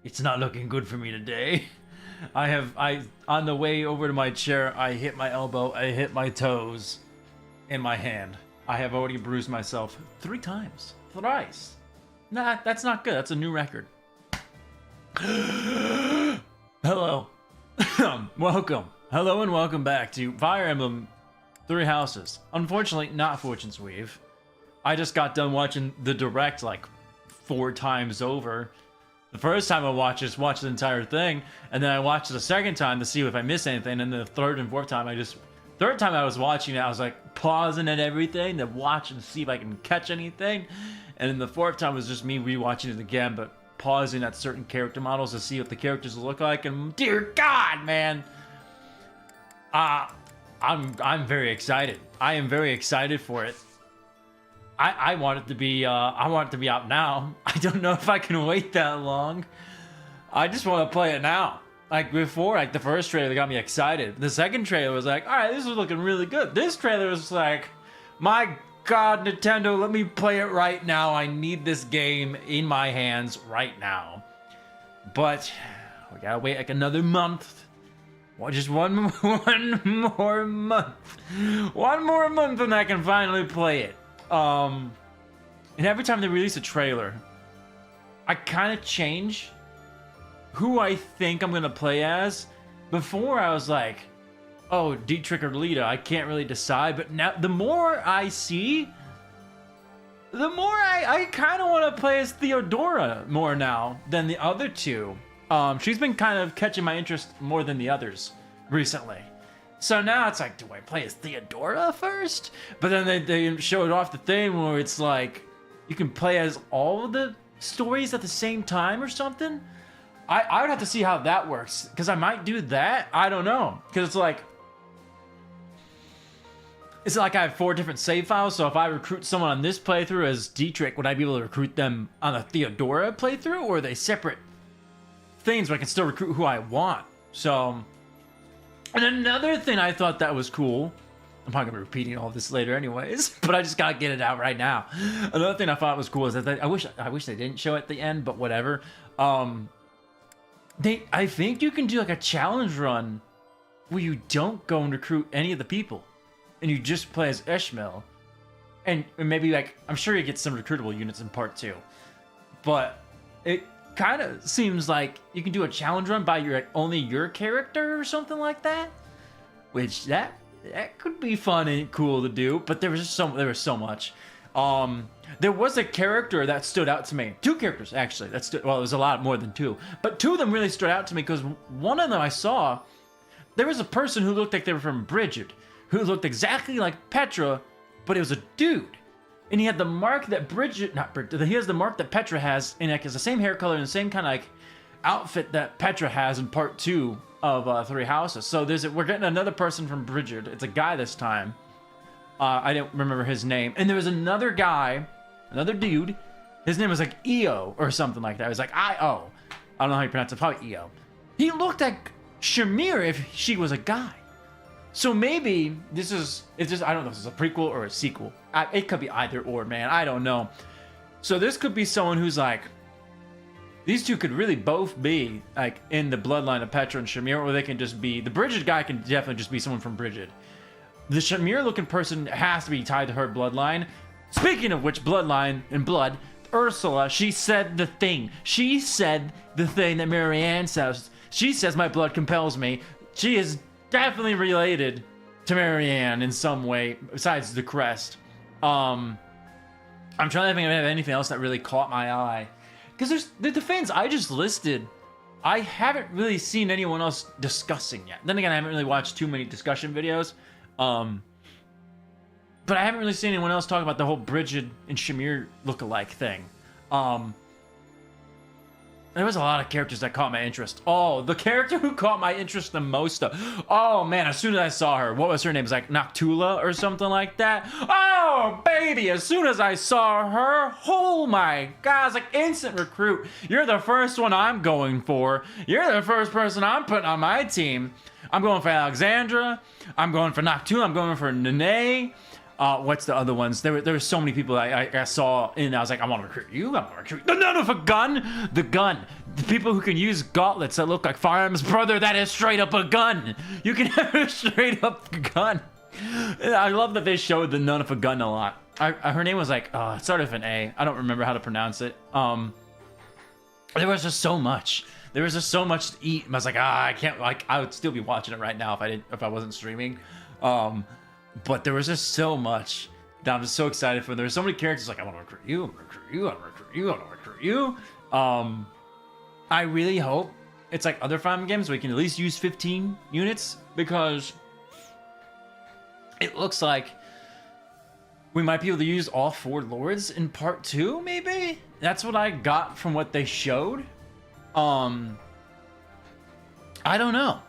It's not looking good for me today. On the way over to my chair, I hit my elbow, I hit my toes, in my hand. I have already bruised myself 3 times. Thrice. Nah, that's not good. That's a new record. Hello. Welcome. Hello and welcome back to Fire Emblem Three Houses. Unfortunately, not Fortunes Weave. I just got done watching the direct like 4 times over. The first time I watched the entire thing, and then I watched it a second time to see if I missed anything, and the third and fourth time third time I was watching it, I was like pausing and everything to watch and see if I can catch anything. And then the fourth time was just me rewatching it again, but pausing at certain character models to see what the characters look like. And dear God, man, I'm very excited. I am very excited for it. I want it to be out now. I don't know if I can wait that long. I just want to play it now. Like before, like the first trailer got me excited. The second trailer was like, all right, this is looking really good. This trailer was like, my God, Nintendo, let me play it right now. I need this game in my hands right now. But we gotta wait like another month. Well, just one more month. One more month and I can finally play it. And every time they release a trailer, I kind of change who I think I'm gonna play as. Before I was like, oh, Dietrich or Lita, I can't really decide. But now, the more I see, the more I kind of want to play as Theodora more now than the other two. She's been kind of catching my interest more than the others recently. So now it's like, do I play as Theodora first? But then they showed off the thing where it's like, you can play as all of the stories at the same time or something. I would have to see how that works, because I might do that. I don't know, because it's like I have 4 different save files, so if I recruit someone on this playthrough as Dietrich, would I be able to recruit them on a Theodora playthrough, or are they separate things where I can still recruit who I want? So, and another thing I thought that was cool, I'm probably gonna be repeating all this later anyways, but I just gotta get it out right now. Another thing I thought was cool is that I wish they didn't show it at the end, but whatever. I think you can do like a challenge run where you don't go and recruit any of the people, and you just play as Ishmael, and maybe like, I'm sure you get some recruitable units in part 2, but it kind of seems like you can do a challenge run by only your character or something like that, which that could be fun and cool to do. But there was so much. There was a character that stood out to me. 2 characters actually well, it was a lot more than 2, but 2 of them really stood out to me, because one of them I saw, there was a person who looked like they were from Bridget, who looked exactly like Petra, but it was a dude. And he had the mark that he has the mark that Petra has, and like it's the same hair color and the same kind of like outfit that Petra has in part 2 of Three Houses. So we're getting another person from Bridget. It's a guy this time. I don't remember his name. And there was another guy, another dude. His name was like EO or something like that. It was like I-O. I don't know how you pronounce it. Probably EO. He looked like Shamir if she was a guy. So maybe I don't know if this is a prequel or a sequel. It could be either or, man. I don't know. So this could be someone who's like, these 2 could really both be like in the bloodline of Petra and Shamir, or they can just be, the Bridget guy can definitely just be someone from Bridget. The Shamir looking person has to be tied to her bloodline. Speaking of which, bloodline and blood, Ursula, she said the thing. She said the thing that Marianne says. She says my blood compels me. She is definitely related to Marianne in some way, besides the crest. I'm trying to think if I have anything else that really caught my eye. Because there's the fans I just listed, I haven't really seen anyone else discussing yet. Then again, I haven't really watched too many discussion videos. But I haven't really seen anyone else talk about the whole Bridget and Shamir look-alike thing. There was a lot of characters that caught my interest. Oh, the character who caught my interest the most, oh man, as soon as I saw her, what was her name? It was like Noctula or something like that. Oh, baby, as soon as I saw her, oh my God, it's like instant recruit. You're the first one I'm going for. You're the first person I'm putting on my team. I'm going for Alexandra. I'm going for Noctula. I'm going for Nene. What's the other ones? There were so many people I saw, and I was like, I want to recruit you. I want to recruit the nun with a gun. The gun. The people who can use gauntlets that look like Fire Emblem's brother, that is straight up a gun. You can have a straight up gun. I love that they showed the nun of a gun a lot. Her name was like, it started with an A. I don't remember how to pronounce it. There was just so much. There was just so much to eat. I was like, I can't, like, I would still be watching it right now if I wasn't streaming. But there was just so much that I'm just so excited for. There were so many characters like, I want to recruit you, I want to recruit you, I want to recruit you, I want to recruit you. I really hope it's like other Fire Emblem games where you can at least use 15 units, because it looks like we might be able to use all 4 lords in part 2, maybe? That's what I got from what they showed. I don't know.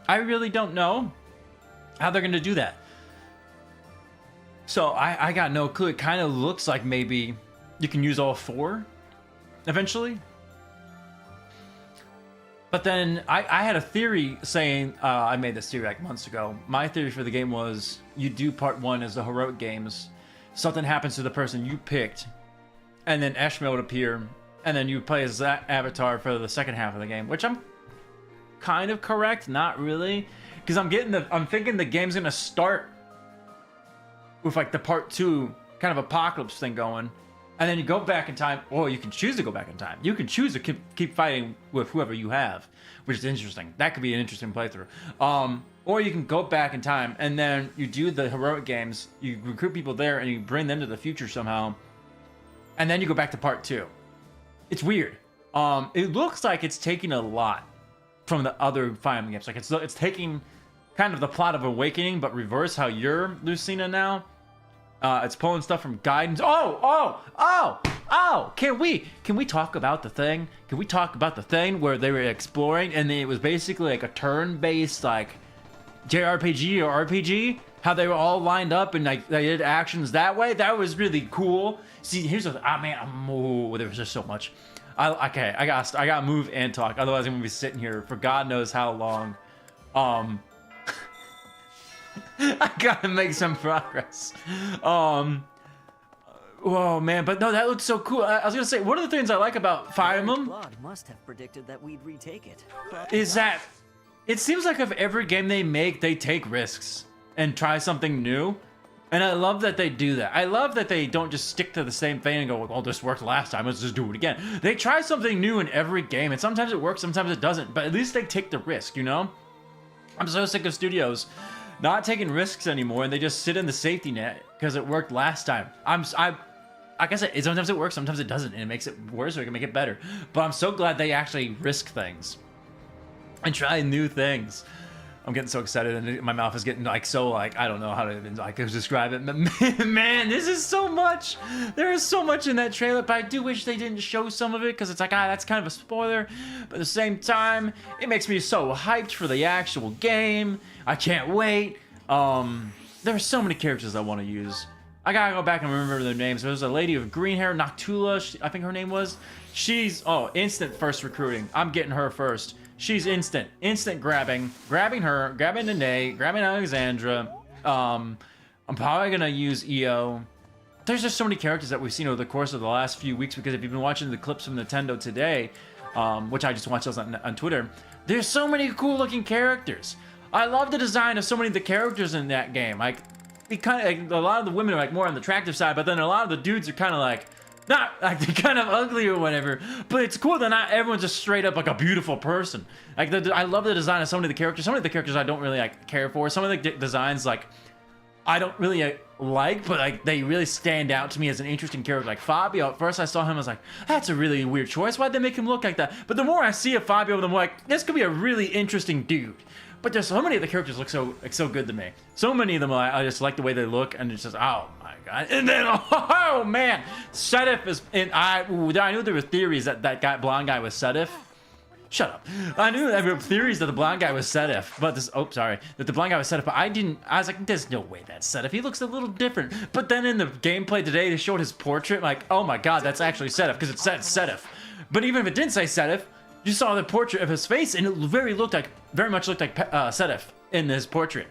I really don't know how they're gonna do that. So I got no clue. It kind of looks like maybe you can use all 4 eventually. But then I had a theory saying, I made this theory like months ago. My theory for the game was you do part 1 as the heroic games. Something happens to the person you picked, and then Eshmel would appear, and then you play as that avatar for the second half of the game, which I'm kind of correct, not really, because I'm thinking the game's gonna start with like the part 2 kind of apocalypse thing going, and then you go back in time. Or you can choose to go back in time. You can choose to keep fighting with whoever you have, which is interesting. That could be an interesting playthrough. Or you can go back in time and then you do the heroic games. You recruit people there and you bring them to the future somehow, and then you go back to part 2. It's weird. It looks like it's taking a lot from the other Fire Emblem games. Like it's taking kind of the plot of Awakening, but reverse how you're Lucina now. It's pulling stuff from Guidance. Can we talk about the thing? Can we talk about the thing where they were exploring and it was basically like a turn-based like JRPG or RPG? How they were all lined up and like they did actions that way. That was really cool. See, here's the there was just so much. I gotta move and talk. Otherwise, I'm gonna be sitting here for God knows how long. I gotta make some progress. Whoa, man, but no, that looks so cool. I was gonna say, one of the things I like about Fire Emblem must have predicted that we'd retake it. Is that it seems like of every game they make, they take risks and try something new. And I love that they do that. I love that they don't just stick to the same thing and go, well, this worked last time, let's just do it again. They try something new in every game, and sometimes it works, sometimes it doesn't, but at least they take the risk, you know? I'm so sick of studios not taking risks anymore, and they just sit in the safety net because it worked last time. Like I said, sometimes it works, sometimes it doesn't, and it makes it worse or it can make it better. But I'm so glad they actually risk things and try new things. I'm getting so excited, and my mouth is getting like so like I don't know how to even like describe it. But man, this is so much. There is so much in that trailer, but I do wish they didn't show some of it because it's like that's kind of a spoiler. But at the same time, it makes me so hyped for the actual game. I can't wait. There are so many characters I want to use. I gotta go back and remember their names. There's a lady with green hair, Noctula, I think her name was. She's instant first recruiting. I'm getting her first. She's instant grabbing her, grabbing Nene, grabbing Alexandra. I'm probably gonna use EO. There's just so many characters that we've seen over the course of the last few weeks, because if you've been watching the clips from Nintendo today, which I just watched those on Twitter, there's so many cool looking characters. I love the design of so many of the characters in that game. Like, a lot of the women are like more on the attractive side, but then a lot of the dudes are kind of like, not like they're kind of ugly or whatever, but it's cool that not everyone's just straight up like a beautiful person. Like I love the design of so many of the characters. Some of the characters I don't really like care for. Some of the designs like I don't really like, but like they really stand out to me as an interesting character. Like Fabio, at first I saw him, I was like, that's a really weird choice. Why'd they make him look like that? But the more I see of Fabio, the more like this could be a really interesting dude. But there's so many of the characters look so good to me. So many of them, I just like the way they look, and it's just, oh my god. And then, oh man, Sedif is, and I knew there were theories that blonde guy was Sedif. Shut up. I knew there were theories that the blonde guy was Sedif, but that the blonde guy was Sedif, but I was like, there's no way that's Sedif. He looks a little different. But then in the gameplay today, they showed his portrait, like, oh my god, that's actually Sedif, because it said Sedif. But even if it didn't say Sedif, you saw the portrait of his face, and it very much looked like Sedif in his portrait.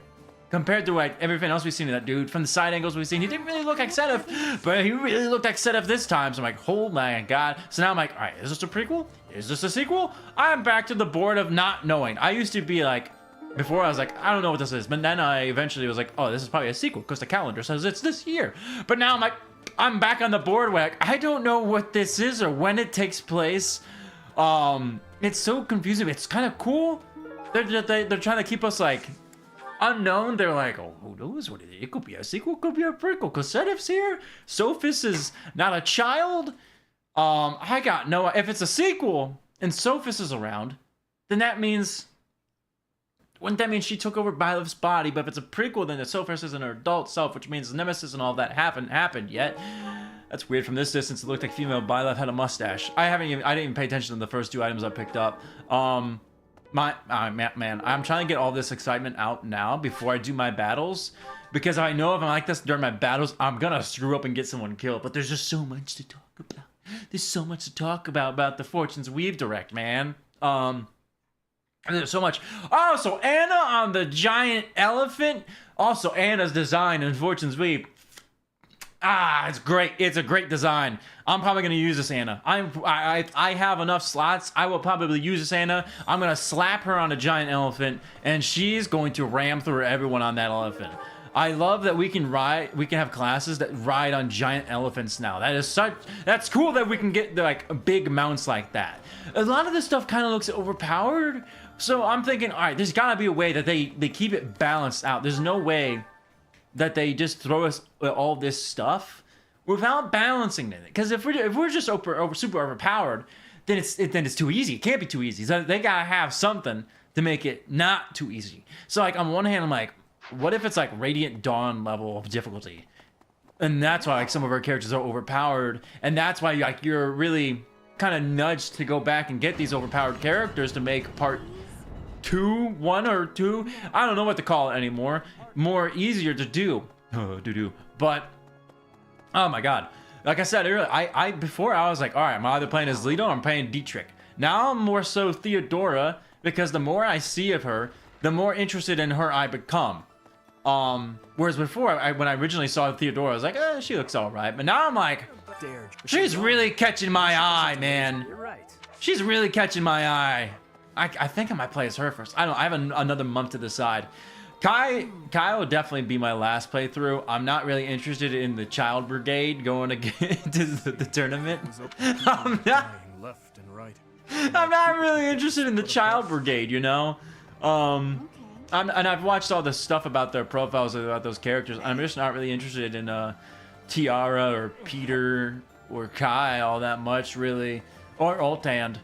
compared to like everything else we've seen of that dude. From the side angles we've seen, he didn't really look like Sedef, but he really looked like Sedef this time. So I'm like, oh my god. So now I'm like, all right, is this a prequel? Is this a sequel? I'm back to the board of not knowing. I used to be like, before I was like, I don't know what this is, but then I eventually was like, oh, this is probably a sequel because the calendar says it's this year. But now I'm like, I'm back on the board where like, I don't know what this is or when it takes place. It's so confusing. It's kind of cool. They're trying to keep us like unknown. They're like, oh, who knows what it is? It could be a sequel, could be a prequel. Because Sedef's here. Sophis is not a child. I got no. If it's a sequel and Sophis is around, then that means. Wouldn't that mean she took over Byleth's body? But if it's a prequel, then the Sophis is an adult self, which means Nemesis and all that haven't happened yet. That's weird. From this distance, it looked like female Byleth had a mustache. I didn't even pay attention to the first 2 items I picked up. Man, I'm trying to get all this excitement out now before I do my battles, because I know if I'm like this during my battles, I'm gonna screw up and get someone killed. But there's just so much to talk about. There's so much to talk about the Fortunes Weave Direct, man. There's so much. Oh, so Anna on the giant elephant. Also, Anna's design in Fortunes Weave. It's great. It's a great design. I'm probably gonna use this Anna. I have enough slots. I will probably use this Anna. I'm gonna slap her on a giant elephant, and she's going to ram through everyone on that elephant. I love that we can have classes that ride on giant elephants now. That's cool that we can get like big mounts like that. A lot of this stuff kind of looks overpowered. So I'm thinking, all right, there's gotta be a way that they keep it balanced out. There's no way that they just throw us all this stuff without balancing it. Because if we're just super overpowered, then it's too easy. It can't be too easy. So they gotta have something to make it not too easy. So like on one hand, I'm like, what if it's like Radiant Dawn level of difficulty? And that's why like some of our characters are overpowered, and that's why like you're really kind of nudged to go back and get these overpowered characters to make part 1 or 2. I don't know what to call it anymore. More easier to do. But oh my god. Like I said earlier, before I was like, all right, I'm either playing as Leto or I'm playing Dietrich. Now I'm more so Theodora, because the more I see of her, the more interested in her I become. Whereas before, when I originally saw Theodora, I was like, she looks all right. But now I'm like, she's really catching my eye, man. You're right. She's really catching my eye. I think I might play as her first. I don't know. I have another month to decide. Kai will definitely be my last playthrough. I'm not really interested in the Child Brigade going into the tournament. I'm not really interested in the Child Brigade, you know? And I've watched all the stuff about their profiles about those characters. I'm just not really interested in Tiara or Peter or Kai all that much, really, or Ultand.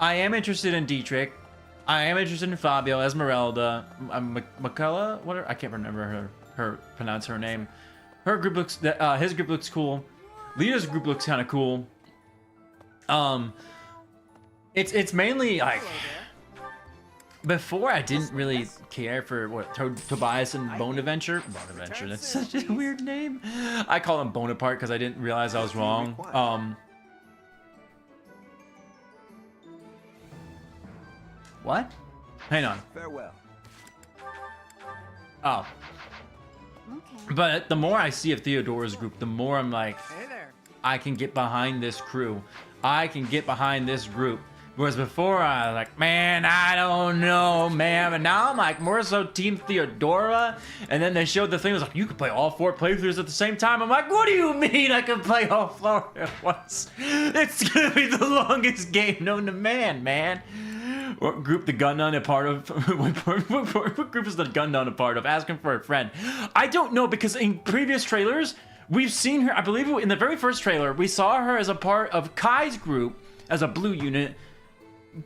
I am interested in Dietrich. I am interested in Fabio, Esmeralda, Michaela. I can't remember pronounce her name. Her group looks. His group looks cool. Leah's group looks kind of cool. It's mainly like. Before, I didn't really care for Tobias and Bonaventure. Bonaventure, that's such a weird name. I call him Bonaparte because I didn't realize I was wrong. What? Hang on. Farewell. Oh. Okay. But the more I see of Theodora's group, the more I'm like, Hey there. I can get behind this crew. I can get behind this group. Whereas before, I was like, man, I don't know, man. But now I'm like, more so Team Theodora. And then they showed the thing, it was like, you can play all 4 playthroughs at the same time. I'm like, what do you mean I can play all 4 at once? It's gonna be the longest game known to man. What group the Gundam a part of? What group is the Gundam a part of? Asking for a friend. I don't know, because in previous trailers, we've seen her, I believe in the very first trailer, we saw her as a part of Kai's group, as a blue unit.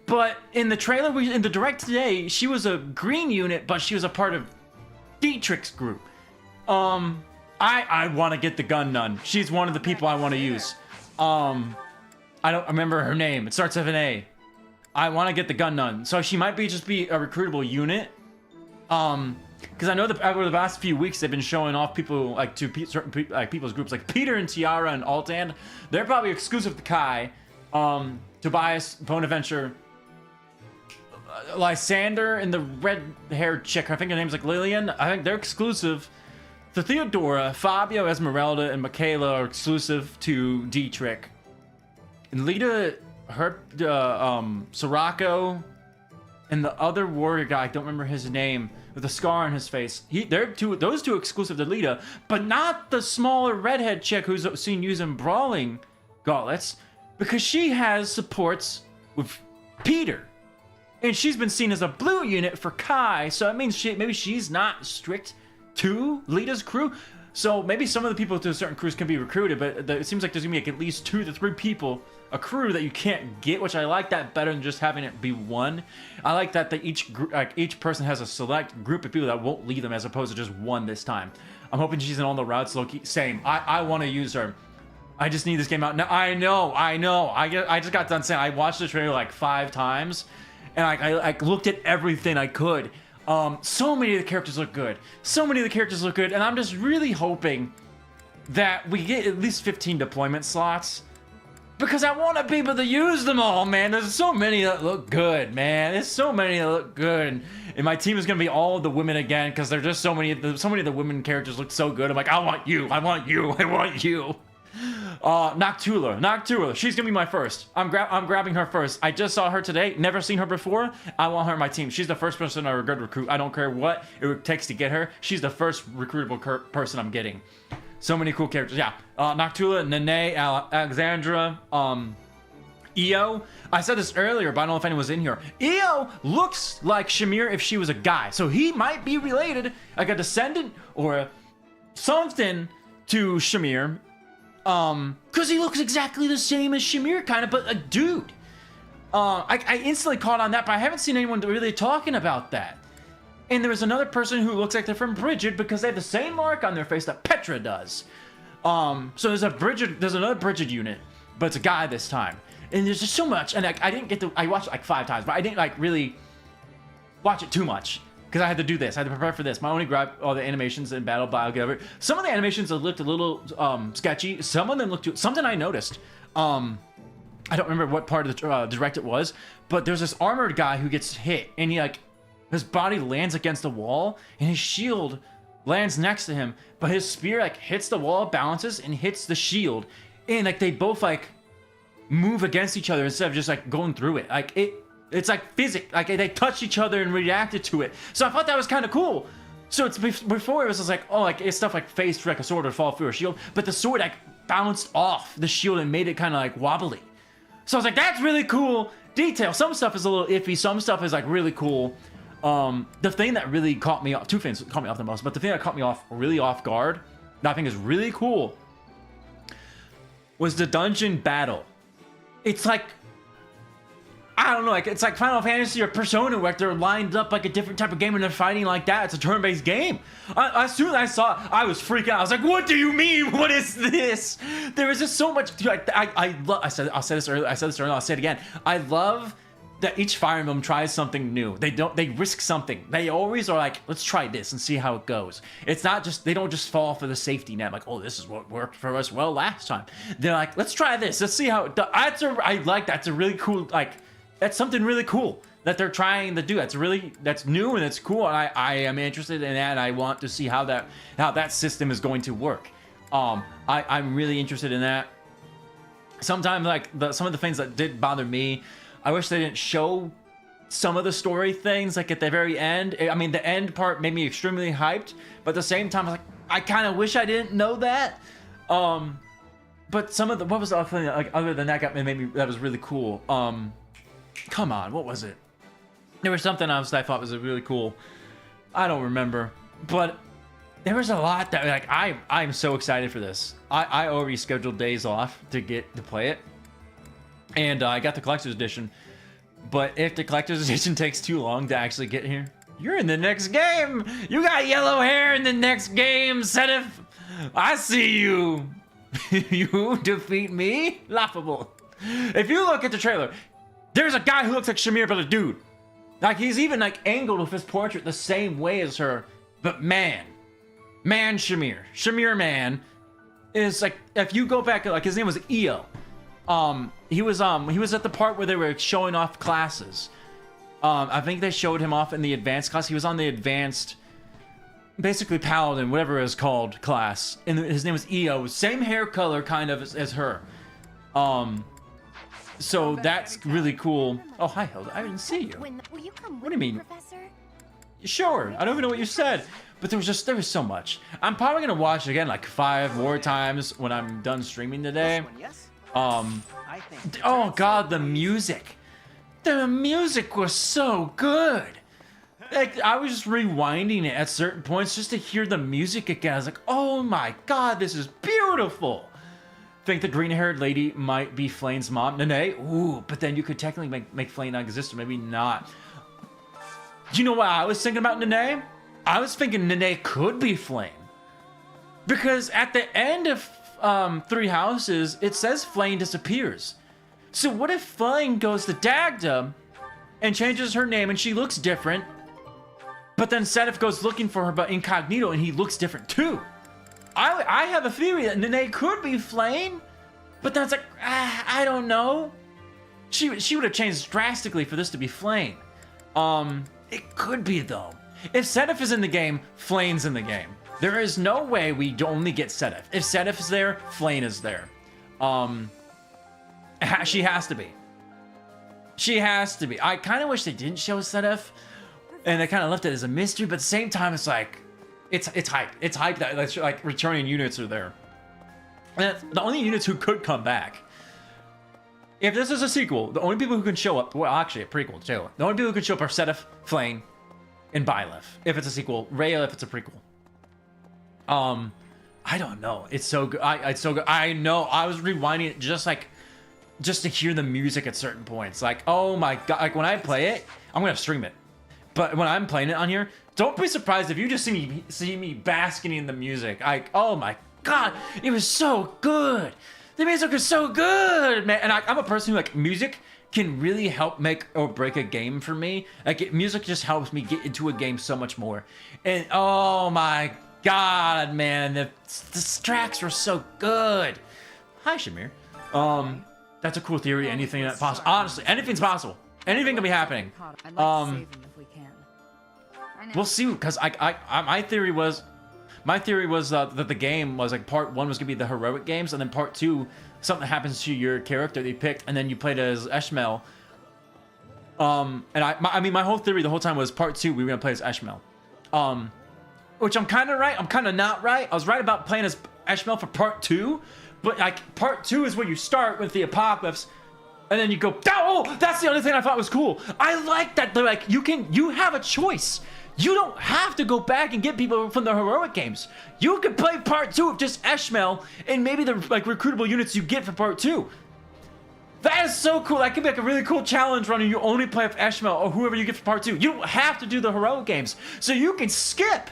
But in the trailer, in the direct today, she was a green unit, but she was a part of Dietrich's group. I want to get the Gundam. She's one of the people I want to use. I don't remember her name. It starts with an A. I want to get the Gundam. So she might just be a recruitable unit. Because I know that over the past few weeks, they've been showing off people, like, to certain people's groups, like Peter and Tiara and Ultand. They're probably exclusive to Kai. Tobias, Bonaventure, Lysander and the red-haired chick, I think her name's like Lillian. I think they're exclusive to Theodora. Fabio, Esmeralda, and Michaela are exclusive to Dietrich. And Lita, Sirocco, and the other warrior guy, I don't remember his name, with a scar on his face. Those two exclusive to Lita, but not the smaller redhead chick who's seen using brawling gauntlets, because she has supports with Peter. And she's been seen as a blue unit for Kai, so that means maybe she's not strict to Lita's crew. So maybe some of the people to certain crews can be recruited, but it seems like there's gonna be like at least 2 to 3 people a crew that you can't get, which I like that better than just having it be one. I like that each person has a select group of people that won't leave them as opposed to just one this time. I'm hoping she's in all the routes. Loki, same. I want to use her. I just need this game out. No, I know. I just got done saying I watched the trailer like 5 times, and I looked at everything I could. So many of the characters look good. And I'm just really hoping that we get at least 15 deployment slots, because I want to be able to use them all, man. There's so many that look good, man. And my team is going to be all of the women again, because there's just so many of the women characters look so good. I'm like, I want you. Noctula. She's going to be my first. I'm grabbing her first. I just saw her today. Never seen her before. I want her on my team. She's the first person I would recruit. I don't care what it takes to get her. She's the first recruitable person I'm getting. So many cool characters. Yeah. Noctula, Nene, Alexandra, Io. I said this earlier, but I don't know if anyone was in here. Io looks like Shamir if she was a guy. So he might be related, like a descendant or something to Shamir. Because he looks exactly the same as Shamir, kind of, but a dude. I instantly caught on that, but I haven't seen anyone really talking about that. And there was another person who looks like they're from Bridget because they have the same mark on their face that Petra does. So there's another Bridget unit, but it's a guy this time. And there's just so much, and I didn't get to, I watched it like 5 times, but I didn't like really watch it too much because I had to do this. I had to prepare for this. I only grabbed all the animations in Battle by whatever. Some of the animations looked a little sketchy. Some of them looked something I noticed. I don't remember what part of the direct it was, but there's this armored guy who gets hit, and his body lands against the wall, and his shield lands next to him, but his spear hits the wall, bounces, and hits the shield, and they both move against each other instead of just going through it. It's like physics. They touched each other and reacted to it. So I thought that was kind of cool. So it's before it was just it's stuff phased through a sword would fall through a shield, but the sword bounced off the shield and made it kind of wobbly. So I was like, that's really cool detail. Some stuff is a little iffy. Some stuff is really cool. The thing that really caught me off, 2 things caught me off the most, but the thing that caught me really off guard, that I think is really cool, was the dungeon battle. It's I don't know, it's like Final Fantasy or Persona, where they're lined up like a different type of game and they're fighting like that. It's a turn-based game. As soon as I saw it, I was freaking out. I was like, what do you mean? What is this? There was just so much. I said this earlier, I'll say it again. I love that each Fire Emblem tries something new. They risk something. They always are let's try this and see how it goes. It's not just, they don't just fall for the safety net, oh, this is what worked for us well last time. They're let's try this. Let's see how it does. I like that. It's a really cool, that's something really cool that they're trying to do. That's new and it's cool. And I am interested in that. And I want to see how that system is going to work. I'm really interested in that. Sometimes some of the things that did bother me, I wish they didn't show some of the story things at the very end. I mean, the end part made me extremely hyped, but at the same time, I kind of wish I didn't know that. But some of what was the other thing other than that that was really cool. Come on, what was it? There was something else that I thought was really cool. I don't remember, but there was a lot that I'm so excited for this. I already scheduled days off to play it, and I got the collector's edition. But if the collector's edition takes too long to actually get here, you're in the next game. You got yellow hair in the next game, Sedif. I see you. You defeat me? Laughable. If you look at the trailer, there's a guy who looks like Shamir, but a dude. He's even angled with his portrait the same way as her. But man Shamir man is if you go back, his name was Io. He was at the part where they were showing off classes, I think they showed him off in the advanced class. He was on the advanced, basically paladin, whatever it was called, class. And his name was EO. Same hair color, kind of, as her. So that's really cool. Oh, hi, Hilda. I didn't see you. Will you come What do you mean? Professor? Sure. I don't even know what you said. But there was so much. I'm probably going to watch it again like 5 more times when I'm done streaming today. Yes? Oh, God, the music. The music was so good. Like, I was just rewinding it at certain points just to hear the music again. I was like, oh my God, this is beautiful. Think the green-haired lady might be Flane's mom? Nene? Ooh, but then you could technically make Flane not exist, or maybe not. You know what I was thinking about Nene? I was thinking Nene could be Flane. Because at the end of Three Houses, it says Flane disappears. So what if Flane goes to Dagda and changes her name and she looks different, but then Sedif goes looking for her but incognito and he looks different too? I have a theory that Nene could be Flane, but then it's like, I don't know. She would have changed drastically for this to be Flane. It could be though. If Sedif is in the game, Flane's in the game. There is no way we only get Sedif. If Sedif is there, Flane is there. She has to be. She has to be. I kind of wish they didn't show Sedif, and they kind of left it as a mystery. But at the same time, it's like, it's hype. It's hype that like returning units are there. And the only units who could come back, if this is a sequel, the only people who can show up, well, actually a prequel too. The only people who can show up are Sedif, Flane, and Byleth. If it's a sequel, Rhea if it's a prequel. I don't know. It's so good. It's so good. I know. I was rewinding it just to hear the music at certain points. Like, oh my God. Like when I play it, I'm gonna stream it. But when I'm playing it on here, don't be surprised if you just see me basking in the music. Like, oh my God, it was so good. The music was so good, man. And I'm a person who, like, music can really help make or break a game for me. Like, music just helps me get into a game so much more. And oh my God, man, the tracks were so good. Hi, Shamir. That's a cool theory. Anything that's possible. Honestly, anything's possible. Anything can be happening. I'd like to save him if we can. We'll see, because my theory was that the game was like part 1 was gonna be the heroic games, and then part 2 something happens to your character that you picked, and then you played as Eshmel. And I mean my whole theory the whole time was part 2 we were gonna play as Eshmel. Which I'm kind of right, I'm kind of not right. I was right about playing as Eshmel for part 2, but like part 2 is where you start with the apocalypse, and then you go, oh, that's the only thing I thought was cool. I like that they're like, you have a choice. You don't have to go back and get people from the heroic games. You could play part 2 of just Eshmel and maybe the like recruitable units you get for part 2. That is so cool. That could be like a really cool challenge run, and you only play with Eshmel or whoever you get for part 2. You don't have to do the heroic games, so you can skip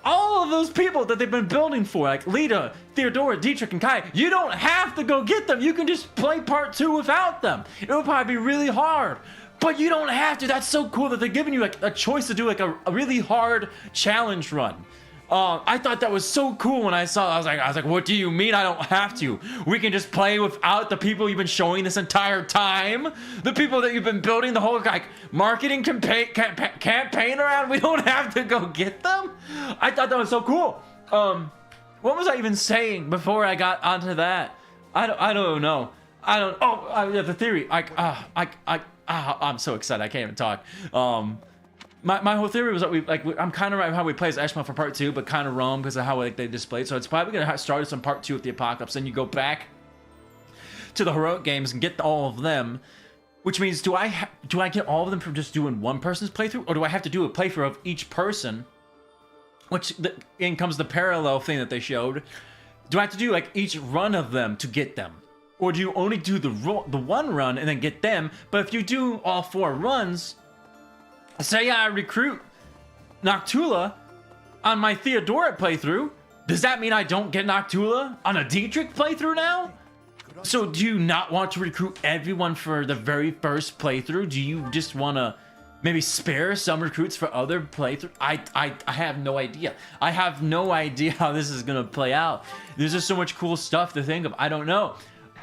all of those people that they've been building for, like Lita, Theodora, Dietrich, and Kai. You don't have to go get them. You can just play part 2 without them. It would probably be really hard, but you don't have to. That's so cool that they're giving you like a choice to do like a really hard challenge run. I thought that was so cool when I saw it. I was like, what do you mean I don't have to? We can just play without the people you've been showing this entire time? The people that you've been building the whole like marketing campaign around? We don't have to go get them? I thought that was so cool. What was I even saying before I got onto that? I don't know. The theory. I'm so excited. I can't even talk. My whole theory was that I'm kind of right how we play as Eshmel for part 2, but kind of wrong because of how like they displayed. So it's probably gonna start us on part 2 with the apocalypse, then you go back to the heroic games and get all of them. Which means, do I get all of them from just doing one person's playthrough, or do I have to do a playthrough of each person? Which in comes the parallel thing that they showed. Do I have to do like each run of them to get them, or do you only do the one run and then get them? But if you do all 4 runs. Say I recruit Noctula on my Theodora playthrough, does that mean I don't get Noctula on a Dietrich playthrough now? So do you not want to recruit everyone for the very first playthrough? Do you just want to maybe spare some recruits for other playthroughs? I have no idea. I have no idea how this is going to play out. There's just so much cool stuff to think of. I don't know.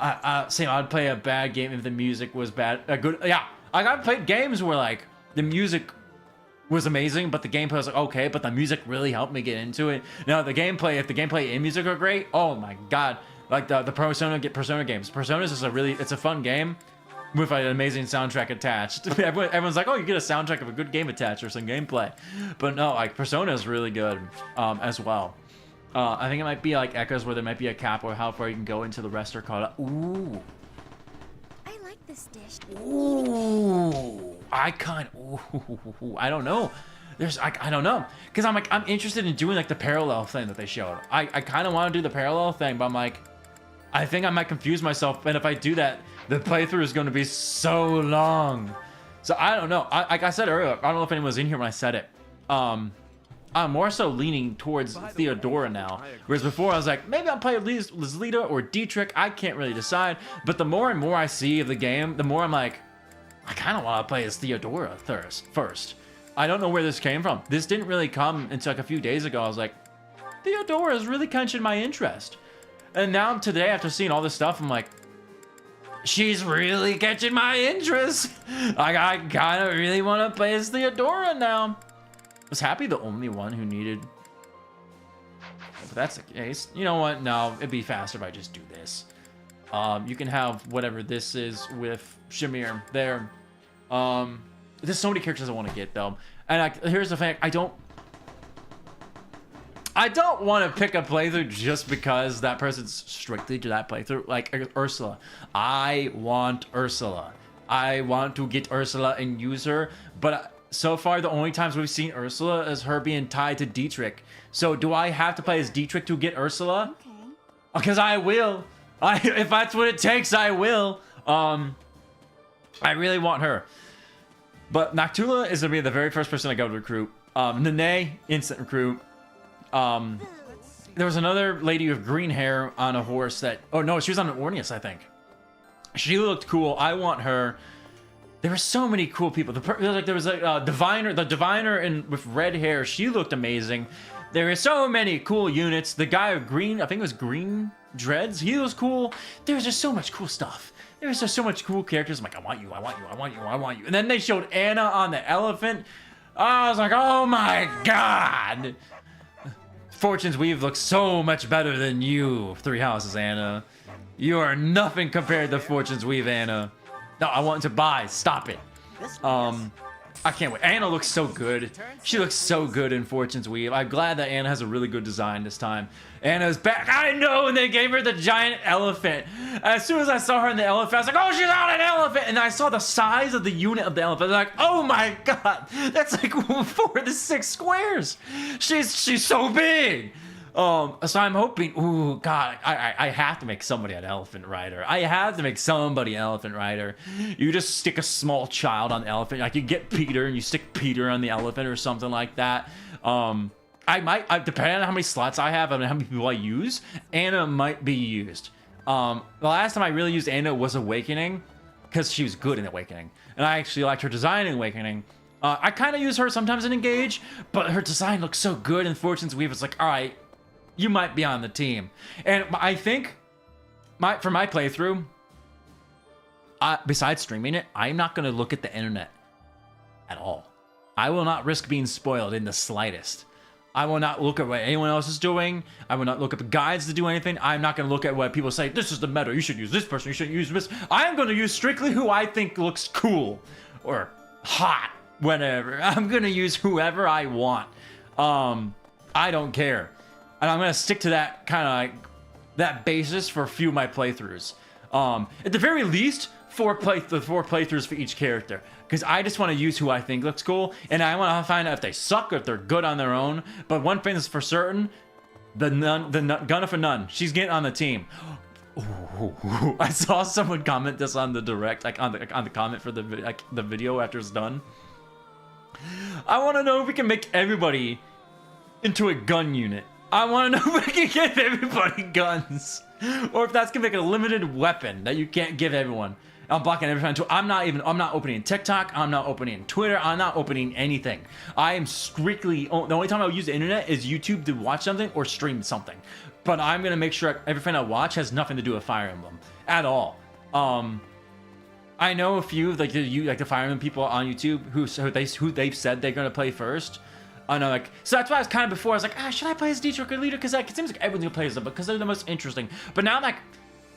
I'd play a bad game if the music was bad. Yeah, I've played games where like, the music was amazing, but the gameplay was like, okay, but the music really helped me get into it. Now the gameplay, if the gameplay and music are great, oh my god. Like the Persona games. Persona is just it's a fun game with an amazing soundtrack attached. Everyone's like, oh, you get a soundtrack of a good game attached or some gameplay. But no, like Persona is really good as well. I think it might be like Echoes where there might be a cap or how far you can go into the rest are called. Ooh. I like this dish. Ooh. I don't know. I don't know. Because I'm interested in doing like the parallel thing that they showed. I kind of want to do the parallel thing, but I'm like, I think I might confuse myself. And if I do that, the playthrough is going to be so long. So I don't know. Like I said earlier, I don't know if anyone was in here when I said it. I'm more so leaning towards Theodora now. Whereas before I was like, maybe I'll play Lizlita or Dietrich. I can't really decide. But the more and more I see of the game, the more I'm like, I kind of want to play as Theodora first. I don't know where this came from. This didn't really come until like a few days ago. I was like, Theodora is really catching my interest. And now today, after seeing all this stuff, I'm like, she's really catching my interest. Like, I kind of really want to play as Theodora now. Was Happy the only one who needed... If that's the case, you know what? No, it'd be faster if I just do this. You can have whatever this is with Shamir there. There's so many characters I want to get, though. And here's the thing. I don't want to pick a playthrough just because that person's strictly to that playthrough. Like Ursula. I want Ursula. I want to get Ursula and use her. But so far, the only times we've seen Ursula is her being tied to Dietrich. So do I have to play as Dietrich to get Ursula? Okay. Because I will. If that's what it takes, I will. I really want her. But Noctula is going to be the very first person I go to recruit. Nene, instant recruit. There was another lady with green hair on a horse that... Oh, no, she was on an Orneus, I think. She looked cool. I want her. There were so many cool people. There was a diviner, the diviner with red hair. She looked amazing. There were so many cool units. The guy with green, I think it was green dreads. He was cool. There was just so much cool stuff. There was just so much cool characters. I'm like, I want you, I want you, I want you, I want you. And then they showed Anna on the elephant. I was like, oh my god. Fortunes Weave looks so much better than you, Three Houses, Anna. You are nothing compared to Fortunes Weave, Anna. No, I want to buy. Stop it. I can't wait. Anna looks so good. She looks so good in Fortunes Weave. I'm glad that Anna has a really good design this time. Anna's back. I know, and they gave her the giant elephant. As soon as I saw her in the elephant, I was like, oh, she's on an elephant. And I saw the size of the unit of the elephant. I was like, oh my god. That's like 4 to 6 squares. She's so big. So I'm hoping, ooh, God, I have to make somebody an elephant rider. I have to make somebody an elephant rider. You just stick a small child on the elephant. Like you get Peter and you stick Peter on the elephant or something like that. Depending on how many slots I have and how many people I use, Anna might be used. The last time I really used Anna was Awakening because she was good in Awakening. And I actually liked her design in Awakening. I kind of use her sometimes in Engage, but her design looks so good in Fortunes Weave. It's like, all right, you might be on the team. And I think for my playthrough, besides streaming it, I'm not going to look at the internet at all. I will not risk being spoiled in the slightest. I will not look at what anyone else is doing. I will not look at the guides to do anything. I'm not going to look at what people say. This is the meta. You should use this person. You shouldn't use this. I am going to use strictly who I think looks cool or hot, whatever. I'm going to use whoever I want. I don't care. And I'm going to stick to that kind of like that basis for a few of my playthroughs. At the very least, 4 playthroughs for each character. Because I just want to use who I think looks cool. And I want to find out if they suck or if they're good on their own. But one thing is for certain, the Gunna for Nun. She's getting on the team. Ooh, I saw someone comment this on the direct, like on the comment for the video after it's done. I want to know if we can make everybody into a gun unit. I want to know if we can give everybody guns. Or if that's going to make a limited weapon that you can't give everyone. I'm blocking everything. I'm not opening TikTok. I'm not opening Twitter. I'm not opening anything. I am strictly, the only time I'll use the internet is YouTube to watch something or stream something. But I'm going to make sure everything I watch has nothing to do with Fire Emblem at all. I I know a few like the Fire Emblem people on YouTube who they've said they're gonna play first. I know, like, so that's why I was kind of before I was like, should I play as Dietrich or Leader? Because like it seems like everyone's gonna play as them because they're the most interesting. But now I'm like,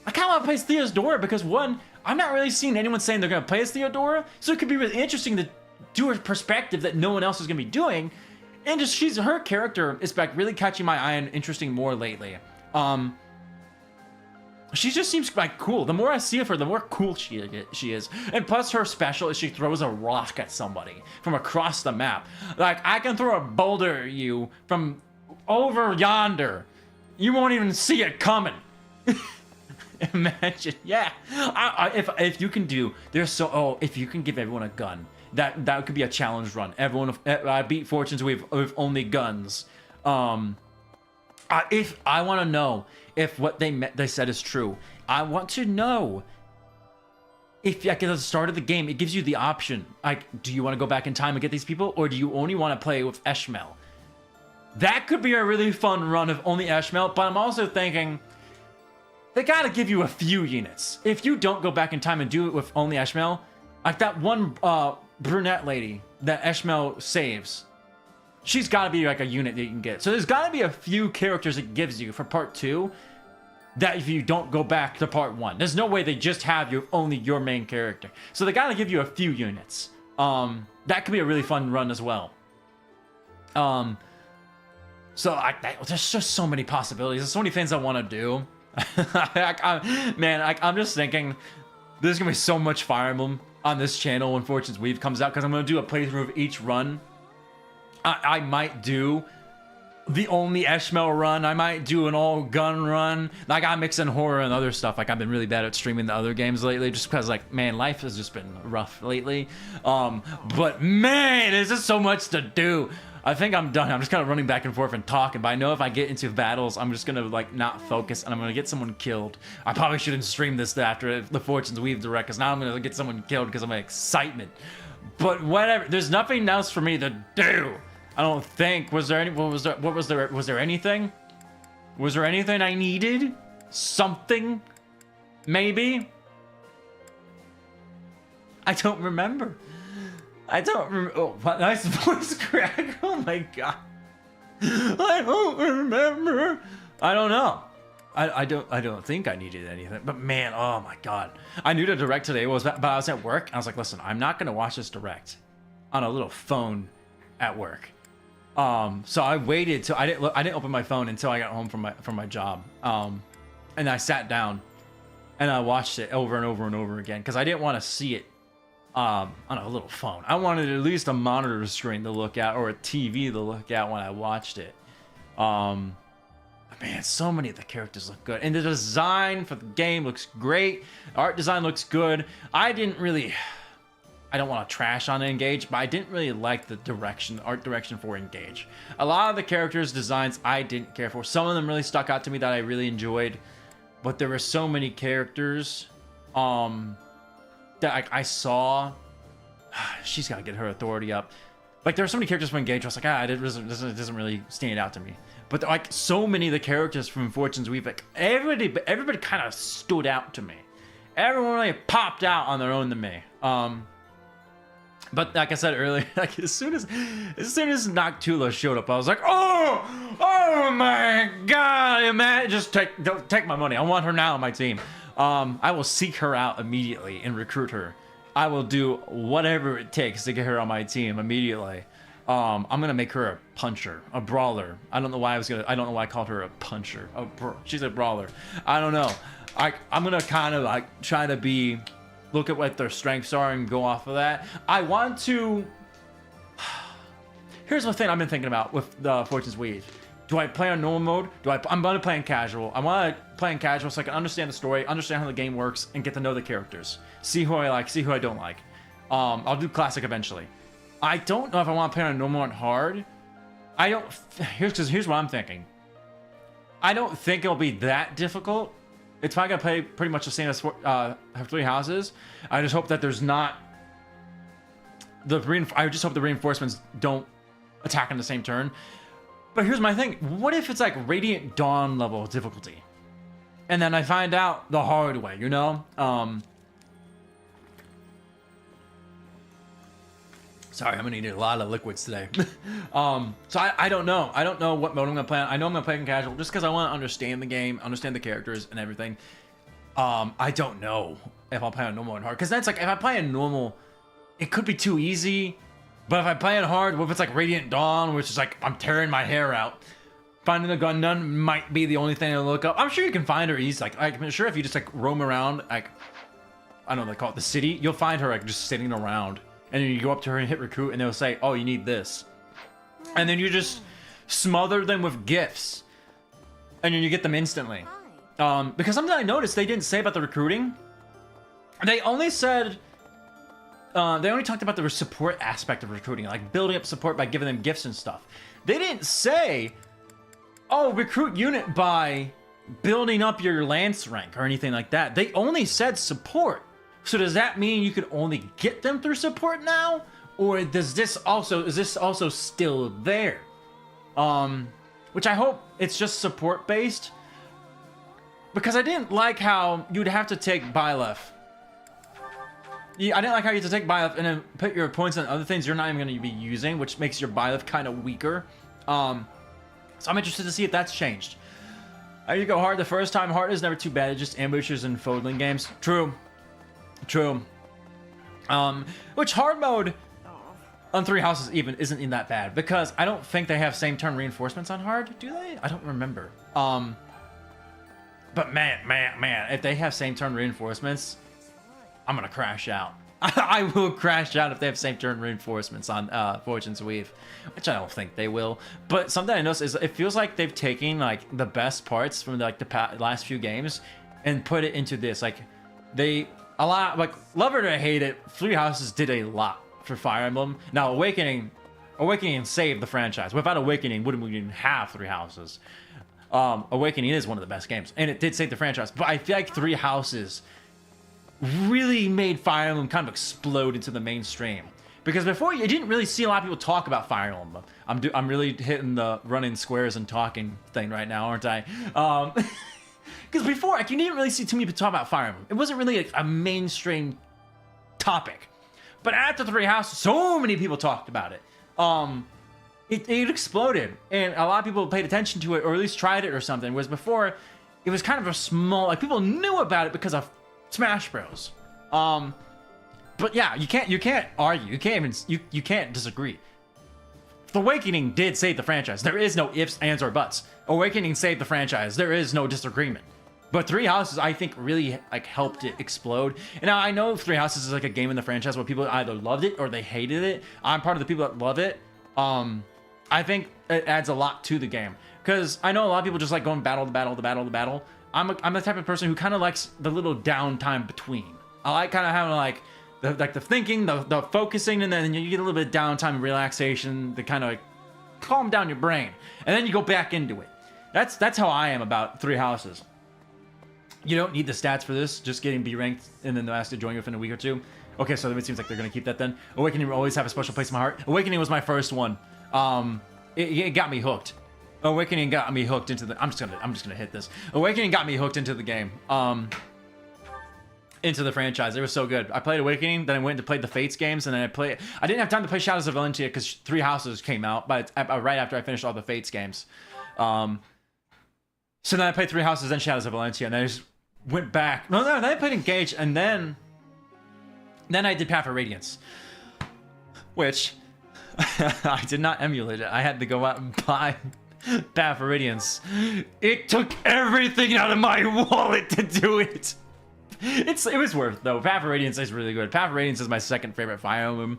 I kind of want to play as Theodora because one, I'm not really seeing anyone saying they're gonna play as Theodora, so it could be really interesting to do a perspective that no one else is gonna be doing. And just her character is like really catching my eye and interesting more lately. She just seems like cool. The more I see of her, the more cool she is. And plus her special is she throws a rock at somebody from across the map. Like, I can throw a boulder at you from over yonder. You won't even see it coming. Imagine, yeah. If you can do, if you can give everyone a gun, that could be a challenge run. Everyone, beat Fortunes with only guns. If I want to know if what they said is true, I want to know if like at the start of the game it gives you the option, like, do you want to go back in time and get these people, or do you only want to play with Eshmel? That could be a really fun run of only Eshmel, but I'm also thinking they gotta give you a few units. If you don't go back in time and do it with only Eshmel, like that one brunette lady that Eshmel saves, she's got to be like a unit that you can get. So there's got to be a few characters it gives you for part 2 that if you don't go back to part 1. There's no way they just have only your main character. So they got to give you a few units. That could be a really fun run as well. So there's just so many possibilities. There's so many things I want to do. I'm just thinking there's going to be so much Fire Emblem on this channel when Fortunes Weave comes out because I'm going to do a playthrough of each run. I might do the only Eshmel run. I might do an all gun run. Like, I mix in horror and other stuff. Like, I've been really bad at streaming the other games lately just because, like, man, life has just been rough lately. But man, there's just so much to do. I think I'm done. I'm just kind of running back and forth and talking. But I know if I get into battles, I'm just going to, like, not focus and I'm going to get someone killed. I probably shouldn't stream this after the Fortunes Weave direct because now I'm going to get someone killed because of my excitement. But whatever. There's nothing else for me to do. I don't think. Was there anything? Was there anything I needed? Something? Maybe? I don't remember. Oh, what nice voice crack. Oh my god. I don't remember. I don't know. I don't think I needed anything. But man, oh my god. I knew the direct today was, but I was at work. I was like, listen, I'm not gonna watch this direct on a little phone at work. So I waited till I didn't open my phone until I got home from my job. And I sat down and I watched it over and over and over again because I didn't want to see it on a little phone. I wanted at least a monitor screen to look at or a TV to look at when I watched it. Man, so many of the characters look good, and the design for the game looks great. Art design looks good. I don't want to trash on Engage, but I didn't really like the art direction for Engage. A lot of the characters' designs I didn't care for. Some of them really stuck out to me that I really enjoyed, but there were so many characters that I saw. She's got to get her authority up. Like, there are so many characters from Engage, I was like, it doesn't really stand out to me. But like, so many of the characters from Fortunes Weave, like, everybody kind of stood out to me. Everyone really popped out on their own to me. But like I said earlier, like as soon as Noctula showed up, I was like, oh my god, man, just take my money. I want her now on my team. I will seek her out immediately and recruit her. I will do whatever it takes to get her on my team immediately. I'm gonna make her a puncher, a brawler. I don't know why I called her a puncher. She's a brawler. I don't know. I'm gonna kind of like try to look at what their strengths are and go off of that. I want to. Here's the thing I've been thinking about with the Fortunes Weave. Do I play on normal mode? I'm gonna play in casual. I want to play in casual so I can understand the story, understand how the game works, and get to know the characters. See who I like, see who I don't like. I'll do classic eventually. I don't know if I want to play on normal and hard. Here's what I'm thinking. I don't think it'll be that difficult. It's probably gonna play pretty much the same as Three Houses. I just hope that there's not I just hope the reinforcements don't attack on the same turn. But here's my thing: what if it's like Radiant Dawn level of difficulty, and then I find out the hard way? You know, Sorry, I'm gonna need a lot of liquids today. So I don't know. I don't know what mode I'm gonna play on. I know I'm gonna play in casual just because I want to understand the game, understand the characters and everything. I don't know if I'll play on normal and hard, because that's like, if I play in normal, it could be too easy. But if I play it hard, what if it's like Radiant Dawn, which is like I'm tearing my hair out? Finding the Gundam might be the only thing to look up. I'm sure you can find her easy. Like I'm sure if you just like roam around, like I don't know, they call it the city, you'll find her like just sitting around. And then you go up to her and hit recruit, and they'll say, "Oh, you need this," and then you just smother them with gifts, and then you get them instantly. Because something I noticed they didn't say about the recruiting. They only said they only talked about the support aspect of recruiting, like building up support by giving them gifts and stuff. They didn't say, "Oh, recruit unit by building up your lance rank" or anything like that. They only said support. So does that mean you could only get them through support now? Or is this also still there? Which I hope it's just support based. Because I didn't like how you'd have to take Byleth. Yeah, I didn't like how you have to take Byleth and then put your points on other things you're not even going to be using, which makes your Byleth kind of weaker. So I'm interested to see if that's changed. I need to go hard the first time. Hard is never too bad. It's just ambushers and folding games. True. Which hard mode on Three Houses even isn't that bad, because I don't think they have same turn reinforcements on hard, do they? I don't remember. But man, if they have same turn reinforcements, I'm gonna crash out. I will crash out if they have same turn reinforcements on Fortunes Weave, which I don't think they will. But something I noticed is it feels like they've taken like the best parts from like the last few games and put it into this. Like they like, love it or hate it, Three Houses did a lot for Fire Emblem. Now Awakening saved the franchise. Without Awakening, wouldn't we even have Three Houses? Awakening is one of the best games, and it did save the franchise. But I feel like Three Houses really made Fire Emblem kind of explode into the mainstream. Because before, you didn't really see a lot of people talk about Fire Emblem. I'm really hitting the running squares and talking thing right now, aren't I? Because before, like, you didn't really see too many people talk about Fire Emblem. It wasn't really like a mainstream topic. But after Three Houses, so many people talked about it. It exploded, and a lot of people paid attention to it, or at least tried it or something. Whereas before, it was kind of a small, like, people knew about it because of Smash Bros. But yeah, you can't argue. You can't disagree. The Awakening did save the franchise. There is no ifs, ands, or buts. Awakening saved the franchise. There is no disagreement. But Three Houses, I think, really like helped it explode. And now I know Three Houses is like a game in the franchise where people either loved it or they hated it. I'm part of the people that love it. I think it adds a lot to the game, because I know a lot of people just like going battle to battle to battle to battle. I'm the type of person who kind of likes the little downtime between. I like kind of having like the thinking, the focusing, and then you get a little bit of downtime and relaxation to kind of like calm down your brain, and then you go back into it. That's how I am about Three Houses. You don't need the stats for this, just getting B ranked and then the ask to join you within a week or two. Okay, so it seems like they're gonna keep that then. Awakening will always have a special place in my heart. Awakening was my first one. It got me hooked. Awakening got me hooked into the. I'm just gonna hit this. Awakening got me hooked into the game. Into the franchise. It was so good. I played Awakening, then I went to play the Fates games, and then I didn't have time to play Shadows of Valentia because Three Houses came out, but right after I finished all the Fates games. So then I played Three Houses and Shadows of Valentia, and then I just went back. No, then I played Engage, and then I did Path of Radiance, which I did not emulate it. I had to go out and buy Path of Radiance. It took everything out of my wallet to do it. It was worth it, though. Path of Radiance is really good. Path of Radiance is my second favorite Fire Emblem.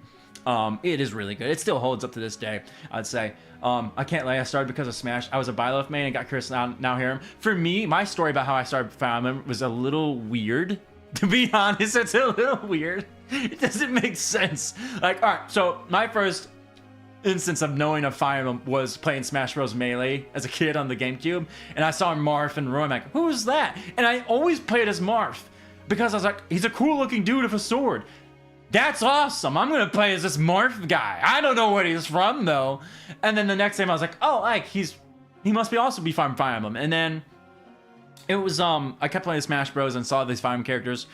It is really good. It still holds up to this day, I'd say. I can't lie, I started because of Smash. I was a Byleth main and got curious now here. For me, my story about how I started Fire Emblem was a little weird. To be honest, it's a little weird. It doesn't make sense. Like, alright, so my first instance of knowing of Fire Emblem was playing Smash Bros. Melee as a kid on the GameCube, and I saw Marth and Roy. I'm like, who is that? And I always played as Marth because I was like, he's a cool looking dude with a sword. That's awesome. I'm gonna play as this Marth guy. I don't know where he's from though. And then the next time I was like, oh, like he must be also be from Fire Emblem. And then it was I kept playing Smash Bros. And saw these Fire Emblem characters,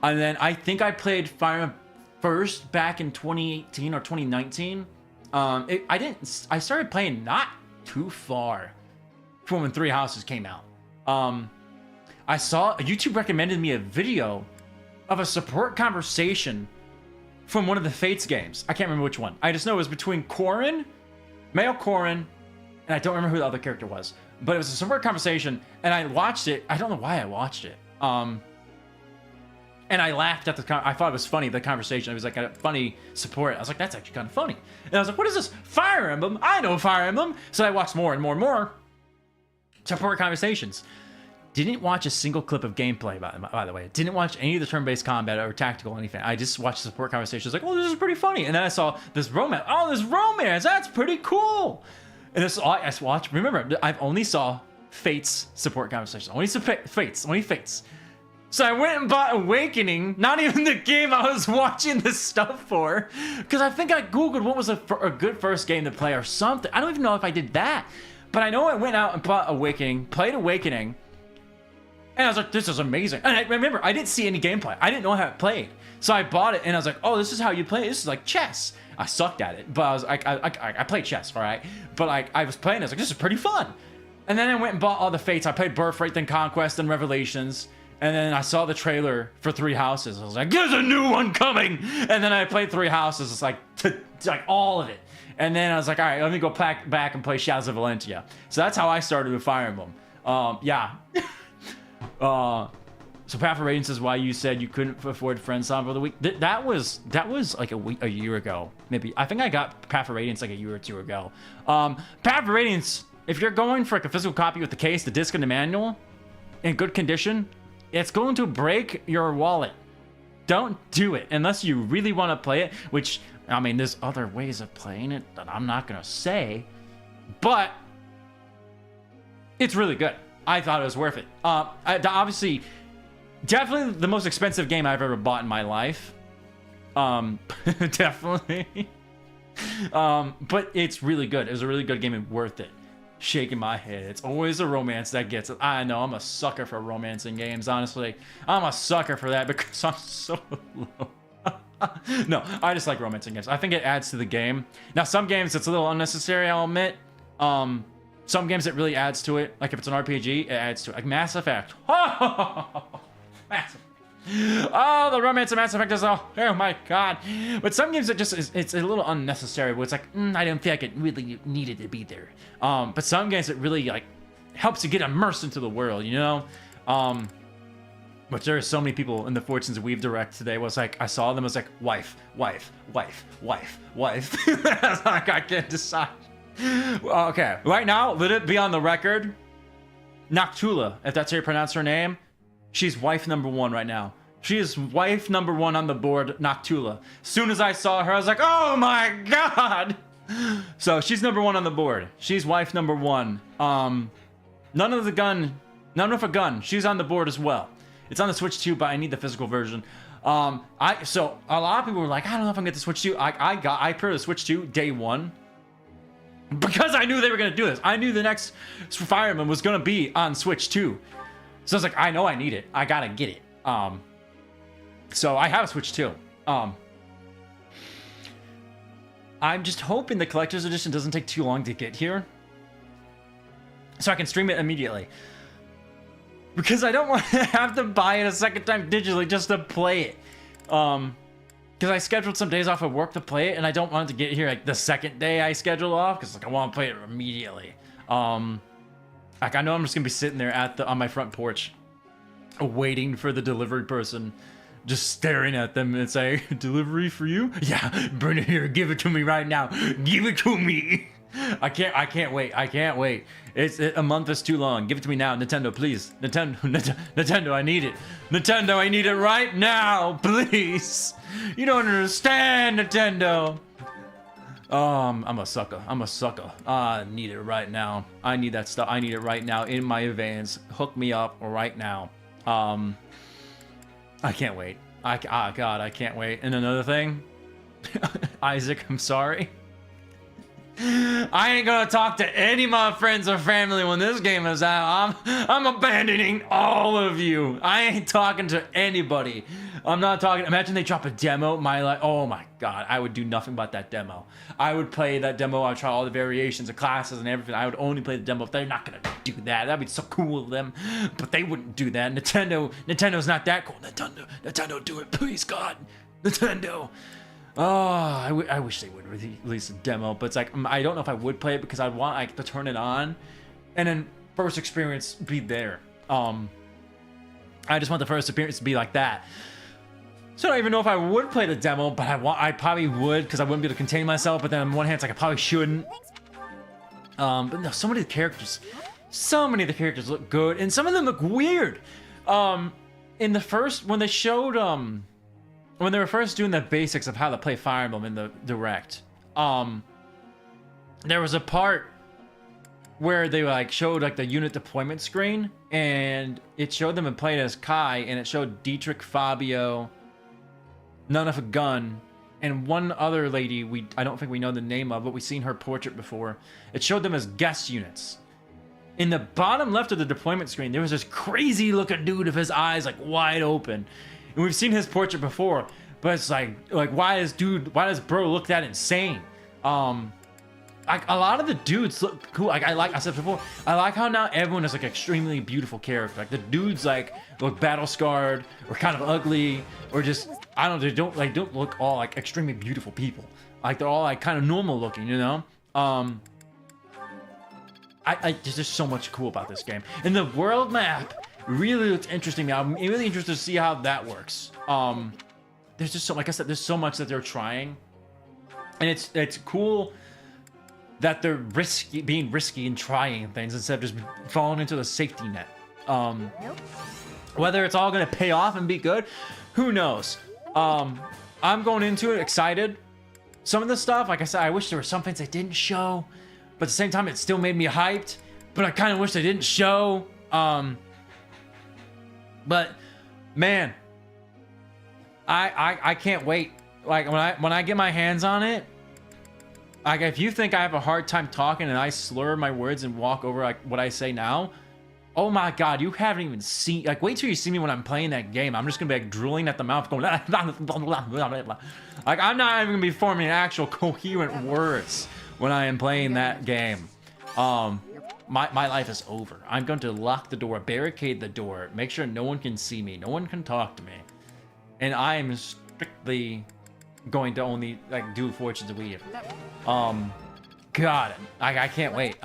and then I think I played Fire Emblem first back in 2018 or 2019. I started playing not too far from when Three Houses came out. I saw YouTube recommended me a video of a support conversation from one of the Fates games. I can't remember which one. I just know it was between Corrin, male Corrin, and I don't remember who the other character was. But it was a support conversation, and I watched it. I don't know why I watched it. And I laughed at I thought it was funny, the conversation. It was like a funny support. I was like, that's actually kind of funny. And I was like, what is this? Fire Emblem? I know Fire Emblem. So I watched more and more and more support conversations. Didn't watch a single clip of gameplay, by the way. Didn't watch any of the turn-based combat or tactical anything. I just watched support conversations like, oh, this is pretty funny. And then I saw this romance. Oh, this romance. That's pretty cool. And this I watched. Remember, I've only saw Fates support conversations. Only Fates. So I went and bought Awakening, not even the game I was watching this stuff for, because I think I Googled what was a good first game to play or something. I don't even know if I did that. But I know I went out and bought Awakening, played Awakening, and I was like, this is amazing. And I remember, I didn't see any gameplay. I didn't know how it played. So I bought it, and I was like, oh, this is how you play it. This is like chess. I sucked at it, but I was like, I played chess, all right? But I was playing it. I was like, this is pretty fun. And then I went and bought all the Fates. I played Birthright, then Conquest, then Revelations. And then I saw the trailer for Three Houses. I was like, there's a new one coming. And then I played Three Houses. It's like all of it. And then I was like, all right, let me go back and play Shadows of Valentia. So that's how I started with Fire Emblem. Yeah. So Path for Radiance is why you said you couldn't afford Friend Song for the week. That was like a year ago. Maybe. I think I got Path for Radiance like a year or two ago. Path for Radiance, if you're going for like a physical copy with the case, the disc, and the manual in good condition, it's going to break your wallet. Don't do it unless you really want to play it, which, I mean, there's other ways of playing it that I'm not going to say, but it's really good. I thought it was worth it. Obviously, definitely the most expensive game I've ever bought in my life. Definitely. But it's really good. It was a really good game and worth it. Shaking my head. It's always a romance that gets it. I know, I'm a sucker for romancing games, honestly. I'm a sucker for that because I'm so low. No, I just like romancing games. I think it adds to the game. Now, some games it's a little unnecessary, I'll admit. Some games it really adds to it. Like if it's an RPG, it adds to it. Like Mass Effect. Mass Effect. Oh, the romance of Mass Effect is oh my god. But some games it just it's a little unnecessary. Where it's like I didn't feel like it really needed to be there. But some games it really like helps you get immersed into the world, you know. But there are so many people in the Fortunes Weave Direct today. Was like I saw them as like wife. I was like I can't decide. Okay, right now let it be on the record. Noctula, if that's how you pronounce her name, she's wife number 1 right now. She is wife number 1 on the board, Noctula. As soon as I saw her, I was like, oh my god! So she's number 1 on the board. She's wife number 1. None of a gun. She's on the board as well. It's on the Switch 2, but I need the physical version. So a lot of people were like, I don't know if I'm gonna get the Switch 2. I pre-ordered the Switch 2 day 1. Because I knew they were gonna do this. I knew the next Fire Emblem was gonna be on Switch 2. So I was like, I know I need it. I gotta get it. So I have a Switch 2. I'm just hoping the collector's edition doesn't take too long to get here, so I can stream it immediately. Because I don't want to have to buy it a second time digitally just to play it. Because I scheduled some days off of work to play it, and I don't want it to get here like the second day I schedule off, because like I want to play it immediately. Like I know I'm just gonna be sitting there on my front porch, waiting for the delivery person, just staring at them and say, "Delivery for you? Yeah, bring it here. Give it to me right now. Give it to me." I can't wait. A month is too long. Give it to me now, Nintendo, please. Nintendo, I need it. Nintendo, I need it right now, please. You don't understand, Nintendo. I'm a sucker. I need it right now. I need that stuff. I need it right now in my advance. Hook me up right now. I can't wait. God, I can't wait. And another thing, Isaac, I'm sorry. I ain't gonna talk to any of my friends or family when this game is out. I'm abandoning all of you. I ain't talking to anybody. I'm not talking. Imagine they drop a demo. My life. Oh my god, I would do nothing but that demo. I would play that demo. I'd try all the variations of classes and everything. I would only play the demo. They're not gonna do that. That'd be so cool of them, but they wouldn't do that. Nintendo's not that cool. Nintendo, do it, please, God. Nintendo. Oh, I wish they would release a demo, but it's like I don't know if I would play it because I'd want like to turn it on, and then first experience be there. I just want the first experience to be like that. So I don't even know if I would play the demo, but I probably would because I wouldn't be able to contain myself. But then on one hand, it's like I probably shouldn't. But no, so many of the characters look good, and some of them look weird. In the first when they showed when they were first doing the basics of how to play Fire Emblem in the Direct, there was a part where they like showed like the unit deployment screen, and it showed them and played as Kai, and it showed Dietrich, Fabio, None of a Gun, and one other lady I don't think we know the name of, but we've seen her portrait before. It showed them as guest units. In the bottom left of the deployment screen, there was this crazy looking dude with his eyes like wide open. And we've seen his portrait before, but it's like why does bro look that insane? Like a lot of the dudes look cool. Like I said before, I like how now everyone is like extremely beautiful character. Like the dudes like look battle scarred or kind of ugly or just I don't know, they don't look all like extremely beautiful people. Like they're all like kind of normal looking, you know? There's just so much cool about this game. And the world map really looks interesting now. I'm really interested to see how that works. There's just so, like I said, there's so much that they're trying, and it's cool that they're being risky and trying things instead of just falling into the safety net. Whether it's all gonna pay off and be good, who knows? I'm going into it excited. Some of the stuff, like I said, I wish there were some things they didn't show, but at the same time, it still made me hyped. But I kind of wish they didn't show. But man, I can't wait. Like when I get my hands on it, like if you think I have a hard time talking and I slur my words and walk over like what I say now, oh my god, you haven't even seen. Like wait till you see me when I'm playing that game. I'm just gonna be like drooling at the mouth, going like I'm not even gonna be forming actual coherent words when I am playing that game. My life is over. I'm going to lock the door, barricade the door, make sure no one can see me, no one can talk to me, and I am strictly going to only like do Fortunes Weave. God, I can't wait.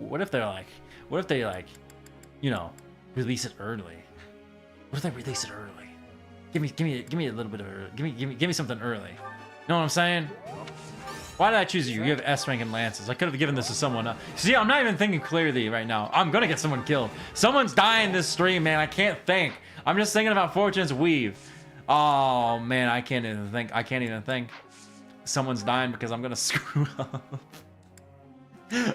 What if they like, you know, release it early? What if they release it early? Give me a little bit of early. Give me something early. You know what I'm saying? Why did I choose you? You have S rank and lances. I could have given this to someone else. See, I'm not even thinking clearly right now. I'm gonna get someone killed. Someone's dying this stream, man. I can't think. I'm just thinking about Fortunes Weave. Oh man, I can't even think. Someone's dying because I'm gonna screw up.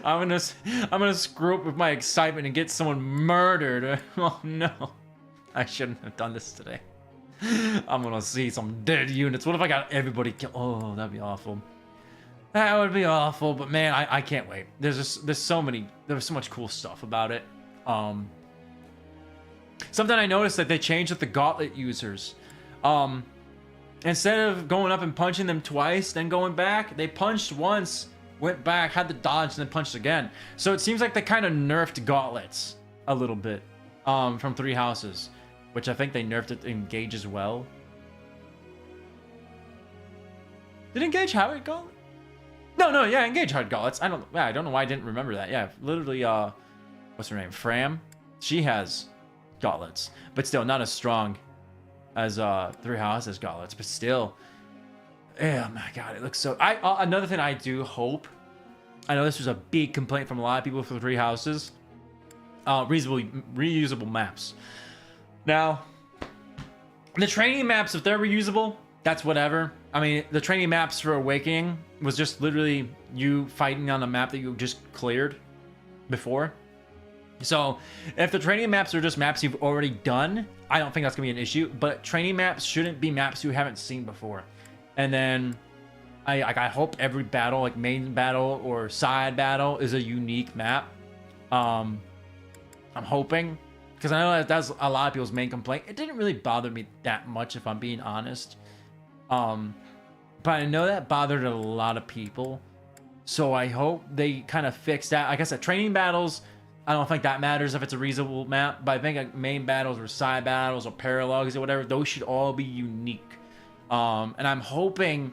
I'm gonna screw up with my excitement and get someone murdered. Oh no, I shouldn't have done this today. I'm gonna see some dead units. What if I got everybody killed? Oh, that'd be awful. That would be awful, but man, I can't wait. There's so much cool stuff about it. Something I noticed that they changed with the gauntlet users. Instead of going up and punching them twice, then going back, they punched once, went back, had to dodge, and then punched again. So it seems like they kind of nerfed gauntlets a little bit from Three Houses, which I think they nerfed it to Engage as well. Did Engage have a gauntlet? No, yeah, Engage hard gauntlets. I don't know why I didn't remember that. Yeah, literally, what's her name? Fram? She has gauntlets, but still not as strong as Three Houses gauntlets, but still. Oh my god, it looks so. Another thing I do hope. I know this was a big complaint from a lot of people for Three Houses. Reusable maps. Now, the training maps, if they're reusable, that's whatever. I mean, the training maps for Awakening was just literally you fighting on a map that you just cleared before. So, if the training maps are just maps you've already done, I don't think that's going to be an issue. But training maps shouldn't be maps you haven't seen before. And then, I hope every battle, like main battle or side battle, is a unique map. I'm hoping, because I know that's a lot of people's main complaint. It didn't really bother me that much, if I'm being honest. But I know that bothered a lot of people. So I hope they kind of fix that. Like I said, training battles, I don't think that matters if it's a reasonable map. But I think like main battles or side battles or paralogs or whatever, those should all be unique. And I'm hoping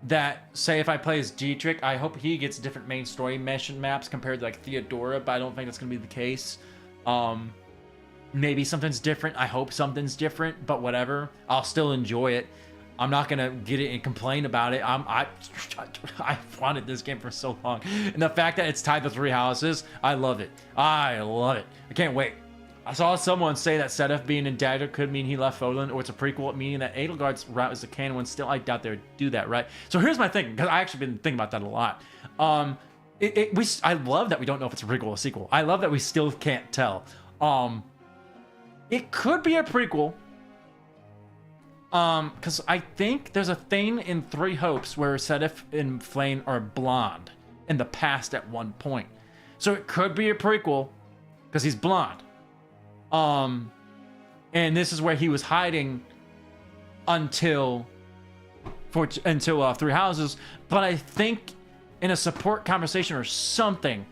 that, say if I play as Dietrich, I hope he gets different main story mission maps compared to like Theodora, but I don't think that's going to be the case. Maybe something's different. I hope something's different, but whatever. I'll still enjoy it. I'm not gonna get it and complain about it. I wanted this game for so long, and the fact that it's tied to Three Houses, I love it. I love it. I can't wait. I saw someone say that Sedef being in Dagger could mean he left Fodlan, or it's a prequel, meaning that Edelgard's route is the canon one. Still, I doubt they would do that, right? So here's my thing, because I actually been thinking about that a lot. I love that we don't know if it's a prequel or a sequel. I love that we still can't tell. It could be a prequel. Because I think there's a thing in Three Hopes where Sedef and Flayn are blonde in the past at one point. So it could be a prequel because he's blonde. And this is where he was hiding until Three Houses. But I think in a support conversation or something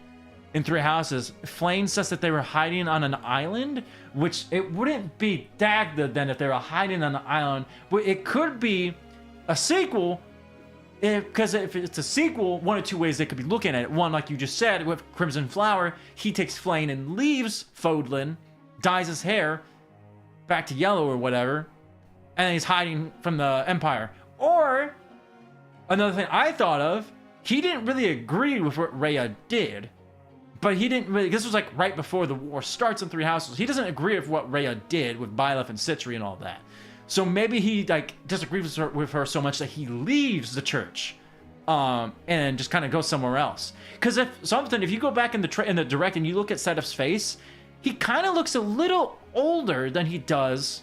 in Three Houses, Flayn says that they were hiding on an island, which it wouldn't be Dagda then if they were hiding on an island, but it could be a sequel, because if it's a sequel, one of two ways they could be looking at it. One, like you just said, with Crimson Flower, he takes Flayn and leaves Fodlan, dyes his hair back to yellow or whatever, and he's hiding from the Empire. Or, another thing I thought of, he didn't really agree with what Rhea did. But he didn't really, this was like right before the war starts in Three Houses. He doesn't agree with what Rhea did with Byleth and Citri and all that. So maybe he like disagrees with her so much that he leaves the church, and just kind of goes somewhere else. Because if you go back in the direct and you look at Sedef's face, he kind of looks a little older than he does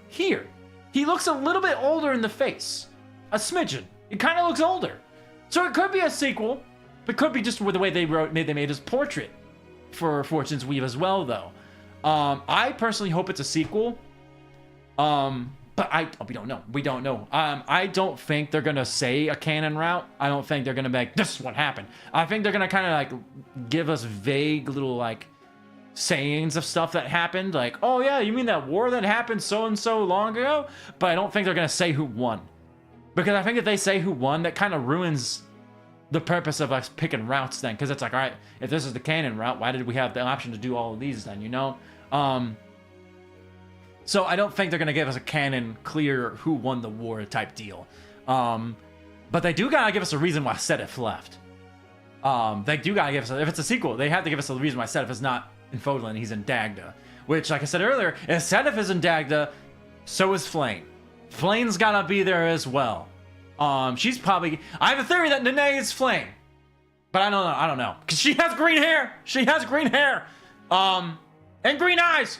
here. He looks a little bit older in the face, a smidgen. He kind of looks older. So it could be a sequel. It could be just with the way they made his portrait for Fortunes Weave as well, though. I personally hope it's a sequel. But we don't know. We don't know. I don't think they're gonna say a canon route. I don't think they're gonna be like, this is what happened. I think they're gonna kind of like give us vague little like sayings of stuff that happened. Like, oh yeah, you mean that war that happened so and so long ago? But I don't think they're gonna say who won, because I think if they say who won, that kind of ruins the purpose of us picking routes then, because it's like, all right, if this is the canon route, why did we have the option to do all of these then, you know? So I don't think they're gonna give us a canon clear who won the war type deal. But they do gotta give us a reason why Sedef left. They do gotta give us if it's a sequel, they have to give us a reason why Sedef is not in Fodlan, he's in Dagda. Which, like I said earlier, if Sedef is in Dagda, so is Flayn. Flayn's gotta be there as well. She's probably, I have a theory that Nene is Flayn, but I don't know, because she has green hair. She has green hair, and green eyes.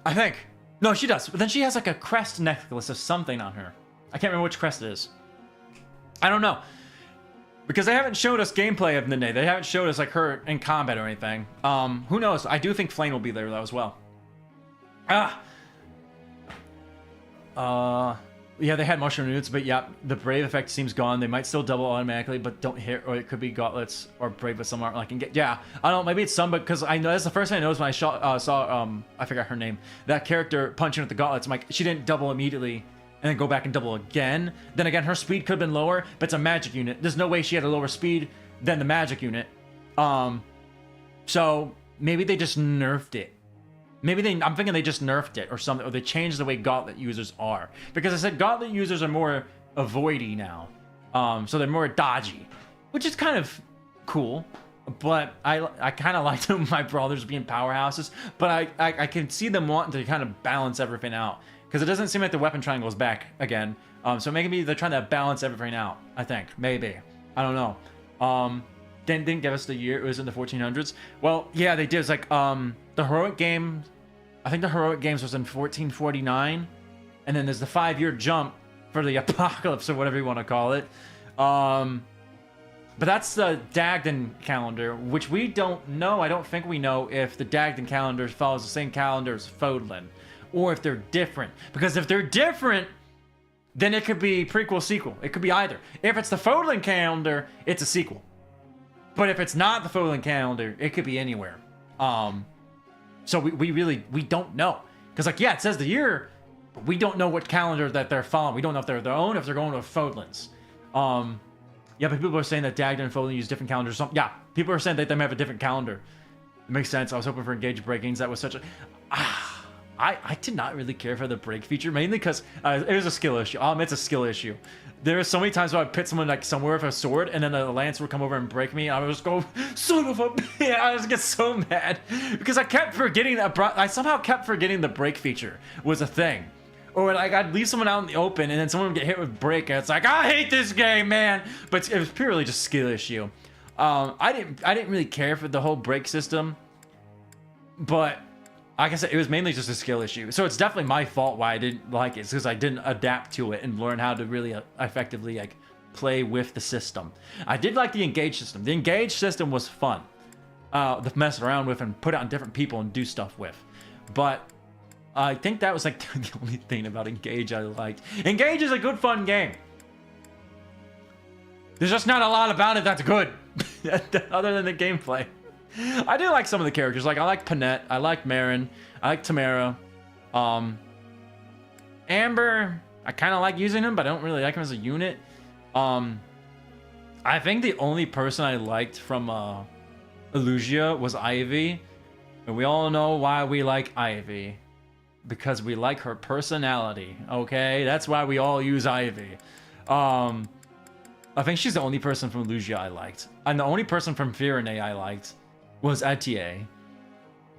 I think. No, she does. But then she has like a crest necklace of something on her. I can't remember which crest it is. I don't know, because they haven't showed us gameplay of Nene. They haven't showed us like her in combat or anything. Who knows? I do think Flayn will be there though as well. Yeah, they had mushroom newts, but yeah, the brave effect seems gone. They might still double automatically, but don't hit, or it could be gauntlets or brave with some art. Like, yeah, I don't know, maybe it's some, because I know that's the first thing I noticed when I saw I forgot her name, that character punching with the gauntlets. I'm like, she didn't double immediately and then go back and double again. Then again, her speed could have been lower, but it's a magic unit. There's no way she had a lower speed than the magic unit. So maybe they just nerfed it. I'm thinking they just nerfed it or something, or they changed the way gauntlet users are. Because I said gauntlet users are more avoidy now. So they're more dodgy, which is kind of cool. But I kind of like them, my brothers being powerhouses. But I can see them wanting to kind of balance everything out. Because it doesn't seem like the weapon triangle is back again. So maybe they're trying to balance everything out, I think. Maybe. I don't know. Didn't give us the year. It was in the 1400s. Well, yeah, they did. It's like, the heroic game, I think the heroic games was in 1449. and then there's the 5-year jump for the apocalypse or whatever you want to call it. But that's the Dagden calendar, which we don't know. I don't think we know if the Dagden calendar follows the same calendar as Fodlan, or if they're different. Because if they're different, then it could be prequel, sequel. It could be either. If it's the Fodlan calendar, it's a sequel. But if it's not the Fodlan calendar, it could be anywhere. So we really don't know. Because, like, yeah, it says the year, but we don't know what calendar that they're following. We don't know if they're their own, if they're going to Fodlan's. Yeah, but people are saying that Dagden and Fodlan use different calendars or something. Yeah, people are saying that they may have a different calendar. It makes sense. I was hoping for engaged breakings. That was such a... I did not really care for the break feature, mainly because it was a skill issue. It's a skill issue. There are so many times where I pit someone like somewhere with a sword, and then the lance would come over and break me, and I would just go, son of a... I just get so mad because I kept forgetting that. I somehow kept forgetting the break feature was a thing. Or like I'd leave someone out in the open, and then someone would get hit with break, and it's like, I hate this game, man. But it was purely just skill issue. I didn't really care for the whole break system, but like I said, it was mainly just a skill issue. So it's definitely my fault why I didn't like it. It's because I didn't adapt to it and learn how to really effectively like play with the system. I did like the engage system. The engage system was fun to mess around with and put on different people and do stuff with. But I think that was like the only thing about Engage I liked. Engage is a good, fun game. There's just not a lot about it that's good, other than the gameplay. I do like some of the characters. Like I like Panette, I like Marin, I like Tamara. Amber, I kind of like using him, but I don't really like him as a unit. I think the only person I liked from Illusia was Ivy, and we all know why we like Ivy. Because we like her personality, okay? That's why we all use Ivy. I think she's the only person from Illusia I liked. And the only person from Firene I liked was Etier.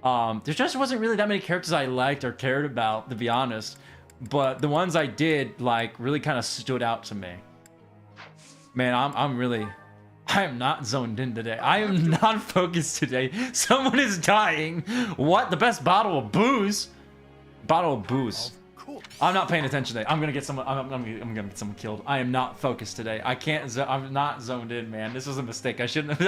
There just wasn't really that many characters I liked or cared about, to be honest. But the ones I did like really kind of stood out to me. Man, I am not zoned in today. I am not focused today. Someone is dying. What? The best bottle of booze? Bottle of booze. Cool. I'm not paying attention today. I'm gonna get someone. I'm gonna get someone killed. I am not focused today. I can't. I'm not zoned in, man. This was a mistake. I shouldn't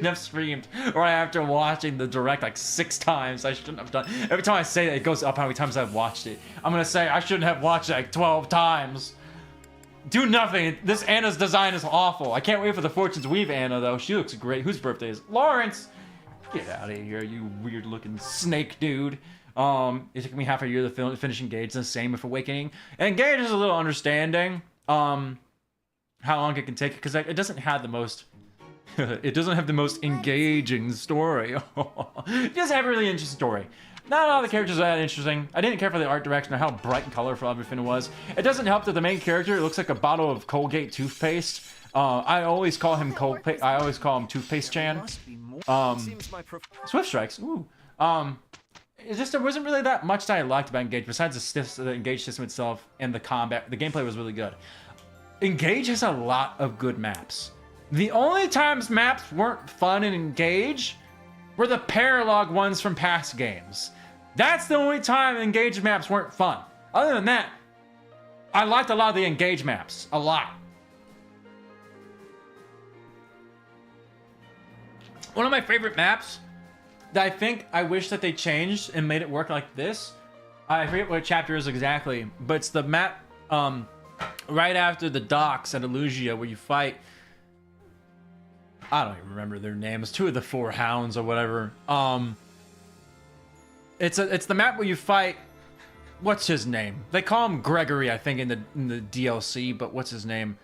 have streamed right after watching the direct like 6 times. I shouldn't have done. Every time I say that, it goes up how many times I've watched it. I'm gonna say I shouldn't have watched it like 12 times. Do nothing. This Anna's design is awful. I can't wait for the Fortunes Weave Anna though. She looks great. Whose birthday is Lawrence? Get out of here, you weird-looking snake dude. It took me half a year to finish Engage. The same with Awakening. Engage is a little understanding. How long it can take, because it doesn't have the most. It doesn't have the most engaging story. It doesn't have a really interesting story. Not all the characters are that interesting. I didn't care for the art direction or how bright and colorful everything was. It doesn't help that the main character looks like a bottle of Colgate toothpaste. I always call him Colgate. I always call him Toothpaste Chan. Swift Strikes. Ooh. It's just there wasn't really that much that I liked about Engage besides the Engage system itself and the combat. The gameplay was really good. Engage has a lot of good maps. The only times maps weren't fun in Engage were the paralog ones from past games. That's the only time Engage maps weren't fun. Other than that, I liked a lot of the Engage maps. A lot. One of my favorite maps that I think I wish that they changed and made it work like this. I forget what chapter is exactly, but it's the map right after the docks at Illusia where you fight. I don't even remember their names. 2 of the 4 hounds or whatever. It's the map where you fight. What's his name? They call him Gregory, I think, in the DLC. But what's his name?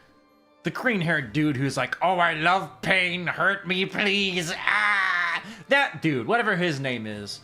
The green-haired dude who's like, "Oh, I love pain. Hurt me, please." Ah, that dude, whatever his name is.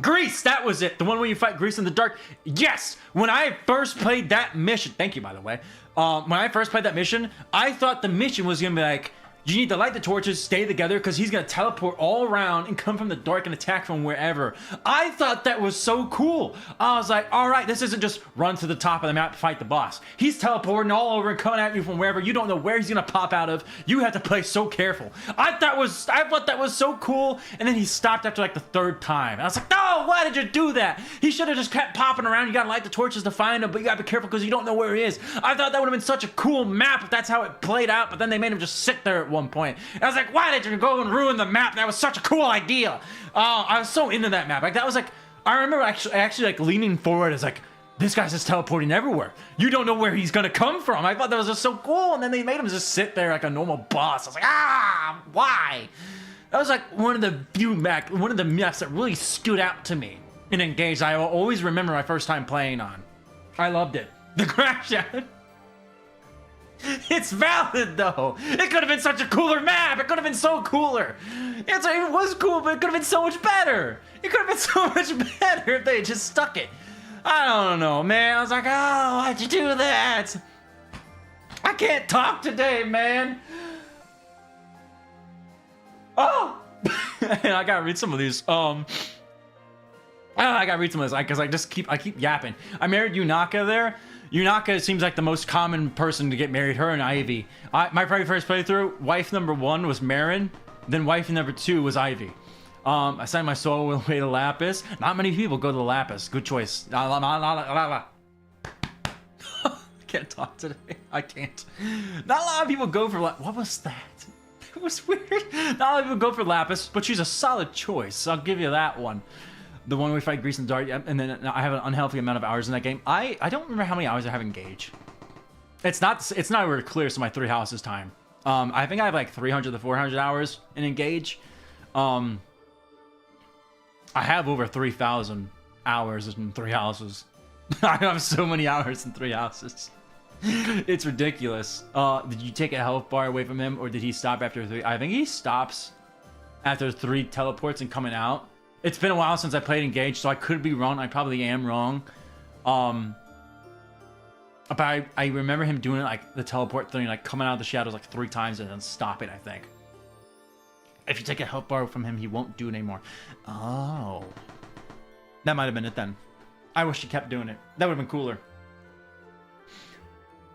Grease, that was it. The one where you fight Grease in the dark. Yes, when I first played that mission. Thank you, by the way. When I first played that mission, I thought the mission was gonna be like, you need to light the torches, stay together, because he's gonna teleport all around and come from the dark and attack from wherever. I thought that was so cool. I was like, all right, this isn't just run to the top of the map to fight the boss. He's teleporting all over and coming at you from wherever. You don't know where he's gonna pop out of. You have to play so careful. I thought that was so cool. And then he stopped after like the 3rd time. And I was like, no, oh, why did you do that? He should have just kept popping around. You gotta light the torches to find him, but you gotta be careful because you don't know where he is. I thought that would have been such a cool map if that's how it played out, but then they made him just sit there at one point. And I was like, why did you go and ruin the map? That was such a cool idea. I was so into that map. Like, that was like, I remember actually like leaning forward as like, this guy's just teleporting everywhere. You don't know where he's gonna come from. I thought that was just so cool, and then they made him just sit there like a normal boss. I was like, why? That was like one of the maps that really stood out to me in Engaged. I will always remember my first time playing on. I loved it. The crash out. It's valid though. It could have been such a cooler map. It could have been so cooler. It was cool, but it could have been so much better. It could have been so much better if they had just stuck it. I don't know, man. I was like, oh, why'd you do that? I can't talk today, man. Oh! I gotta read some of these. I gotta read some of this because I keep yapping. I married Yunaka there. Yunaka seems like the most common person to get married. Her and Ivy. My very first playthrough, wife number 1 was Marin. Then wife number 2 was Ivy. I signed my soul away to Lapis. Not many people go to the Lapis. Good choice. I can't talk today. I can't. Not a lot of people go for what was that? It was weird. Not a lot of people go for Lapis, but she's a solid choice. I'll give you that one. The one we fight Grease and Dart, and then I have an unhealthy amount of hours in that game. I don't remember how many hours I have Engage. It's not really clear. So my 3 houses time. I think I have like 300 to 400 hours in Engage. I have over 3,000 hours in 3 houses. I have so many hours in 3 houses. It's ridiculous. Did you take a health bar away from him, or did he stop after 3? I think he stops after 3 teleports and coming out. It's been a while since I played Engage, so I could be wrong. I probably am wrong. But I remember him doing it, like the teleport thing, like coming out of the shadows like 3 times and then stopping, I think. If you take a health bar from him, he won't do it anymore. Oh. That might have been it then. I wish he kept doing it. That would have been cooler.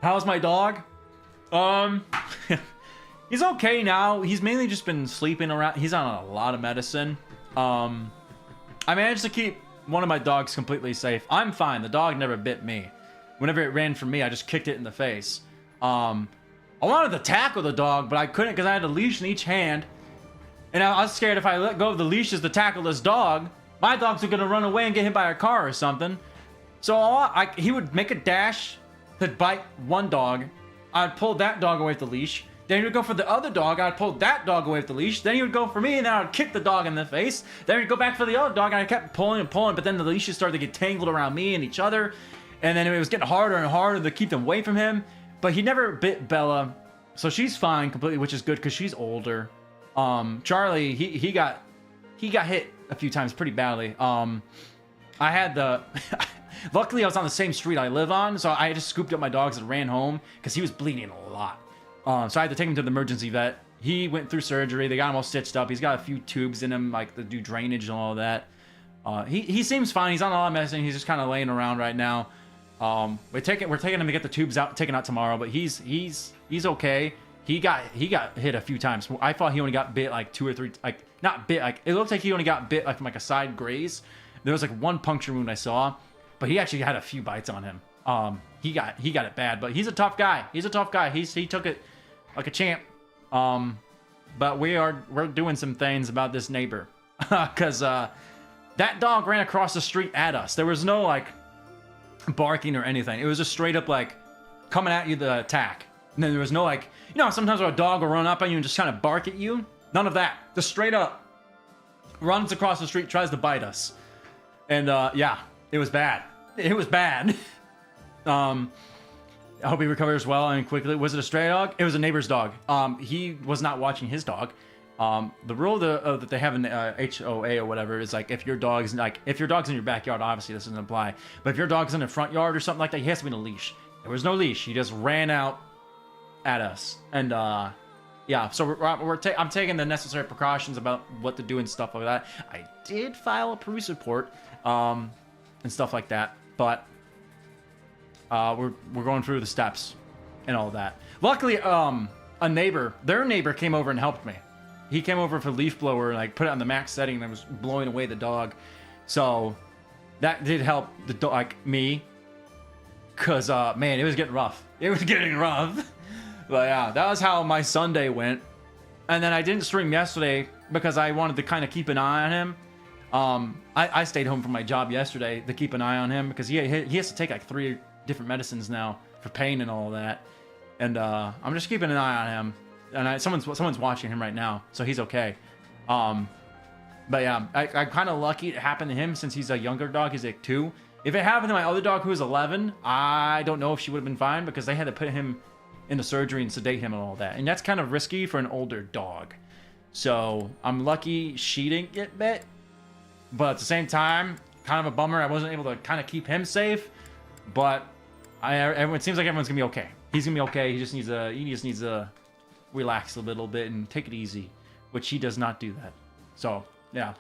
How's my dog? He's okay now. He's mainly just been sleeping around. He's on a lot of medicine. I managed to keep one of my dogs completely safe. I'm fine. The dog never bit me. Whenever it ran from me, I just kicked it in the face. I wanted to tackle the dog, but I couldn't because I had a leash in each hand. And I was scared if I let go of the leashes to tackle this dog, my dogs are going to run away and get hit by a car or something. So he would make a dash to bite one dog. I'd pull that dog away with the leash. Then he would go for the other dog. I'd pull that dog away with the leash. Then he would go for me, and then I would kick the dog in the face. Then he'd go back for the other dog, and I kept pulling and pulling. But then the leashes started to get tangled around me and each other. And then it was getting harder and harder to keep them away from him. But he never bit Bella. So she's fine completely, which is good because she's older. Charlie, he got hit a few times pretty badly. I had the... Luckily, I was on the same street I live on, so I just scooped up my dogs and ran home because he was bleeding a lot. So I had to take him to the emergency vet. He went through surgery. They got him all stitched up. He's got a few tubes in him, like to do drainage and all that. He seems fine. He's on a lot of medicine. He's just kind of laying around right now. We're taking him to get the tubes taken out tomorrow, but he's okay. He got hit a few times. I thought he only got bit like 2 or 3, like not bit, like it looked like he only got bit like from like a side graze. There was like one puncture wound I saw, but he actually had a few bites on him. He got it bad, but he's a tough guy. He took it like a champ. But we're doing some things about this neighbor because that dog ran across the street at us. There was no like barking or anything. It was just straight up like coming at you to attack. And then there was no like, sometimes a dog will run up on you and just kind of bark at you. None of that. Just straight up runs across the street, tries to bite us. And yeah, it was bad. It was bad. I hope he recovers well and quickly. Was it a stray dog? It was a neighbor's dog. He was not watching his dog. The rule that they have in HOA or whatever is like if your dog's in your backyard, obviously this doesn't apply. But if your dog's in the front yard or something like that, he has to be in a leash. There was no leash. He just ran out at us. And yeah, so I'm taking the necessary precautions about what to do and stuff like that. I did file a police report and stuff like that, but we're going through the steps and all that. Luckily, their neighbor came over and helped me. He came over for leaf blower and like put it on the max setting and was blowing away the dog. So that did help the dog, like me, cause man, it was getting rough. It was getting rough. But yeah, that was how my Sunday went. And then I didn't stream yesterday because I wanted to kind of keep an eye on him. I stayed home from my job yesterday to keep an eye on him because he has to take like 3 different medicines now for pain and all that. And I'm just keeping an eye on him. And someone's watching him right now, so he's okay. But yeah, I'm kind of lucky it happened to him since he's a younger dog. He's like 2. If it happened to my other dog who was 11, I don't know if she would have been fine because they had to put him into surgery and sedate him and all that. And that's kind of risky for an older dog. So I'm lucky she didn't get bit. But at the same time, kind of a bummer. I wasn't able to kind of keep him safe. But it seems like everyone's gonna be okay. He's gonna be okay. He just needs to relax a little bit and take it easy, which he does not do that. So yeah,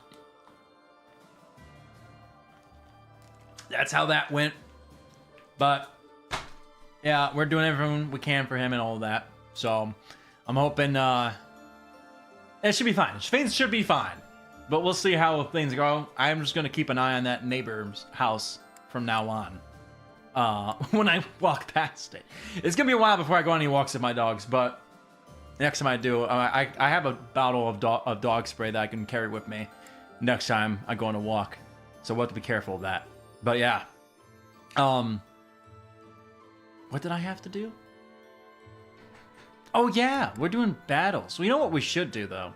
that's how that went. But yeah, we're doing everything we can for him and all that. So I'm hoping it should be fine. Things should be fine. But we'll see how things go. I'm just gonna keep an eye on that neighbor's house from now on. When I walk past it, it's gonna be a while before I go on any walks with my dogs. But next time I do, I have a bottle of dog spray that I can carry with me next time I go on a walk. So we'll have to be careful of that. But yeah, what did I have to do? Oh yeah, we're doing battles. Well, you know what we should do though?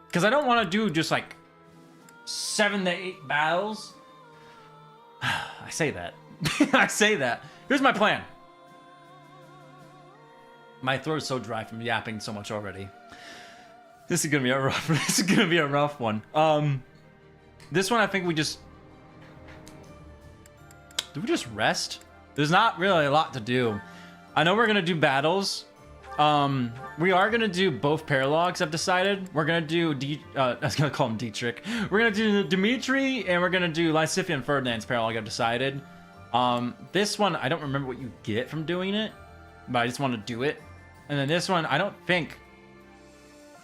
Because I don't want to do just like 7 to 8 battles. I say that. I say that. Here's my plan. My throat's so dry from yapping so much already. This is gonna be a rough. This is gonna be a rough one. This one I think we just. Do we just rest? There's not really a lot to do. I know we're gonna do battles. We are gonna do both paralogs. I've decided we're gonna do. I was gonna call him Dietrich. We're gonna do Dimitri, and we're gonna do Lysifian Ferdinand's paralog. I've decided. This one I don't remember what you get from doing it, but I just want to do it. And then this one I don't think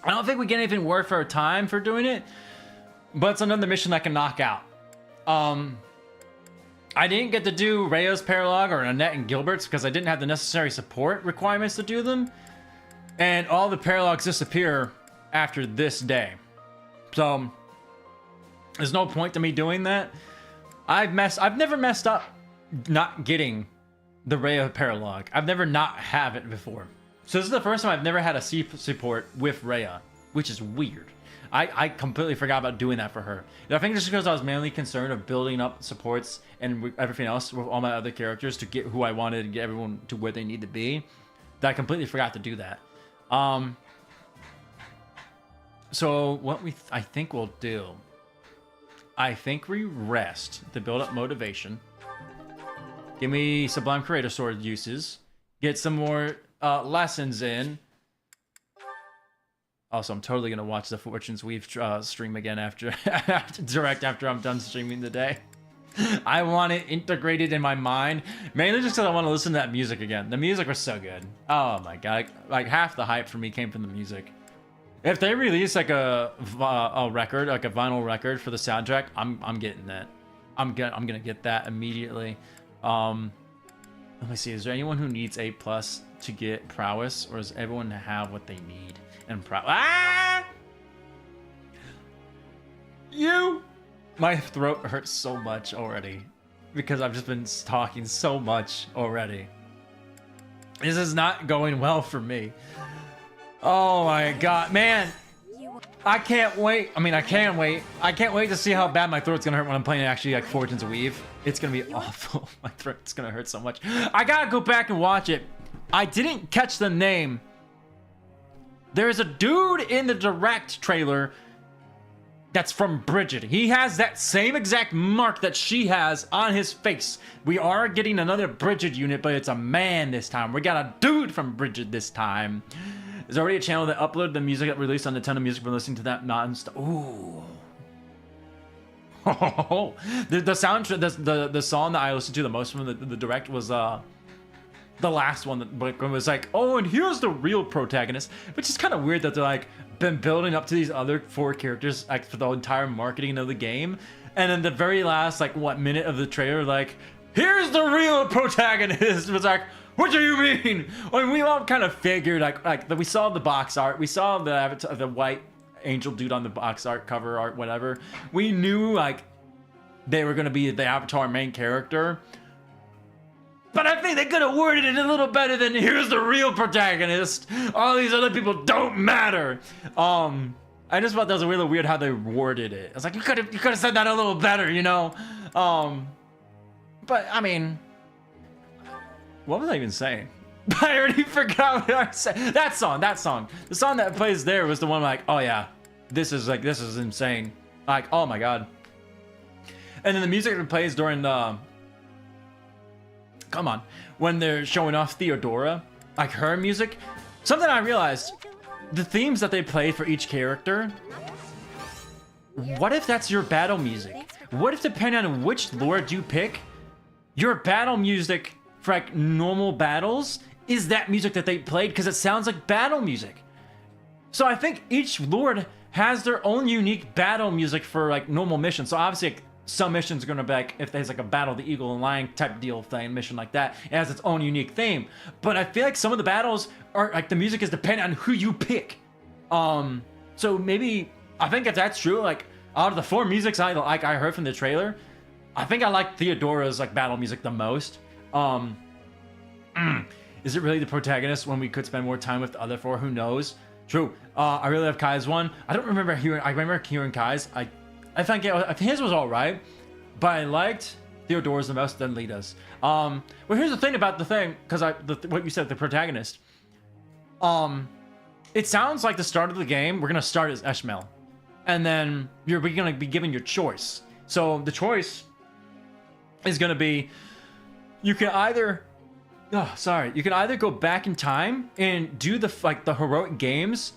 we get anything worth our time for doing it, but it's another mission I can knock out. I didn't get to do Rayo's paralog or Annette and Gilbert's because I didn't have the necessary support requirements to do them. And all the paralogs disappear after this day. So there's no point to me doing that. I've never messed up not getting the Rayo paralog. I've never not have it before. So this is the first time I've never had a C support with Raya, which is weird. I completely forgot about doing that for her. And I think just because I was mainly concerned of building up supports and everything else with all my other characters to get who I wanted and get everyone to where they need to be, that I completely forgot to do that. So what I think we'll do, I think we rest to build up motivation. Give me Sublime Creator Sword uses. Get some more lessons in. Also, I'm totally gonna watch the Fortunes Weave stream again after I'm done streaming today. I want it integrated in my mind, mainly just because I want to listen to that music again. The music was so good. Oh my god, like half the hype for me came from the music. If they release like a record, like a vinyl record for the soundtrack, I'm getting that. I'm gonna get that immediately. Let me see. Is there anyone who needs A+ to get prowess, or does everyone have what they need? And my throat hurts so much already because I've just been talking so much already. This is not going well for me. Oh my god, man. I can't wait. I mean, I can wait. I can't wait to see how bad my throat's gonna hurt when I'm playing actually like Fortunes Weave. It's gonna be awful. My throat's gonna hurt so much. I gotta go back and watch it. I didn't catch the name. There's a dude in the direct trailer that's from Bridget. He has that same exact mark that she has on his face. We are getting another Bridget unit, but it's a man this time. We got a dude from Bridget this time. There's already a channel that uploaded the music that released on Nintendo Music. We're listening to that non-stop. Ooh. The soundtrack, the song that I listened to the most from the direct was the last one that like, was like, oh, and here's the real protagonist, which is kind of weird that they're like been building up to these other 4 characters like for the entire marketing of the game, and then the very last like what minute of the trailer, like, here's the real protagonist. It was like, what do you mean? I mean, we all kind of figured like we saw the box art, we saw the avatar, the white angel dude on the box art, cover art, whatever. We knew like they were gonna be the avatar main character. But I think they could have worded it a little better than here's the real protagonist. All these other people don't matter. I just thought that was really weird how they worded it. I was like, you could have said that a little better, you know? But I mean, what was I even saying? I already forgot what I was saying. That song. The song that plays there was the one like, oh yeah, this is insane. Like, oh my god. And then the music that plays during the when they're showing off Theodora, like her music, something I realized, the themes that they play for each character, what if that's your battle music? What if depending on which lord you pick, your battle music for like normal battles is that music that they played because it sounds like battle music. So I think each lord has their own unique battle music for like normal missions. So obviously like, some missions are going to be like, if there's like a Battle of the Eagle and Lion type deal thing, mission like that, it has its own unique theme. But I feel like some of the battles are like the music is dependent on who you pick. So maybe, I think if that's true, like out of the 4 musics I heard from the trailer, I think I like Theodora's like battle music the most. Is it really the protagonist when we could spend more time with the other 4? Who knows? True. I really love Kai's one. I remember hearing Kai's. I think his was all right, but I liked Theodora's the most than Lita's. Well, here's the thing about the thing, because what you said, the protagonist. It sounds like the start of the game, we're gonna start as Eshmel, and then we're gonna be given your choice. So the choice is gonna be, you can either go back in time and do the heroic games,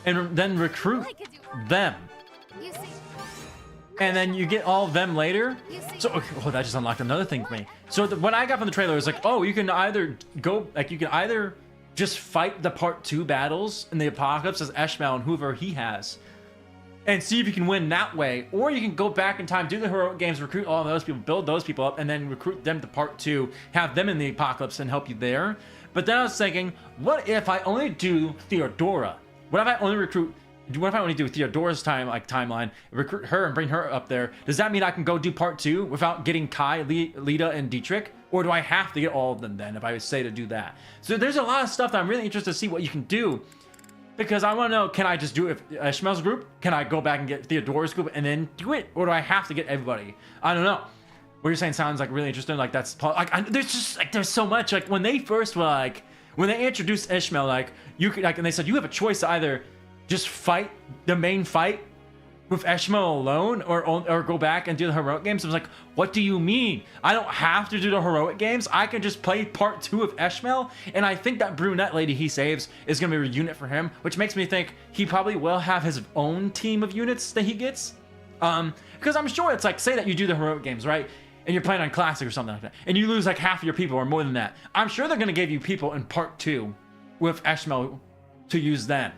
and then recruit them. You see, And then you get all of them later. So, oh, that just unlocked another thing for me. So what I got from the trailer was like, oh, you can either just fight the part 2 battles in the apocalypse as Eshmel and whoever he has, and see if you can win that way, or you can go back in time, do the heroic games, recruit all of those people, build those people up, and then recruit them to part 2, have them in the apocalypse and help you there. But then I was thinking, what if I only do Theodora? What if I only do Theodora's timeline, recruit her and bring her up there? Does that mean I can go do part 2 without getting Kai, Lita, and Dietrich? Or do I have to get all of them then if I would say to do that? So there's a lot of stuff that I'm really interested to see what you can do. Because I want to know, can I just do it with Eshmel's group? Can I go back and get Theodora's group and then do it? Or do I have to get everybody? I don't know. What you're saying sounds like really interesting. Like there's so much. Like when they first were when they introduced Eshmel, you could and they said you have a choice to either just fight the main fight with Eshmel alone, or go back and do the heroic games. I was like, what do you mean? I don't have to do the heroic games. I can just play part 2 of Eshmel, and I think that brunette lady he saves is going to be a unit for him, which makes me think he probably will have his own team of units that he gets. Because I'm sure it's like, say that you do the heroic games, right? And you're playing on Classic or something like that, and you lose like half of your people or more than that. I'm sure they're going to give you people in part 2 with Eshmel to use then.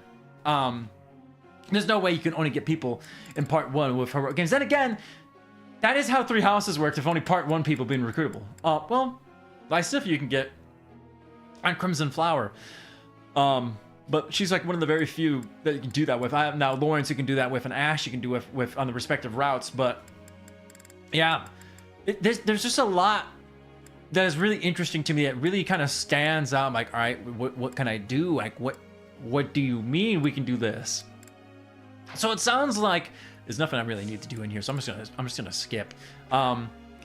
There's no way you can only get people in part 1 with heroic games. Then again, that is how Three Houses worked, if only part 1 people being recruitable. Well, Lysith you can get on Crimson Flower. But she's like one of the very few that you can do that with. I have now Lawrence you can do that with, and Ash you can do with on the respective routes. But yeah, there's just a lot that is really interesting to me. That really kind of stands out. I'm like, all right, what can I do? Like, what do you mean we can do this? So it sounds like there's nothing I really need to do in here, so I'm just gonna skip.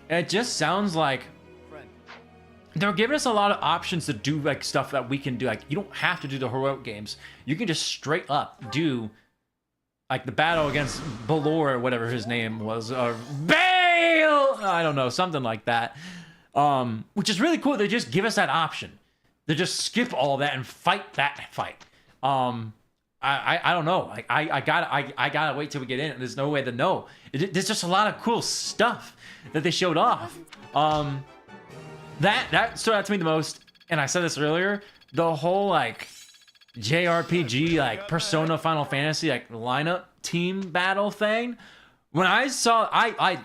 It just sounds like they're giving us a lot of options to do like stuff that we can do. Like you don't have to do the heroic games. You can just straight up do like the battle against Balor or whatever his name was, or Bale. I don't know, something like that. Which is really cool. They just give us that option. They just skip all that and fight that fight. I don't know. I gotta wait till we get in. There's no way to know. There's just a lot of cool stuff that they showed off. That stood out to me the most. and I said this earlier, the whole like JRPG like Persona Final Fantasy like lineup team battle thing. When I saw, I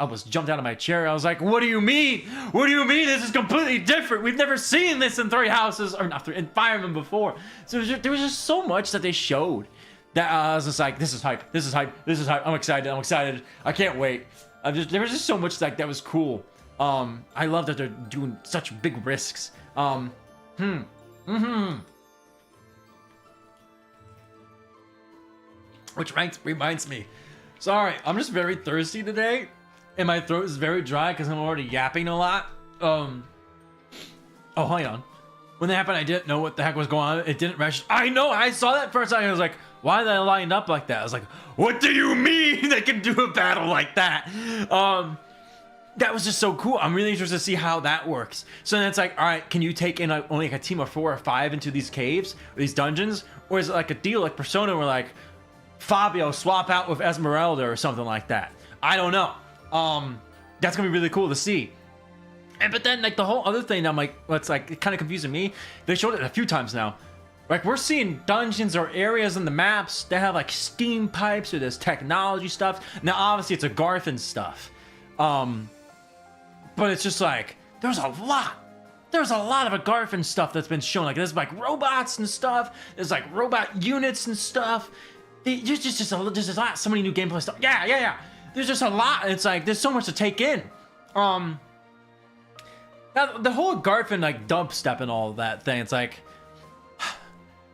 was jumped out of my chair. I was like, "What do you mean? What do you mean? This is completely different. We've never seen this in Three Houses, or not in Fire Emblem before." So there was just so much that they showed that I was just like, "This is hype. This is hype. This is hype. I'm excited. I'm excited. I can't wait." There was just so much like that was cool. I love that they're doing such big risks. Which reminds me. Sorry, I'm just very thirsty today, and my throat is very dry because I'm already yapping a lot. Oh, hang on. When that happened, I didn't know what the heck was going on. It didn't register. I know, I saw that first time. I was like, why are they lined up like that? I was like, what do you mean they can do a battle like that? That was just so cool. I'm really interested to see how that works. So then it's like, all right, can you take in only like a team of 4 or 5 into these caves, or these dungeons? Or is it like a deal like Persona where like, Fabio swap out with Esmeralda or something like that? I don't know. That's gonna be really cool to see. But then like the whole other thing, I'm like, what's like kind of confusing me. They showed it a few times now. Like we're seeing dungeons or areas in the maps that have like steam pipes or this technology stuff. Now obviously it's a Garthan stuff, but it's just like there's a lot. There's a lot of a Garthan stuff that's been shown. Like there's like robots and stuff. There's like robot units and stuff. There's just a lot, so many new gameplay stuff. Yeah. There's just a lot. It's like there's so much to take in. Now the whole Garthan like dubstep and all of that thing. It's like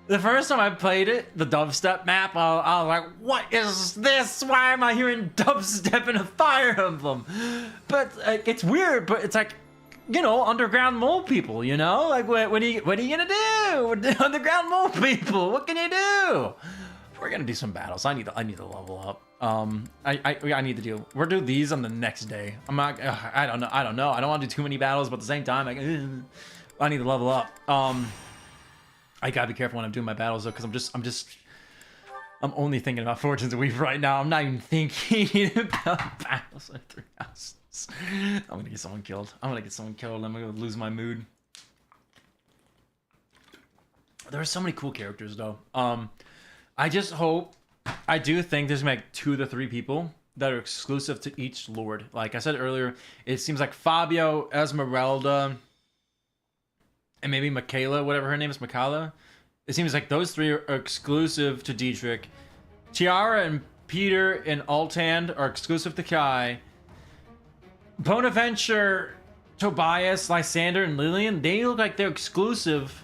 the first time I played it, the dubstep map, I was like, "What is this? Why am I hearing dubstep in a Fire Emblem?" But like, it's weird. But it's like, you know, underground mole people. You know, like what are you gonna do with the underground mole people? What can you do? We're gonna do some battles. I need to level up. I need to do. We'll do these on the next day. I'm not. I don't know. I don't want to do too many battles, but at the same time, like, I need to level up. I gotta be careful when I'm doing my battles though, because I'm only thinking about Fortunes Weave right now. I'm not even thinking about battles in Three Houses. I'm gonna get someone killed. I'm gonna lose my mood. There are so many cool characters though. I just hope, I do think there's like 2 to 3 people that are exclusive to each lord. Like I said earlier, it seems like Fabio, Esmeralda, and maybe Michaela, whatever her name is, Michaela. It seems like those 3 are exclusive to Dietrich. Tiara and Peter and Altand are exclusive to Kai. Bonaventure, Tobias, Lysander, and Lillian, they look like they're exclusive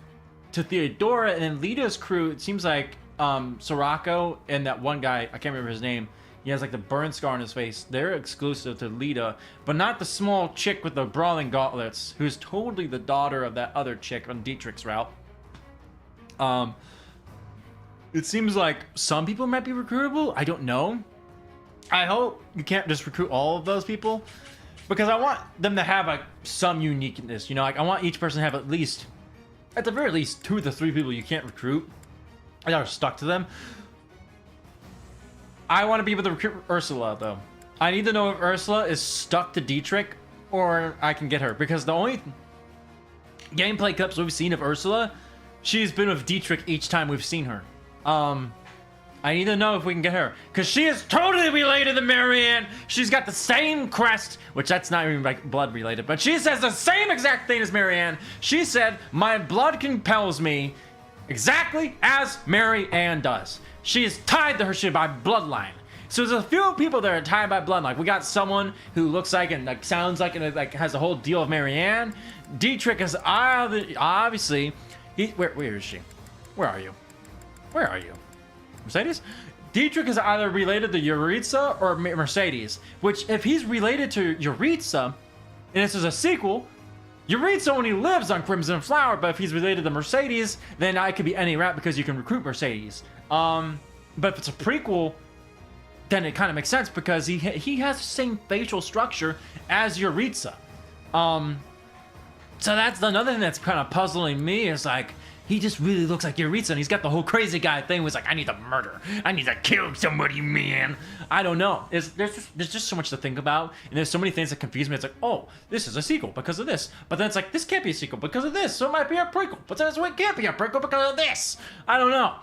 to Theodora. And then Lita's crew, it seems like Sorako and that one guy, I can't remember his name, he has like the burn scar on his face, they're exclusive to Lita, but not the small chick with the brawling gauntlets, who's totally the daughter of that other chick on Dietrich's route. It seems like some people might be recruitable. I don't know. I hope you can't just recruit all of those people, because I want them to have like some uniqueness, you know, like I want each person to have at the very least 2 to 3 people you can't recruit that are stuck to them. I want to be able to recruit Ursula though. I need to know if Ursula is stuck to Dietrich or I can get her, because the only gameplay clips we've seen of Ursula, she's been with Dietrich each time we've seen her. I need to know if we can get her, because she is totally related to Marianne. She's got the same crest, which that's not even like blood related, but she says the same exact thing as Marianne. She said, "My blood compels me exactly as Marianne does." She is tied to her shit by bloodline. So there's a few people that are tied by bloodline. Like we got someone who looks like and like sounds like and like has the whole deal of Marianne. Dietrich is obviously where is she? Where are you? Where are you? Mercedes? Dietrich is either related to Yuritsa or Mercedes, which if he's related to Yuritsa, and this is a sequel, Yuritsa only lives on Crimson Flower, but if he's related to Mercedes, then I could be any route because you can recruit Mercedes. But if it's a prequel, then it kind of makes sense because he has the same facial structure as Yuritsa. So that's another thing that's kind of puzzling me is like, he just really looks like Yuritsa, and he's got the whole crazy guy thing where it's like, I need to murder. I need to kill somebody, man. I don't know. There's just so much to think about, and there's so many things that confuse me. It's like, oh, this is a sequel because of this. But then it's like, this can't be a sequel because of this, so it might be a prequel. But then it can't be a prequel because of this. I don't know.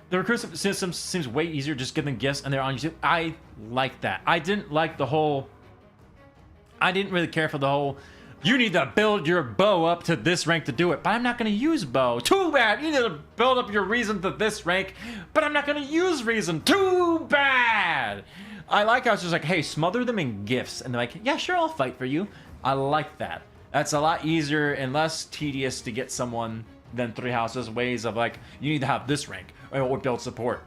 The recruitment system seems way easier just giving gifts, and they're on YouTube. I like that. I didn't really care for the whole, you need to build your bow up to this rank to do it, but I'm not going to use bow. Too bad. You need to build up your reason to this rank, but I'm not going to use reason. Too bad. I like how it's just like, hey, smother them in gifts. And they're like, yeah, sure, I'll fight for you. I like that. That's a lot easier and less tedious to get someone than Three Houses ways of like, you need to have this rank or build support.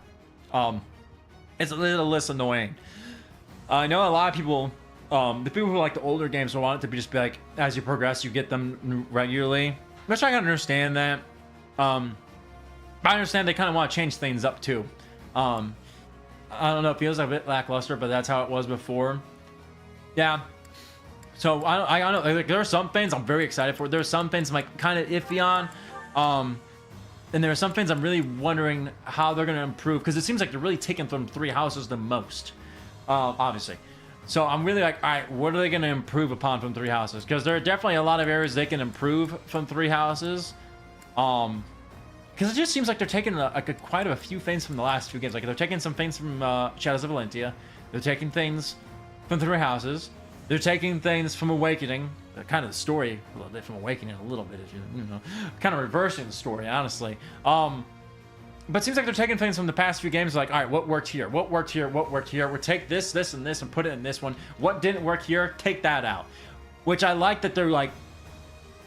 It's a little less annoying. I know a lot of people, the people who like the older games will want it to be just be like, as you progress, you get them regularly. Which I can understand that. But I understand they kind of want to change things up too. I don't know, it feels like a bit lackluster, but that's how it was before. Yeah. So I don't know, like, there are some things I'm very excited for. There are some things I'm like kind of iffy on. And there are some things I'm really wondering how they're going to improve, because it seems like they're really taking from Three Houses the most, obviously. So I'm really like, all right, what are they going to improve upon from Three Houses? Because there are definitely a lot of areas they can improve from Three Houses. Because it just seems like they're taking quite a few things from the last few games. Like they're taking some things from Shadows of Valentia. They're taking things from Three Houses. They're taking things from Awakening. Kind of the story a little bit from Awakening, a little bit, if you know, kind of reversing the story, honestly. But it seems like they're taking things from the past few games, like, all right, what worked here? What worked here? What worked here? We'll take this, this, and this, and put it in this one. What didn't work here? Take that out. Which I like that they're like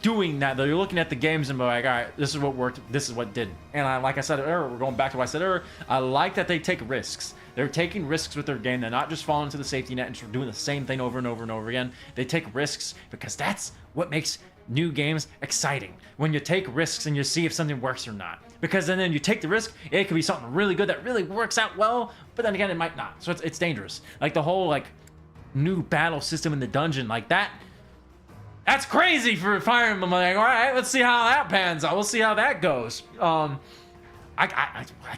doing that. They're looking at the games and be like, all right, this is what worked, this is what didn't. And like I said earlier, we're going back to what I said earlier. I like that they take risks. They're taking risks with their game. They're not just falling into the safety net and just doing the same thing over and over and over again. They take risks because that's what makes new games exciting. When you take risks and you see if something works or not. Because then you take the risk, it could be something really good that really works out well, but then again, it might not. So it's dangerous. Like the whole like new battle system in the dungeon, like that. That's crazy for Fire Emblem. Like, all right, let's see how that pans out. We'll see how that goes. I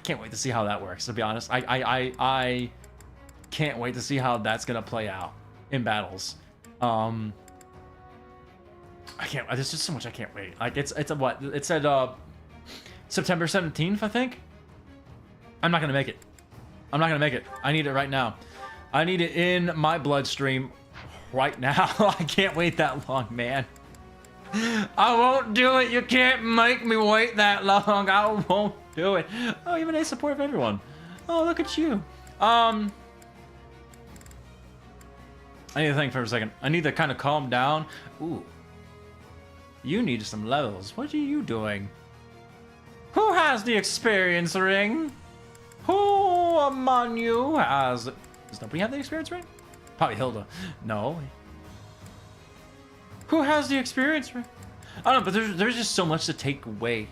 can't wait to see how that works, to be honest. I can't wait to see how that's gonna play out in battles. I can't. There's just so much I can't wait. Like it's a what? It said September 17th, I think. I'm not gonna make it. I'm not gonna make it. I need it right now. I need it in my bloodstream right now. I can't wait that long, man. I won't do it. You can't make me wait that long. I won't do it. Oh, even a support of everyone. Oh, look at you. I need to think for a second. I need to kind of calm down. Ooh. You need some levels. What are you doing? Who has the experience ring? Who among you has... Does nobody have the experience ring? Probably Hilda. No. Who has the experience ring? I don't know, but there's just so much to take away.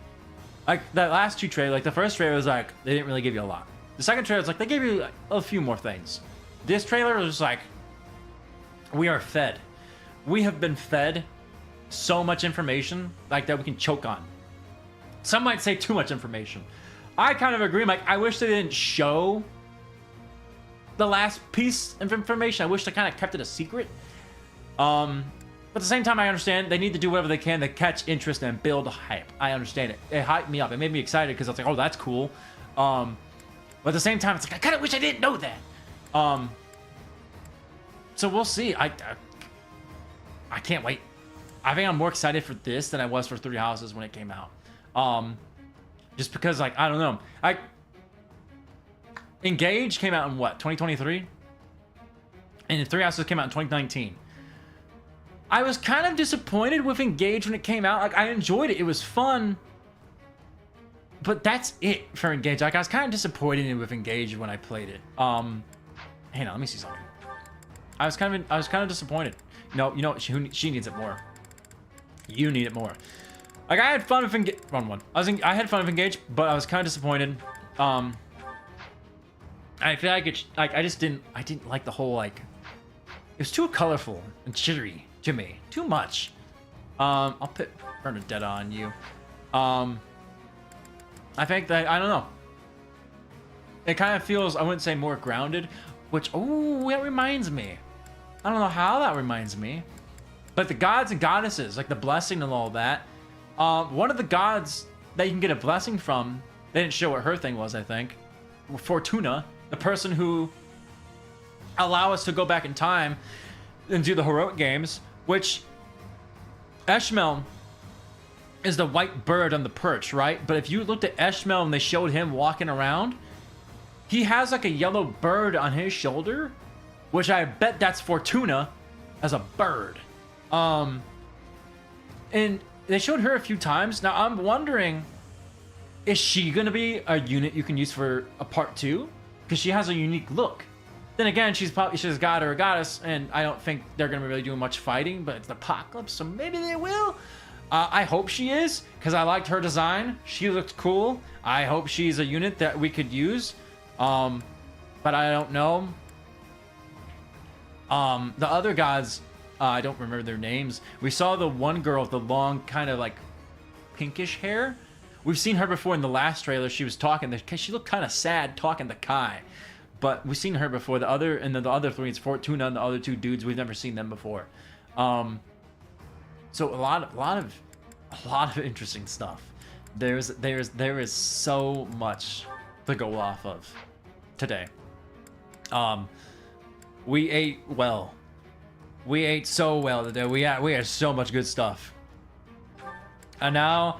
Like, that last two trailers, like, the first trailer was like, they didn't really give you a lot. The second trailer was like, they gave you like, a few more things. This trailer was just like, we are fed. We have been fed so much information, like, that we can choke on. Some might say too much information. I kind of agree. Like, I wish they didn't show the last piece of information. I wish they kind of kept it a secret. But at the same time, I understand they need to do whatever they can to catch interest and build hype. I understand it. It hyped me up. It made me excited because I was like, oh, that's cool. But at the same time, it's like, I kind of wish I didn't know that. So we'll see. I can't wait. I think I'm more excited for this than I was for Three Houses when it came out. Just because, like, I don't know. Engage came out in what, 2023? And Three Houses came out in 2019. I was kind of disappointed with Engage when it came out. Like, I enjoyed it. It was fun. But that's it for Engage. Like, I was kind of disappointed with Engage when I played it. Hang on, let me see something. I was kind of disappointed. No, you know, she needs it more. You need it more. Like, I had fun with Engage. Wrong one. I had fun with Engage, but I was kind of disappointed. I feel like it's like I didn't like the whole, like, it was too colorful and jittery to me. Too much. I'll put Bernadetta on you. I think that, I don't know. It kind of feels, I wouldn't say more grounded, which, oh, that reminds me. I don't know how that reminds me. But the gods and goddesses, like the blessing and all that. One of the gods that you can get a blessing from, they didn't show what her thing was, I think. Fortuna, the person who allow us to go back in time and do the heroic games, which Eshmel is the white bird on the perch, right? But if you looked at Eshmel and they showed him walking around, he has like a yellow bird on his shoulder, which I bet that's Fortuna as a bird. And they showed her a few times. Now I'm wondering, is she gonna be a unit you can use for a part 2? Because she has a unique look. Then again, she's a god or a goddess, and I don't think they're gonna be really doing much fighting, but it's the apocalypse, so maybe they will. I hope she is, because I liked her design. She looked cool. I hope she's a unit that we could use. But I don't know. The other gods, I don't remember their names. We saw the one girl with the long, kind of like pinkish hair. We've seen her before in the last trailer. She was talking. She looked kind of sad talking to Kai. But we've seen her before. The other three, it's Fortuna and the other two dudes. We've never seen them before. So a lot of interesting stuff. There is so much to go off of today. We ate well. We ate so well today. We had so much good stuff. And now,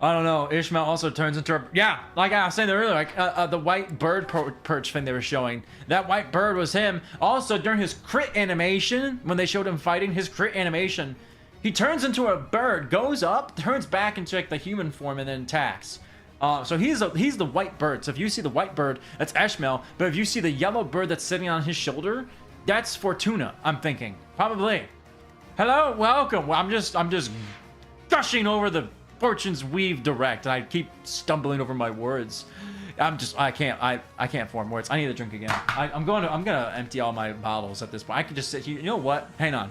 I don't know, Ishmael also turns into a... Yeah, like I was saying earlier, like the white bird perch thing they were showing. That white bird was him. Also, during his crit animation, when they showed him fighting, his crit animation, he turns into a bird, goes up, turns back into like the human form, and then attacks. So he's the white bird. So if you see the white bird, that's Ishmael. But if you see the yellow bird that's sitting on his shoulder, that's Fortuna, I'm thinking. Probably. Hello, welcome. Well, I'm just gushing over the Fortunes Weave Direct, and I keep stumbling over my words. I can't form words. I need to drink again. I'm gonna empty all my bottles at this point. I can just sit here. You know what? Hang on.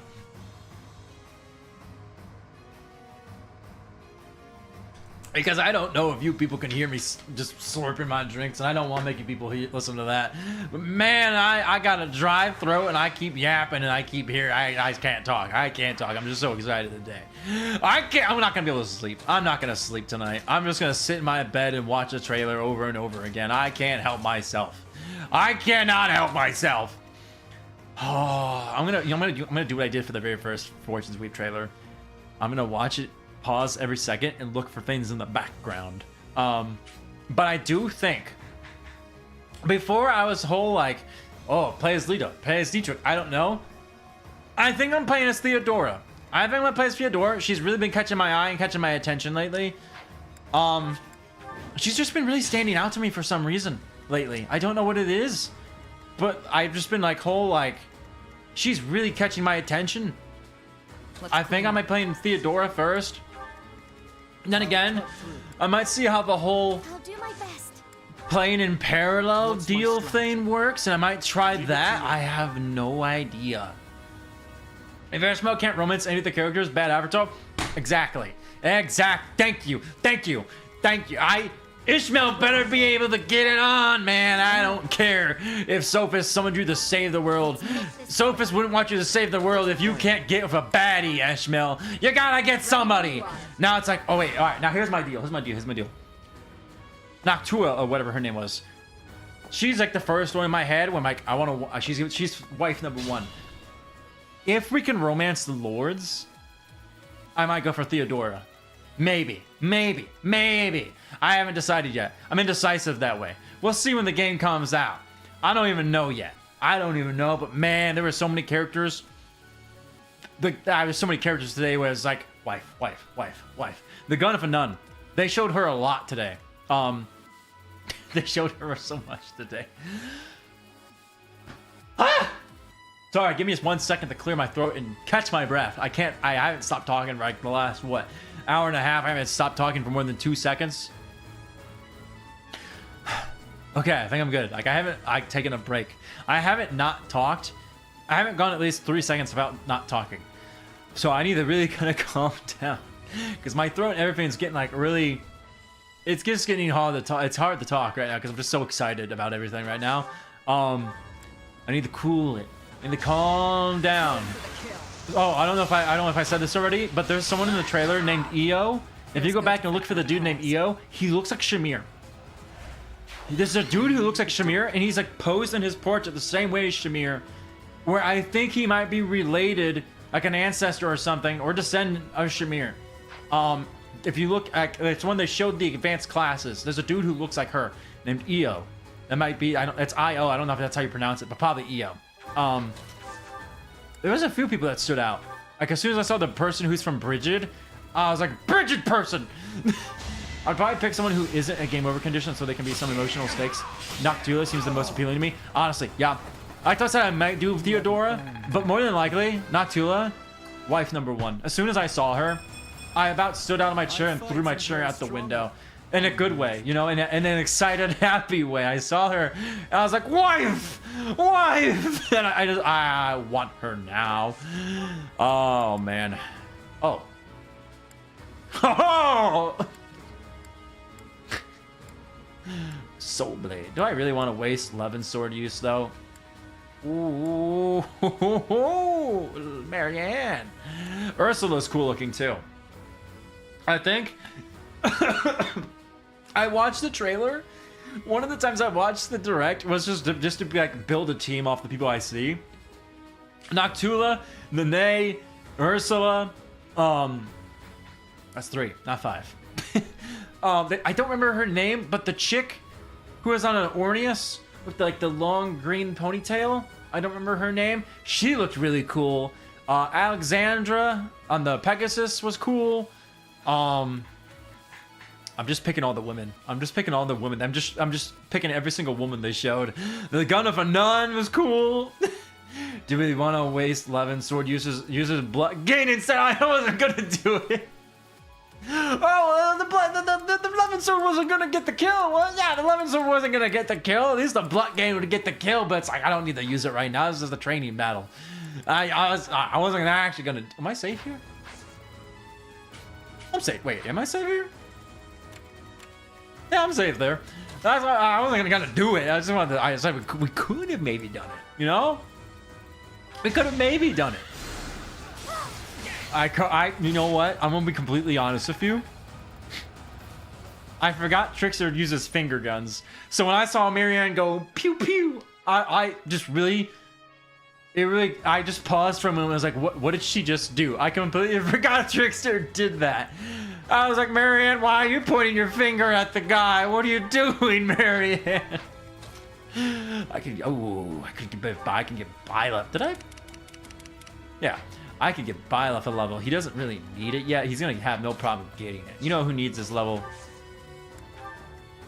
Because I don't know if you people can hear me just slurping my drinks, and I don't want to make you people listen to that. But man, I got a dry throat, and I keep yapping, and I keep hearing. I can't talk. I can't talk. I'm just so excited today. I'm not gonna be able to sleep. I'm not gonna sleep tonight. I'm just gonna sit in my bed and watch a trailer over and over again. I can't help myself. I cannot help myself. Oh, I'm gonna do what I did for the very first Fortunes Weave trailer. I'm gonna watch it. Pause every second and look for things in the background. But I do think before I was whole like, oh, play as Lita, play as Dietrich, I don't know. I think I'm playing as Theodora. I think I'm gonna play as Theodora. She's really been catching my eye and catching my attention lately. She's just been really standing out to me for some reason lately. I don't know what it is, but I've just been like she's really catching my attention. I think I might play in Theodora first. And then again, I might see how the whole I'll do my best. playing in parallel deal thing works, and I might try that. I have no idea. If Ishmael can't romance any of the characters, bad avatar. Exactly. Thank you. Ishmael better be able to get it on, man. I don't care if Sophis summoned you to save the world. Sophis wouldn't want you to save the world if you can't get with a baddie, Ishmael. You gotta get somebody. Now it's like, oh wait, all right. Now here's my deal. Noctua, or whatever her name was. She's like the first one in my head when like I want to. She's wife number 1. If we can romance the lords, I might go for Theodora. Maybe. I haven't decided yet. I'm indecisive that way. We'll see when the game comes out. I don't even know yet. But man, there were so many characters. There was so many characters today where it's like, wife. The Gun of a Nun. They showed her a lot today. They showed her so much today. Ah! Sorry, give me just 1 second to clear my throat and catch my breath. I haven't stopped talking for like the last, hour and a half. I haven't stopped talking for more than 2 seconds. Okay, I think I'm good. Like I've taken a break. I haven't not talked. I haven't gone at least 3 seconds without not talking. So I need to really kind of calm down. because my throat and everything's getting like really. It's just getting hard to talk. It's hard to talk right now because I'm just so excited about everything right now. I need to cool it. I need to calm down. Oh, I don't know if I said this already, but there's someone in the trailer named EO. If you go back and look for the dude named EO, he looks like Shamir. There's a dude who looks like Shamir, and he's like posed in his portrait the same way as Shamir, where I think he might be related, like an ancestor or something, or descendant of Shamir. If you look at, it's when they showed the advanced classes. There's a dude who looks like her named EO. That might be, it's IO. I don't know if that's how you pronounce it, but probably EO. There was a few people that stood out. Like as soon as I saw the person who's from Brigid, I was like, Brigid person. I'd probably pick someone who isn't a game over condition so they can be some emotional stakes. Noctula seems the most appealing to me. Honestly, yeah. I thought I might do Theodora, but more than likely, Noctula, wife number one. As soon as I saw her, I about stood out of my chair and threw my chair out the window. In a good way, you know, in an excited, happy way. I saw her, and I was like, wife! Wife! And I want her now. Oh, man. Oh. Oh! Soul Blade. Do I really want to waste Levin sword use, though? Ooh, Marianne. Ursula's cool looking, too. I think... I watched the trailer. One of the times I watched the direct was just to be like build a team off the people I see. Noctula, Nene, Ursula. That's 3, not 5. I don't remember her name, but the chick who was on an Orneus with like the long green ponytail. I don't remember her name. She looked really cool. Alexandra on the Pegasus was cool. I'm just picking all the women. I'm just picking picking every single woman they showed. The gun of a nun was cool. Do we want to waste Levin sword uses blood gain instead? I wasn't gonna do it. Oh, the Levin sword wasn't gonna get the kill. Well, yeah, the Levin sword wasn't gonna get the kill. At least the blood gain would get the kill. But it's like I don't need to use it right now. This is the training battle. I wasn't actually gonna. Am I safe here? I'm safe. Wait, am I safe here? Yeah, I'm safe there. I wasn't gonna do it. I just wanted to. I said we could have maybe done it. You know, we could have maybe done it. You know what? I'm gonna be completely honest with you. I forgot Trickster uses finger guns. So when I saw Marianne go pew pew, I just paused for a moment. I was like, what did she just do? I completely forgot Trickster did that. I was like, Marianne, why are you pointing your finger at the guy? What are you doing, Marianne? I can get Byleth. Did I? Yeah, I could get Byleth a level. He doesn't really need it yet. He's gonna have no problem getting it. You know who needs this level?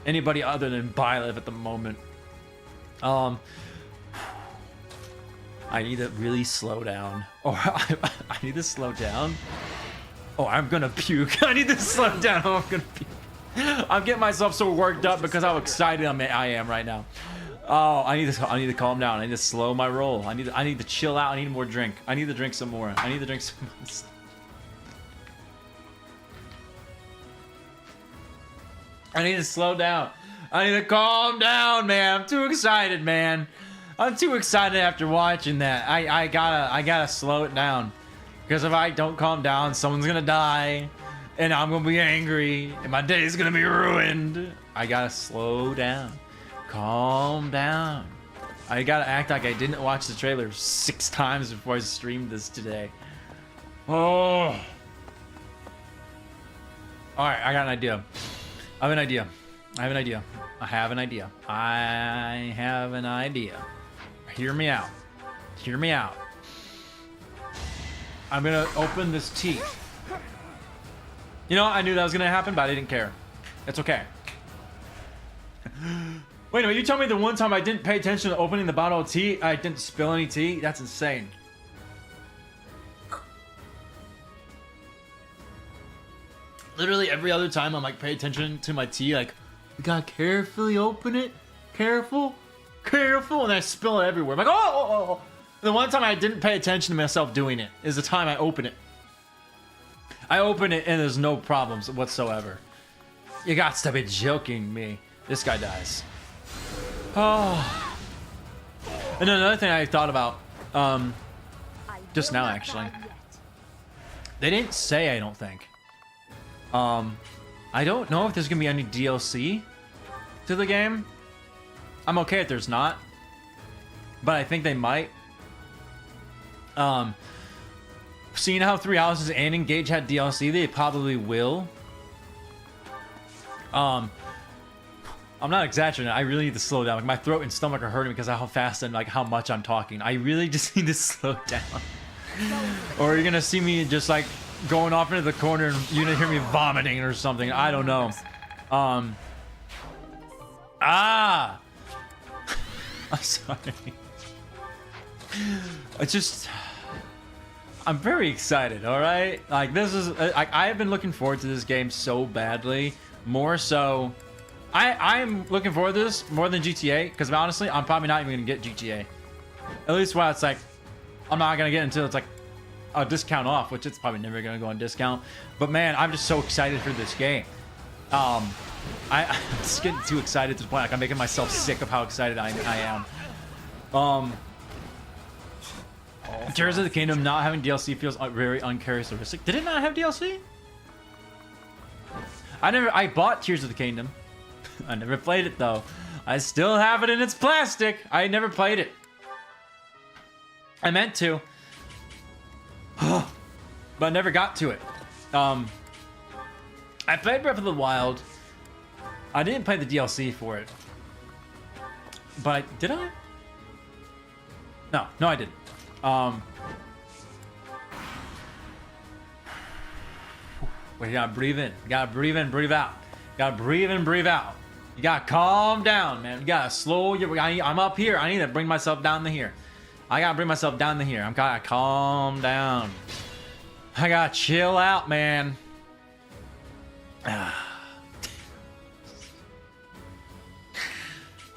Anybody other than Byleth at the moment. I need to really slow down. Or I need to slow down. Oh, I'm gonna puke. I need to slow down. Oh, I'm gonna puke. I'm getting myself so worked up because how excited I am right now. Oh, I need to calm down. I need to slow my roll. I need to chill out. I need more drink. I need to drink some more. I need to drink some more. I need to slow down. I need to calm down, man. I'm too excited, man. I'm too excited after watching that. I gotta slow it down. Because if I don't calm down, someone's gonna die, and I'm gonna be angry, and my day's gonna be ruined. I gotta slow down, calm down. I gotta act like I didn't watch the trailer 6 times before I streamed this today. Oh. All right, I got an idea. I have an idea. Hear me out. I'm gonna open this tea. You know, I knew that was gonna happen, but I didn't care. It's okay. Wait a minute, you told me the one time I didn't pay attention to opening the bottle of tea, I didn't spill any tea? That's insane. Literally every other time I'm like, pay attention to my tea, like, you gotta carefully open it. Careful. And I spill it everywhere. I'm like, oh. The one time I didn't pay attention to myself doing it is the time I open it. I open it and there's no problems whatsoever. You got to be joking me. This guy dies. Oh. And another thing I thought about, just now actually. They didn't say, I don't think. I don't know if there's gonna be any DLC to the game. I'm okay if there's not, but I think they might. Seeing how Three Houses and Engage had DLC, they probably will. I'm not exaggerating. I really need to slow down. Like, my throat and stomach are hurting because of how fast and like how much I'm talking. I really just need to slow down. Or you're gonna see me just like going off into the corner and you're gonna hear me vomiting or something. I don't know. I'm sorry. I'm very excited, all right? Like, this is, I've been looking forward to this game so badly. More so, I'm looking forward to this more than GTA, because honestly, I'm probably not even gonna get GTA. At least while it's like, I'm not gonna get until it's like a discount off, which it's probably never gonna go on discount. But man, I'm just so excited for this game. I'm just getting too excited to the point like I'm making myself sick of how excited I am. Tears of the Kingdom not having DLC feels very uncharacteristic. Did it not have DLC? I bought Tears of the Kingdom. I never played it though. I still have it in its plastic. I never played it. I meant to. But I never got to it. I played Breath of the Wild. I didn't play the DLC for it. But did I? No, I didn't. Wait, you gotta breathe in. You gotta breathe in, breathe out. You gotta breathe in, breathe out. You gotta calm down, man. You gotta slow your. I'm up here. I need to bring myself down to here. I gotta bring myself down to here. I'm gotta calm down. I gotta chill out, man.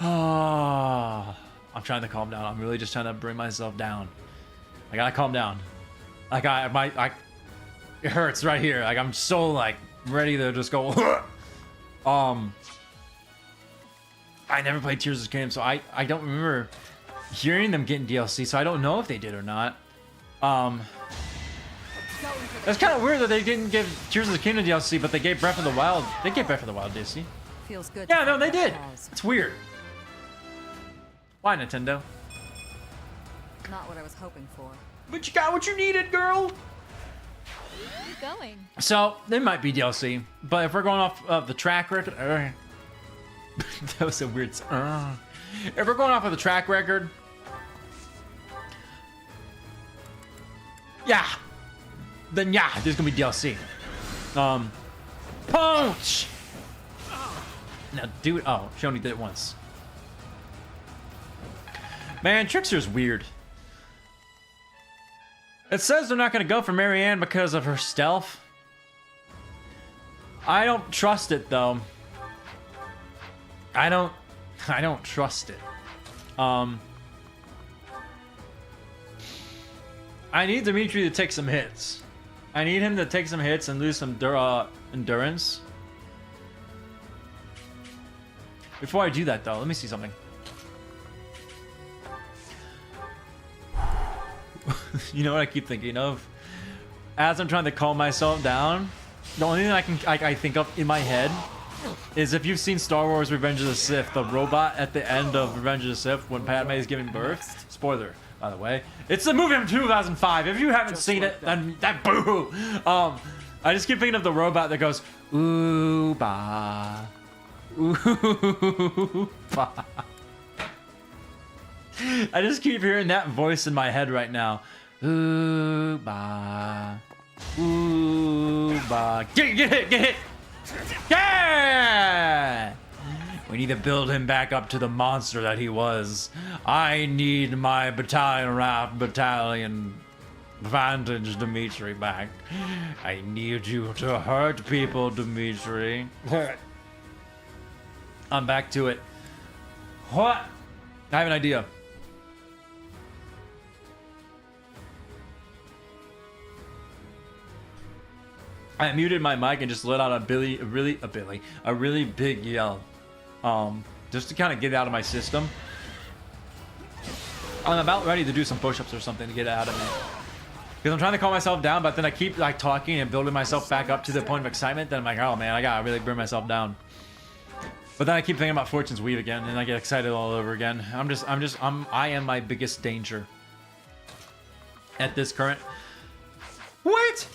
Oh, I'm trying to calm down. I'm really just trying to bring myself down. I gotta calm down. Like it hurts right here. Like I'm so like ready to just go. I never played Tears of the Kingdom, so I don't remember hearing them getting DLC. So I don't know if they did or not. It's kind of weird that they didn't give Tears of the Kingdom DLC, but they gave Breath of the Wild. They gave Breath of the Wild DLC. Feels good. Yeah, no, they did. It's weird. Why, Nintendo? Not what I was hoping for. But you got what you needed, girl. Where are you going? So there might be DLC, but if we're going off of the track record, that was a weird. If we're going off of the track record, yeah, then yeah, there's gonna be DLC. Punch. Now, dude. Oh, she only did it once. Man, Trickster's weird. It says they're not going to go for Marianne because of her stealth. I don't trust it, though. I don't trust it. I need Dimitri to take some hits. I need him to take some hits and lose some endurance. Before I do that, though, let me see something. You know what I keep thinking of? As I'm trying to calm myself down, the only thing I think of in my head is if you've seen Star Wars Revenge of the Sith, the robot at the end of Revenge of the Sith when Padme is giving birth. Spoiler, by the way. It's the movie from 2005. If you haven't seen it, then that boo. I just keep thinking of the robot that goes ooh ba, ooh ba. I just keep hearing that voice in my head right now. Ooh ba, ooh ba. Get hit. Yeah! We need to build him back up to the monster that he was. I need my battalion Vantage Dimitri back. I need you to hurt people, Dimitri. I'm back to it. What? I have an idea. I muted my mic and just let out a really big yell, just to kind of get it out of my system. I'm about ready to do some push-ups or something to get it out of me, because I'm trying to calm myself down, but then I keep like talking and building myself back up to the point of excitement. Then I'm like, oh man, I gotta really bring myself down. But then I keep thinking about Fortunes Weave again, and I get excited all over again. I am my biggest danger at this current. What?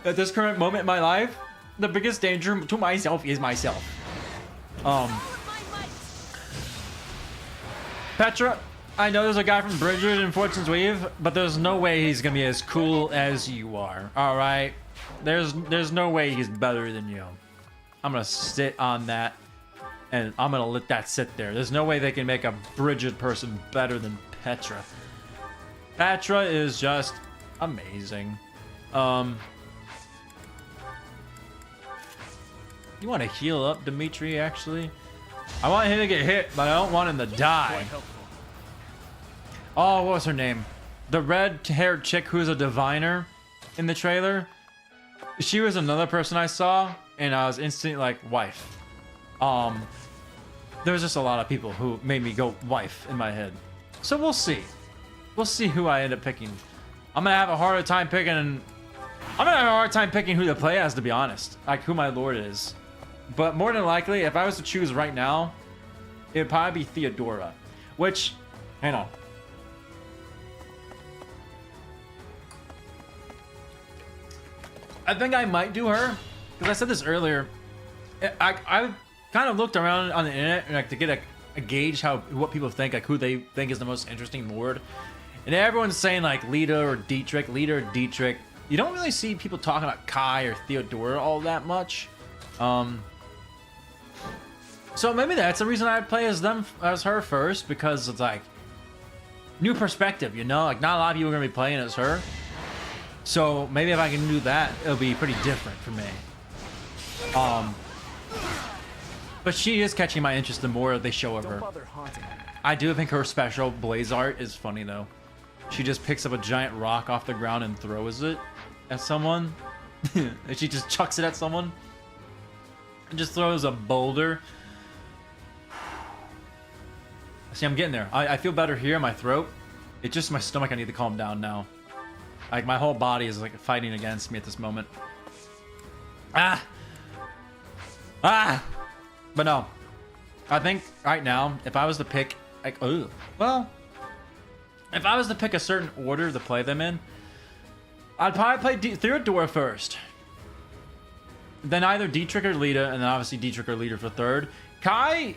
At this current moment in my life, the biggest danger to myself is myself. Petra, I know there's a guy from Bridget in Fortunes Weave, but there's no way he's gonna be as cool as you are. All right, there's no way he's better than you. I'm gonna sit on that, and I'm gonna let that sit there. There's no way they can make a Bridget person better than Petra. Petra is just amazing. You want to heal up Dimitri, actually? I want him to get hit, but I don't want him to die. Oh, what was her name? The red-haired chick who's a diviner in the trailer. She was another person I saw, and I was instantly like, wife. There was just a lot of people who made me go wife in my head. So we'll see. We'll see who I end up picking. I'm gonna have a harder time picking who to play as, to be honest. Like, who my lord is. But more than likely, if I was to choose right now, it would probably be Theodora. Which, hang on. I think I might do her, because I said this earlier. I kind of looked around on the internet, like, to get a gauge what people think, like who they think is the most interesting lord. And everyone's saying like Lita or Dietrich. You don't really see people talking about Kai or Theodora all that much. So maybe that's the reason I'd play as her first, because it's like new perspective, you know? Like, not a lot of people are gonna be playing as her. So maybe if I can do that, it'll be pretty different for me. But she is catching my interest the more they show of her. I do think her special blaze art is funny though. She just picks up a giant rock off the ground and throws it at someone. And she just chucks it at someone. And just throws a boulder. See, I'm getting there. I feel better here in my throat. It's just my stomach I need to calm down now. Like, my whole body is like fighting against me at this moment. But no. I think right now, if I was to pick, like, if I was to pick a certain order to play them in, I'd probably play Theodora first. Then either Dietrich or Lita, and then obviously Dietrich or Lita for third. Kai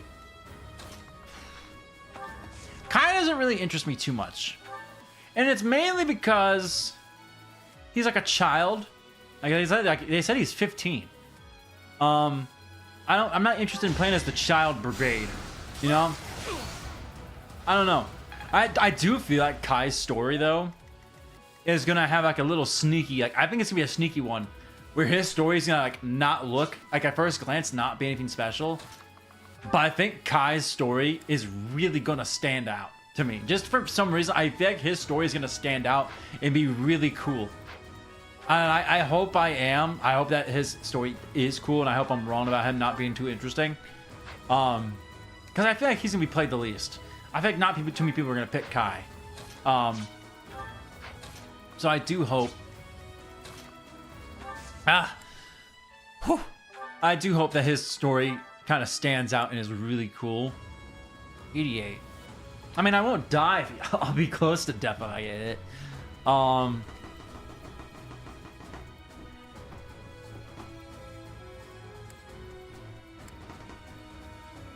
doesn't really interest me too much. And it's mainly because he's like a child. Like they said he's 15. I'm not interested in playing as the child brigade, you know? I don't know. I do feel like Kai's story though is gonna have like a little sneaky, like, I think it's gonna be a sneaky one where his story is gonna like not look like at first glance not be anything special, but I think Kai's story is really gonna stand out to me. Just for some reason, I feel like his story is gonna stand out and be really cool. And I hope I hope that his story is cool, and I hope I'm wrong about him not being too interesting. Because I feel like he's gonna be played the least. I think not too many people are gonna pick Kai. So I do hope. I do hope that his story kind of stands out and is really cool. 88. I mean, I won't die. I'll be close to death if I get it.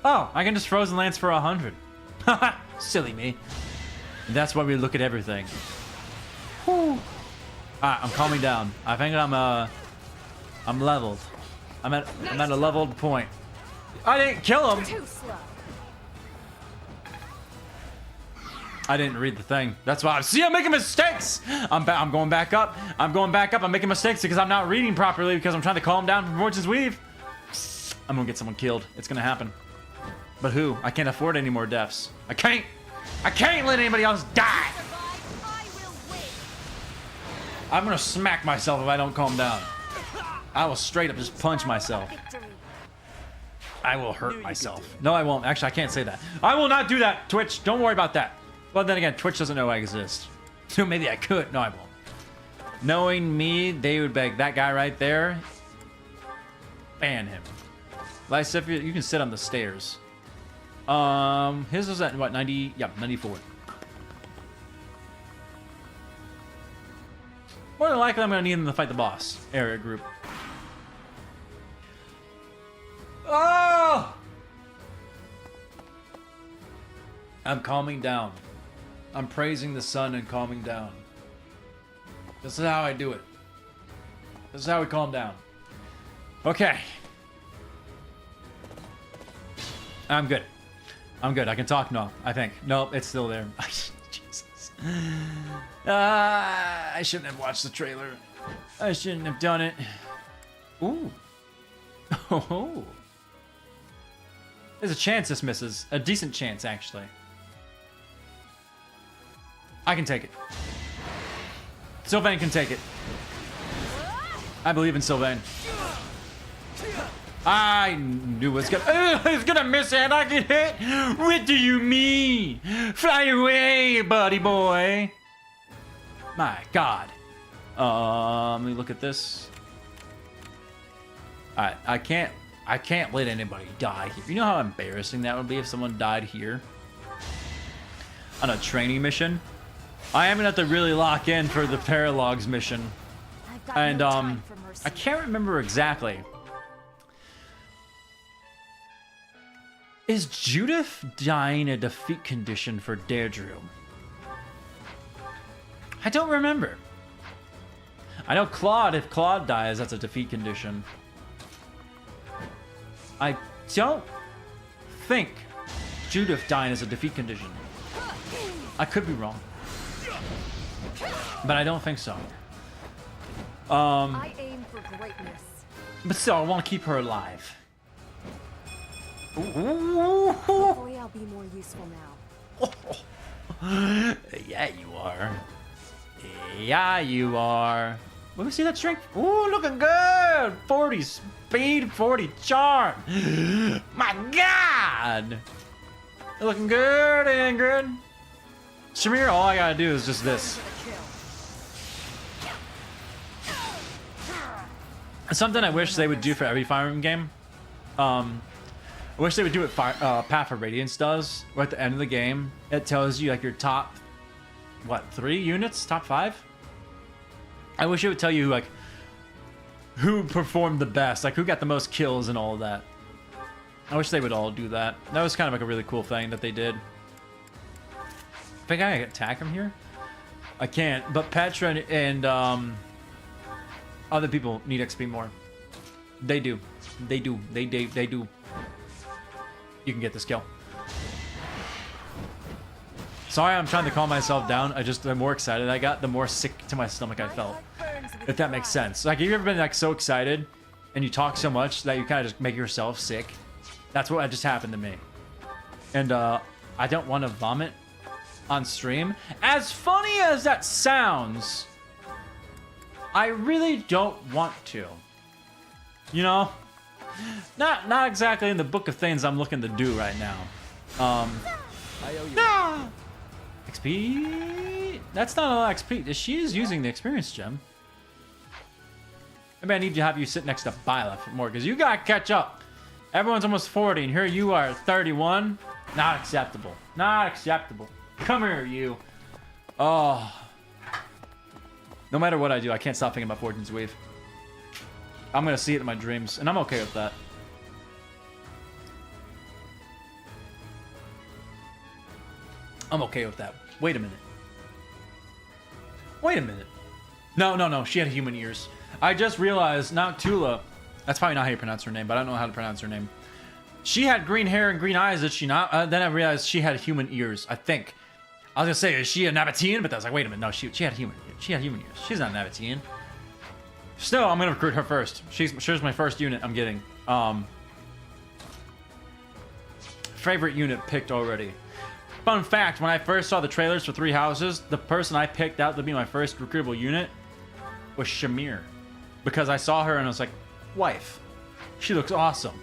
Oh, I can just Frozen Lance for 100. Silly me. That's why we look at everything. Whew. Alright, I'm calming down. I think I'm leveled. I'm at a leveled point. I didn't kill him. Too slow. I didn't read the thing. That's why I'm making mistakes. I'm going back up. I'm making mistakes because I'm not reading properly because I'm trying to calm down from Fortunes Weave. I'm gonna get someone killed. It's gonna happen. But who? I can't afford any more deaths. I can't let anybody else die. I'm gonna smack myself if I don't calm down. I will straight up just punch myself. I will hurt myself. No, I won't. Actually, I can't say that. I will not do that, Twitch. Don't worry about that. Well, then again, Twitch doesn't know I exist. So maybe I could. No, I won't. Knowing me, they would beg that guy right there. Ban him. Lysifia, you can sit on the stairs. His was at what, 90? Yeah, 94. More than likely, I'm gonna need him to fight the boss area group. Oh! I'm calming down. I'm praising the sun and calming down. This is how I do it. This is how we calm down. Okay. I'm good. I'm good. I can talk now, I think. Nope, it's still there. Jesus. I shouldn't have watched the trailer. I shouldn't have done it. Ooh. Oh. There's a chance this misses. A decent chance, actually. I can take it. Sylvain can take it. I believe in Sylvain. I knew it was gonna miss and I get hit. What do you mean? Fly away, buddy boy. My God. Let me look at this. Alright, I can't let anybody die here. You know how embarrassing that would be if someone died here? On a training mission? I am gonna have to really lock in for the Paralogs mission. And I can't remember exactly. Is Judith dying a defeat condition for Derdriu? I don't remember. I know Claude, if Claude dies, that's a defeat condition. I don't think Judith dying is a defeat condition. I could be wrong. But I don't think so. I aim for greatness. But still, I want to keep her alive. Hopefully I'll be more useful now. Yeah, you are. Yeah, you are. Let me see that strength. Ooh, looking good. 40 speed, 40 charm. My God. You're looking good, Ingrid. Shamir, all I gotta do is just this. Something I wish they would do for every Fire Emblem game. I wish they would do what Path of Radiance does, where at the end of the game, it tells you like your top, what, 3 units? Top 5? I wish it would tell you like who performed the best, like who got the most kills and all of that. I wish they would all do that. That was kind of like a really cool thing that they did. I think I can attack him here. I can't, but Petra and other people need XP more. They do. They do. They do. You can get this kill. Sorry, I'm trying to calm myself down. The more excited I got, the more sick to my stomach I felt. If that makes sense. Like, have you ever been like so excited and you talk so much that you kind of just make yourself sick? That's what just happened to me. And I don't want to vomit on stream. As funny as that sounds, I really don't want to. You know? Not exactly in the book of things I'm looking to do right now. Nah! XP? That's not a lot of XP. She is using the experience gem. Maybe I need to have you sit next to Bila for more, because you gotta catch up. Everyone's almost 40, and here you are, 31. Not acceptable. Not acceptable. Come here, you. Oh. No matter what I do, I can't stop thinking about Fortunes Weave. I'm gonna see it in my dreams, and I'm okay with that. I'm okay with that. Wait a minute. Wait a minute. No. She had human ears. I just realized Noctula. That's probably not how you pronounce her name, but I don't know how to pronounce her name. She had green hair and green eyes, did she not? Then I realized she had human ears, I think. I was gonna say, is she a Nabatean? But I was like, wait a minute. No, she had human ears. She's not a Nabatean. Still, I'm gonna recruit her first. She's my first unit I'm getting. Favorite unit picked already. Fun fact, when I first saw the trailers for Three Houses, the person I picked out to be my first recruitable unit was Shamir. because I saw her and I was like, wife, she looks awesome.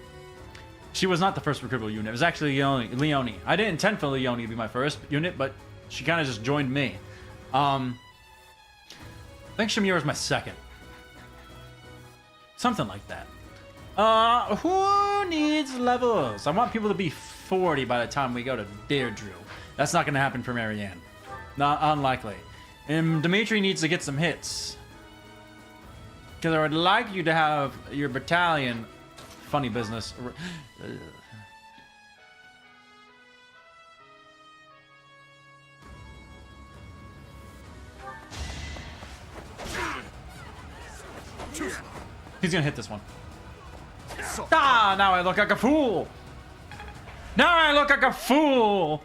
She was not the first recruitable unit. It was actually Leone. I didn't intend for Leone to be my first unit, but she kind of just joined me. I think Shamir was my second. Something like that. Who needs levels? I want people to be 40 by the time we go to Derdriu. That's not going to happen for Marianne. Not unlikely. And Dimitri needs to get some hits. Because I would like you to have your battalion... Funny business. He's gonna hit this one. Ah, now I look like a fool. Now I look like a fool.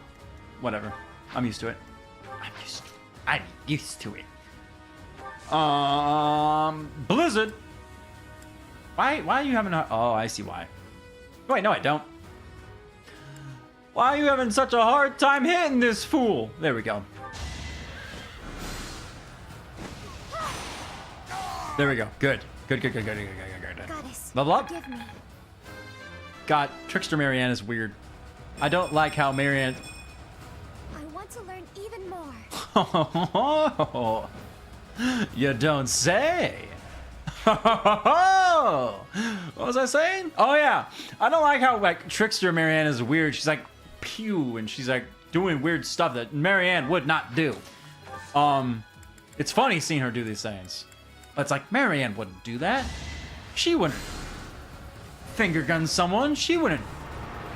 Whatever. I'm used to it. I'm used to it. Blizzard. Why are you having a... Oh, I see why. Wait, no, I don't. Why are you having such a hard time hitting this fool? There we go. There we go. Good. Good. Goddess, Level up? forgive me. God, Trickster Marianne is weird. I don't like how Marianne... I want to learn even more. You don't say. What was I saying? Oh yeah, I don't like how like Trickster Marianne is weird. She's like pew, and she's like doing weird stuff that Marianne would not do. It's funny seeing her do these things. It's like Marianne wouldn't do that. She wouldn't finger gun someone. She wouldn't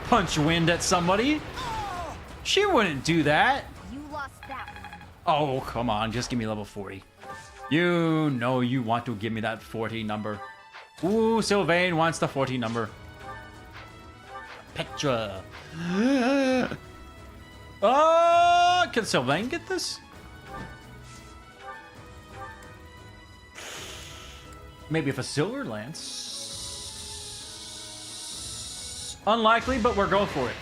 punch wind at somebody. She wouldn't do that. You lost that one. Oh, come on. Just give me level 40. You know you want to give me that 40 number. Ooh, Sylvain wants the 40 number. Petra. Oh, can Sylvain get this? Maybe if a Silver Lance. Unlikely, but we're going for it.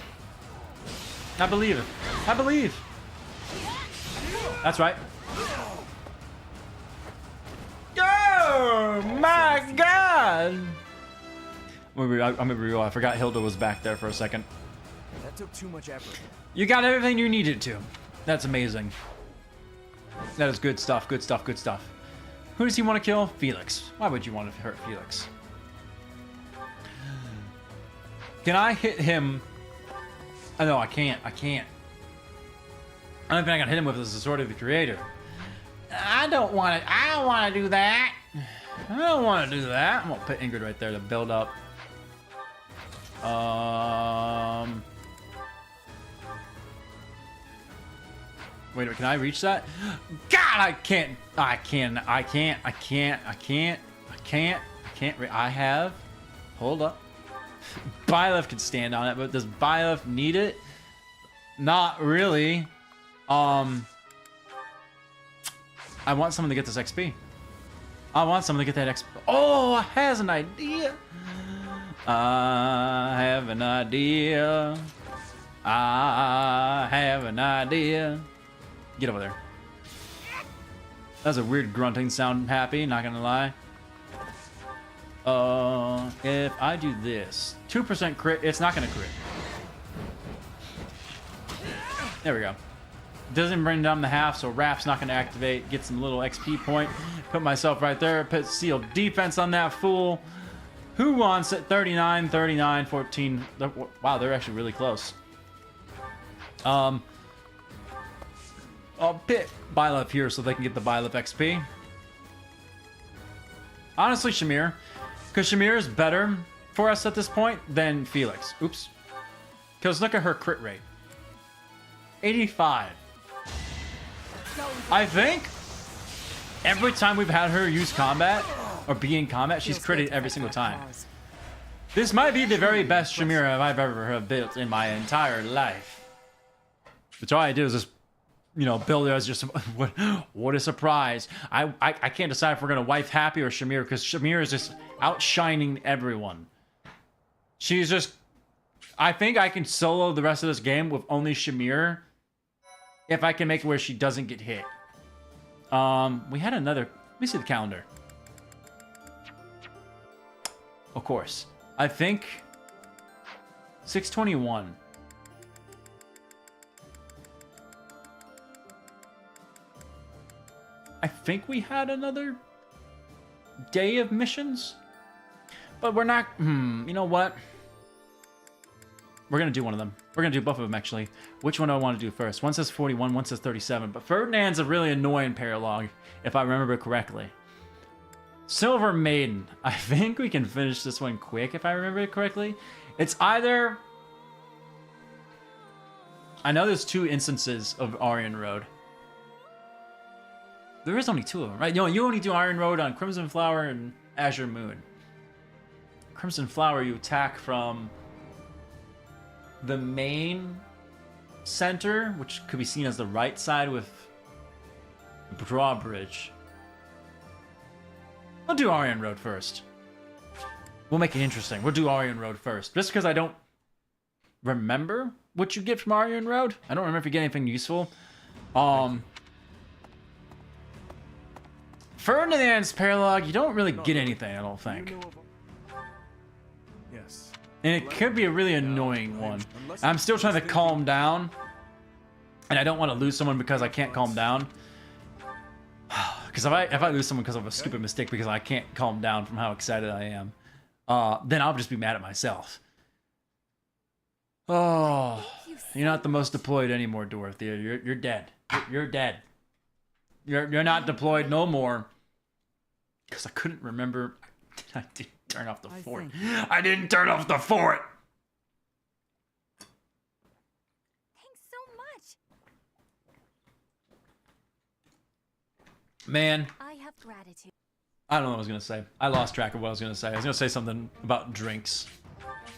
I believe it. I believe. That's right. Oh my god! I'm gonna be real. I forgot Hilda was back there for a second. That took too much effort. You got everything you needed to. That's amazing. That is good stuff. Good stuff. Good stuff. Who does he want to kill? Felix. Why would you want to hurt Felix? Can I hit him? Oh, no, I can't. I can't. The only thing I can hit him with is the Sword of the Creator. I don't want to. I don't want to do that. I don't want to do that. I'm gonna put Ingrid right there to build up. Wait, can I reach that? God, I can't. I have. Hold up. Byleth can stand on it, but does Byleth need it? Not really. I want someone to get this XP. I want someone to get that XP. Oh, has an idea. I have an idea. I have an idea. Get over there. That's a weird grunting sound. Happy, not gonna lie. If I do this, 2% crit, it's not gonna crit. There we go. Doesn't bring down the half, so Rap's not gonna activate. Get some little XP point. Put myself right there. Put sealed defense on that fool. Who wants it? 39, 39, 14. Wow, they're actually really close. I'll pick Byleth here so they can get the Byleth XP. Honestly, Shamir. Because Shamir is better for us at this point than Felix. Oops. Because look at her crit rate. 85. I think every time we've had her use combat or be in combat, she's critted every single time. This might be the very best Shamir I've ever built in my entire life. Which all I did was just, you know, build it as just what a surprise. I can't decide if we're gonna wife Happy or Shamir because Shamir is just outshining everyone. She's just. I think I can solo the rest of this game with only Shamir. If I can make it where she doesn't get hit. We had another... Let me see the calendar. of course. I think 621. I think we had another day of missions, but we're not. You know what? We're gonna do one of them. We're gonna do both of them actually. Which one do I want to do first? One says 41, one says 37. But Ferdinand's a really annoying paralog, if I remember correctly. Silver Maiden. I think we can finish this one quick if I remember it correctly. It's either... I know there's 2 instances of Aryan Road. There is only 2 of them, right? You only do Iron Road on Crimson Flower and Azure Moon. Crimson Flower you attack from the main center, which could be seen as the right side with the drawbridge. We'll do Aryan Road first. We'll make it interesting. We'll do Aryan Road first. Just because I don't remember what you get from Aryan Road. I don't remember if you get anything useful. Ferdinand's paralog, you don't really get anything, I don't think. Yes. And it could be a really annoying one. I'm still trying to calm down. And I don't want to lose someone because I can't calm down. Because if I lose someone because of a stupid mistake because I can't calm down from how excited I am, then I'll just be mad at myself. Oh, you're not the most deployed anymore, Dorothea. You're dead. You're dead. You're not deployed no more. Because I couldn't remember. I didn't turn off the fort. I didn't turn off the fort. Thanks so much. Man. I have gratitude. I don't know what I was going to say. I lost track of what I was going to say. I was going to say something about drinks.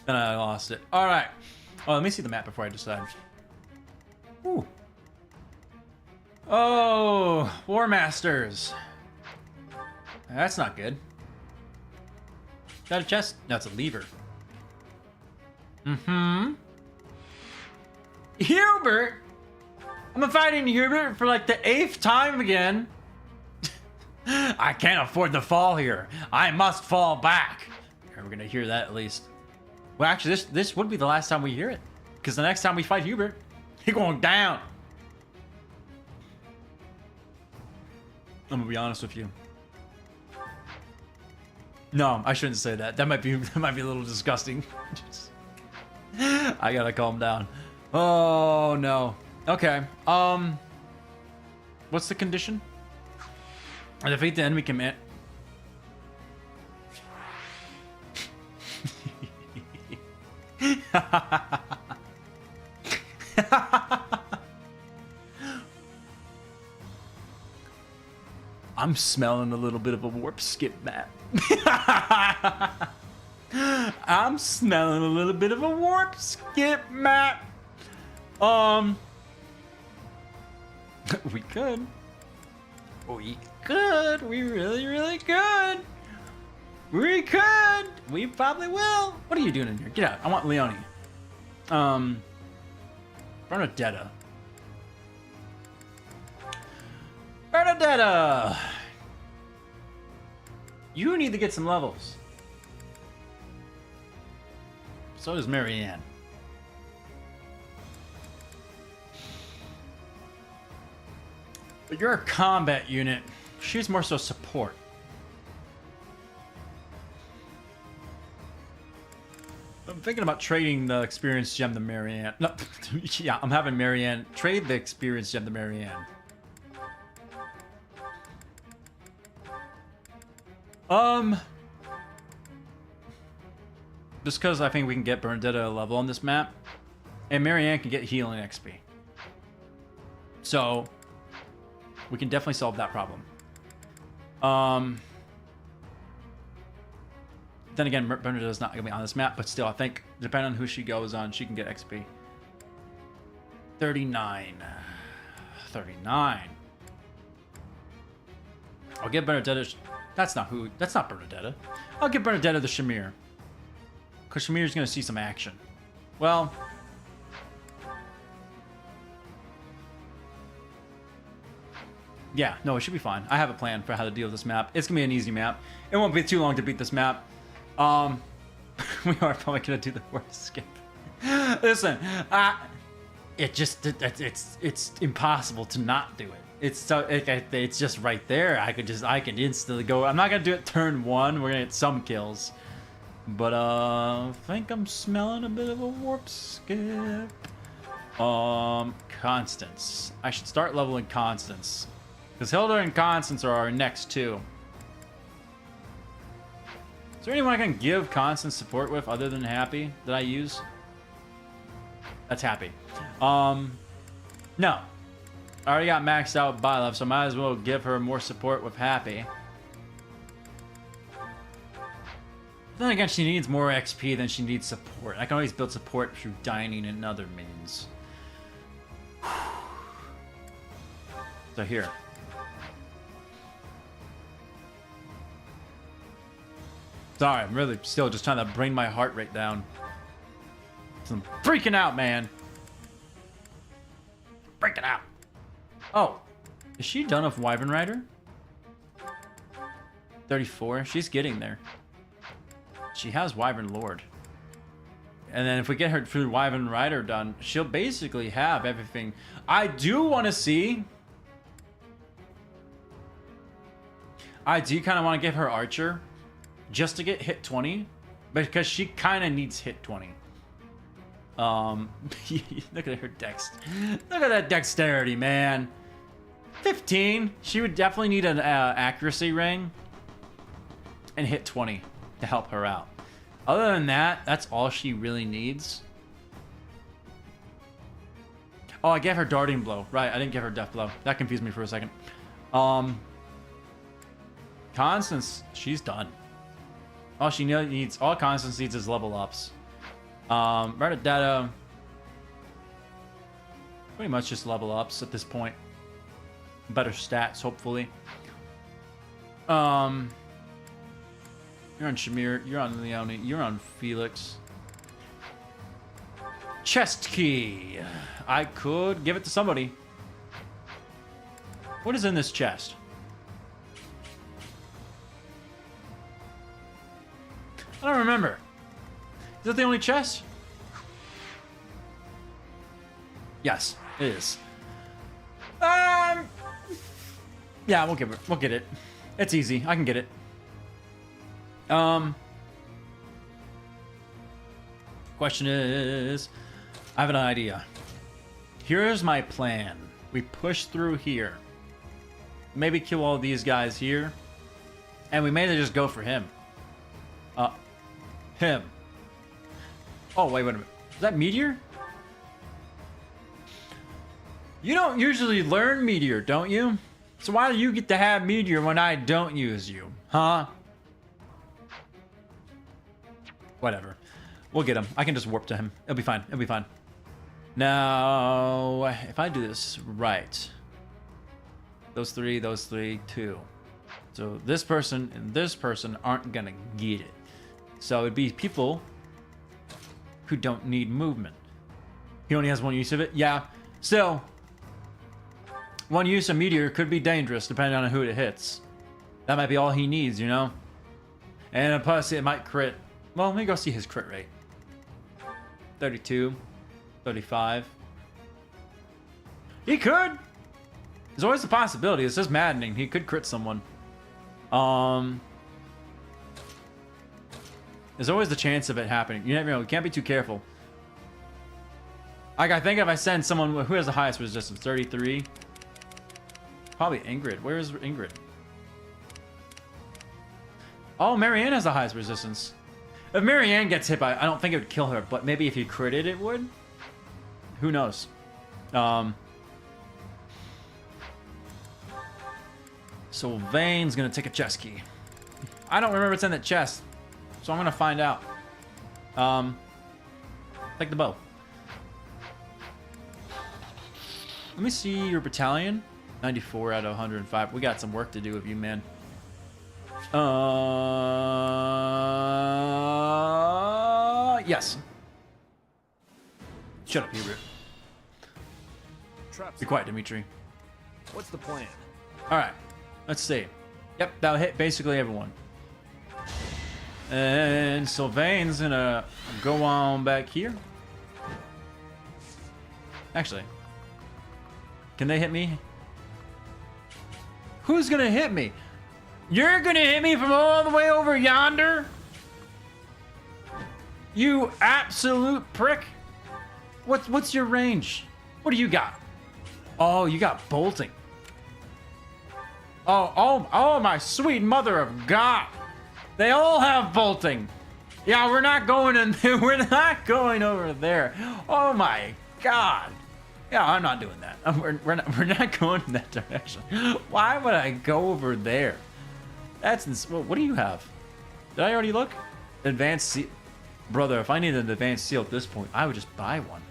Then I lost it. All right. Well, let me see the map before I decide. Ooh. Oh, War Masters. That's not good. Is that a chest? No, it's a lever. Hubert! I'm fighting Hubert for like the 8th time again. I can't afford to fall here. I must fall back. Here, we're gonna hear that at least. Well, actually, this would be the last time we hear it. Because the next time we fight Hubert, he's going down. I'm gonna be honest with you. No, I shouldn't say that. That might be a little disgusting. I gotta calm down. Oh no. Okay. What's the condition? I defeat the enemy command. I'm smelling a little bit of a warp skip map. I'm smelling a little bit of a warp skip map. We could. We could. We really could. We could. We probably will. What are you doing in here? Get out. I want Leone. Bernadetta. Bernadetta! You need to get some levels. So does Marianne. But you're a combat unit. She's more so support. I'm thinking about trading the experience gem to Marianne. No, yeah, I'm having Marianne trade the experience gem to Marianne. Just because I think we can get Bernadetta a level on this map, and Marianne can get healing XP. So, we can definitely solve that problem. Then again, Bernadetta's not going to be on this map, but still, I think, depending on who she goes on, she can get XP. 39. 39. I'll get Bernadetta. That's not Bernadetta. I'll give Bernadetta the Shamir. Because Shamir's going to see some action. Well. Yeah, no, it should be fine. I have a plan for how to deal with this map. It's going to be an easy map. It won't be too long to beat this map. We are probably gonna do the worst skip. Listen, it's impossible to not do it. It's just right there. I can instantly go. I'm not gonna do it turn one. We're gonna get some kills, but I think I'm smelling a bit of a warp skip. Constance. I should start leveling Constance, because Hilda and Constance are our next two. Is there anyone I can give Constance support with other than Happy that I use? That's Happy. No. I already got maxed out by love, so I might as well give her more support with Happy. Then again, she needs more XP than she needs support. I can always build support through dining and other means. So here. Sorry, I'm really still just trying to bring my heart rate down. I'm freaking out, man. Freaking out. Oh, is she done with Wyvern Rider? 34. She's getting there. She has Wyvern Lord. And then if we get her through Wyvern Rider done, she'll basically have everything. I do want to see. I do kind of want to give her Archer just to get hit 20, because she kind of needs hit 20. Look at her dex. Look at that dexterity, man. 15. She would definitely need an accuracy ring and hit 20 to help her out. Other than that, that's all she really needs. Oh, I gave her darting blow. Right, I didn't give her death blow. That confused me for a second. Constance, she's done. All she needs, all Constance needs is level ups. Metadata, pretty much just level ups at this point. Better stats, hopefully. You're on Shamir, you're on Leone, you're on Felix. Chest key. I could give it to somebody. What is in this chest? I don't remember. Is that the only chest? Yes, it is. Yeah, we'll get it. It's easy. I can get it. Question is, I have an idea. Here's my plan. We push through here. Maybe kill all these guys here. And we may just go for him. Him. Oh, wait a minute. Is that Meteor? You don't usually learn Meteor, don't you? So why do you get to have Meteor when I don't use you? Huh? Whatever. We'll get him. I can just warp to him. It'll be fine. It'll be fine. Now, if I do this right. Those three, 2. So this person and this person aren't gonna get it. So it'd be people who don't need movement. He only has one use of it? Yeah. Still, one use of Meteor could be dangerous depending on who it hits. That might be all he needs, you know? And plus, it might crit. Well, let me go see his crit rate. 32. 35. He could! There's always a possibility. It's just maddening. He could crit someone. There's always the chance of it happening. You never know. You can't be too careful. Like, I think if I send someone who has the highest resistance, 33. Probably Ingrid. Where is Ingrid? Oh, Marianne has the highest resistance. If Marianne gets hit by it, I don't think it would kill her, but maybe if he critted, it would. Who knows? So Vane's gonna take a chest key. I don't remember what's in that chest, so I'm gonna find out. Take the bow. Let me see your battalion. 94 out of 105. We got some work to do with you, man. Yes. Shut up, Hubert. Be quiet, Dimitri. What's the plan? All right. Let's see. Yep, that'll hit basically everyone. And Sylvain's gonna go on back here. Actually, can they hit me? Who's gonna hit me? You're gonna hit me from all the way over yonder? You absolute prick. What's your range? What do you got? Oh, you got bolting. Oh, my sweet mother of God. They all have bolting. Yeah, we're not going in there. We're not going over there. Oh my God. Yeah, I'm not doing that. We're not going in that direction. Why would I go over there? That's what do you have? Did I already look? Advanced seal. Brother, if I need an advanced seal at this point, I would just buy one.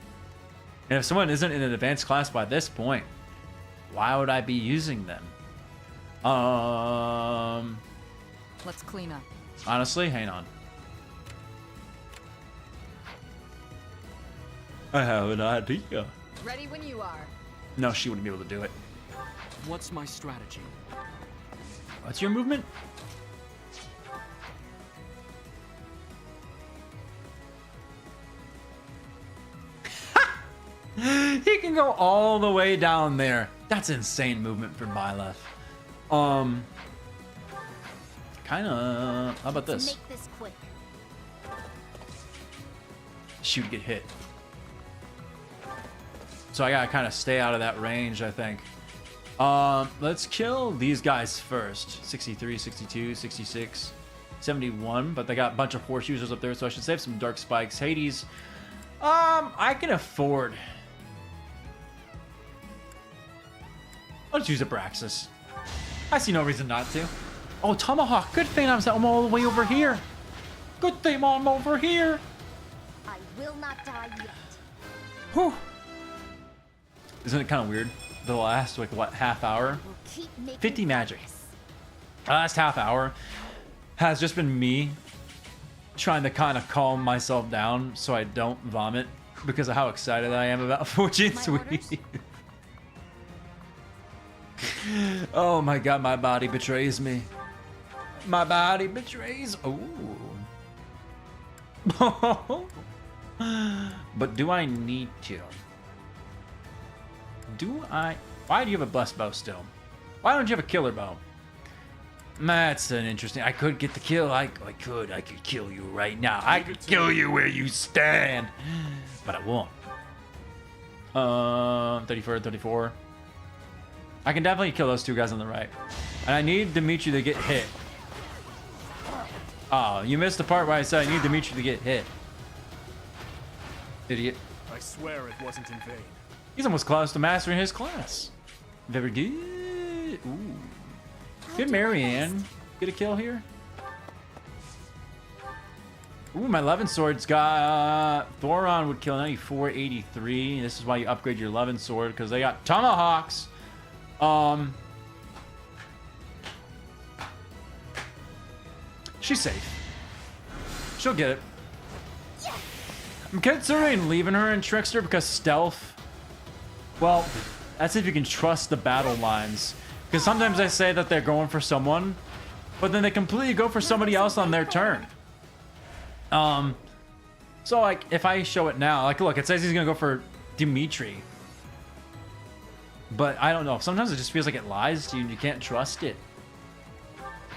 And if someone isn't in an advanced class by this point, why would I be using them? Let's clean up. Honestly, hang on. I have an idea. Ready when you are. No, she wouldn't be able to do it. What's my strategy? What's your movement? He can go all the way down there. That's insane movement for Byleth. Kinda. How about this? Make this quick. She would get hit. So I gotta kind of stay out of that range, I think. Let's kill these guys first. 63, 62, 66, 71. But they got a bunch of horse users up there, so I should save some dark spikes. Hades. I can afford. I'll just use Abraxas. I see no reason not to. Oh, Tomahawk. Good thing I'm all the way over here. Good thing I'm over here. I will not die yet. Whew. Isn't it kind of weird? The last, like, what, half hour? We'll keep making 50 magic. progress. The last half hour has just been me trying to kind of calm myself down so I don't vomit because of how excited I am about Fortunes Weave. Oh my God, my body betrays me. My body betrays. Oh. But do I need to? Do I? Why do you have a blessed bow still? Why don't you have a killer bow? That's an interesting. I could get the kill. I could kill you right now. I could kill you where you stand, but I won't. 34, 34. I can definitely kill those two guys on the right, and I need Dimitri to get hit. Oh, you missed the part where I said I need Dimitri to get hit. Idiot. I swear it wasn't in vain. He's almost close to mastering his class. Very good. Ooh. Good Marianne. Get a kill here. Ooh, my Levin sword's got... Thoron would kill 94, 83. This is why you upgrade your Levin sword, because they got tomahawks. She's safe. She'll get it. I'm considering leaving her in Trickster because stealth. Well, that's if you can trust the battle lines. Because sometimes they say that they're going for someone, but then they completely go for somebody else on their turn. So like if I show it now, like look, it says he's gonna go for Dimitri. But I don't know. Sometimes it just feels like it lies to you and you can't trust it.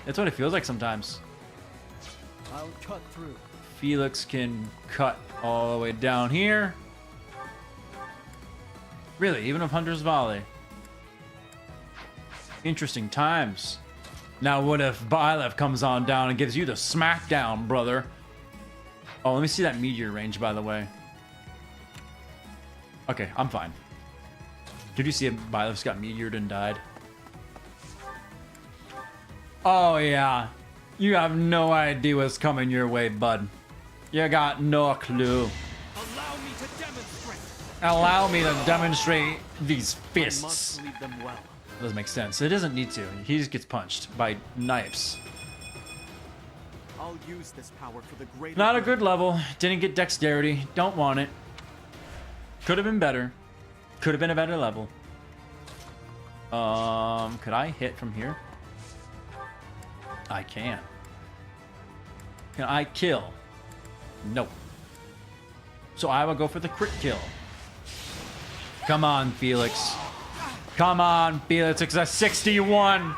That's what it feels like sometimes. I'll cut through. Felix can cut all the way down here. Really, even with Hunter's Volley. Interesting times. Now what if Byleth comes on down and gives you the smackdown, brother? Oh, let me see that meteor range, by the way. Okay, I'm fine. Did you see if Byleth's got meteored and died? Oh, yeah. You have no idea what's coming your way, bud. You got no clue. Allow me to demonstrate. Allow me to demonstrate these I fists. must lead them well. Doesn't make sense. It doesn't need to. He just gets punched by knives. I'll use this power for the greater Not a good. good level. Didn't get dexterity. Don't want it. Could have been better. Could have been a better level. Could I hit from here? I can. Can I kill? Nope. So I will go for the crit kill. Come on, Felix. Come on, Felix. It's a 61.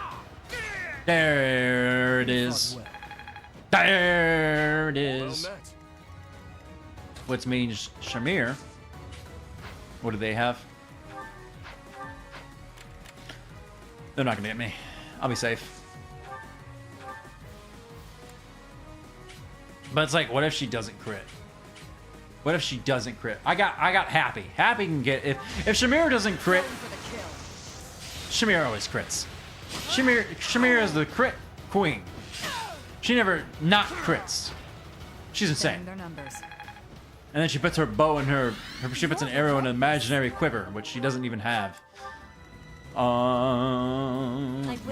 There it is. There it is. Which means Shamir. What do they have? They're not gonna get me. I'll be safe. But it's like, what if she doesn't crit? What if she doesn't crit? I got Happy. Happy can get if Shamir doesn't crit. Shamir always crits. Shamir is the crit queen. She never not crits. She's insane. Their numbers. And then she puts her bow in she puts an arrow in an imaginary quiver, which she doesn't even have.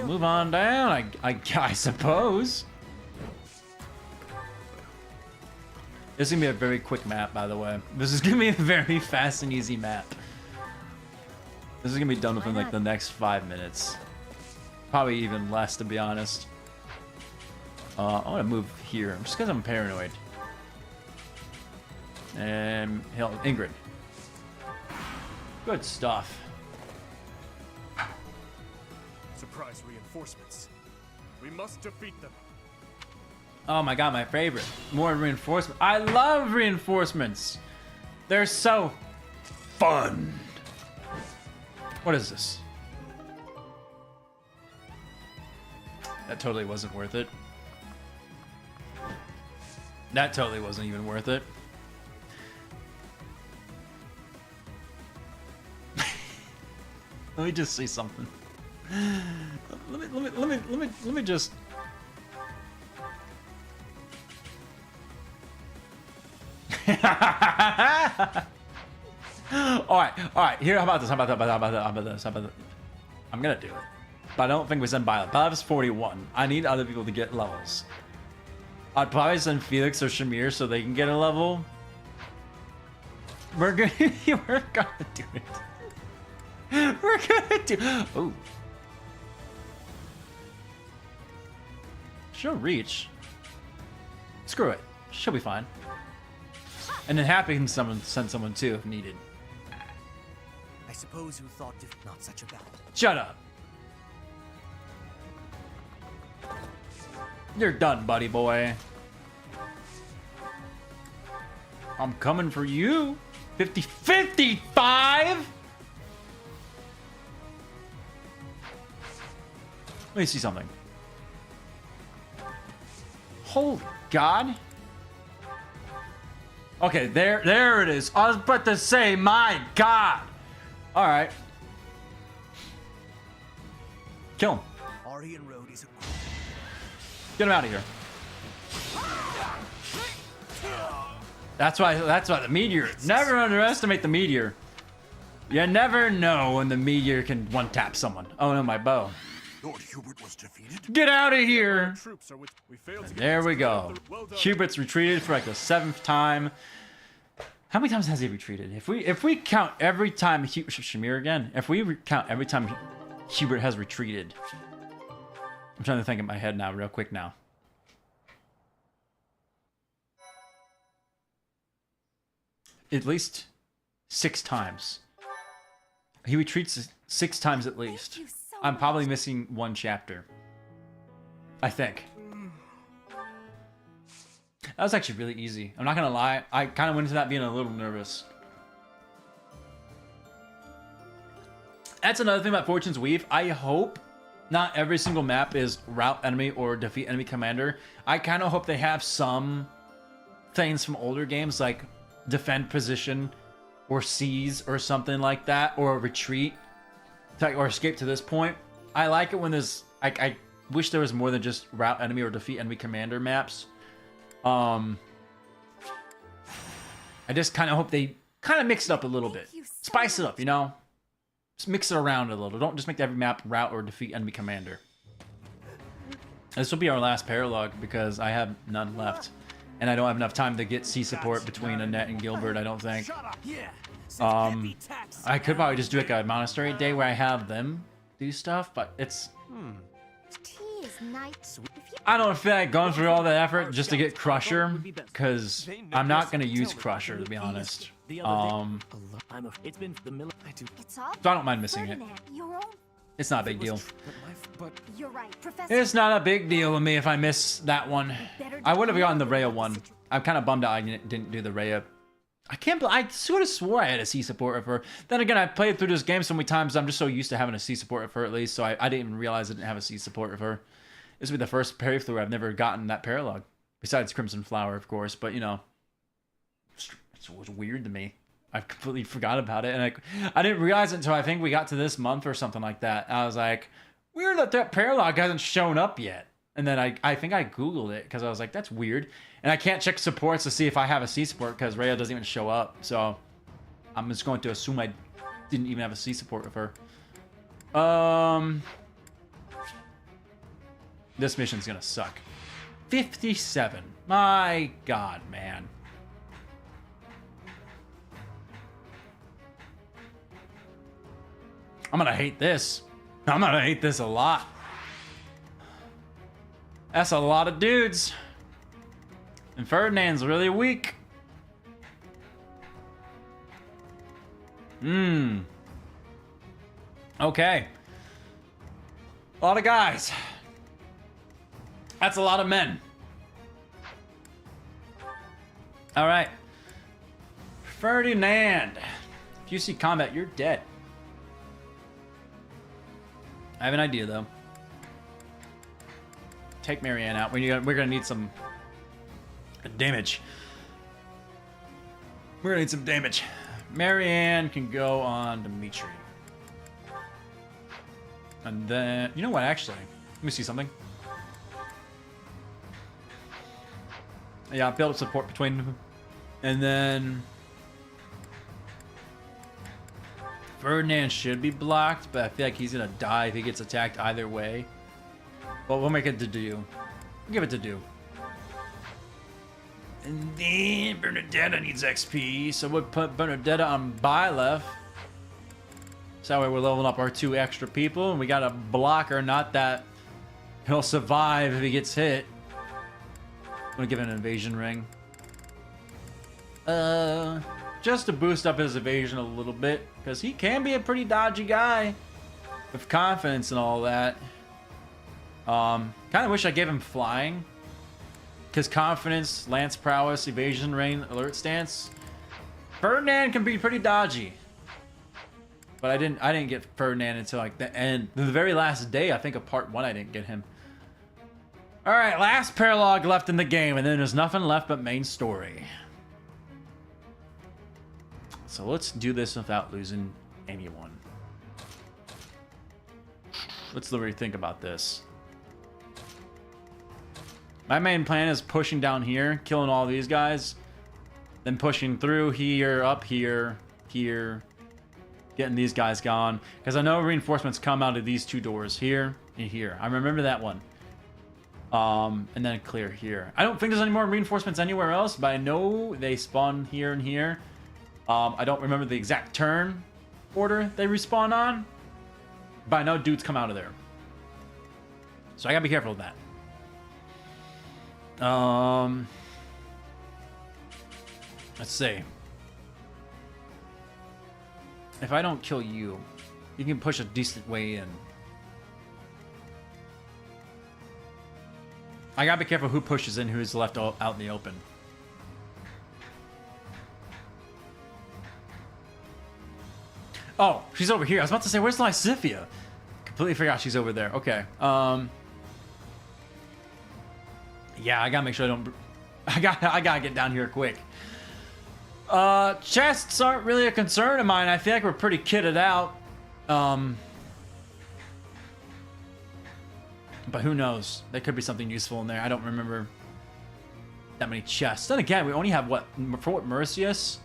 Move on down, I suppose. This is gonna be a very quick map, by the way. This is gonna be a very fast and easy map. This is gonna be done within like the next 5 minutes. Probably even less, to be honest. I wanna move here, just because I'm paranoid. And Ingrid. Good stuff. Surprise reinforcements. We must defeat them. Oh my god, my favorite. More reinforcements. I love reinforcements. They're so fun. What is this? That totally wasn't worth it. That totally wasn't even worth it. Let me just see something. Let me just. All right. Here, how about this? How about this? I'm gonna do it, but I don't think we send Violet. Violet's 41. I need other people to get levels. I'd probably send Felix or Shamir so they can get a level. We're gonna do it. We're gonna do. Oh. She'll reach. Screw it. She'll be fine. And then Happy can send someone too if needed. I suppose you thought if not such a battle. Shut up. You're done, buddy boy. I'm coming for you. 55? Let me see something. Holy God. Okay, there it is. I was about to say, my God. All right. Kill him. Aryan Road is a Get him out of here. That's why the meteor. Never underestimate the meteor. You never know when the meteor can one-tap someone. Oh no, my bow. Lord Hubert was defeated. Get out of here. Troops are with we failed to There we go. Hubert's retreated for like the 7th time. How many times has he retreated? If we count every time Shamir again, if we count every time Hubert has retreated. I'm trying to think in my head now, real quick now. At least 6 times. He retreats 6 times at least. I'm probably missing 1 chapter. I think. That was actually really easy. I'm not gonna lie. I kind of went into that being a little nervous. That's another thing about Fortunes Weave. I hope not every single map is rout enemy or defeat enemy commander. I kind of hope they have some things from older games like defend position or seize or something like that, or retreat or escape to this point. I like it when there's I wish there was more than just rout enemy or defeat enemy commander maps. I just kind of hope they kind of mix it up a little bit. Spice it up, you know? Just mix it around a little. Don't just make every map rout or defeat enemy commander. This will be our last paralog because I have none left. And I don't have enough time to get C support between Annette and Gilbert, I don't think. I could probably just do like a monastery day where I have them do stuff, but it's... Tea is nice. If you I don't feel like going through all that effort just to get Crusher, because I'm not gonna use Crusher, to be honest. It's been the middle. It's all So I don't mind missing it. Ferdinand, your own. It's not a big deal. But You're right, Professor. It's not a big deal to me if I miss that one. I would have gotten the Rhea one. I'm kind of bummed out I didn't do the Rhea. I sort of swore I had a C support with her. Then again, I played through this game so many times, I'm just so used to having a C support with her at least, so I didn't even realize I didn't have a C support with her. This will be the first playthrough I've never gotten that paralog. Besides Crimson Flower, of course, but you know, it was weird to me. I completely forgot about it, and I didn't realize it until I think we got to this month or something like that. I was like, weird that paralog hasn't shown up yet. And then I think I Googled it because I was like, that's weird. And I can't check supports to see if I have a C support because Rhea doesn't even show up. So I'm just going to assume I didn't even have a C support with her. This mission's gonna suck. 57. My God, man. I'm gonna hate this. I'm gonna hate this a lot. That's a lot of dudes. And Ferdinand's really weak. Okay. A lot of guys. That's a lot of men. All right. Ferdinand. If you see combat, you're dead. I have an idea, though. Take Marianne out. We're gonna need some damage. We're gonna need some damage. Marianne can go on Dimitri. And then, you know what, actually? Let me see something. Yeah, build up support between them. And then Ferdinand should be blocked, but I feel like he's gonna die if he gets attacked either way. But we'll make it to do. We'll give it to do. And then Bernadetta needs XP, so we'll put Bernadetta on Byleth. So that way we're leveling up our 2 extra people, and we got a blocker, not that he'll survive if he gets hit. I'm gonna give him an evasion ring. Just to boost up his evasion a little bit, because he can be a pretty dodgy guy with confidence and all that. Kind of wish I gave him flying, because confidence, lance prowess, evasion ring, alert stance. Ferdinand can be pretty dodgy, but I didn't get Ferdinand until like the end, the very last day. I think of part 1, I didn't get him. All right, last paralog left in the game, and then there's nothing left but main story. So let's do this without losing anyone. Let's literally think about this. My main plan is pushing down here, killing all these guys, then pushing through here, up here, here, getting these guys gone. Because I know reinforcements come out of these 2 doors, here and here. I remember that one. And then clear here. I don't think there's any more reinforcements anywhere else, but I know they spawn here and here. I don't remember the exact turn order they respawn on, but I know dudes come out of there. So I gotta be careful with that. Let's see. If I don't kill you, you can push a decent way in. I gotta be careful who pushes in, who's left out in the open. Oh, she's over here. I was about to say, where's Lysithia? Completely forgot she's over there. Okay. Yeah, I gotta make sure I don't... I gotta get down here quick. Chests aren't really a concern of mine. I feel like we're pretty kitted out. But who knows? There could be something useful in there. I don't remember that many chests. Then again, we only have, what, Fort Mercius?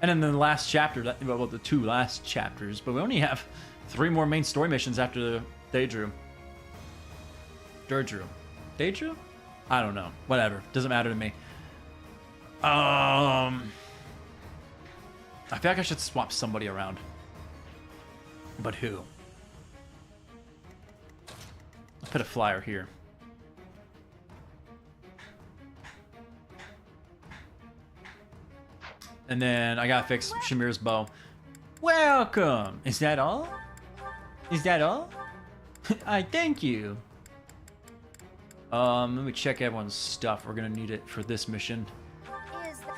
And then the last chapter, well, the 2 last chapters, but we only have 3 more main story missions after the Derdriu. Derdriu? I don't know. Whatever. Doesn't matter to me. I feel like I should swap somebody around. But who? I'll put a flyer here. And then I gotta fix Shamir's bow. Welcome! Is that all? Is that all? I thank you. Let me check everyone's stuff. We're gonna need it for this mission.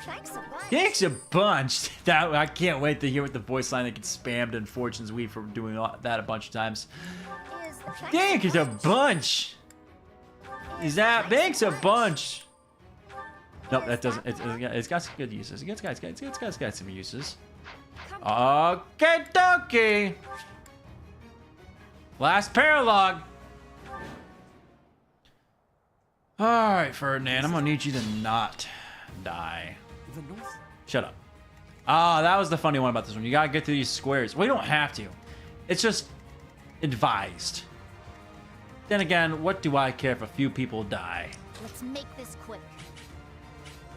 Thanks a bunch. Thanks a bunch. That I can't wait to hear what the voice line that gets spammed in Fortunes Weave for doing that a bunch of times. Thanks a bunch. Is that thanks a bunch? Nope, that doesn't. It's got some good uses. It's got some uses. Okay, dokie. Last paralog. All right, Ferdinand. I'm gonna need you to not die. Shut up. Ah, that was the funny one about this one. You gotta get through these squares. Well, you don't have to. It's just advised. Then again, what do I care if a few people die? Let's make this quick.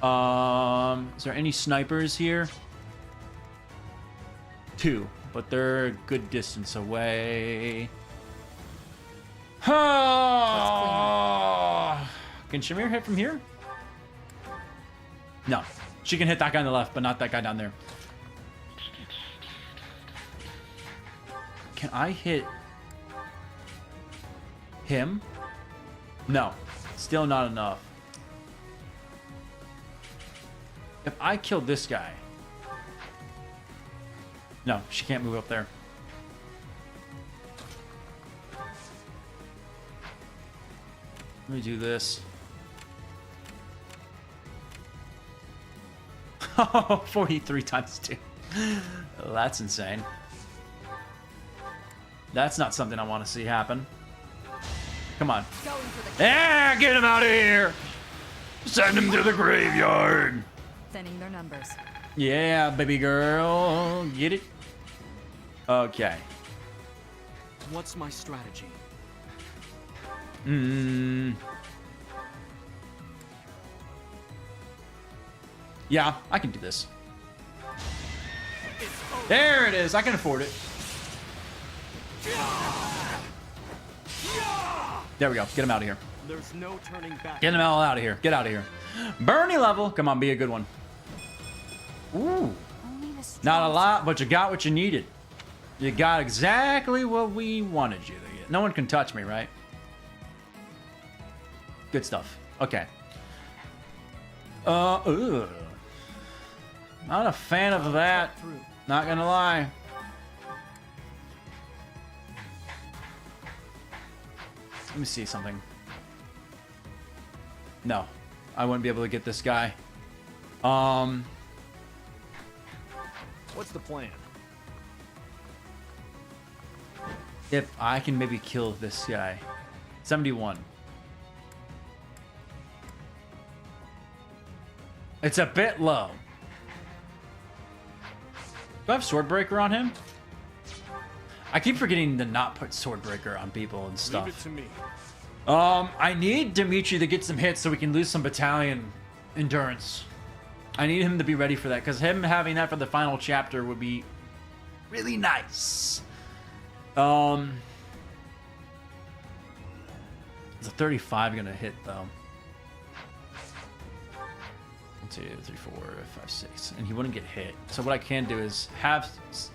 Is there any snipers here? 2, but they're a good distance away. Oh! Can Shamir hit from here? No. She can hit that guy on the left, but not that guy down there. Can I hit him? No. Still not enough. If I kill this guy... No, she can't move up there. Let me do this. Oh, 43 times 2. That's insane. That's not something I want to see happen. Come on. Yeah, get him out of here! Send him to the graveyard! Thinning their numbers. Yeah, baby girl. Get it? Okay. What's my strategy? Yeah, I can do this. There it is. I can afford it. There we go. Get him out of here. There's no turning back. Get him all out of here. Get out of here. Bernie level. Come on, be a good one. Ooh. Not a lot, but you got what you needed. You got exactly what we wanted you to get. No one can touch me, right? Good stuff. Okay. Ugh. Not a fan of that. Not gonna lie. Let me see something. No. I wouldn't be able to get this guy. What's the plan? If I can maybe kill this guy. 71. It's a bit low. Do I have Swordbreaker on him? I keep forgetting to not put Swordbreaker on people and stuff. Leave it to me. I need Dimitri to get some hits so we can lose some battalion endurance. I need him to be ready for that, because him having that for the final chapter would be really nice. Is a 35 gonna hit though? 1, 2, 3, 4, 5, 6, and he wouldn't get hit. So what I can do is have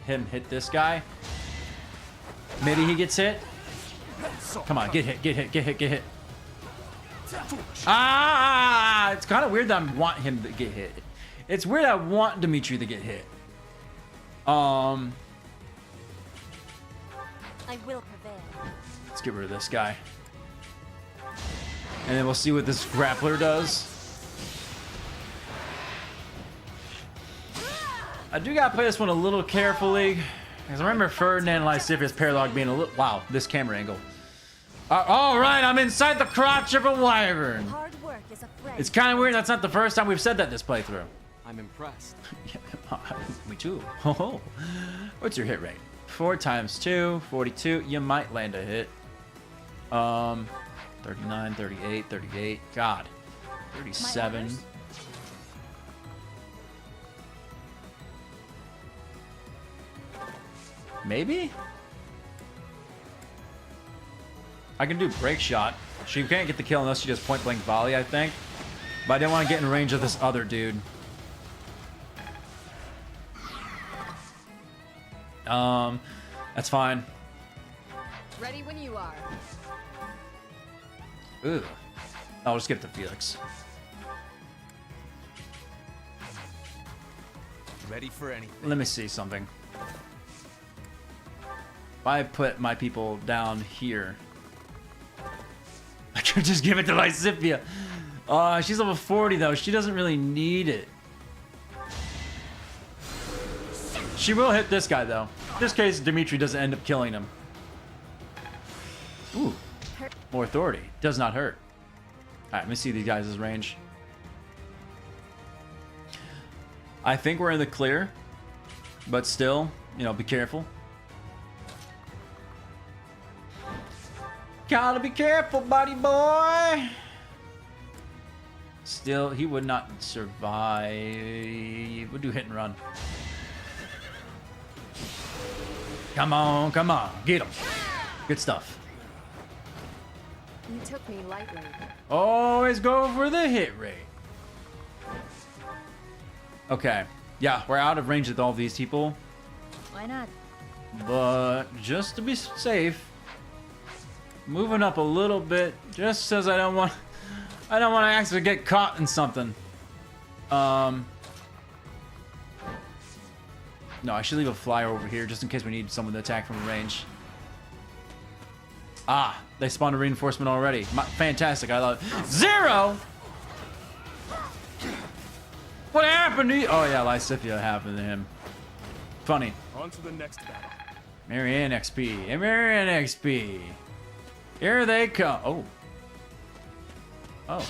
him hit this guy. Maybe he gets hit. Come on, get hit, get hit, get hit, get hit. Ah! It's kind of weird that I want him to get hit. It's weird I want Dimitri to get hit. I will prevail. Let's get rid of this guy. And then we'll see what this grappler does. I do gotta play this one a little carefully. Because I remember Ferdinand and Lysiphus Paralog being a little... Wow, this camera angle. Alright, I'm inside the crotch of a wyvern. Hard work is a friend. It's kind of weird. That's not the first time we've said that this playthrough. I'm impressed. Yeah, me too. Oh, what's your hit rate? 4 times 2, 42. You might land a hit. 39, 38, 38. God. 37. Maybe? I can do break shot. She can't get the kill unless she does point blank volley, I think. But I didn't want to get in range of this other dude. That's fine. Ready when you are. Ooh. I'll just skip to Felix. Ready for anything. Let me see something. If I put my people down here, I could just give it to Lysithia. She's level 40 though. She doesn't really need it. She will hit this guy though. In this case, Dimitri doesn't end up killing him. Ooh. More authority. Does not hurt. Alright, let me see these guys' range. I think we're in the clear. But still, you know, be careful. Gotta be careful, buddy boy. Still, he would not survive. We'll do hit and run. Come on, come on. Get him. Good stuff. You took me lightly. Always go for the hit rate. Okay. Yeah, we're out of range with all these people. Why not? But just to be safe, moving up a little bit, just says I don't want to actually get caught in something. No, I should leave a flyer over here just in case we need someone to attack from range. Ah, they spawned a reinforcement already. Fantastic, I love it. 0! What happened to you? Oh yeah, Lysithia happened to him. Funny. On to the next battle. Marianne XP. And Marianne XP. Here they come. Oh. Oh.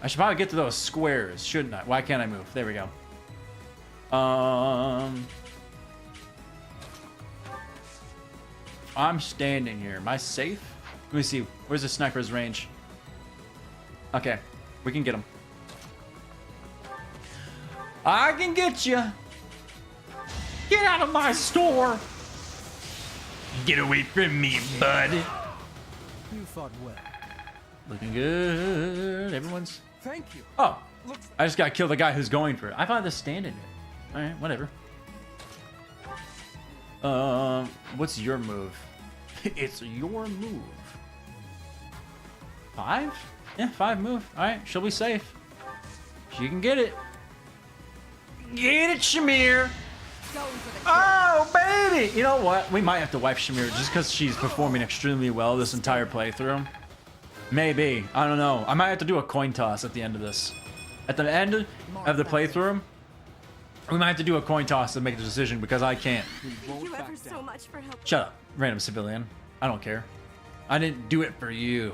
I should probably get to those squares, shouldn't I? Why can't I move? There we go. I'm standing here. Am I safe? Let me see. Where's the sniper's range? Okay. We can get him. I can get you. Get out of my store. Get away from me, bud. You fought well. Looking good. Everyone's... Thank you. Oh. I just got to kill the guy who's going for it. I thought this standing there. Alright, whatever. What's your move? It's your move. 5? Yeah, 5 move. Alright, she'll be safe. She can get it. Get it, Shamir! Oh, baby! You know what? We might have to wipe Shamir just because she's performing extremely well this entire playthrough. Maybe. I don't know. I might have to do a coin toss at the end of this. At the end of the playthrough, we might have to do a coin toss to make the decision because I can't. Thank you ever so much for helping. Shut up, random civilian. I don't care. I didn't do it for you.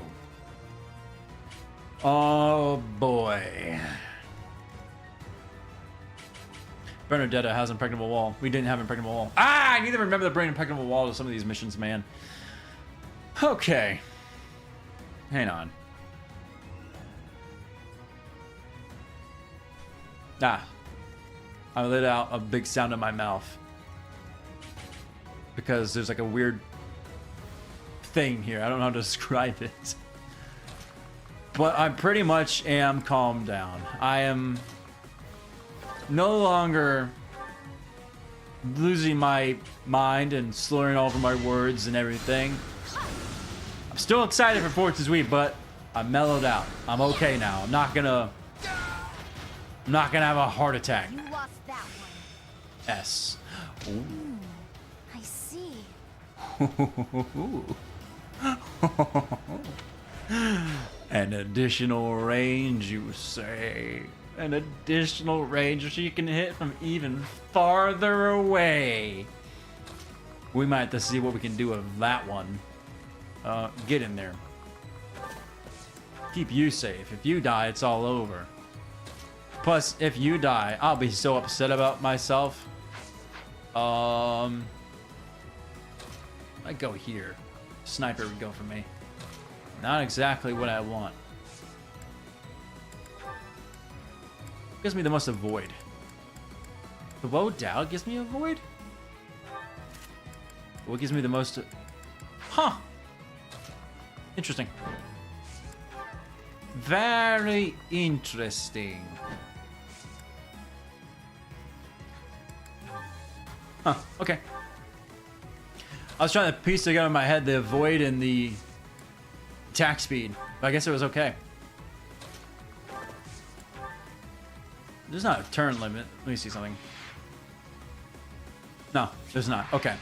Oh, boy. Bernadetta has impregnable wall. We didn't have impregnable wall. Ah, I need to remember to bring impregnable wall to some of these missions, man. Okay. Hang on. Ah. I let out a big sound in my mouth. Because there's like a weird thing here. I don't know how to describe it. But I pretty much am calmed down. I am no longer losing my mind and slurring over my words and everything. I'm still excited for Fortunes Weave, but I'm mellowed out. I'm okay now. I'm not gonna have a heart attack. You lost that one. S. Ooh. I see. An additional range, you say? An additional range she can hit from even farther away. We might have to see what we can do with that one. Get in there. Keep you safe. If you die, it's all over. Plus, if you die, I'll be so upset about myself. I go here. Sniper would go for me. Not exactly what I want. Gives me the most avoid. The Woe Dow gives me avoid? What gives me the most... Huh. Interesting. Very interesting. Huh, okay. I was trying to piece together in my head the avoid and the attack speed, but I guess it was okay. There's not a turn limit. Let me see something. No, there's not. Okay.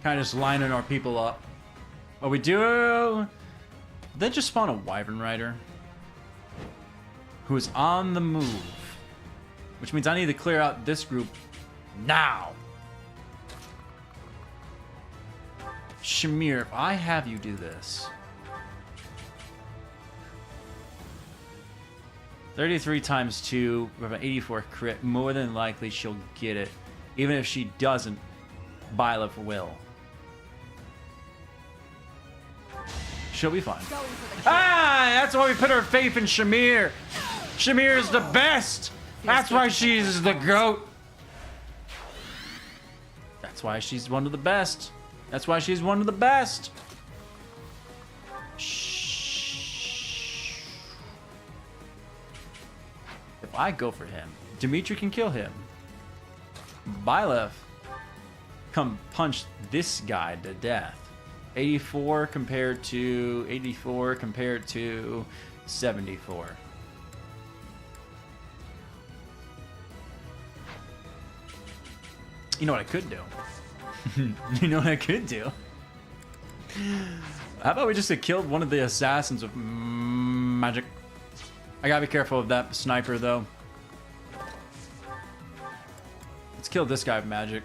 Kind of just lining our people up. What we do... Then just spawn a Wyvern Rider. Who is on the move. Which means I need to clear out this group now. Shamir, if I have you do this. 33 times 2 with an 84 crit. More than likely she'll get it. Even if she doesn't, Byleth will. She'll be fine. Ah, that's why we put our faith in Shamir. Shamir is the best. That's why she's the GOAT. That's why she's one of the best. That's why she's one of the best. Shh. If I go for him, Dimitri can kill him. Byleth, come punch this guy to death. 84 compared to 84 compared to 74. You know what I could do? You know what I could do? How about we just have killed one of the assassins with magic? I gotta be careful of that sniper though. Let's kill this guy with magic.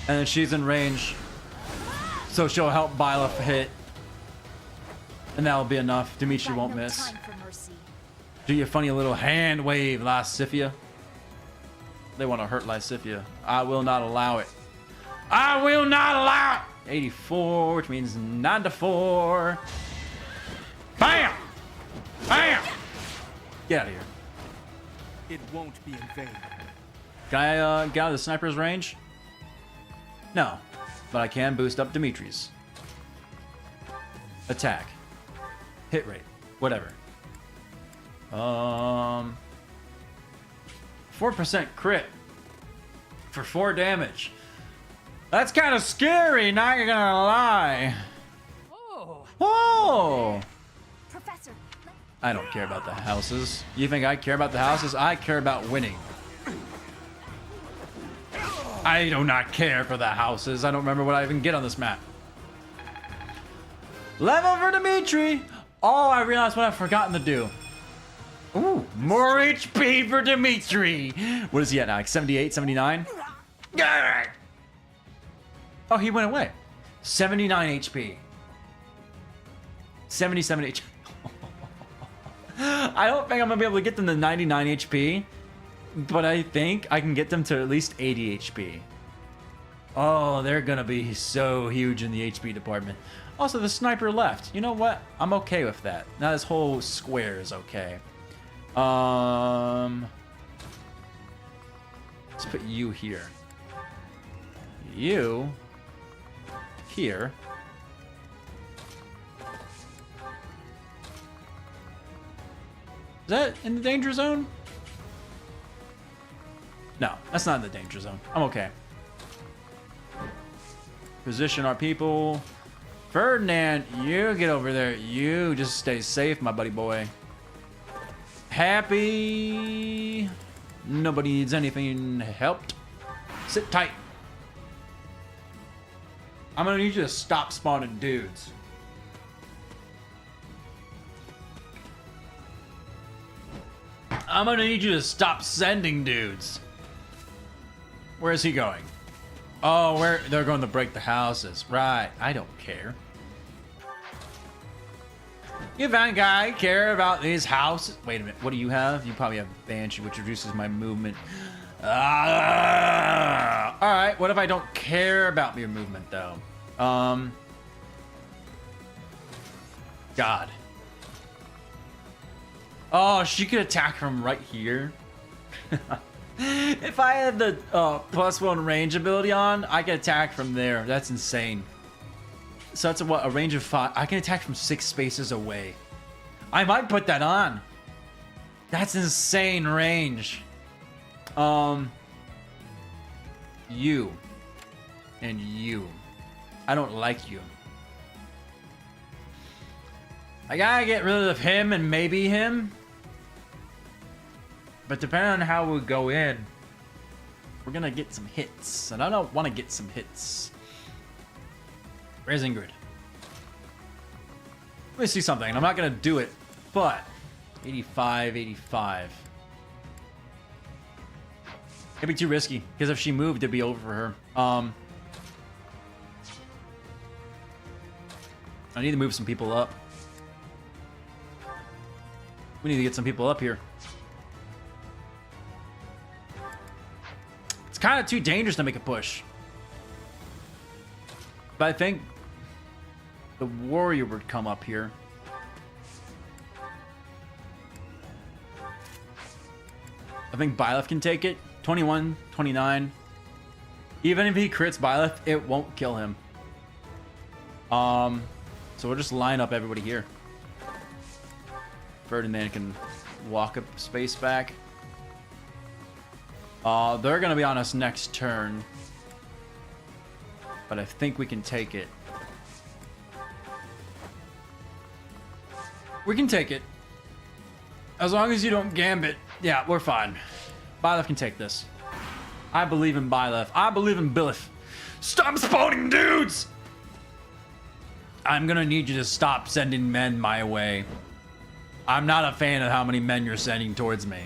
And then she's in range. So she'll help Byleth hit. And that'll be enough. Dimitri won't miss. Do your funny little hand wave, Lysithia. They want to hurt Lysithia. I will not allow it. I will not allow it! 84, which means 9 to 4. Bam! Bam! Get out of here. It won't be in vain. Can I get out of the sniper's range? No. But I can boost up Dimitri's. Attack. Hit rate. Whatever. 4% crit. For 4 damage. That's kind of scary, not gonna lie. Oh! Professor. I don't care about the houses. You think I care about the houses? I care about winning. I do not care for the houses. I don't remember what I even get on this map. Level for Dimitri. Oh, I realized what I've forgotten to do. Ooh, more HP for Dimitri. What is he at now? Like 78, 79? Oh, he went away. 79 HP. 77 HP. I don't think I'm gonna be able to get them to 99 HP, but I think I can get them to at least 80 HP. Oh, they're gonna be so huge in the HP department. Also, the sniper left. You know what? I'm okay with that. Now this whole square is okay. Let's put you here. You here. Is that in the danger zone? No, that's not in the danger zone. I'm okay. Position our people. Ferdinand, you get over there. You just stay safe, my buddy boy. Happy. Nobody needs anything helped. Sit tight. I'm gonna need you to stop spawning dudes. I'm gonna need you to stop sending dudes. Where's he going? Oh, they're going to break the houses. Right, I don't care. You think I care about these houses? Wait a minute, what do you have? You probably have Banshee, which reduces my movement. Alright, what if I don't care about your movement, though? God. Oh, she could attack from right here. If I had the +1 range ability on, I could attack from there. That's insane. So that's a range of 5. I can attack from 6 spaces away. I might put that on. That's insane range. you, and you. I don't like you. I gotta get rid of him and maybe him. But depending on how we go in, we're gonna get some hits. And I don't want to get some hits. Where's Ingrid? Let me see something. I'm not gonna do it, but 85, 85. It'd be too risky, because if she moved, it'd be over for her. I need to move some people up. We need to get some people up here. It's kind of too dangerous to make a push. But I think the warrior would come up here. I think Byleth can take it. 21, 29. Even if he crits Byleth, it won't kill him. So we'll just line up everybody here. Ferdinand can walk up space back. They're gonna be on us next turn. But I think we can take it. We can take it. As long as you don't gambit. Yeah, we're fine. Byleth can take this. I believe in Byleth. I believe in Byleth. Stop spawning dudes! I'm gonna need you to stop sending men my way. I'm not a fan of how many men you're sending towards me.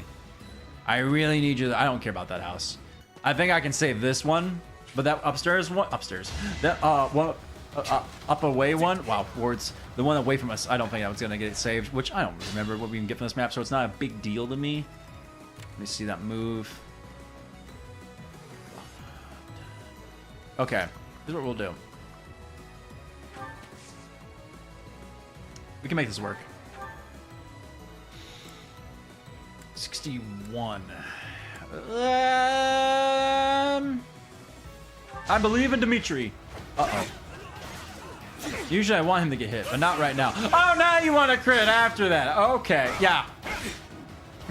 I really need you to, I don't care about that house. I think I can save this one, but that upstairs one, that one up away one, wow, words. The one away from us, I don't think I was gonna get it saved, which I don't remember what we can get from this map, so it's not a big deal to me. Let me see that move. Okay, here's what we'll do. We can make this work. 61. I believe in Dimitri. Uh-oh. Usually I want him to get hit, but not right now. Oh, now you want to crit after that. Okay, yeah.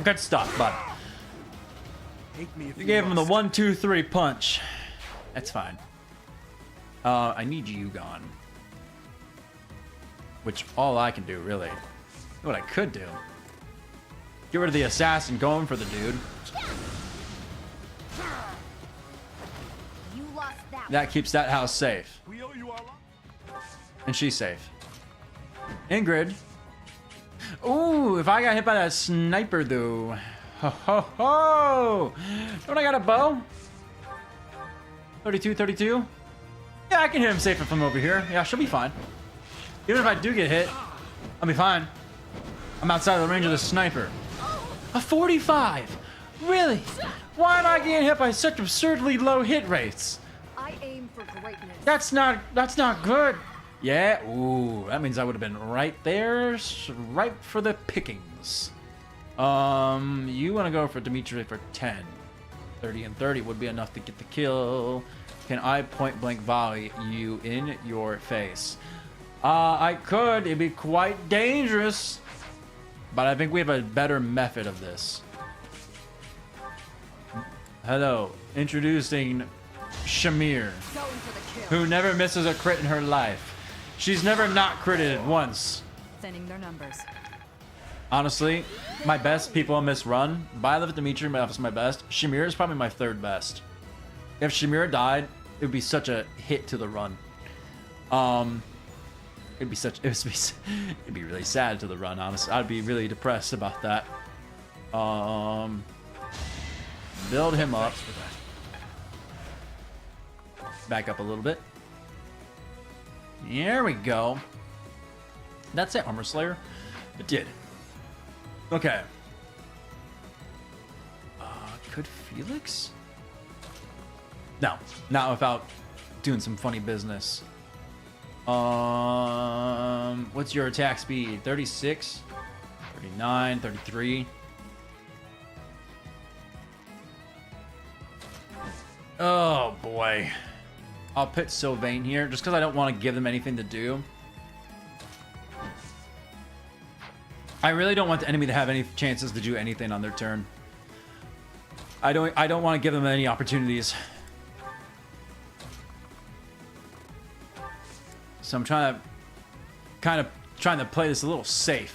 Good stuff, bud. You gave him the 1, 2, 3 punch. That's fine. I need you gone. Which all I can do, really. What I could do. Get rid of the assassin, going for the dude. You lost that. That keeps that house safe. We owe you our life. And she's safe. Ingrid. Ooh, if I got hit by that sniper, though. Ho, ho, ho! Don't I got a bow? 32, 32? Yeah, I can hit him safer from over here. Yeah, she'll be fine. Even if I do get hit, I'll be fine. I'm outside of the range of the sniper. A 45? Really? Why am I getting hit by such absurdly low hit rates? I aim for greatness. That's not good. Yeah, ooh, that means I would have been right there, right for the pickings. You want to go for Dimitri for 10. 30 and 30 would be enough to get the kill. Can I point blank volley you in your face? I could. It'd be quite dangerous. But I think we have a better method of this. Hello. Introducing Shamir, Going for the kill. who never misses a crit in her life. She's never not critted once. Thinning their numbers. Honestly, my best people on this run, Byleth, Dimitri, is my best. Shamir is probably my third best. If Shamir died, it would be such a hit to the run. It'd be really sad to the run, honestly. I'd be really depressed about that. Build him up. Back up a little bit. There we go. That's it, Armor Slayer. It did. Okay. Could Felix? No, not without doing some funny business. What's your attack speed? 36, 39, 33. Oh boy. I'll put Sylvain here just because I don't want to give them anything to do. I really don't want the enemy to have any chances to do anything on their turn. I don't want to give them any opportunities. So I'm kind of trying to play this a little safe.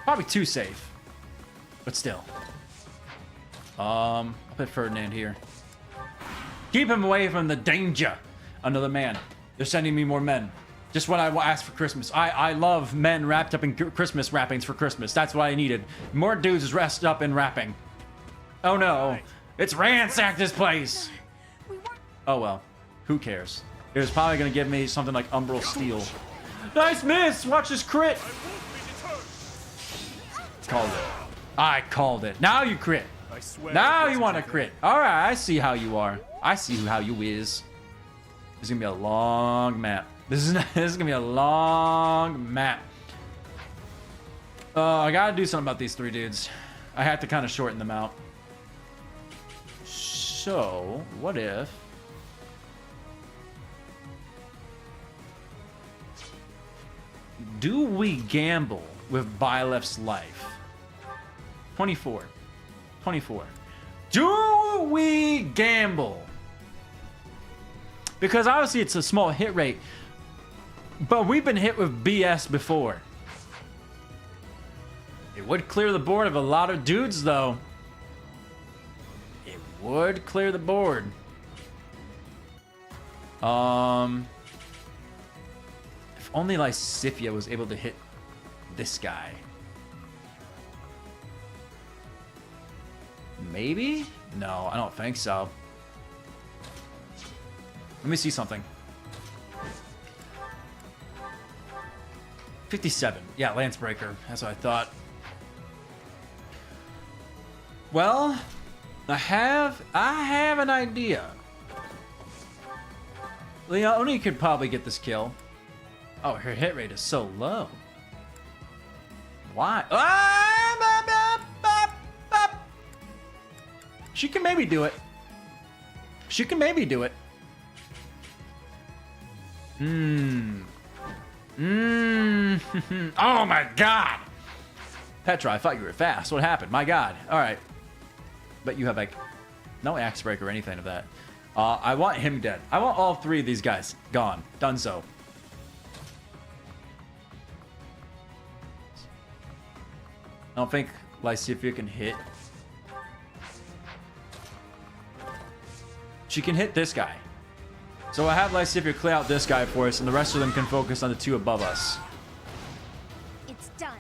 Probably too safe, but still. I'll put Ferdinand here. Keep him away from the danger. Another man. They're sending me more men. Just what I asked for Christmas. I love men wrapped up in Christmas wrappings for Christmas. That's what I needed. More dudes dressed up in wrapping. Oh no. It's ransacked this place. Oh well. Who cares? It was probably going to give me something like Umbral Steel. Nice miss! Watch this crit! Called it. I called it. Now you crit. Now you want to crit. Alright, I see how you are. I see how you is. This is going to be a long map. This is going to be a long map. I got to do something about these three dudes. I have to kind of shorten them out. So, what if... Do we gamble with Byleth's life? 24. 24. Do we gamble? Because obviously it's a small hit rate. But we've been hit with BS before. It would clear the board of a lot of dudes, though. It would clear the board. If only Lysithea was able to hit this guy. Maybe? No, I don't think so. Let me see something. 57. Yeah, Lancebreaker. That's what I thought. Well, I have an idea. Leonie could probably get this kill. Oh, her hit rate is so low. Why? She can maybe do it. She can maybe do it. Oh my god! Petra, I thought you were fast. What happened? My god. Alright. But you have like no axe break or anything of that. I want him dead. I want all three of these guys gone. Done so. I don't think Lysithea can hit. She can hit this guy. So I have Lysithea clear out this guy for us, and the rest of them can focus on the two above us. It's done.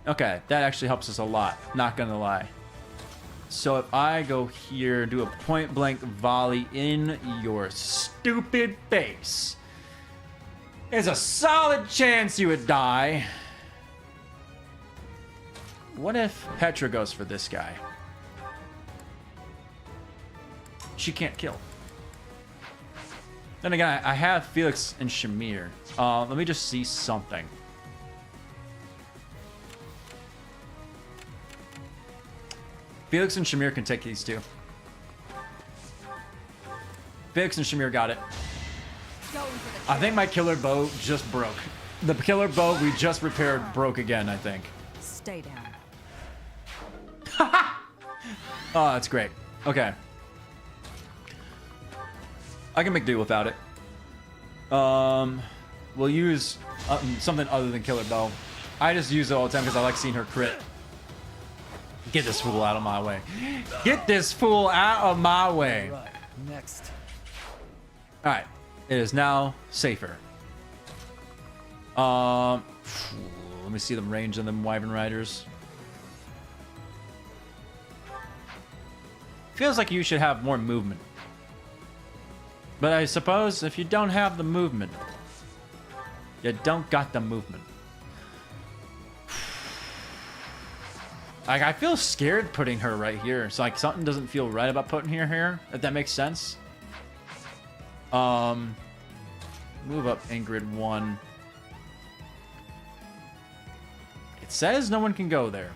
Okay, that actually helps us a lot. Not gonna lie. So if I go here and do a point blank volley in your stupid face, there's a solid chance you would die. What if Petra goes for this guy? She can't kill. Then again, I have Felix and Shamir. Let me just see something. Felix and Shamir can take these two. Felix and Shamir got it. I think my killer bow just broke. The killer bow we just repaired broke again, I think. Stay down. Oh, that's great. Okay. I can make do without it. We'll use something other than killer bow. I just use it all the time because I like seeing her crit. Get this fool out of my way. Get this fool out of my way. Right, next. All right. It is now safer. Let me see them range on them Wyvern Riders. Feels like you should have more movement. But I suppose if you don't have the movement, you don't got the movement. Like, I feel scared putting her right here. So like something doesn't feel right about putting her here, if that makes sense. Move up Ingrid 1. It says no one can go there.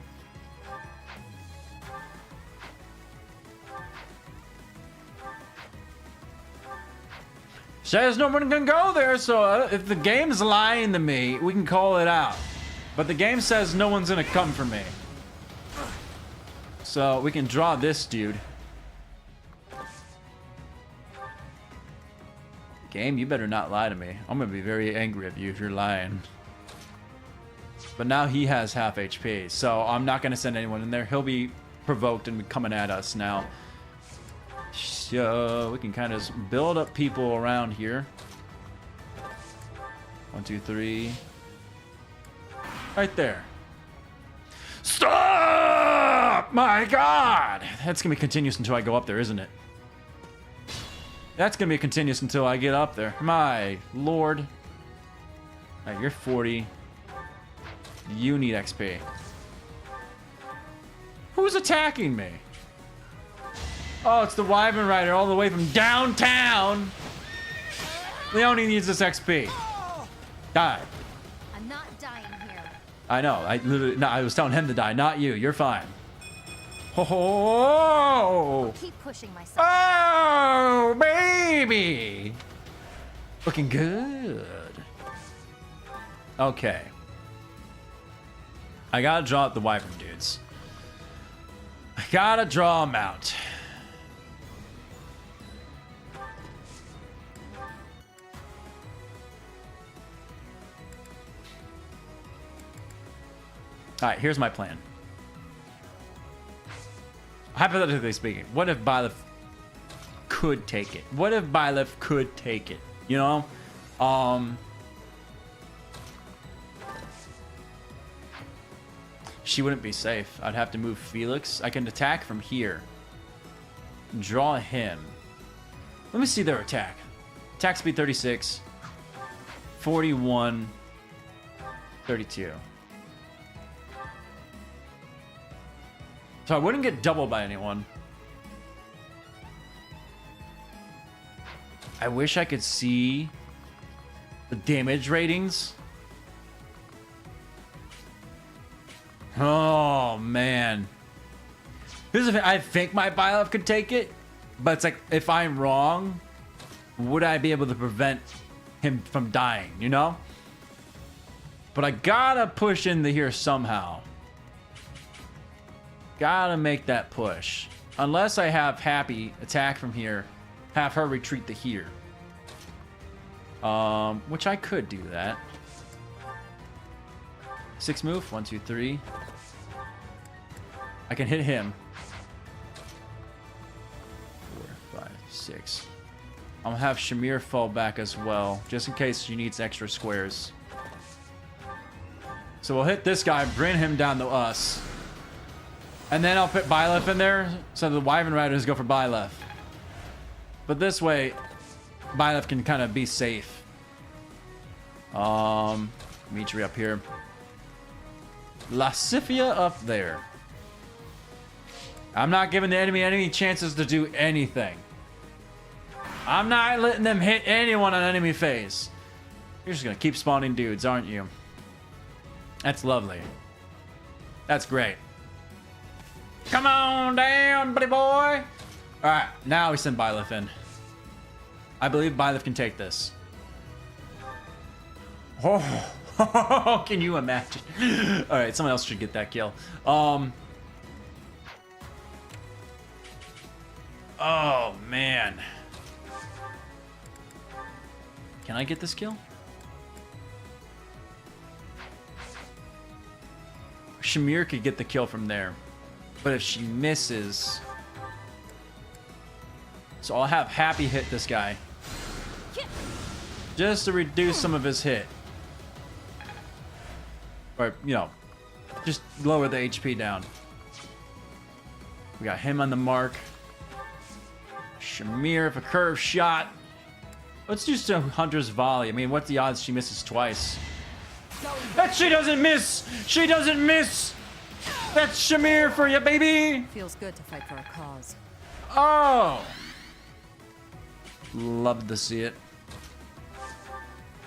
Says no one can go there, so if the game's lying to me, we can call it out. But the game says no one's gonna come for me. So we can draw this dude. Game, you better not lie to me. I'm gonna be very angry at you if you're lying. But now he has half HP, so I'm not gonna send anyone in there. He'll be provoked and be coming at us now. So we can kind of build up people around here. 1, 2, 3. Right there. Stop! My God! That's gonna be continuous until I go up there, isn't it? That's gonna be continuous until I get up there. My Lord. Alright, you're 40. You need XP. Who's attacking me? Oh, it's the Wyvern Rider all the way from downtown. Leone needs this XP. Die. I'm not dying here. I know. I was telling him to die, not you. You're fine. Oh, Keep pushing myself. oh, baby. Looking good. Okay. I gotta draw out the Wyvern dudes. I gotta draw them out. Alright, here's my plan. Hypothetically speaking, what if Byleth could take it? What if Byleth could take it? You know? She wouldn't be safe. I'd have to move Felix. I can attack from here. Draw him. Let me see their attack. Attack speed 36. 41. 32. So I wouldn't get doubled by anyone. I wish I could see the damage ratings. Oh, man. Here's the thing. I think my Byleth could take it, but it's like, if I'm wrong, would I be able to prevent him from dying, you know? But I gotta push into here somehow. Gotta make that push. Unless I have Happy attack from here, have her retreat to here. Which I could do that. 6 move, 1, 2, 3. I can hit him. 4, 5, 6. I'm gonna have Shamir fall back as well, just in case she needs extra squares. So we'll hit this guy, bring him down to us. And then I'll put Byleth in there, so the Wyvern Riders go for Byleth. But this way, Byleth can kind of be safe. Dimitri up here. Lascifia up there. I'm not giving the enemy any chances to do anything. I'm not letting them hit anyone on enemy phase. You're just gonna keep spawning dudes, aren't you? That's lovely. That's great. Come on down, buddy boy. Alright, now we send Byleth in. I believe Byleth can take this. Oh, can you imagine? Alright, someone else should get that kill. Oh, man. Can I get this kill? Shamir could get the kill from there. But if she misses... So I'll have Happy hit this guy. Just to reduce some of his hit. Or, you know, just lower the HP down. We got him on the mark. Shamir for curve shot. Let's do some Hunter's Volley. I mean, what's the odds she misses twice? That she doesn't miss! She doesn't miss! That's Shamir for you, baby! Feels good to fight for a cause. Oh! Love to see it.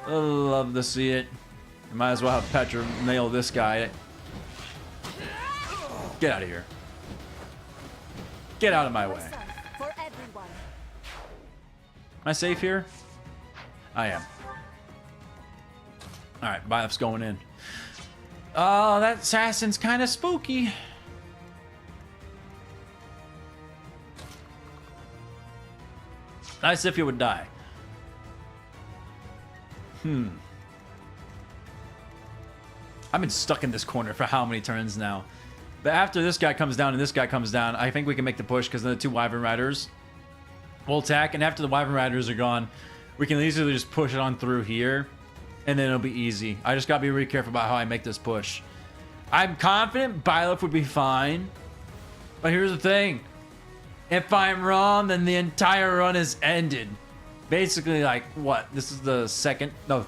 Love to see it. You might as well have Petra nail this guy. Get out of here. Get out of my way. For everyone. Am I safe here? I am. Alright, Byleth's going in. Oh, that assassin's kind of spooky. Nice if you would die. I've been stuck in this corner for how many turns now? But after this guy comes down and this guy comes down, I think we can make the push because the two Wyvern Riders will attack. And after the Wyvern Riders are gone, we can easily just push it on through here. And then it'll be easy. I just gotta be really careful about how I make this push. I'm confident Byleth would be fine. But here's the thing. If I'm wrong, then the entire run is ended. Basically, like, what? This is the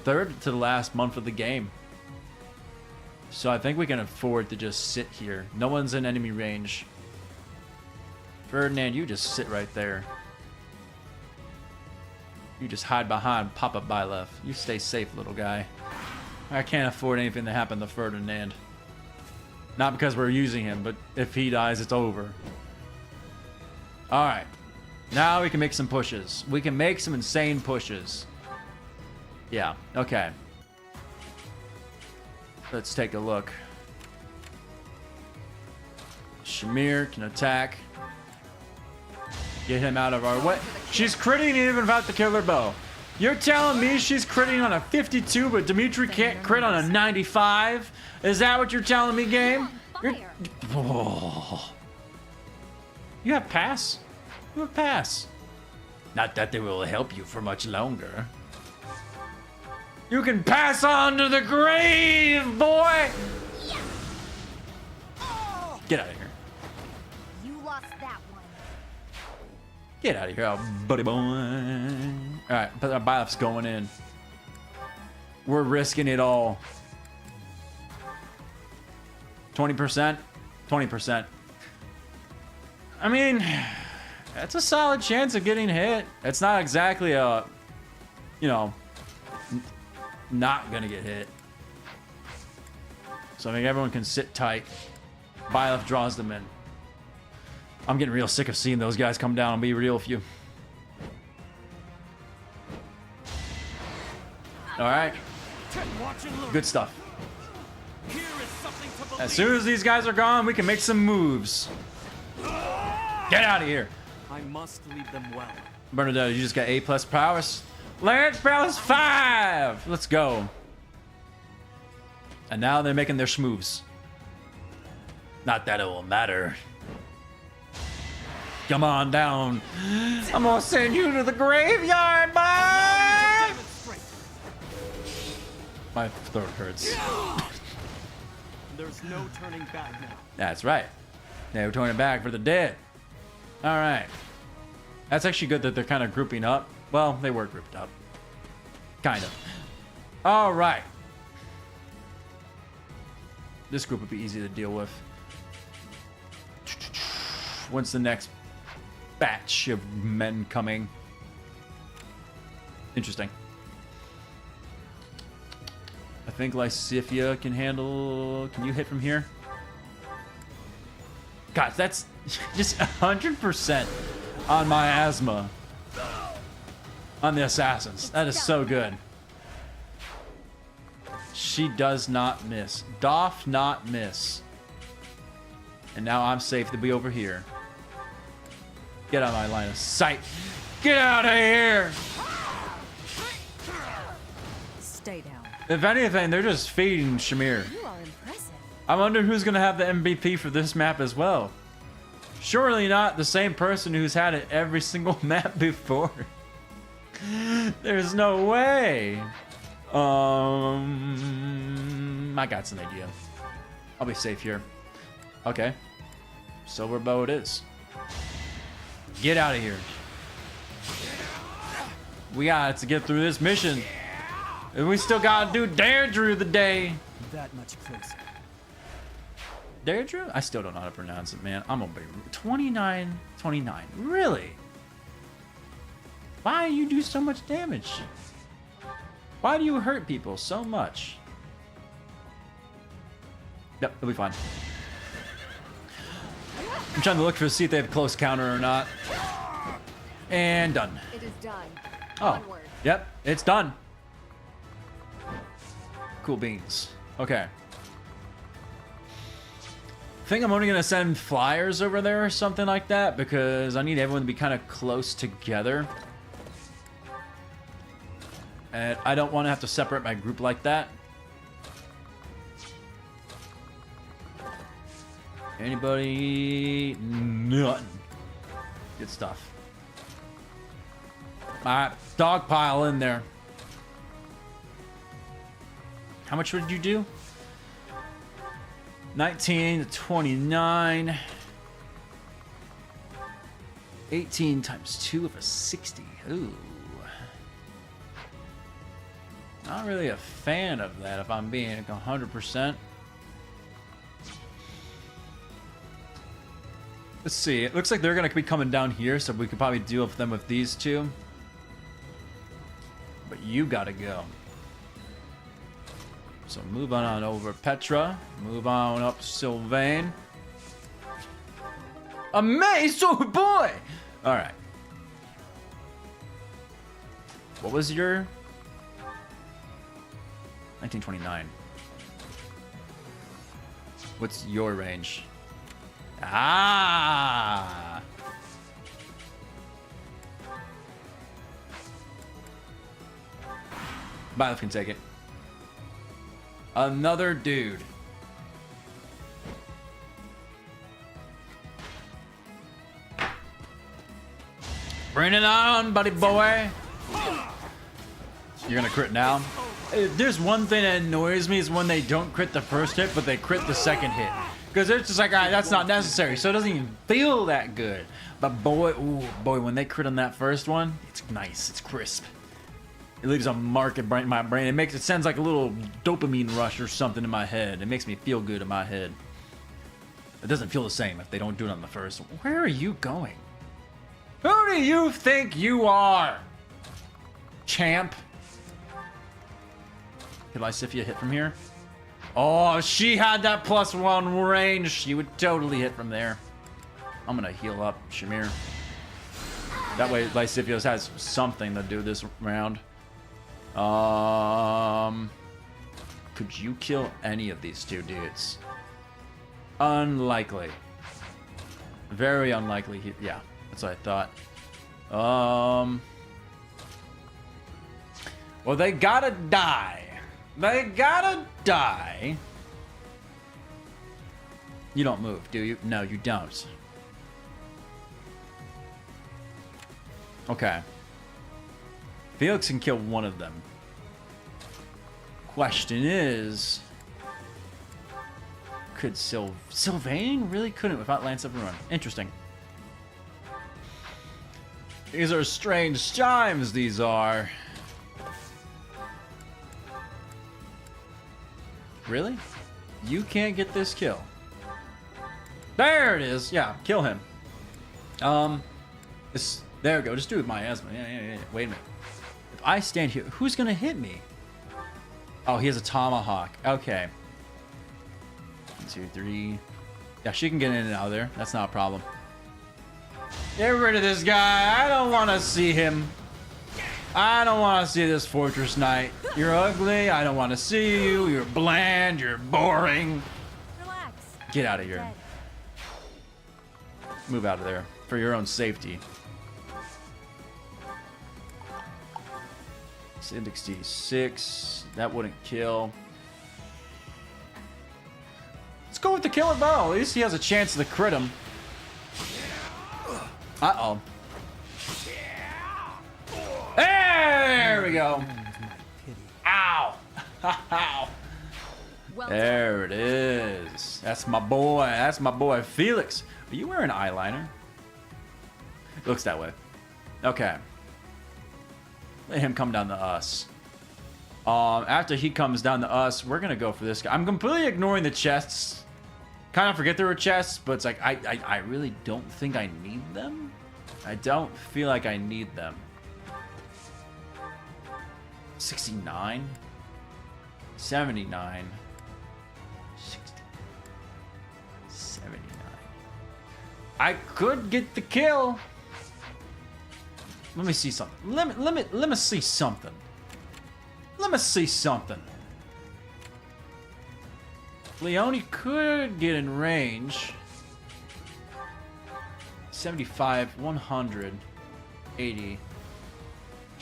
third to the last month of the game. So I think we can afford to just sit here. No one's in enemy range. Ferdinand, you just sit right there. You just hide behind Papa Byleth. You stay safe, little guy. I can't afford anything to happen to Ferdinand. Not because we're using him, but if he dies, it's over. Alright. Now we can make some pushes. We can make some insane pushes. Yeah, okay. Let's take a look. Shamir can attack. Get him out of our way. She's critting even without the killer bow. You're telling me she's critting on a 52, but Dimitri can't crit on a 95? Is that what you're telling me, game? Oh. You have pass? You have pass. Not that they will help you for much longer. You can pass on to the grave, boy! Get out of here. You lost that one. Get out of here, buddy boy. Alright, but our Byleth's going in. We're risking it all. 20%? 20%. I mean, that's a solid chance of getting hit. It's not exactly a, you know, not gonna get hit. So I think everyone can sit tight. Byleth draws them in. I'm getting real sick of seeing those guys come down. I'll be real with you. Alright. Good stuff. As soon as these guys are gone, we can make some moves. Get out of here. I must lead them well. Bernadette, you just got A+ prowess. Lance prowess 5. Let's go. And now they're making their schmoves. Not that it will matter. Come on down. I'm gonna send you to the graveyard, bye. My throat hurts. There's no turning back now. That's right. They're turning back for the dead. All right. That's actually good that they're kind of grouping up. Well, they were grouped up. Kind of. All right. This group would be easy to deal with. When's the next batch of men coming? Interesting. I think Lysithia can handle... Can you hit from here? God, that's just 100% on my asthma. On the assassins. That is so good. She does not miss. Doth not miss. And now I'm safe to be over here. Get out of my line of sight. Get out of here! Stay down. If anything, they're just feeding Shamir. You are impressive. I wonder who's going to have the MVP for this map as well. Surely not the same person who's had it every single map before. There's no way. I got some idea. I'll be safe here. Okay. Silver bow it is. Get out of here. We got to get through this mission. And we still gotta do Derdriu the day. That much closer. Derdriu? I still don't know how to pronounce it, man. I'm gonna be 29. Really? Why do you do so much damage? Why do you hurt people so much? Yep, it'll be fine. I'm trying to look for see if they have close counter or not. And done. It is done. Oh, Onward. yep, it's done. Cool beans. Okay. I think I'm only going to send flyers over there or something like that because I need everyone to be kind of close together. And I don't want to have to separate my group like that. Anybody? Nothing. Good stuff. Alright, dog pile in there. How much would you do? 19 to 29. 18 times 2 of a 60. Ooh. Not really a fan of that if I'm being 100%. Let's see. It looks like they're going to be coming down here, so we could probably deal with them with these two. But you got to go. So move on over Petra. Move on up Sylvain. Amazing boy! Alright. What was your... 1929. What's your range? Ah! Byleth can take it. Another dude. Bring it on, buddy boy. You're gonna crit now? If there's one thing that annoys me is when they don't crit the first hit, but they crit the second hit. Because it's just like, all right, that's not necessary. So it doesn't even feel that good. But boy, ooh, boy, when they crit on that first one, it's nice. It's crisp. It leaves a mark in my brain. It sends like a little dopamine rush or something in my head. It makes me feel good in my head. It doesn't feel the same if they don't do it on the first one. Where are you going? Who do you think you are? Champ? Could Lysithea hit from here? Oh, if she had that +1 range, she would totally hit from there. I'm gonna heal up Shamir. That way Lysithea has something to do this round. Could you kill any of these two dudes? Unlikely. Very unlikely. Yeah, that's what I thought. Well, they gotta die. They gotta die. You don't move, do you? No, you don't. Okay. Felix can kill one of them. Question is... Could Sylvain really couldn't without Lance of Ruin. Interesting. These are strange chimes, these are. Really? You can't get this kill. There it is. Yeah, kill him. There we go. Just do it, miasma. Yeah. Wait a minute. If I stand here, who's gonna hit me? Oh, he has a tomahawk. Okay. 1, 2, 3. Yeah, she can get in and out of there. That's not a problem. Get rid of this guy. I don't want to see him. I don't want to see this Fortress Knight. You're ugly. I don't want to see you. You're bland. You're boring. Relax. Get out of here. Move out of there for your own safety. Index D6. That wouldn't kill. Let's go with the killer bow. At least he has a chance to crit him. Uh-oh. There we go. Ow. Ow. Well There it is. That's my boy. That's my boy Felix. Are you wearing eyeliner? It looks that way. Okay. Let him come down to us. After he comes down to us, we're gonna go for this guy. I'm completely ignoring the chests. Kind of forget there were chests, but it's like I really don't think I need them. I don't feel like I need them. 69, 79, 60, 79. I could get the kill. Let me see something. Let me see something. Let me see something. Leone could get in range. 75, 100, 80.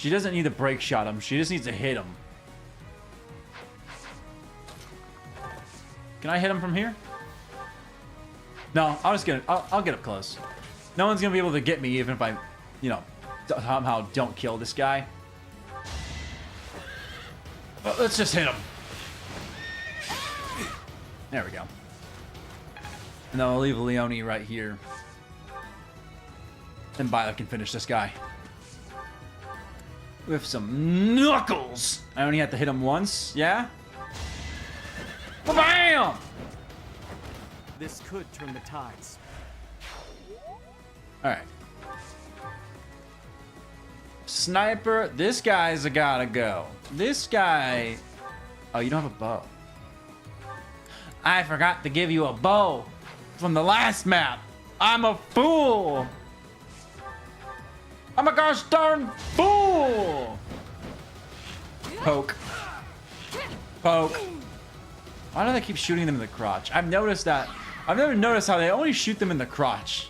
She doesn't need to break shot him. She just needs to hit him. Can I hit him from here? No, I'll get up close. No one's gonna be able to get me even if I, you know, somehow don't kill this guy. Well, let's just hit him. There we go. And then I'll leave Leone right here. And Violet can finish this guy. With some knuckles! I only have to hit him once, yeah? Bam! This could turn the tides. Alright. Sniper, this guy's gotta go. This guy... Oh, you don't have a bow. I forgot to give you a bow from the last map. I'm a fool! I'm a gosh darn fool! Poke. Poke. Why do they keep shooting them in the crotch? I've noticed that. I've never noticed how they only shoot them in the crotch.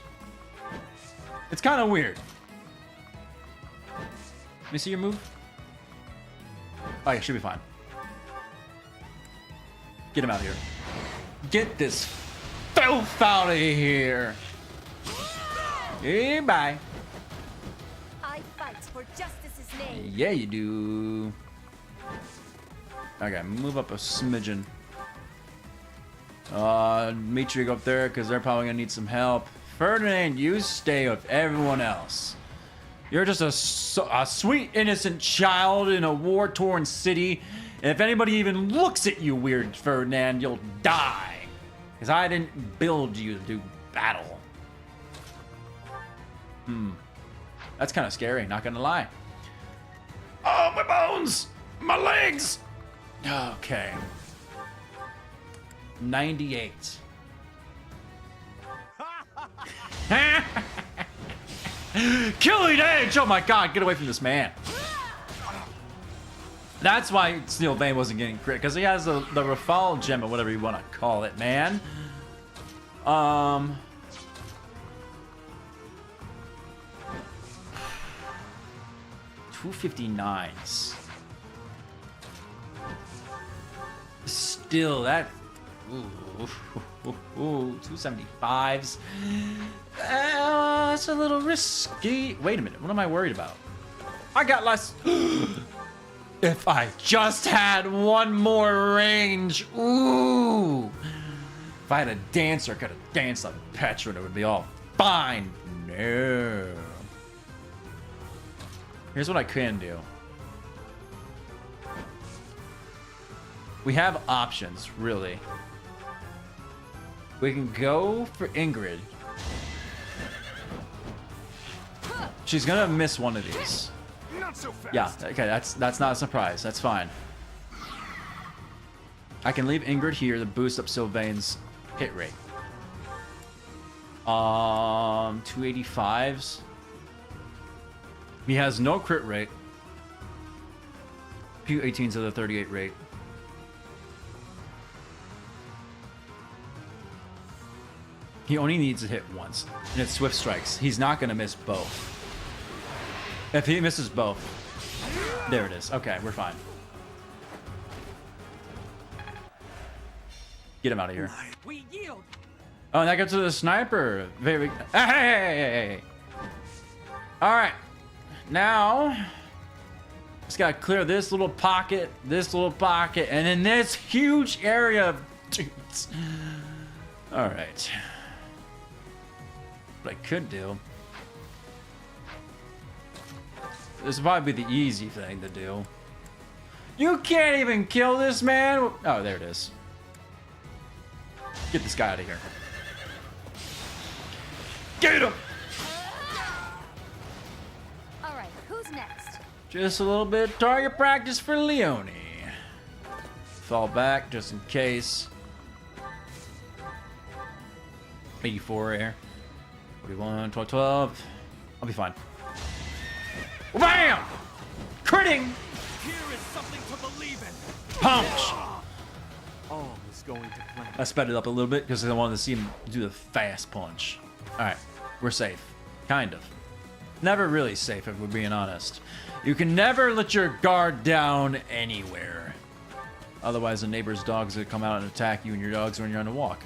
It's kind of weird. Let me see your move. Oh, yeah, should be fine. Get him out of here. Get this filth out of here. Hey, bye. I fight for justice's name. Yeah, you do. Okay, move up a smidgen. Mitri, go up there because they're probably gonna need some help. Ferdinand, you stay with everyone else. You're just a sweet, innocent child in a war-torn city. And if anybody even looks at you weird, Ferdinand, you'll die. Because I didn't build you to do battle. That's kind of scary, not gonna lie. Oh, my bones! My legs! Okay. 98. Killing Edge! Oh my god, get away from this man. That's why Steel Vein wasn't getting crit, because he has the Rafal gem or whatever you want to call it, man. 259s. Still, that... Ooh, 275s. That's a little risky. Wait a minute, what am I worried about? I got less... If I just had one more range. Ooh. If I had a dancer, I could have danced on Petra and it would be all fine. No. Here's what I can do. We have options, really. We can go for Ingrid. She's gonna miss one of these. Not so fast. Yeah, okay, that's not a surprise. That's fine. I can leave Ingrid here to boost up Sylvain's hit rate. 285s. He has no crit rate. Few 18s of the 38 rate. He only needs to hit once, and it's Swift Strikes. He's not going to miss both. If he misses both, there it is. Okay, we're fine. Get him out of here. We yield. Oh, and that goes to the sniper. Very. Hey! All right. Now, just gotta clear this little pocket, and then this huge area of dudes. All right. What I could do. This would probably be the easy thing to do. You can't even kill this man. Oh, there it is. Get this guy out of here. Get him! All right, who's next? Just a little bit of target practice for Leone. Fall back just in case. 84 air. 41, 12, 12. I'll be fine. Bam! Critting! Here is something to believe in. Punch! All is going to plan. I sped it up a little bit because I wanted to see him do the fast punch. Alright, we're safe. Kind of. Never really safe, if we're being honest. You can never let your guard down anywhere. Otherwise, the neighbor's dogs will come out and attack you and your dogs when you're on a walk.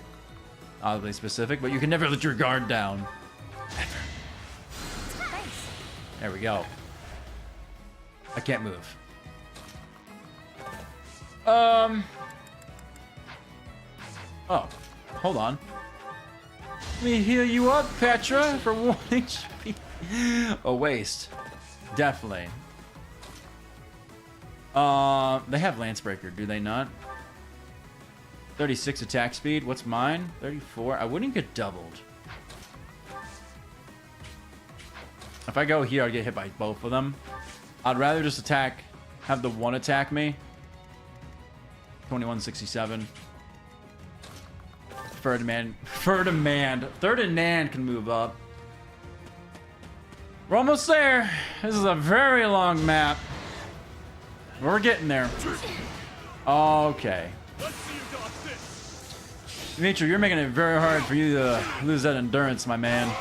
Oddly specific, but you can never let your guard down. Ever. There we go. I can't move. Oh, hold on. Let me heal you up, Petra, for 1 HP. A waste. Definitely. They have Lancebreaker, do they not? 36 attack speed. What's mine? 34. I wouldn't get doubled. If I go here, I'd get hit by both of them. I'd rather just attack, have the one attack me. 2167. Ferdinand can move up. We're almost there. This is a very long map. We're getting there. Okay. Dimitri, you're making it very hard for you to lose that endurance, my man.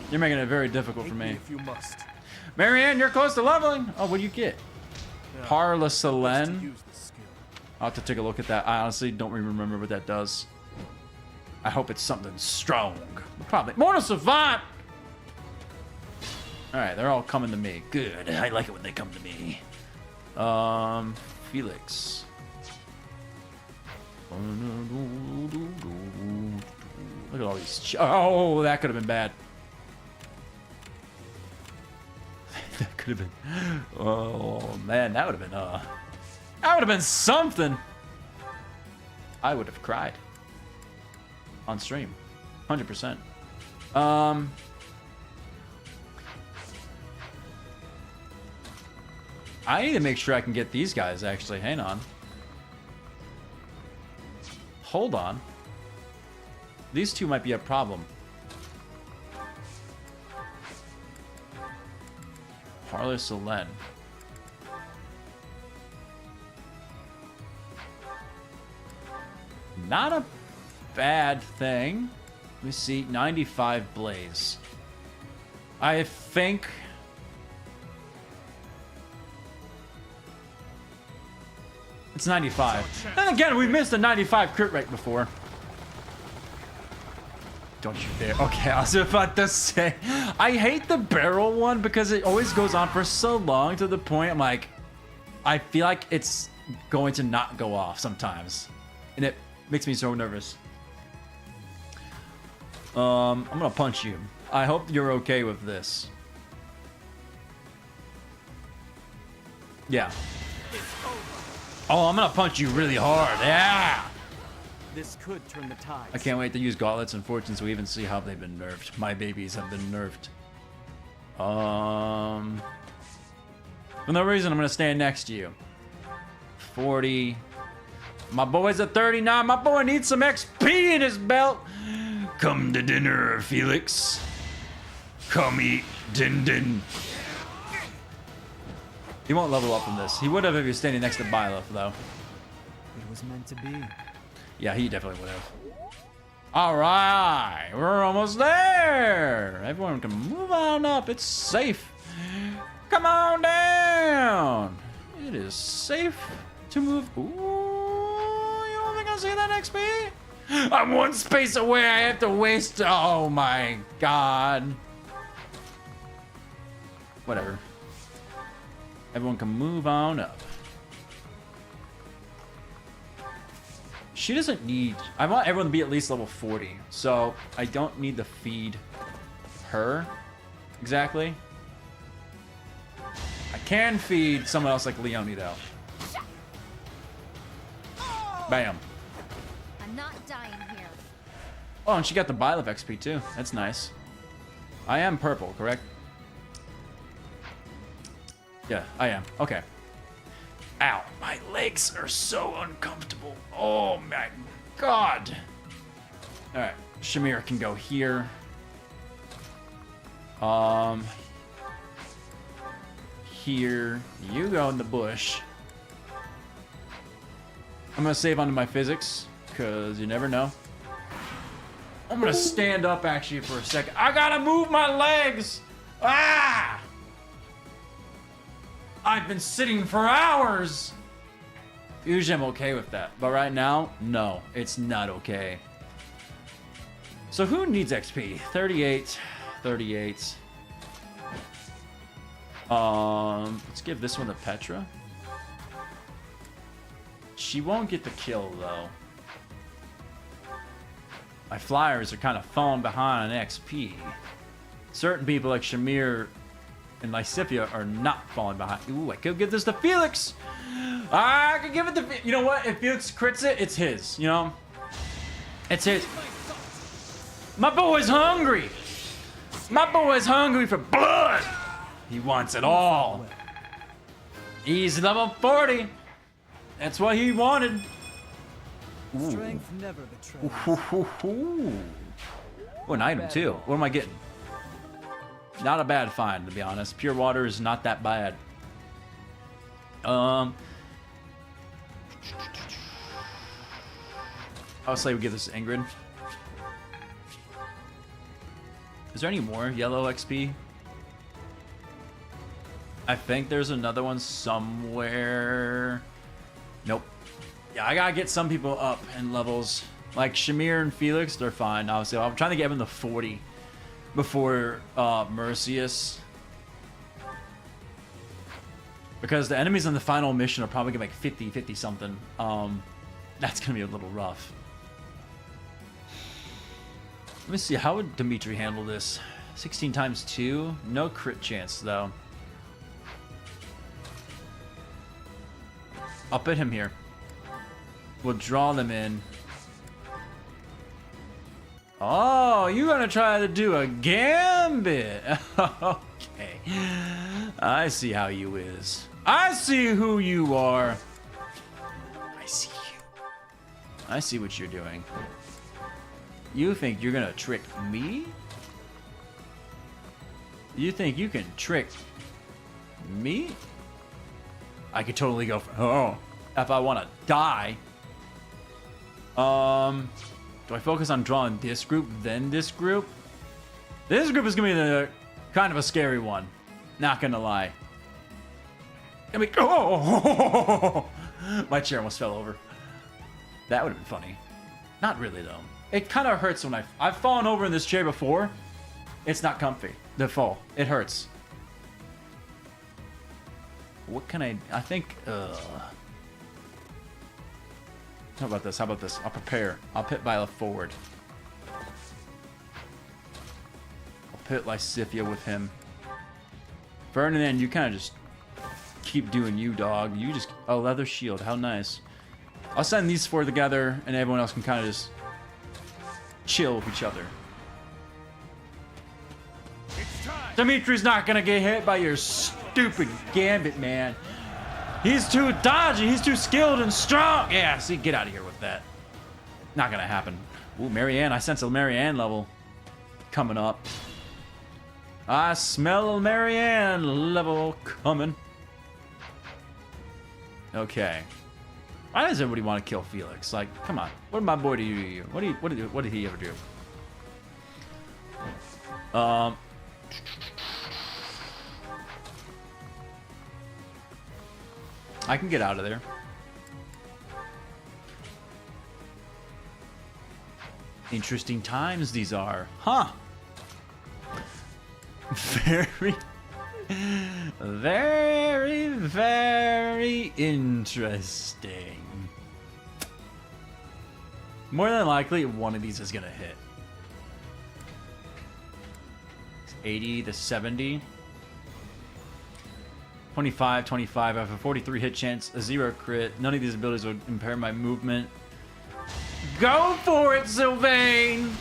You're making it very difficult for me. If you must. Marianne, you're close to leveling. Oh, what do you get? Parla Selene. Use this skill. I'll have to take a look at that. I honestly don't even remember what that does. I hope it's something strong. Probably. Mortal Savant! Alright, they're all coming to me. Good. I like it when they come to me. Felix. Look at all these. Oh, that could have been bad. That could have been. Oh man, that would have been. That would have been something. I would have cried on stream, 100%. I need to make sure I can get these guys. Actually, hang on. Hold on. These two might be a problem. Parler Selene. Not a bad thing. Let me see. 95 Blaze. I think... It's 95. And again, we missed a 95 crit rate before. Don't you dare. Okay, I was about to say. I hate the barrel one because it always goes on for so long to the point I'm like, I feel like it's going to not go off sometimes. And it makes me so nervous. I'm gonna punch you. I hope you're okay with this. Yeah. Oh, I'm gonna punch you really hard. Yeah! This could turn the tides. I can't wait to use gauntlets and Fortunes Weave and see how they've been nerfed. My babies have been nerfed. For no reason, I'm gonna stand next to you. 40. My boy's at 39. My boy needs some XP in his belt. Come to dinner, Felix. Come eat din. He won't level up from this. He would have if he was standing next to Byleth, though. It was meant to be. Yeah, he definitely would have. All right, we're almost there. Everyone can move on up. It's safe. Come on down. It is safe to move. Ooh, you don't think I see that XP? I'm one space away. I have to waste. Oh my god. Whatever. Everyone can move on up. She doesn't need... I want everyone to be at least level 40. So I don't need to feed her exactly. I can feed someone else like Leonie though. Bam. I'm not dying here. Oh, and she got the Byleth XP too. That's nice. I am purple, correct? Yeah, I am. Okay. Ow, my legs are so uncomfortable. Oh my god. Alright, Shamir can go here. Here. You go in the bush. I'm gonna save onto my physics, because you never know. I'm gonna stand up actually for a second. I gotta move my legs! Ah! I've been sitting for hours! Usually I'm okay with that, but right now, no, it's not okay. So who needs XP? 38, 38. Let's give this one to Petra. She won't get the kill though. My flyers are kind of falling behind on XP. Certain people like Shamir and Lysithea are not falling behind. Ooh, I could give this to Felix. I could give it to. You know what? If Felix crits it, it's his. You know, it's his. My boy's hungry. My boy's hungry for blood. He wants it all. He's level 40. That's what he wanted. Ooh. Strength never betrays. Ooh. Oh, an item too. What am I getting? Not a bad find, to be honest. Pure water is not that bad. I'll say we give this to Ingrid. Is there any more yellow XP? I think there's another one somewhere. Nope. Yeah, I gotta get some people up in levels. Like Shamir and Felix, they're fine. Obviously, I'm trying to get them to 40 before Mercius. Because the enemies in the final mission are probably gonna make 50 something. That's gonna be a little rough. Let me see, how would Dimitri handle this? 16 times 2? No crit chance, though. I'll put him here. We'll draw them in. Oh, you're gonna try to do a gambit. Okay. I see how you is. I see who you are. I see you. I see what you're doing. You think you're gonna trick me? You think you can trick me? I could totally go for, oh, if I want to die. Do I focus on drawing this group, then this group? This group is gonna be the kind of a scary one. Not gonna lie. I mean, oh, my chair almost fell over. That would have been funny. Not really though. It kind of hurts when I've fallen over in this chair before. It's not comfy. The fall. It hurts. What can I think, How about this? How about this? I'll prepare. I'll pit Viola forward. I'll pit Lysithea with him. Ferdinand, you kind of just keep doing you, dog. You just... Oh, leather shield. How nice. I'll send these four together, and everyone else can kind of just chill with each other. Dimitri's not gonna get hit by your stupid gambit, man. He's too dodgy. He's too skilled and strong. Yeah, see, get out of here with that. Not gonna happen. Ooh, Marianne. I sense a Marianne level coming up. I smell a Marianne level coming. Okay. Why does everybody want to kill Felix? Like, come on. What did my boy do you? What did he ever do? I can get out of there. Interesting times these are. Huh. Very, very, very interesting. More than likely, one of these is going to hit. 80 to 70. 25, 25. I have a 43 hit chance, a 0 crit. None of these abilities would impair my movement. Go for it, Sylvain!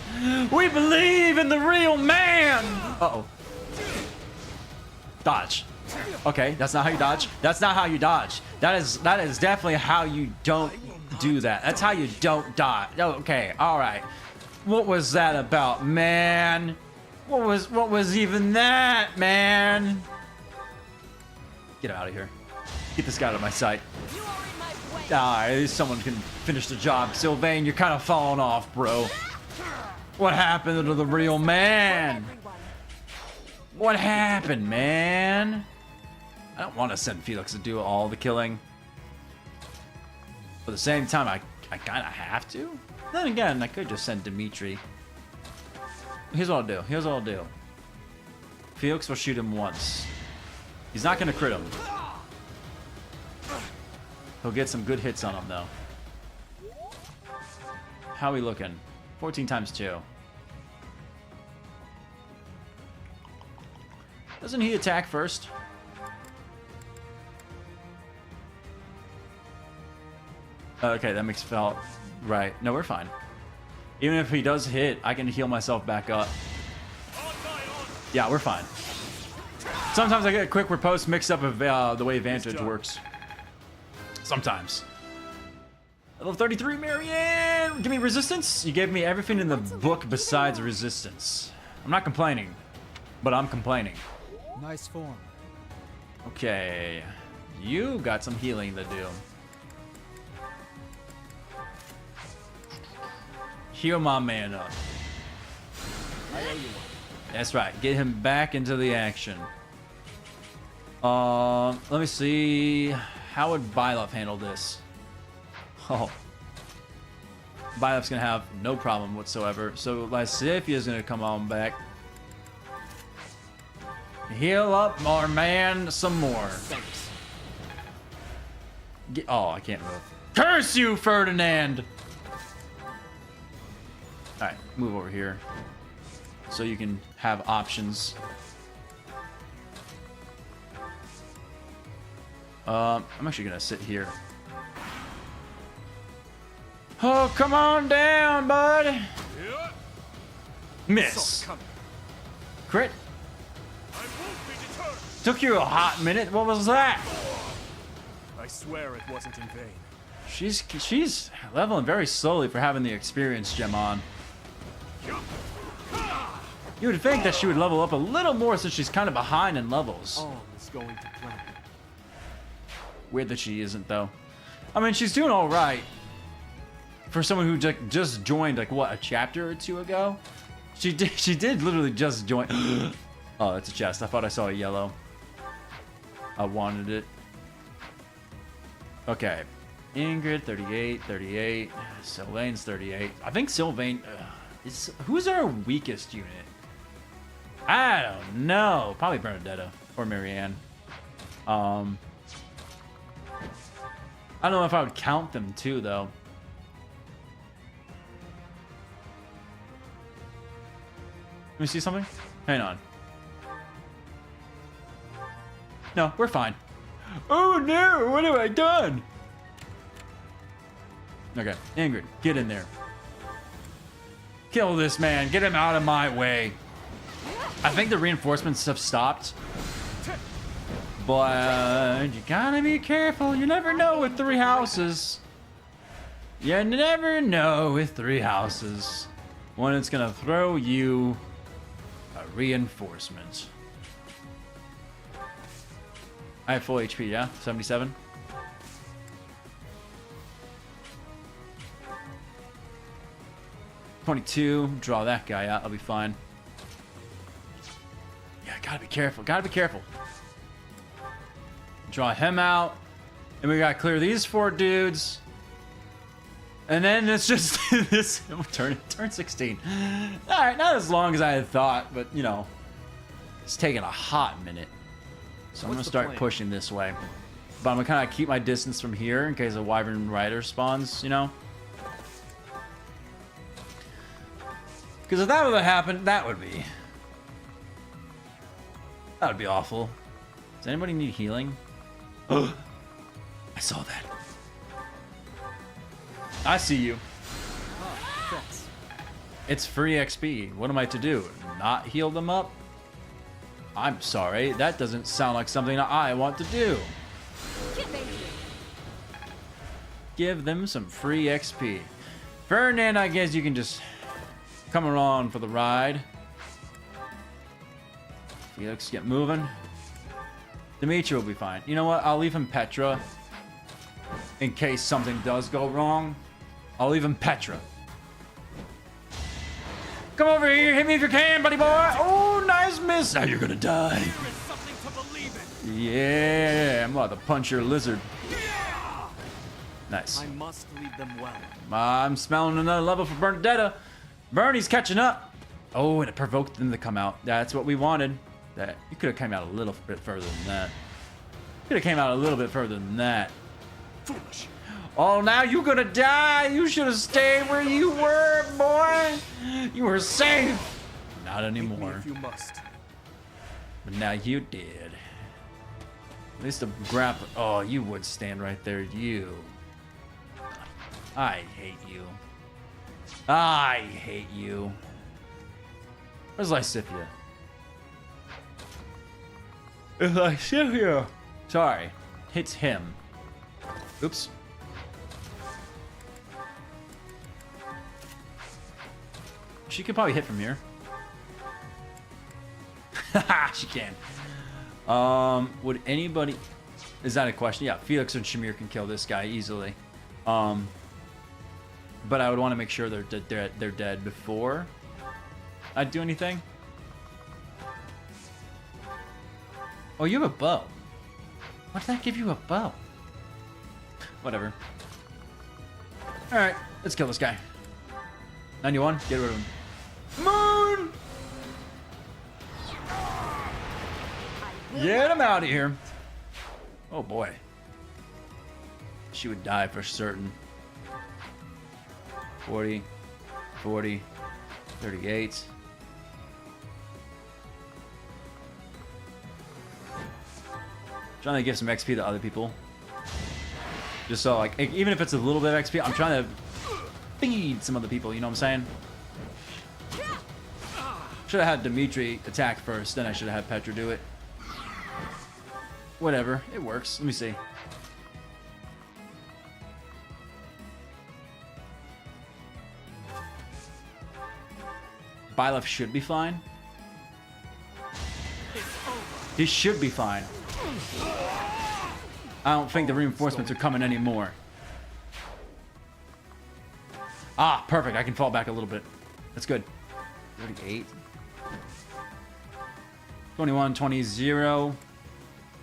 We believe in the real man! Uh-oh. Dodge. Okay, that's not how you dodge. That's not how you dodge. That is definitely how you don't do that. That's how you don't dodge. Okay, alright. What was that about, man? What was even that, man? Get out of here. Get this guy out of my sight. Ah, at least someone can finish the job. Sylvain, you're kind of falling off, bro. What happened to the real man? What happened, man? I don't want to send Felix to do all the killing. But at the same time, I kind of have to. Then again, I could just send Dimitri. Here's what I'll do. Here's what I'll do. Felix will shoot him once. He's not going to crit him. He'll get some good hits on him, though. How are we looking? 14 times 2. Doesn't he attack first? Okay, that makes felt right. No, we're fine. Even if he does hit, I can heal myself back up. Yeah, we're fine. Sometimes I get quick riposte mixed up with the way Vantage works. Sometimes. Level 33, Marianne! Give me resistance? You gave me everything in the book besides resistance. I'm not complaining, but I'm complaining. Nice form. Okay. You got some healing to do. Heal my man up. I owe you one. That's right. Get him back into the action. Let me see. How would Bylov handle this? Oh. Bylov's gonna have no problem whatsoever. So Lysifia's gonna come on back. Heal up our man some more. Thanks. Oh, I can't move. Curse you, Ferdinand! Alright, move over here. So you can have options. I'm actually gonna sit here. Oh, come on down, bud! Miss. Crit. Took you a hot minute. What was that? I swear it wasn't in vain. She's leveling very slowly for having the experience gem on. You would think that she would level up a little more since she's kind of behind in levels. All is going to plan. Weird that she isn't, though. I mean, she's doing all right for someone who just joined, like, what, a chapter or two ago? She did literally just join. Oh, that's a chest. I thought I saw a yellow. I wanted it. Okay. Ingrid, 38, 38. Sylvain's 38. I think Sylvain is... Who's our weakest unit? I don't know. Probably Bernadetta or Marianne. I don't know if I would count them too, though. Let me see something. Hang on. No, we're fine. Oh no, what have I done? Okay, Ingrid, get in there. Kill this man, get him out of my way. I think the reinforcements have stopped. But you gotta be careful, you never know with 3 houses. You never know with 3 houses when it's gonna throw you a reinforcement. I have full HP, yeah? 77? $22. Draw that guy out. I'll be fine. Yeah, gotta be careful. Gotta be careful. Draw him out. And we gotta clear these 4 dudes. And then it's just this turn 16. Alright, not as long as I had thought, but you know, it's taking a hot minute. So I'm gonna start pushing this way. But I'm gonna kinda keep my distance from here in case a Wyvern Rider spawns, you know? Because if that would have happened, that would be awful. Does anybody need healing? I saw that. I see you. Oh, thanks. It's free XP. What am I to do? Not heal them up? I'm sorry. That doesn't sound like something I want to do. Give them some free XP. Ferdinand, I guess you can just come along for the ride. Felix, get moving. Dimitri will be fine. You know what? I'll leave him Petra. In case something does go wrong. I'll leave him Petra. Come over here. Hit me if you can, buddy boy. Oh, Ooh, nice miss. Now you're gonna die. There is something to believe in. Yeah, I'm about to punch your lizard. Nice. I must lead them well. I'm smelling another level for Bernadetta. Bernie's catching up. Oh, and it provoked them to come out. That's what we wanted. That you could have come out a little bit further than that. Could have came out a little bit further than that. Foolish. Oh, now you're gonna die. You should have stayed where you were, boy. You were safe. Not Meet me anymore. if you must. But now you did. At least the grappler. Oh, you would stand right there. You. I hate you. I hate you. Where's Lysithia? It's Lysithia. Sorry. Hits him. Oops. She could probably hit from here. Haha, she can. Would anybody... Is that a question? Yeah, Felix and Shamir can kill this guy easily. But I would want to make sure they're dead before I do anything. Oh, you have a bow. Why did that give you a bow? Whatever. Alright, let's kill this guy. 91, get rid of him. Moon! Get him out of here. Oh boy. She would die for certain. 40, 40, 38. Trying to give some XP to other people. Just so, like, even if it's a little bit of XP, I'm trying to feed some other people, you know what I'm saying? Should have had Dimitri attack first, then I should have had Petra do it. Whatever, it works. Let me see. Byleth should be fine. He should be fine. I don't think the reinforcements are coming anymore. Ah, perfect. I can fall back a little bit. That's good. 38. 21, 20, 0.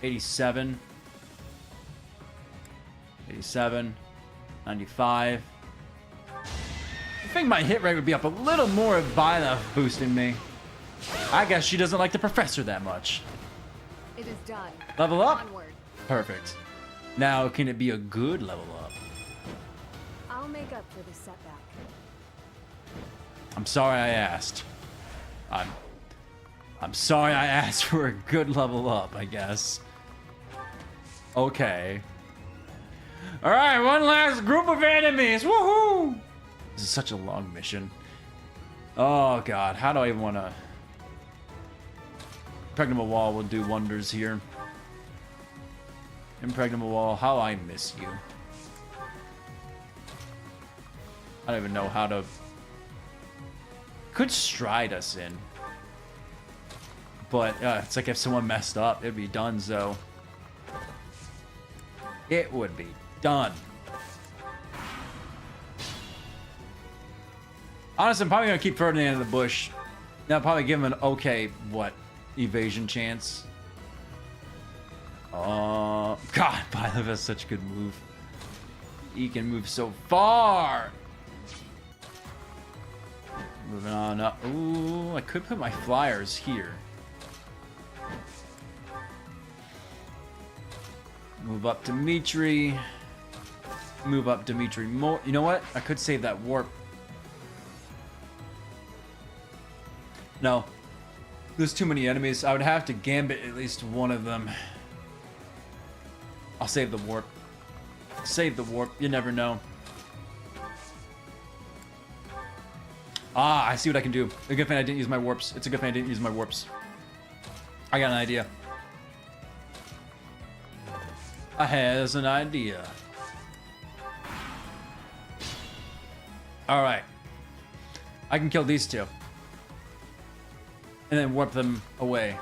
87. 87. 95. I think my hit rate would be up a little more if Byleth boosting me. I guess she doesn't like the professor that much. It is done. Level up? Onward. Perfect. Now, can it be a good level up? I'll make up for the setback. I'm sorry I asked. I'm sorry I asked for a good level up, I guess. Okay. Alright, one last group of enemies. Woohoo! This is such a long mission. Oh god, how do I even want to... Impregnable Wall will do wonders here. Impregnable Wall, how I miss you. I don't even know how to... Could stride us in. But it's like if someone messed up, it'd be done, so... It would be done. Honestly, I'm probably going to keep Ferdinand in the bush. Now, probably give him an okay, what, evasion chance. God, Byleth has such a good move. He can move so far. Moving on up. Ooh, I could put my flyers here. Move up Dimitri. Move up Dimitri more. You know what? I could save that warp. No. There's too many enemies. I would have to gambit at least one of them. I'll save the warp. Save the warp. You never know. Ah, I see what I can do. A good thing I didn't use my warps. It's a good thing I didn't use my warps. I got an idea. I has an idea. Alright. I can kill these two. And then warp them away.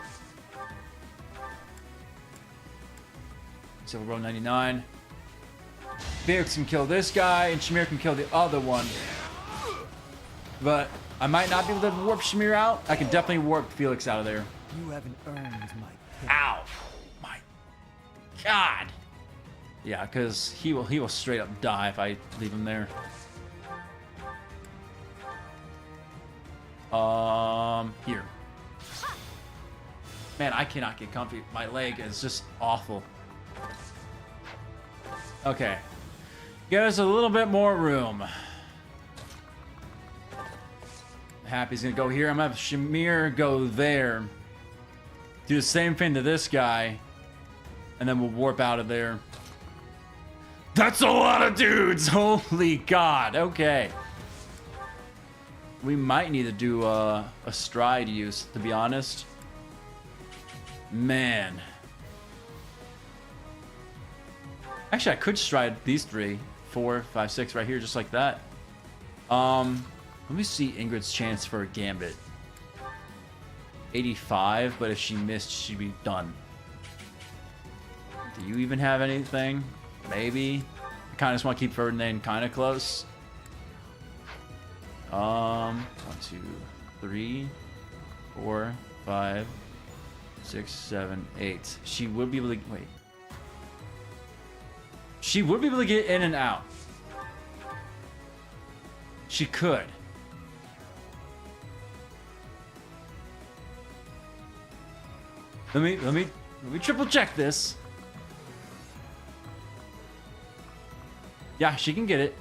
So we'll roll 99. Faerghus can kill this guy, and Shamir can kill the other one. But I might not be able to warp Shamir out. I can definitely warp Felix out of there. You haven't earned my pity. Ow! My God! Yeah, because he will straight up die if I leave him there. Here. Man, I cannot get comfy. My leg is just awful. Okay. Give us a little bit more room. Happy's gonna go here. I'm gonna have Shamir go there. Do the same thing to this guy. And then we'll warp out of there. That's a lot of dudes! Holy God. Okay. We might need to do a stride use, to be honest. Man. Actually, I could stride these 3, 4, 5, 6 right here, just like that. Let me see Ingrid's chance for a gambit. 85, but if she missed, she'd be done. Do you even have anything? Maybe. I kind of just want to keep Ferdinand kind of close. 1, 2, 3, 4, 5, 6, 7, 8. She would be able to wait. She would be able to get in and out. She could. Let me triple check this. Yeah, she can get it.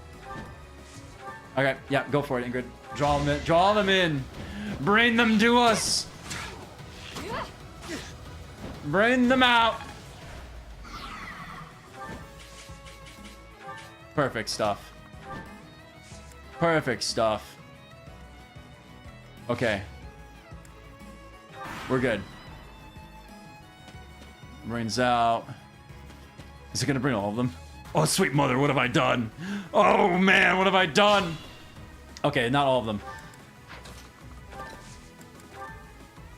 Okay, yeah, go for it, Ingrid. Draw them in. Draw them in. Bring them to us. Bring them out. Perfect stuff. Perfect stuff. Okay. We're good. Rains out. Is it gonna bring all of them? Oh, sweet mother, what have I done? Oh man, what have I done? Okay, not all of them.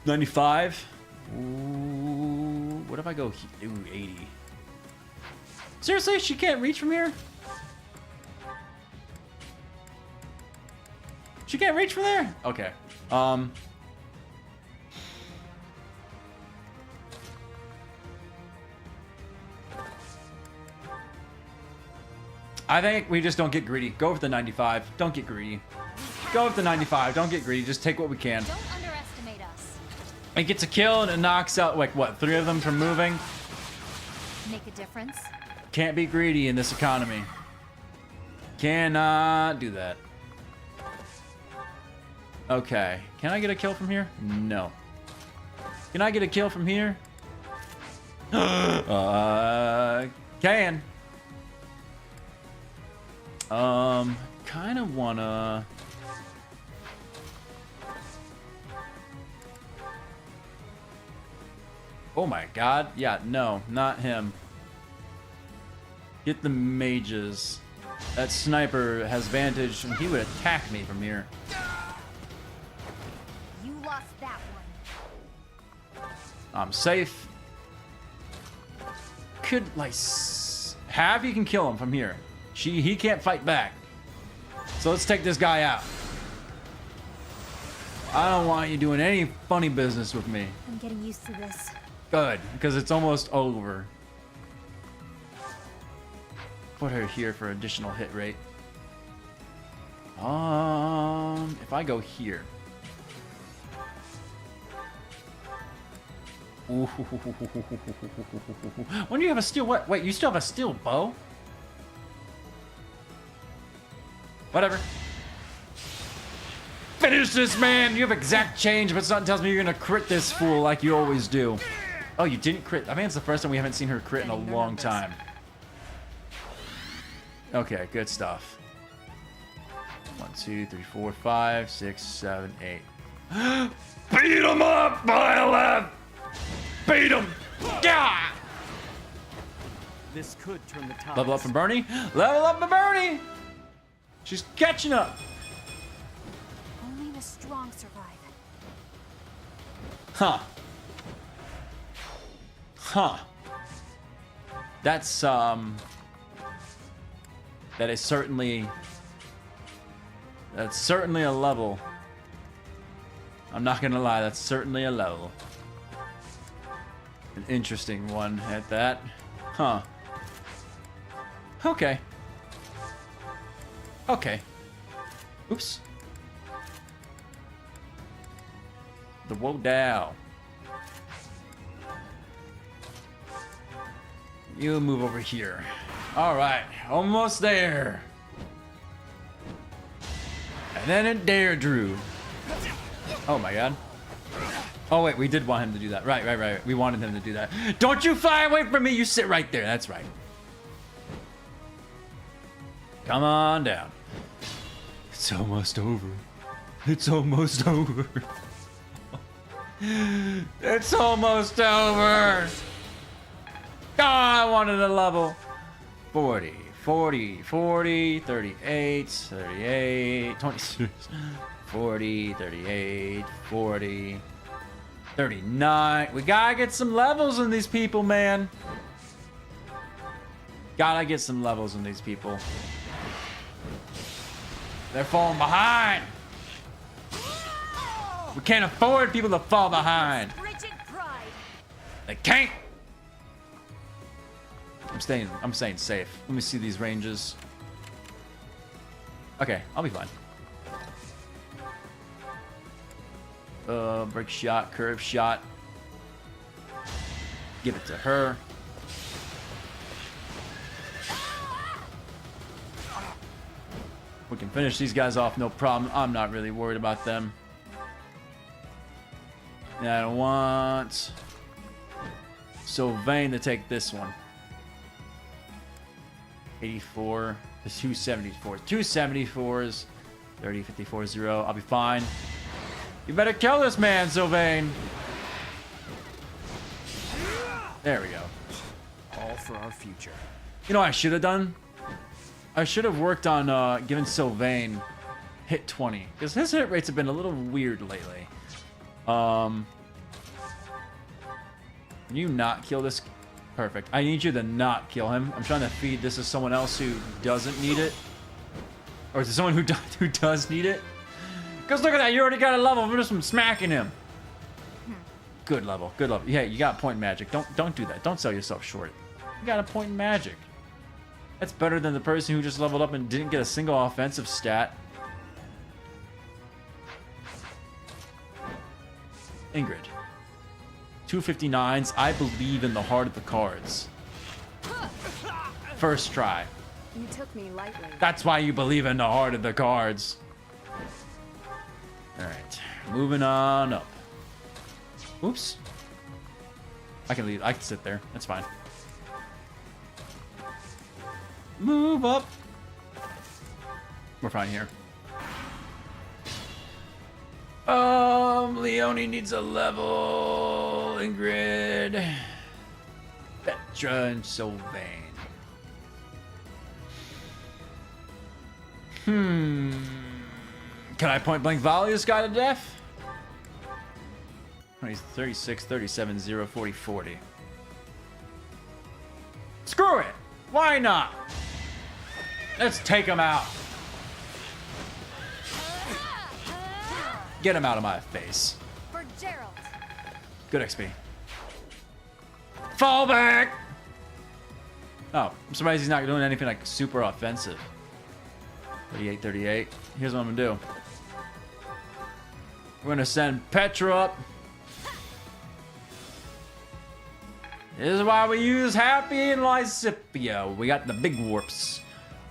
95. Ooh, what if I go? Ooh, 80. Seriously, she can't reach from here? She can't reach from there? Okay. I think we just don't get greedy. Go with the 95. Don't get greedy. Go with the 95. Don't get greedy. Just take what we can. Don't underestimate us. It gets a kill and it knocks out, like, what, 3 of them from moving? Make a difference. Can't be greedy in this economy. Cannot do that. Okay. Can I get a kill from here? No. Can I get a kill from here? Can. Kind of wanna... Oh my god. Yeah, no, not him. Get the mages. That sniper has vantage and he would attack me from here. You lost that one. I'm safe. Could, like, have you can kill him from here. He can't fight back. So let's take this guy out. I don't want you doing any funny business with me. I'm getting used to this. Good, because it's almost over. Put her here for additional hit rate. If I go here. Ooh. When do you have a steel? What? Wait, you still have a steel bow? Whatever. Finish this, man! You have exact change, but something tells me you're gonna crit this fool like you always do. Oh, you didn't crit. I mean, it's the first time we haven't seen her crit in a long time. Okay, good stuff. 1, 2, 3, 4, 5, 6, 7, 8. Beat him up, Violet! Beat him! Yeah! This could turn the tide. Level up from Bernie. Level up from Bernie! She's catching up. Only the strong survive. Huh. Huh. That's, That is certainly... That's certainly a level I'm not gonna lie, that's certainly a level. An interesting one at that. Huh. Okay. Okay. Oops. The Wodow. You move over here. Alright, almost there. And then it Derdriu. Oh my god. Oh wait, we did want him to do that. Right. We wanted him to do that. Don't you fly away from me, you sit right there. That's right. Come on down. It's almost over. It's almost over. It's almost over. Oh, I wanted a level. 40, 40, 40, 38, 38, 26, 40, 38, 40, 39. We gotta get some levels in these people, man. Gotta get some levels in these people. They're falling behind. We can't afford people to fall behind. They can't. I'm staying safe. Let me see these ranges. Okay, I'll be fine. Break shot, curve shot. Give it to her. We can finish these guys off, no problem. I'm not really worried about them. And I don't want Sylvain to take this one. 84 to 274. 274s. 30, 54, 0. I'll be fine. You better kill this man, Sylvain. There we go. All for our future. You know what I should have done? I should have worked on giving Sylvain hit 20. Because his hit rates have been a little weird lately. Can you not kill this? Perfect. I need you to not kill him. I'm trying to feed this to someone else who doesn't need it. Or to someone who does need it. Because look at that. You already got a level just from smacking him. Good level. Good level. Yeah, you got point magic. Don't do that. Don't sell yourself short. You got a point in magic. That's better than the person who just leveled up and didn't get a single offensive stat. Ingrid. 259s. I believe in the heart of the cards. First try. You took me lightly. That's why you believe in the heart of the cards. Alright. Moving on up. Oops. I can leave. I can sit there. That's fine. Move up. We're fine here. Leonie needs a level. Ingrid. Petra and Sylvain. Can I point blank volley this guy to death? 20, 36, 37, 0, 40, 40. Screw it! Why not? Let's take him out. Get him out of my face. For Gerald. Good XP. Fall back! Oh, I'm surprised he's not doing anything like super offensive. 38, 38. Here's what I'm gonna do. We're gonna send Petra up. This is why we use Happy and Lysipia. We got the big warps.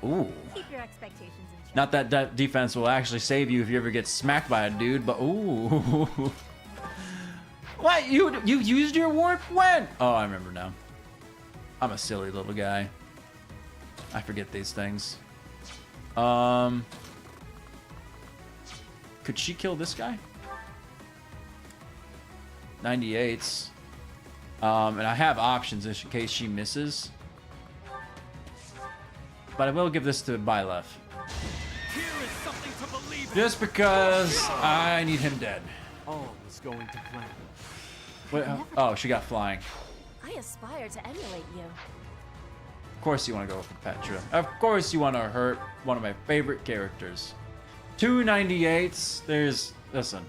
Ooh. Keep your expectations in check. Not that that defense will actually save you if you ever get smacked by a dude, but ooh. What? You used your warp? When? Oh, I remember now. I'm a silly little guy. I forget these things. Could she kill this guy? 98s. And I have options in case she misses. But I will give this to Byleth. Here is something to believe in. Just because I need him dead. All is going to plan. Wait, oh, she got flying. I aspire to emulate you. Of course you want to go for Petra. Of course you want to hurt one of my favorite characters. 298s. Listen.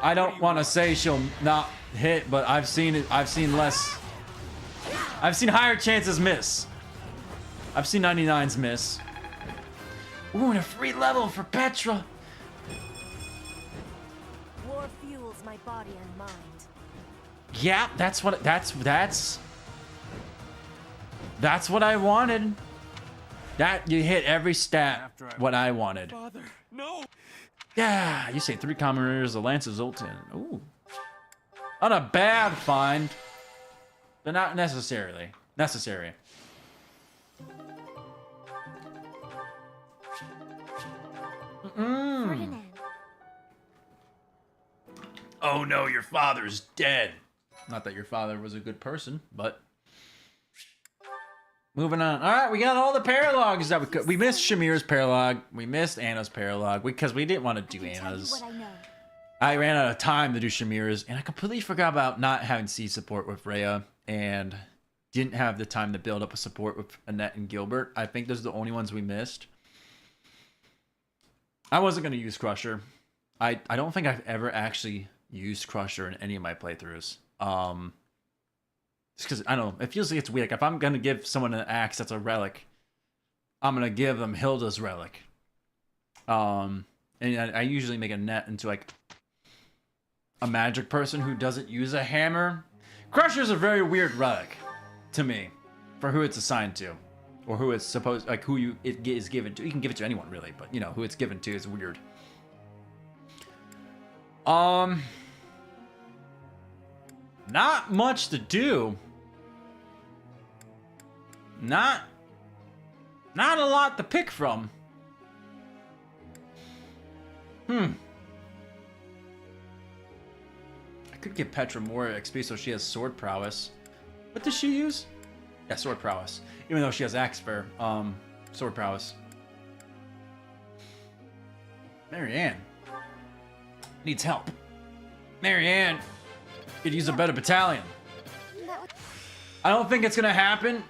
I don't want to say she'll not hit, but I've seen it. I've seen less. I've seen higher chances miss. I've seen 99s miss. Ooh, and a free level for Petra. War fuels my body and mind. Yeah, that's what I wanted. That you hit every stat what I wanted. Father, no. Yeah, you say 3 common rares, a Lance of Zoltan. Ooh. Not a bad find, but not necessarily necessary. Ferdinand. Oh no, your father's dead. Not that your father was a good person, but moving on. All right, we got all the paralogs that we could. We missed Shamir's paralog. We missed Anna's paralog because we didn't want to do Anna's. I ran out of time to do Shamir's, and I completely forgot about not having C support with Rhea, and didn't have the time to build up a support with Annette and Gilbert. I think those are the only ones we missed. I wasn't going to use Crusher. I don't think I've ever actually used Crusher in any of my playthroughs. Just because, I don't know, it feels like it's weird. Like if I'm going to give someone an axe that's a relic, I'm going to give them Hilda's relic. And I usually make Annette into like a magic person who doesn't use a hammer. Crusher's a very weird relic to me for who it's assigned to. Or who it's supposed, like who it is given to. You can give it to anyone really, but you know, who it's given to is weird. Not much to do. Not a lot to pick from. I could give Petra more XP so she has sword prowess. What does she use? Yeah, sword prowess. Even though she has axe fair, sword prowess. Marianne needs help. Marianne could use a better battalion. I don't think it's gonna happen,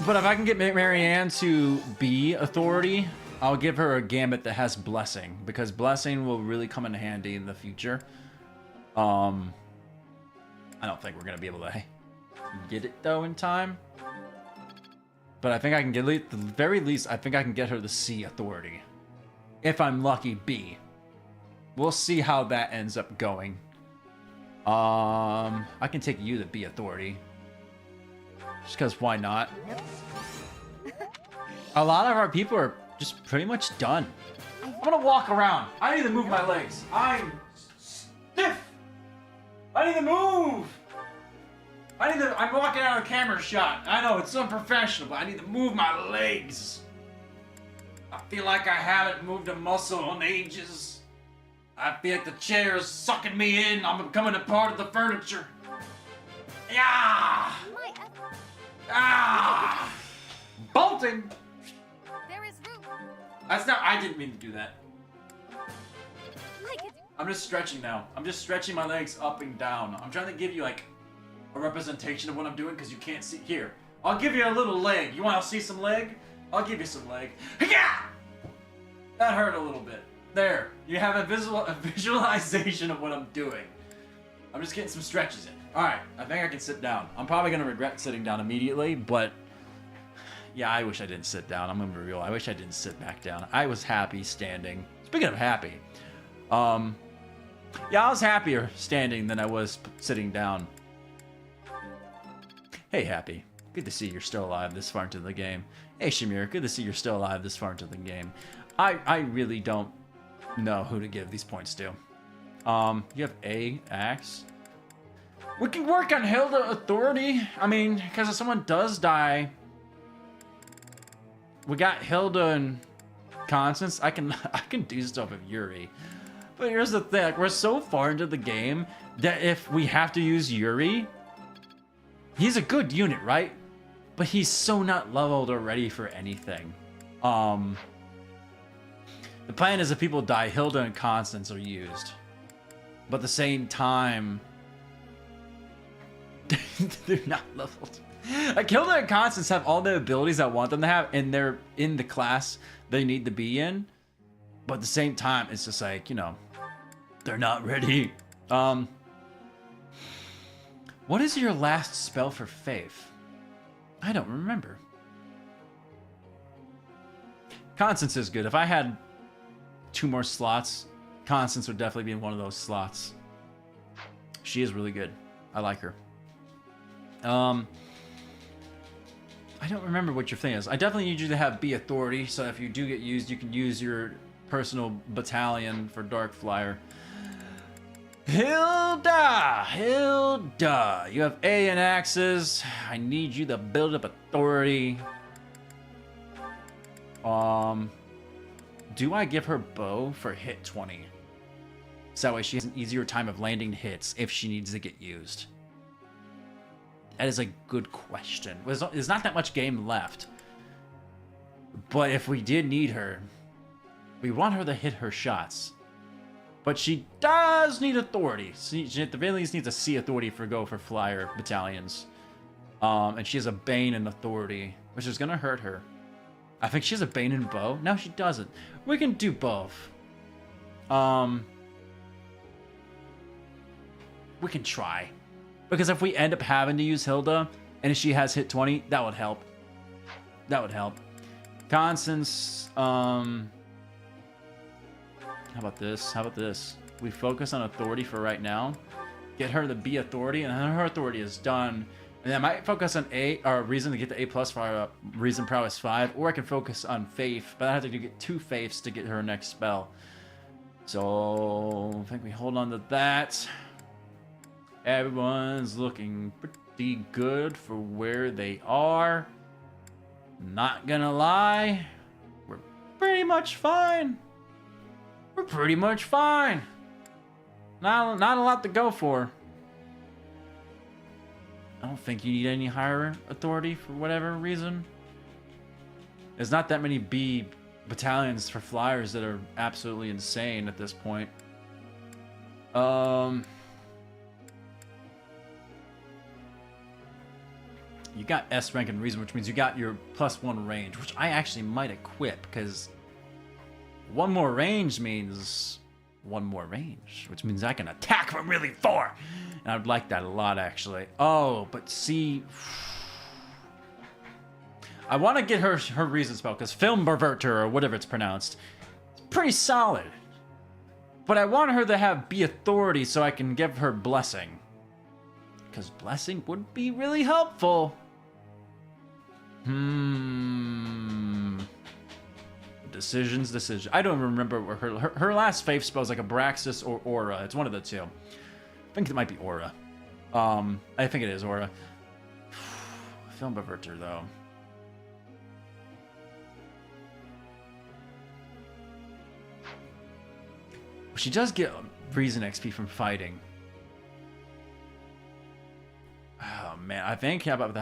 but if I can get Marianne to be authority, I'll give her a gambit that has blessing, because blessing will really come in handy in the future. I don't think we're gonna be able to get it though in time, but I think I can get, at the very least, I think I can get her the C authority. If I'm lucky, B. We'll see how that ends up going. I can take you the B authority. Just because why not? A lot of our people are just pretty much done. I'm gonna walk around. I need to move my legs. I'm stiff. I need to move. I'm walking out of a camera shot. I know, it's unprofessional, but I need to move my legs. I feel like I haven't moved a muscle in ages. I feel like the chair is sucking me in. I'm becoming a part of the furniture. Yeah! Ah! Bolting! There is room. That's not, I didn't mean to do that. I'm just stretching now. I'm just stretching my legs up and down. I'm trying to give you like a representation of what I'm doing because you can't see. Here, I'll give you a little leg. You want to see some leg? I'll give you some leg. Yeah! That hurt a little bit. There, you have a visualization of what I'm doing. I'm just getting some stretches in. All right, I think I can sit down. I'm probably gonna regret sitting down immediately, but yeah, I wish I didn't sit down. I'm gonna be real. I wish I didn't sit back down. I was happy standing. Speaking of happy, yeah, I was happier standing than I was sitting down. Hey, Happy. Good to see you're still alive this far into the game. Hey, Shamir. Good to see you're still alive this far into the game. I really don't know who to give these points to. You have A, axe. We can work on Hilda authority. I mean, because if someone does die, we got Hilda and Constance. I can do stuff with Yuri. But here's the thing, like, we're so far into the game that if we have to use Yuri, he's a good unit, right? But he's so not leveled or ready for anything. The plan is if people die, Hilda and Constance are used. But at the same time, they're not leveled. Like, Hilda and Constance have all the abilities I want them to have, and they're in the class they need to be in. But at the same time, it's just like, you know, They're not ready. What is your last spell for Faith? I don't remember. Constance is good. If I had 2 more slots, Constance would definitely be in one of those slots. She is really good. I like her. I don't remember what your thing is. I definitely need you to have Be Authority, so if you do get used, you can use your personal battalion for Dark Flyer. Hilda! Hilda! You have A and axes. I need you to build up Authority. Do I give her bow for hit 20? So that way she has an easier time of landing hits if she needs to get used. That is a good question. There's not that much game left. But if we did need her, we want her to hit her shots. But she does need Authority. She at the very least needs a C Authority for Flyer battalions. And she has a Bane and Authority, which is gonna hurt her. I think she has a Bane and Bow. No, she doesn't. We can do both. We can try. Because if we end up having to use Hilda, and if she has hit 20, that would help. That would help. Constance, how about this? How about this? We focus on Authority for right now. Get her to Be Authority, and then her Authority is done. And then I might focus on A, or Reason to get the A+ for Reason Prowess 5, or I can focus on Faith, but I have to get 2 Faiths to get her next spell. So I think we hold on to that. Everyone's looking pretty good for where they are. Not gonna lie, we're pretty much fine. We're pretty much fine. Not a lot to go for. I don't think you need any higher Authority for whatever reason. There's not that many B battalions for Flyers that are absolutely insane at this point. You got S rank and Reason, which means you got your +1 range, which I actually might equip, because 1 more range means 1 more range, which means I can attack from really far. And I would like that a lot, actually. Oh, but see, I want to get her Reason spell, because Film Perverter, or whatever it's pronounced, is pretty solid. But I want her to have Be Authority so I can give her Blessing, because Blessing would be really helpful. Decisions. I don't remember what her last Faith spell is, like Abraxas or Aura. It's one of the two. I think it might be Aura. I think it is Aura. Film Perverter, though. She does get Reason XP from fighting. Oh man, I think how about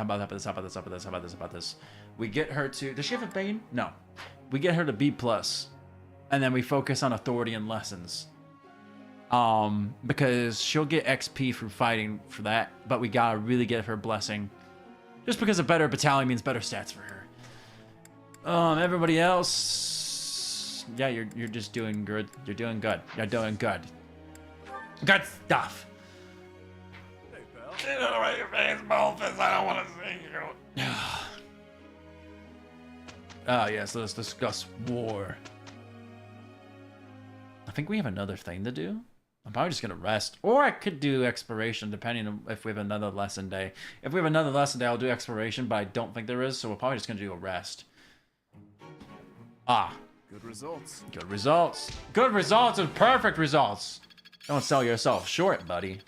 this? We get her to. Does she have a Bane? No. We get her to B+, and then we focus on Authority and lessons. Because she'll get XP from fighting for that, but we gotta really get her Blessing. Just because a better battalion means better stats for her. Everybody else, yeah, you're just doing good. You're doing good. You're doing good. Good stuff. Hey, pal. Get out of your face, Molfus. I don't want to see you. Ah, yes, let's discuss war. I think we have another thing to do. I'm probably just going to rest. Or I could do exploration, depending on if we have another lesson day. If we have another lesson day, I'll do exploration, but I don't think there is, so we're probably just going to do a rest. Ah. Good results. Good results. Good results and perfect results. Don't sell yourself short, buddy.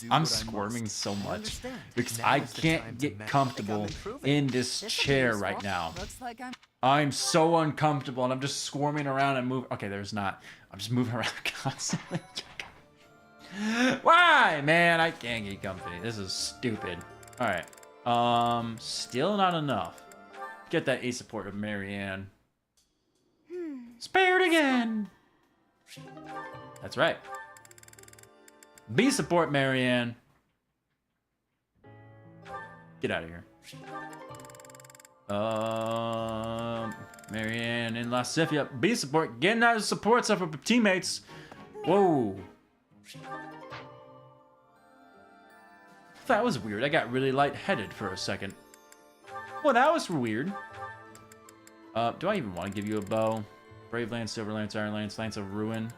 I'm squirming so much because I can't get comfortable in this chair right now. I'm so uncomfortable and I'm just squirming around and moving. Okay, there's not. I'm just moving around constantly. Why, man? I can't get comfy. This is stupid. All right. Still not enough. Get that A support of Marianne. Spared again. That's right. B support Marianne. Get out of here. Marianne and Lasifia. B support. Getting out of support stuff with teammates. Whoa. That was weird. I got really lightheaded for a second. Well, that was weird. Do I even want to give you a bow? Brave Lance, Silver Lance, Iron Lance, Lance of Ruin.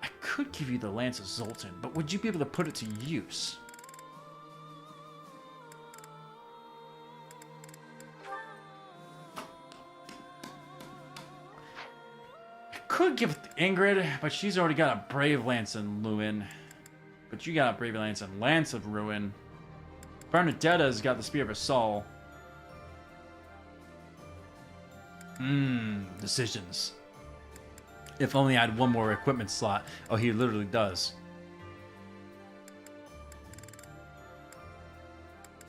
I could give you the Lance of Zoltan, but would you be able to put it to use? I could give it to Ingrid, but she's already got a Brave Lance and Ruin. But you got a Brave Lance and Lance of Ruin. Bernadetta's got the Spear of Assault. Decisions. If only I had one more equipment slot. Oh, he literally does.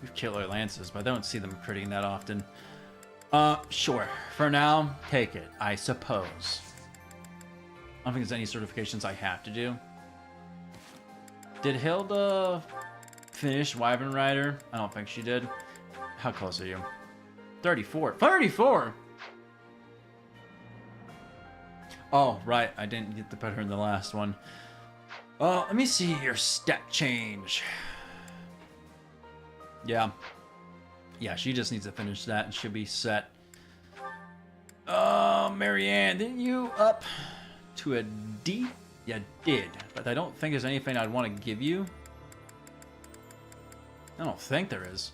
We have killer lances, but I don't see them critting that often. Sure. For now, take it, I suppose. I don't think there's any certifications I have to do. Did Hilda finish Wyvern Rider? I don't think she did. How close are you? 34. 34! Oh, right. I didn't get to put her in the last one. Let me see your stat change. Yeah. Yeah, she just needs to finish that and she'll be set. Marianne, didn't you up to a D? Yeah, did. But I don't think there's anything I'd want to give you. I don't think there is.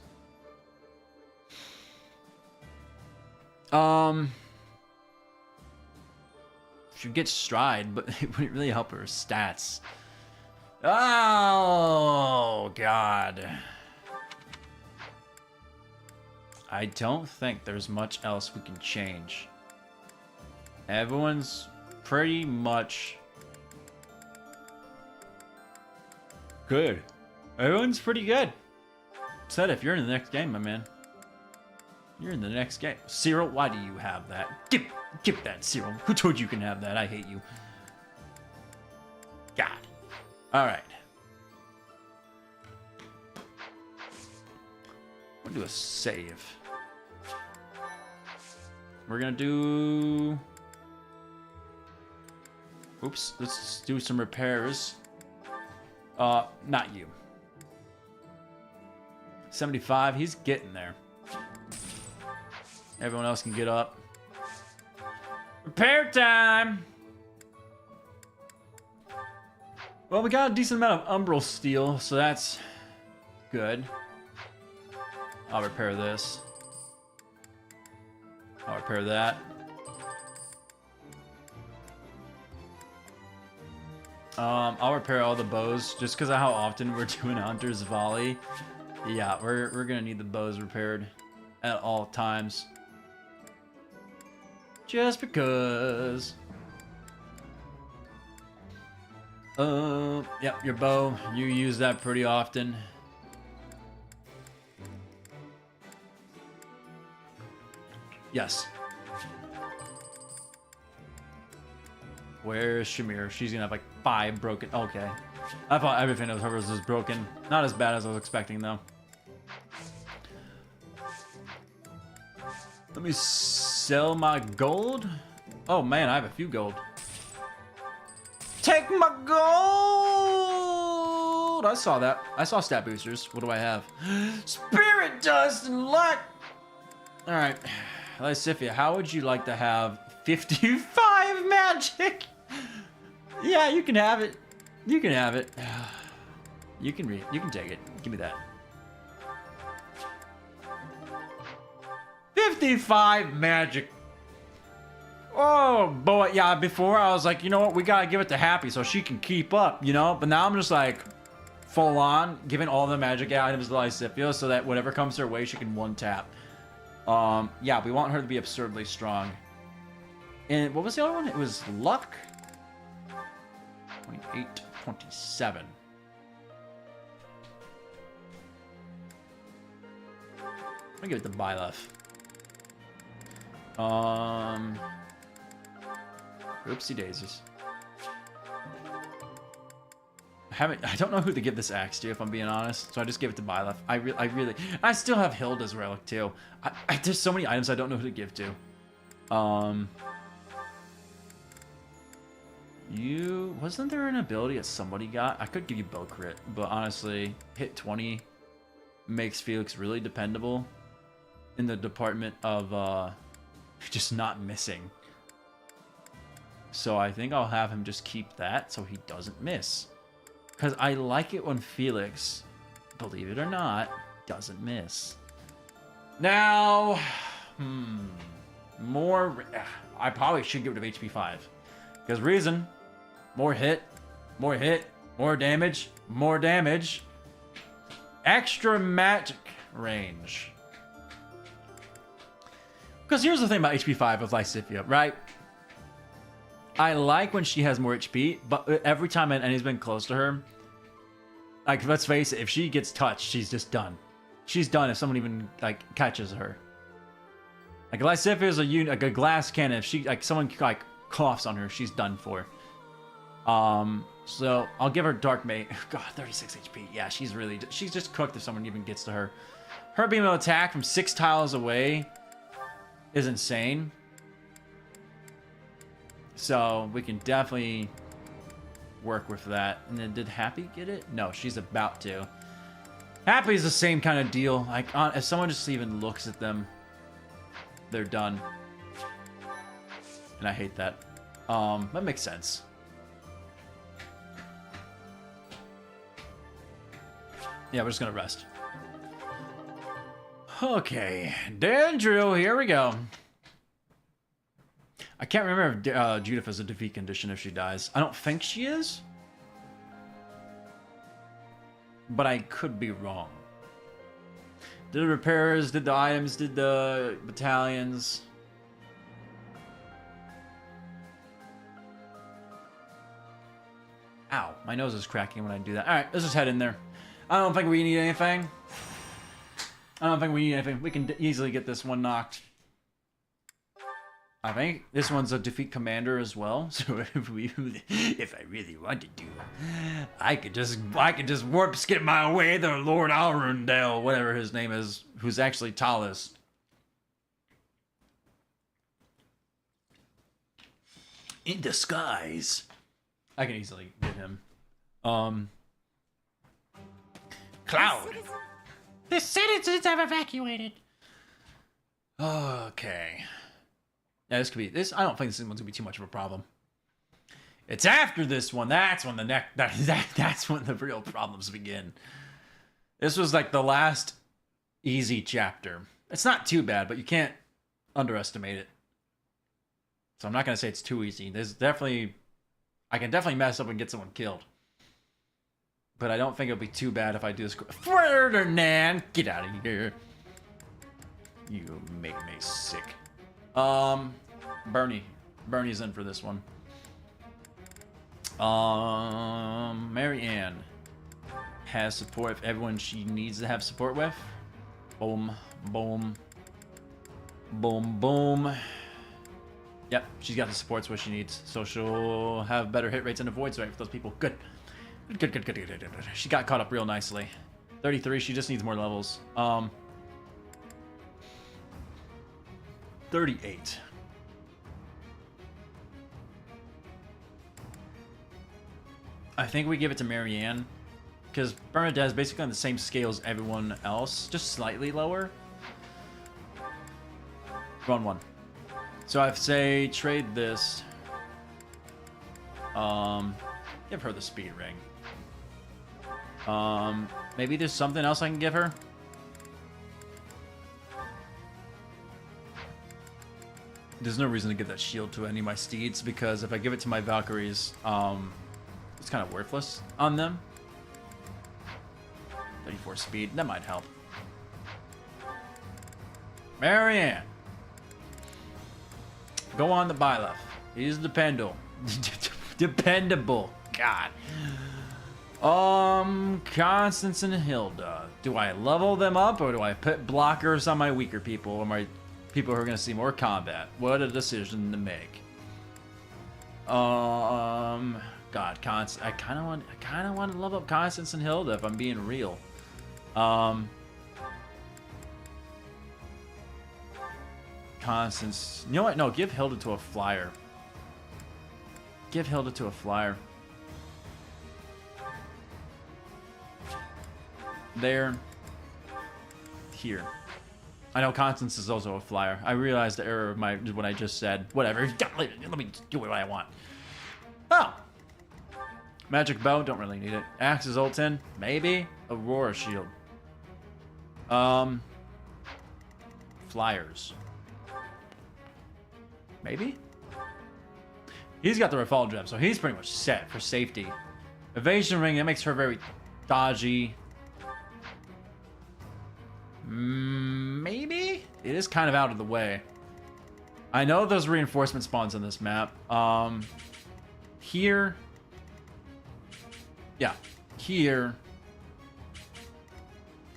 She'd get stride, but it wouldn't really help her stats. Oh, God. I don't think there's much else we can change. Everyone's pretty much good. Everyone's pretty good. Said if you're in the next game, my man. You're in the next game. Cyril, why do you have that? Give that, Cyril. Who told you can have that? I hate you. God. Alright. I'm gonna do a save. We're gonna do... Oops. Let's do some repairs. Not you. 75. He's getting there. Everyone else can get up. Repair time! Well, we got a decent amount of Umbral Steel, so that's good. I'll repair this. I'll repair that. I'll repair all the bows, just because of how often we're doing Hunter's Volley. Yeah, we're gonna need the bows repaired at all times. Just because. Yep, your bow. You use that pretty often. Yes. Where's Shamir? She's gonna have like 5 broken. Okay. I thought everything of hers was broken. Not as bad as I was expecting, though. Let me sell my gold. Oh man, I have a few gold. Take my gold! I saw that. I saw stat boosters. What do I have? Spirit dust and luck! Alright. Lysithia, how would you like to have 55 magic? Yeah, you can have it. You can have it. You can take it. Give me that. 55 magic. Oh boy, yeah, before I was like, you know what, we gotta give it to Happy so she can keep up, you know? But now I'm just like, full on, giving all the magic items to Lysithia so that whatever comes her way, she can one-tap. Yeah, we want her to be absurdly strong. And what was the other one? It was luck? 28, 27. I'm gonna give it to Byleth. Oopsie daisies. I don't know who to give this axe to, if I'm being honest. So I just give it to Byleth. I still have Hilda's relic too. There's so many items I don't know who to give to. Wasn't there an ability that somebody got? I could give you bow crit, but honestly, hit 20 makes Felix really dependable in the department of just not missing. So I think I'll have him just keep that so he doesn't miss. Because I like it when Felix, believe it or not, doesn't miss. Now, I probably should give it to HP 5. Because reason, more hit, more damage, extra magic range. Because here's the thing about HP 5 with Lysithia, right? I like when she has more HP, but every time an enemy's been close to her, like, let's face it, if she gets touched, she's just done. She's done if someone even, like, catches her. Like, Lysithia is like a glass cannon. If she, like, someone, like, coughs on her, she's done for. So I'll give her Dark Mate. God, 36 HP. Yeah, she's just cooked if someone even gets to her. Her being able to attack from 6 tiles away is insane. So we can definitely work with that. And then did Happy get it? No, she's about to. Happy's the same kind of deal. Like, if someone just even looks at them, they're done. And I hate that. That makes sense. Yeah, we're just gonna rest. Okay, Derdriu, here we go. I can't remember if Judith has a defeat condition if she dies. I don't think she is. But I could be wrong. Did the repairs, did the items, did the battalions. Ow, my nose is cracking when I do that. Alright, let's just head in there. I don't think we need anything. We can easily get this one knocked. I think this one's a defeat commander as well. So if I really wanted to, I could just warp skip my way to Lord Arundel, whatever his name is, who's actually Talus. In disguise. I can easily get him. Cloud. The citizens have evacuated. Okay. Yeah, this could be this. I don't think this one's gonna be too much of a problem. It's after this one. That's when that's when the real problems begin. This was like the last easy chapter. It's not too bad, but you can't underestimate it. So I'm not gonna say it's too easy. There's definitely, I can definitely mess up and get someone killed. But I don't think it'll be too bad if I do this. Ferdinand, get out of here. You make me sick. Bernie's in for this one. Mary Ann has support if everyone she needs to have support with. Boom, boom, boom, boom. Yep, she's got the supports what she needs, so she'll have better hit rates and avoids rate for those people. Good. Good. She got caught up real nicely. 33, she just needs more levels. 38. I think we give it to Marianne, because Bernadette is basically on the same scale as everyone else, just slightly lower. Run one. So I'd say trade this. Give her the speed ring. Maybe there's something else I can give her. There's no reason to give that shield to any of my steeds, because if I give it to my Valkyries, it's kind of worthless on them. 34 speed, that might help. Marianne. Go on the Byleth. He's dependable. Dependable. God. Constance and Hilda. Do I level them up, or do I put blockers on my weaker people, or my people who are going to see more combat? What a decision to make. God, I kind of want to level up Constance and Hilda if I'm being real. Constance. You know what? No, give Hilda to a flyer. Give Hilda to a flyer. There. Here. I know Constance is also a flyer. I realized the error of what I just said. Whatever. Let me do what I want. Oh! Magic bow, don't really need it. Axe is ult in, maybe. Aurora shield. Flyers. Maybe? He's got the Rafal gem, so he's pretty much set for safety. Evasion ring, that makes her very dodgy. Maybe? It is kind of out of the way. I know there's reinforcement spawns on this map. Here. Yeah. Here.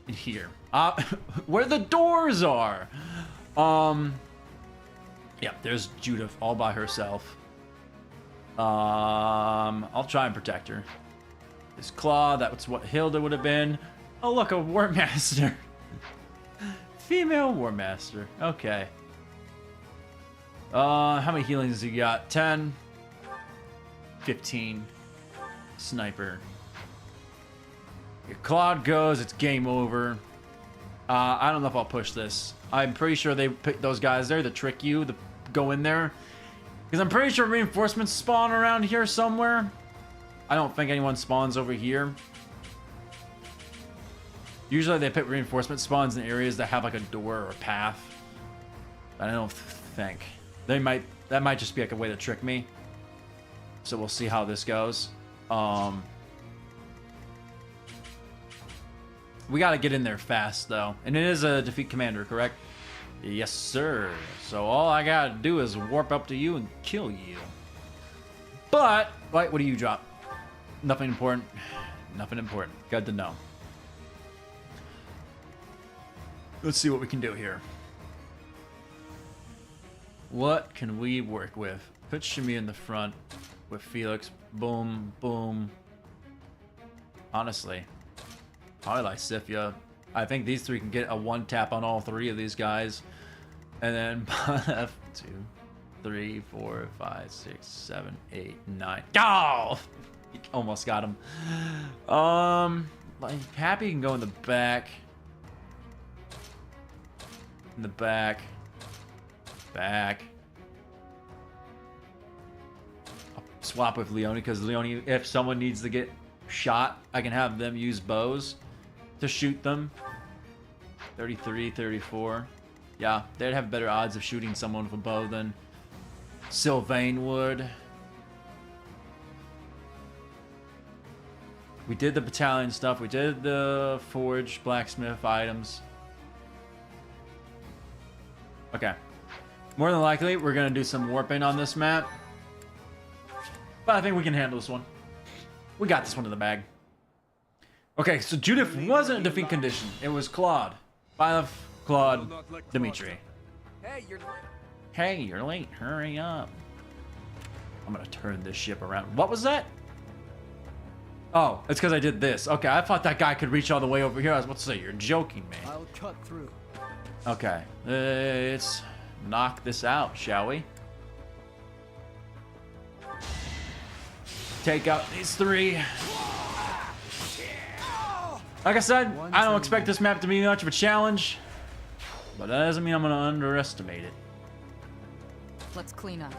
And here. Where the doors are. Yeah, there's Judith all by herself. I'll try and protect her. This claw, that's what Hilda would have been. Oh, look, a War Master. Female War Master. Okay. How many healings you got? 10. 15. Sniper. Your Claude goes, it's game over. I don't know if I'll push this. I'm pretty sure they picked those guys there to trick you to go in there. Because I'm pretty sure reinforcements spawn around here somewhere. I don't think anyone spawns over here. Usually they put reinforcement spawns in areas that have like a door or a path. But I don't think. That might just be like a way to trick me. So we'll see how this goes. We gotta get in there fast though. And it is a defeat commander, correct? Yes, sir. So all I gotta do is warp up to you and kill you. But, wait, what do you drop? Nothing important. Nothing important. Good to know. Let's see what we can do here. What can we work with? Put Shamir in the front with Felix. Boom, boom. Honestly, I like Sifia. I think these three can get a one tap on all three of these guys. And then 2, 3, 4, 5, 6, 7, 8, 9. Oh! Almost got him. Like Happy can go in the back. In the back. Back. I'll swap with Leone because Leone, if someone needs to get shot, I can have them use bows to shoot them. 33, 34. Yeah, they'd have better odds of shooting someone with a bow than Sylvain would. We did the battalion stuff. We did the forge, blacksmith items. Okay. More than likely, we're going to do some warping on this map. But I think we can handle this one. We got this one in the bag. Okay, so Judith wasn't in defeat condition. It was Claude. Byleth, Claude, Dimitri. Hey, you're late. Hey, you're late. Hurry up. I'm going to turn this ship around. What was that? Oh, it's because I did this. Okay, I thought that guy could reach all the way over here. I was about to say, you're joking, man. I'll cut through. Okay, let's knock this out, shall we? Take out these three. Like I said, I don't expect this map to be much of a challenge, but that doesn't mean I'm going to underestimate it. Let's clean up.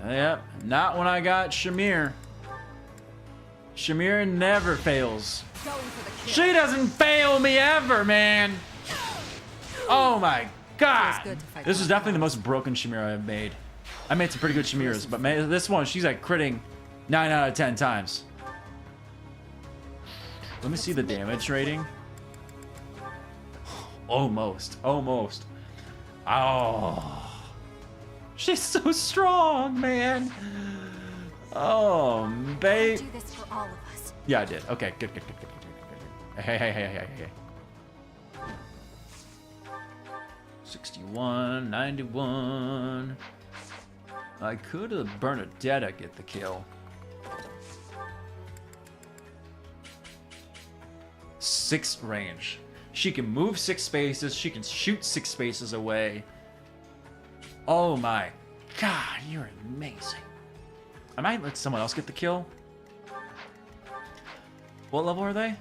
Yep, not when I got Shamir. Shamir never fails. Going for the kill. She doesn't fail me ever, man. Oh my god. Feels good to fight This is one definitely the most broken Shamir I've made. I made some pretty good Shamiras, but man, this one, she's like critting 9 out of 10 times. Let me see the damage rating. Almost. Almost. Oh. She's so strong, man. Oh, babe. Do this for all of us. Yeah, I did. Okay, good. Hey. 61, 91. I could have Bernadetta get the kill. 6 range. She can move 6 spaces. She can shoot 6 spaces away. Oh my god, you're amazing. I might let someone else get the kill. What level are they?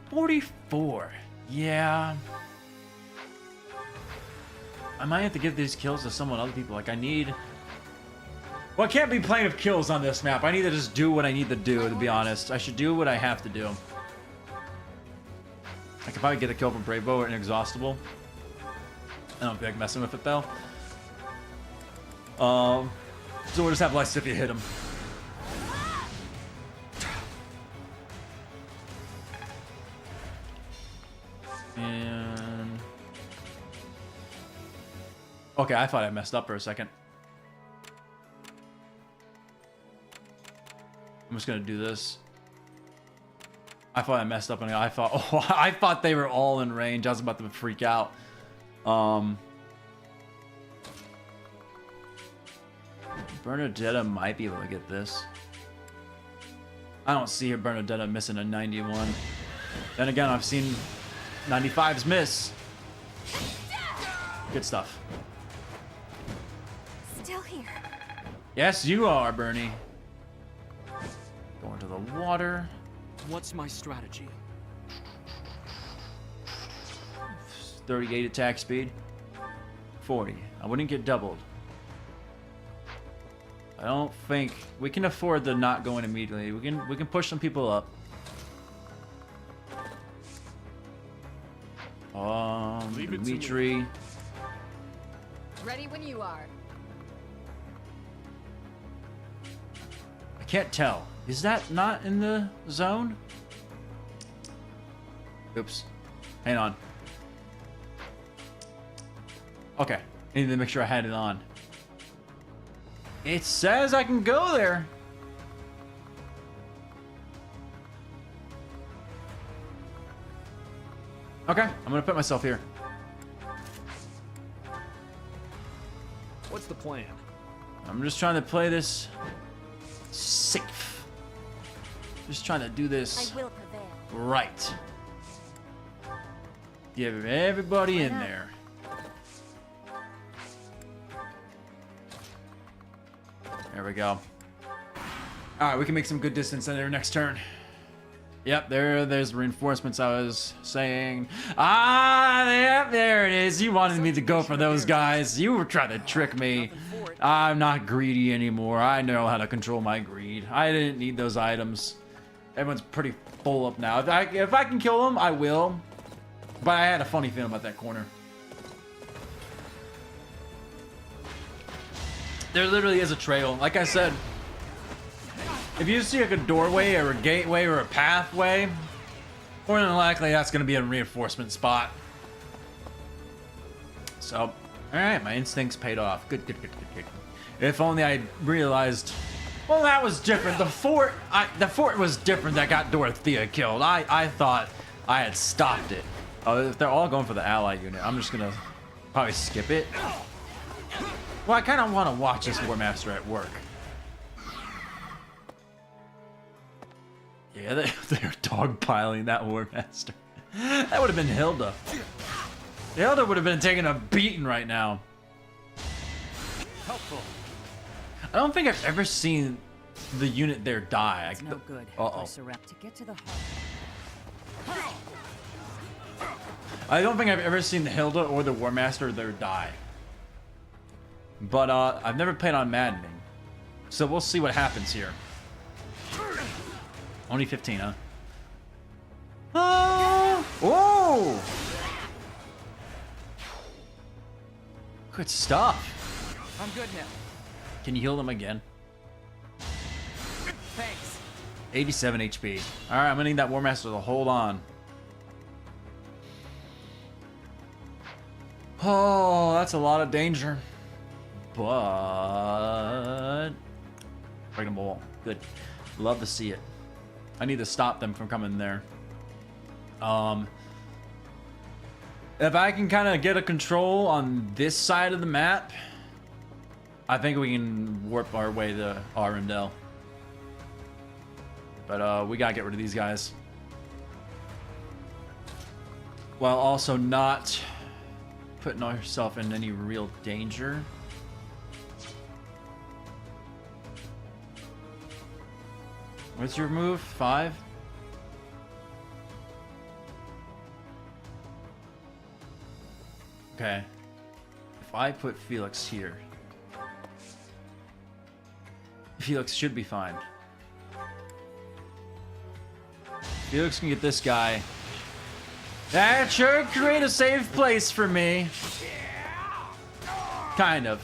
44. Yeah. I might have to give these kills to someone, other people. Like, I need... Well, I can't be playing with kills on this map. I need to just do what I need to do, to be honest. I should do what I have to do. I could probably get a kill from Bravo or Inexhaustible. I don't feel like messing with it, though. So we'll just have less if you hit him. And... Okay, I thought I messed up for a second. I'm just gonna do this. I thought I messed up, and I thought, oh, I thought they were all in range. I was about to freak out. Bernadetta might be able to get this. I don't see her Bernadetta missing a 91. Then again, I've seen 95s miss. Good stuff. Still here. Yes, you are, Bernie. Going to the water. What's my strategy? 38 attack speed. 40. I wouldn't get doubled. I don't think we can afford the not going immediately. We can push some people up. Dimitri. Ready when you are. I can't tell. Is that not in the zone? Oops. Hang on. Okay. I need to make sure I had it on. It says I can go there. Okay, I'm gonna put myself here. What's the plan? I'm just trying to play this safe. Just trying to do this I will prevail. right. Give everybody in there. There we go. Alright, we can make some good distance in their next turn. Yep, there's reinforcements I was saying. Ah, yep, there it is. You wanted me to go for those guys. You were trying to trick me. I'm not greedy anymore. I know how to control my greed. I didn't need those items. Everyone's pretty full up now. If I can kill them, I will. But I had a funny feeling about that corner. There literally is a trail. Like I said, if you see like a doorway or a gateway or a pathway, more than likely that's going to be a reinforcement spot. So, all right, my instincts paid off. Good, good, good, good, good. If only I realized. Well, that was different. The fort was different. That got Dorothea killed. I thought I had stopped it. If they're all going for the ally unit, I'm just gonna probably skip it. Well, I kind of want to watch this War Master at work. Yeah, they're dogpiling that War Master. That would have been Hilda. Hilda would have been taking a beating right now. Helpful. I don't think I've ever seen the unit there die. It's no good. Uh-oh. To get to the heart. I don't think I've ever seen the Hilda or the War Master there die. But I've never played on Maddening. So we'll see what happens here. Only 15, huh? Oh! Good stuff. I'm good now. Can you heal them again? Thanks. 87 HP. Alright, I'm gonna need that War Master to hold on. Oh, that's a lot of danger. But... breaking the wall. Good. Love to see it. I need to stop them from coming there. If I can kind of get a control on this side of the map, I think we can warp our way to Arundel. But we gotta get rid of these guys. While also not putting ourselves in any real danger. What's your move? 5? Okay. If I put Felix here, Felix should be fine. Felix can get this guy. That should create a safe place for me. Kind of.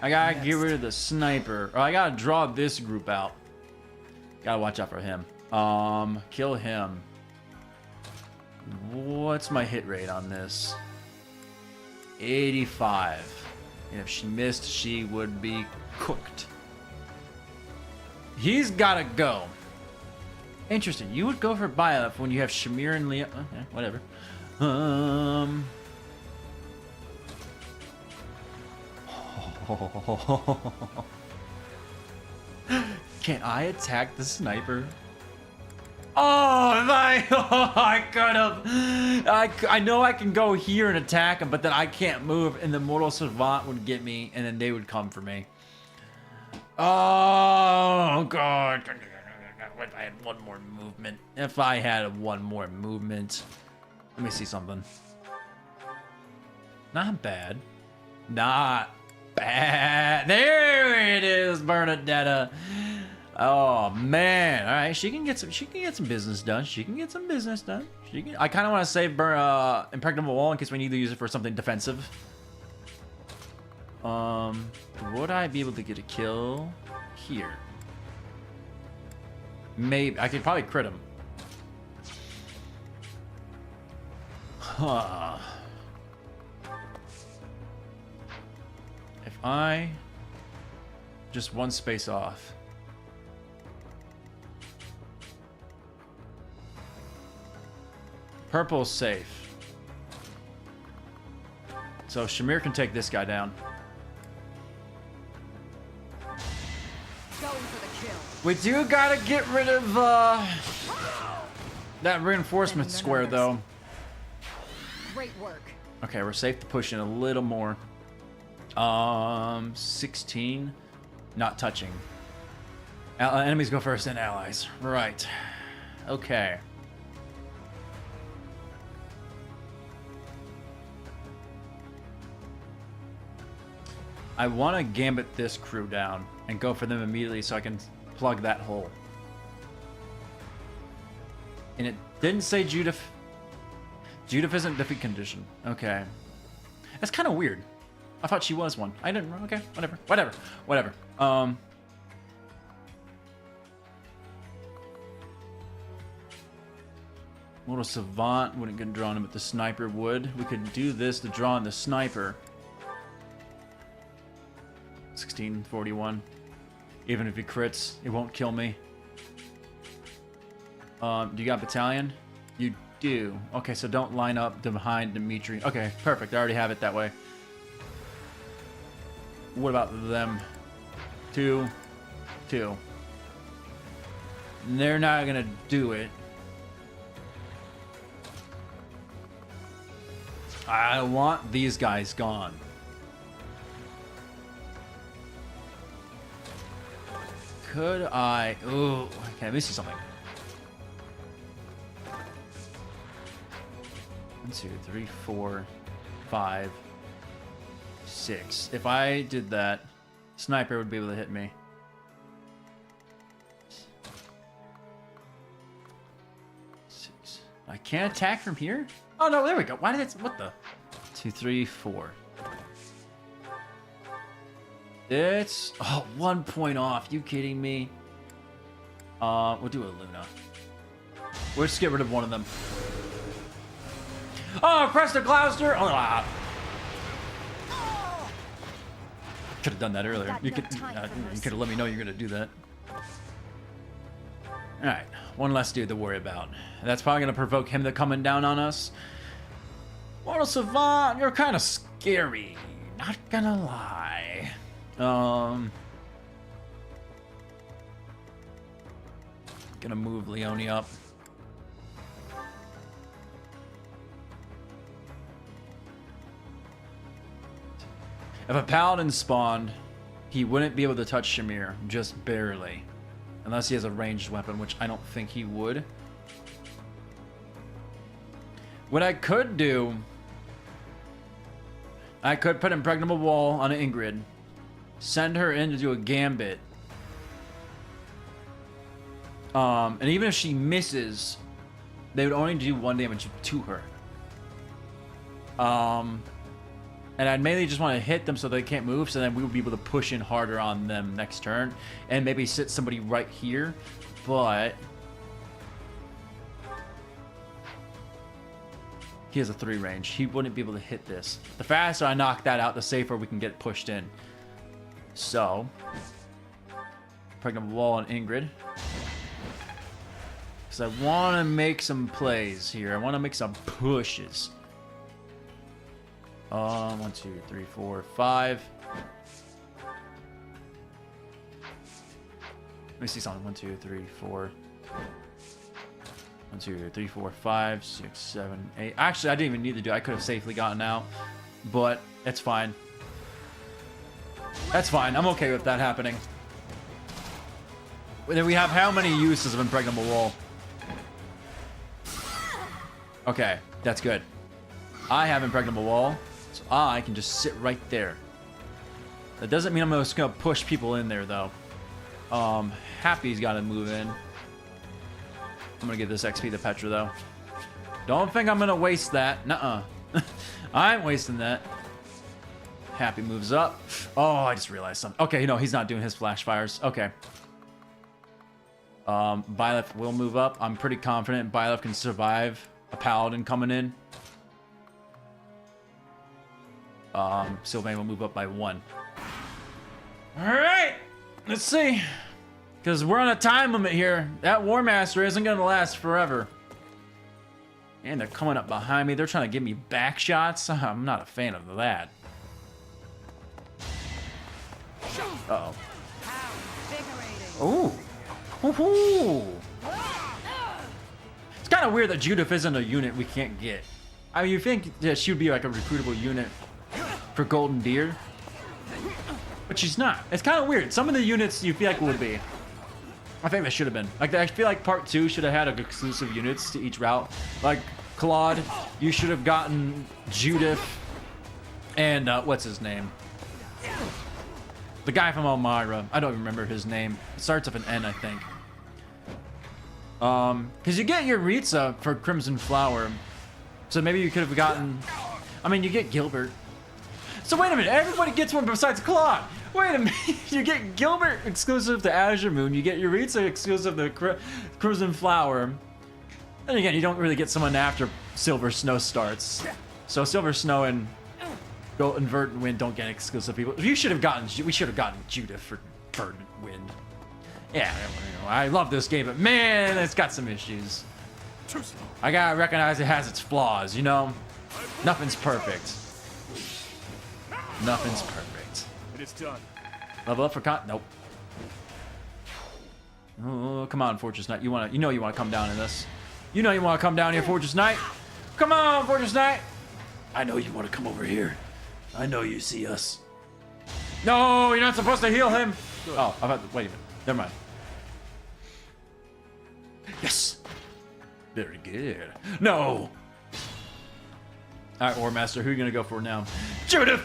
I gotta get rid of the sniper. Or I gotta draw this group out. Gotta watch out for him. Kill him. What's my hit rate on this? 85. And if she missed, she would be cooked. He's gotta go. Interesting. You would go for Byleth when you have Shamir and Leo. Okay, whatever. Can I attack the sniper? Oh, my! I could have. I know I can go here and attack him, but then I can't move, and the Mortal Savant would get me, and then they would come for me. Oh, God. If I had one more movement. If I had one more movement. Let me see something. Not bad. Not bad. There it is, Bernadetta. Oh man. All right, she can get some business done. She can get some business done. I kind of want to save Impregnable Wall in case we need to use it for something defensive. Would I be able to get a kill here? Maybe. I could probably crit him. Huh. If I just one space off. Purple's safe. So Shamir can take this guy down. Going for the kill. We do gotta get rid of that reinforcement square though. Great work. Okay, we're safe to push in a little more. 16. Not touching. Enemies go first, then allies. Right. Okay. I want to gambit this crew down and go for them immediately so I can plug that hole. And it didn't say Judith. Judith isn't defeat condition. Okay. That's kind of weird. I thought she was one. I didn't. Okay, whatever. Mortal Savant wouldn't get drawn in, but the sniper would. We could do this to draw in the sniper. 1641. Even if he crits, it won't kill me. Do you got battalion? You do. Okay, so don't line up behind Dimitri. Okay, perfect. I already have it that way. What about them? 2, 2. They're not gonna do it. I want these guys gone. Could I? Ooh, okay, let me see something. 1, 2, 3, 4, 5, 6. If I did that, sniper would be able to hit me. 6. I can't attack from here? Oh no, there we go. Why did it? What the? 2, 3, 4. It's 1 point off. You kidding me? We'll do a Luna. We'll just get rid of one of them. Oh, press the Gloucester! Oh, could have done that earlier. You could have let me know you're gonna do that. All right, one less dude to worry about. That's probably gonna provoke him to coming down on us. Mortal Savant, you're kind of scary. Not gonna lie. Gonna move Leone up. If a paladin spawned, he wouldn't be able to touch Shamir, just barely. Unless he has a ranged weapon, which I don't think he would. What I could do... I could put Impregnable Wall on Ingrid. Send her in to do a gambit. And even if she misses, they would only do 1 damage to her. And I'd mainly just want to hit them so they can't move, so then we would be able to push in harder on them next turn. And maybe sit somebody right here. But... he has a 3 range. He wouldn't be able to hit this. The faster I knock that out, the safer we can get pushed in. So... Impregnable Wall on Ingrid. Because I want to make some plays here. I want to make some pushes. 1, 2, 3, 4, 5. Let me see something. 1, 2, 3, 4. 1, 2, 3, 4, 5, 6, 7, 8. Actually, I didn't even need to do it. I could have safely gotten out. But it's fine. That's fine. I'm okay with that happening. Then we have how many uses of Impregnable Wall? Okay, that's good. I have Impregnable Wall. So I can just sit right there. That doesn't mean I'm just gonna push people in there though. Happy's gotta move in. I'm gonna give this XP to Petra though. Don't think I'm gonna waste that. Nuh-uh. I ain't wasting that. Happy moves up. Oh, I just realized something. Okay, no, he's not doing his flash fires. Okay. Byleth will move up. I'm pretty confident Byleth can survive a paladin coming in. Sylvain will move up by 1. Alright! Let's see. Because we're on a time limit here. That War Master isn't going to last forever. And they're coming up behind me. They're trying to give me back shots. I'm not a fan of that. Uh-oh. Ooh. Woohoo! It's kind of weird that Judith isn't a unit we can't get. I mean, you think that she would be like a recruitable unit for Golden Deer, but she's not. It's kind of weird. Some of the units you feel like would be. I think they should have been. Like, I feel like part 2 should have had exclusive units to each route. Like, Claude, you should have gotten Judith and, what's his name? The guy from Elmira. I don't remember his name. It starts with an N, I think. Because you get Yuritsa for Crimson Flower. So maybe you could have gotten... I mean, you get Gilbert. So wait a minute. Everybody gets one besides Claude. Wait a minute. You get Gilbert exclusive to Azure Moon. You get Yuritsa exclusive to Crimson Flower. And again, you don't really get someone after Silver Snow starts. So Silver Snow and... Golden Verdant Wind don't get exclusive people. We should have gotten Judith for Verdant Wind. Yeah, I love this game, but man, it's got some issues. I gotta recognize it has its flaws, you know? Nothing's perfect. Nothing's perfect. It is done. Level up for nope. Oh, come on, Fortress Knight. You know you wanna come down in this. You know you wanna come down here, Fortress Knight. Come on, Fortress Knight. I know you wanna come over here. I know you see us. No, you're not supposed to heal him. Oh, wait a minute. Never mind. Yes. Very good. No. All right, War Master, who are you gonna go for now? Judith.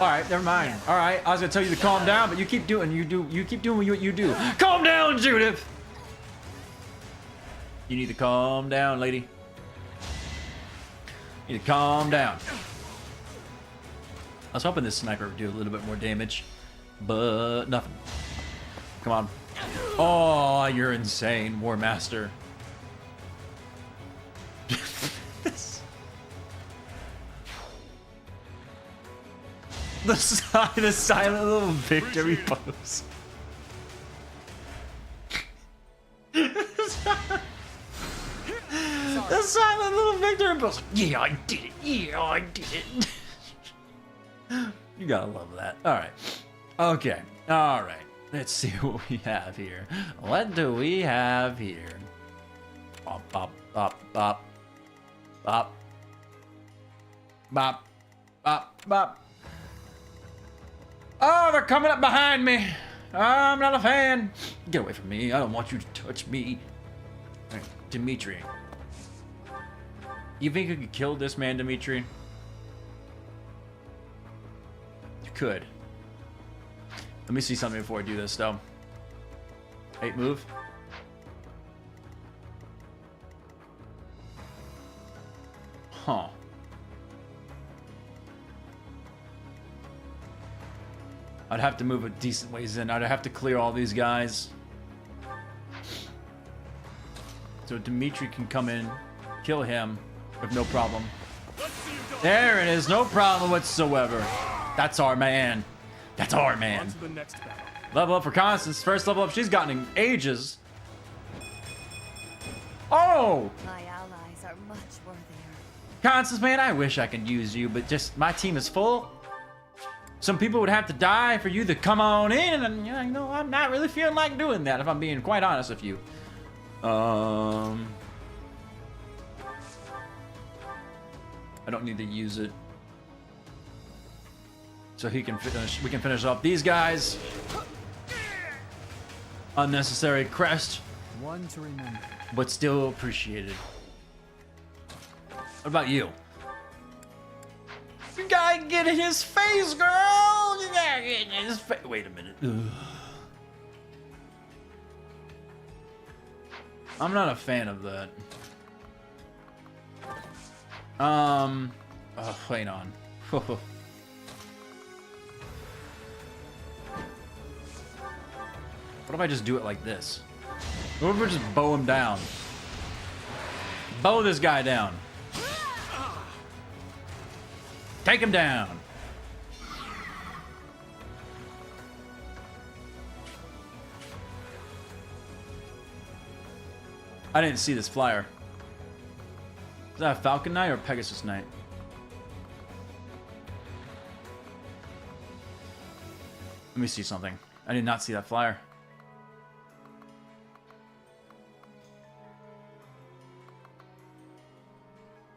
All right, never mind. All right, I was gonna tell you to calm down, but you keep doing what you do. Calm down, Judith. You need to calm down, lady. You need to calm down. I was hoping this sniper would do a little bit more damage, but nothing. Come on. Oh, you're insane, War Master. The silent little victory pose. The silent little victory pose. Yeah, I did it. Yeah, I did it. You gotta love that. All right. Okay. All right. Let's see what we have here. What do we have here? Bop, bop, bop, bop. Bop. Bop. Bop, bop. Oh, they're coming up behind me. I'm not a fan. Get away from me. I don't want you to touch me. All right, Dimitri. You think you could kill this man, Dimitri? You could. Let me see something before I do this, though. 8 move. Huh. I'd have to move a decent ways in. I'd have to clear all these guys. So Dimitri can come in, kill him with no problem. There it is, no problem whatsoever. That's our man. That's our man. On to the next battle. Level up for Constance. First level up she's gotten in ages. Oh! My allies are much worthier. Constance, man, I wish I could use you, but just my team is full. Some people would have to die for you to come on in, and you know, I'm not really feeling like doing that, if I'm being quite honest with you. I don't need to use it. So he can finish. We can finish off these guys. Unnecessary crest, One to remember. but still appreciated. What about you? You gotta get in his face, girl! You gotta get in his face. Wait a minute. Ugh. I'm not a fan of that. Oh, wait on. What if I just do it like this? What if we just bow him down? Bow this guy down. Take him down. I didn't see this flyer. Is that a Falcon Knight or a Pegasus Knight? Let me see something. I did not see that flyer.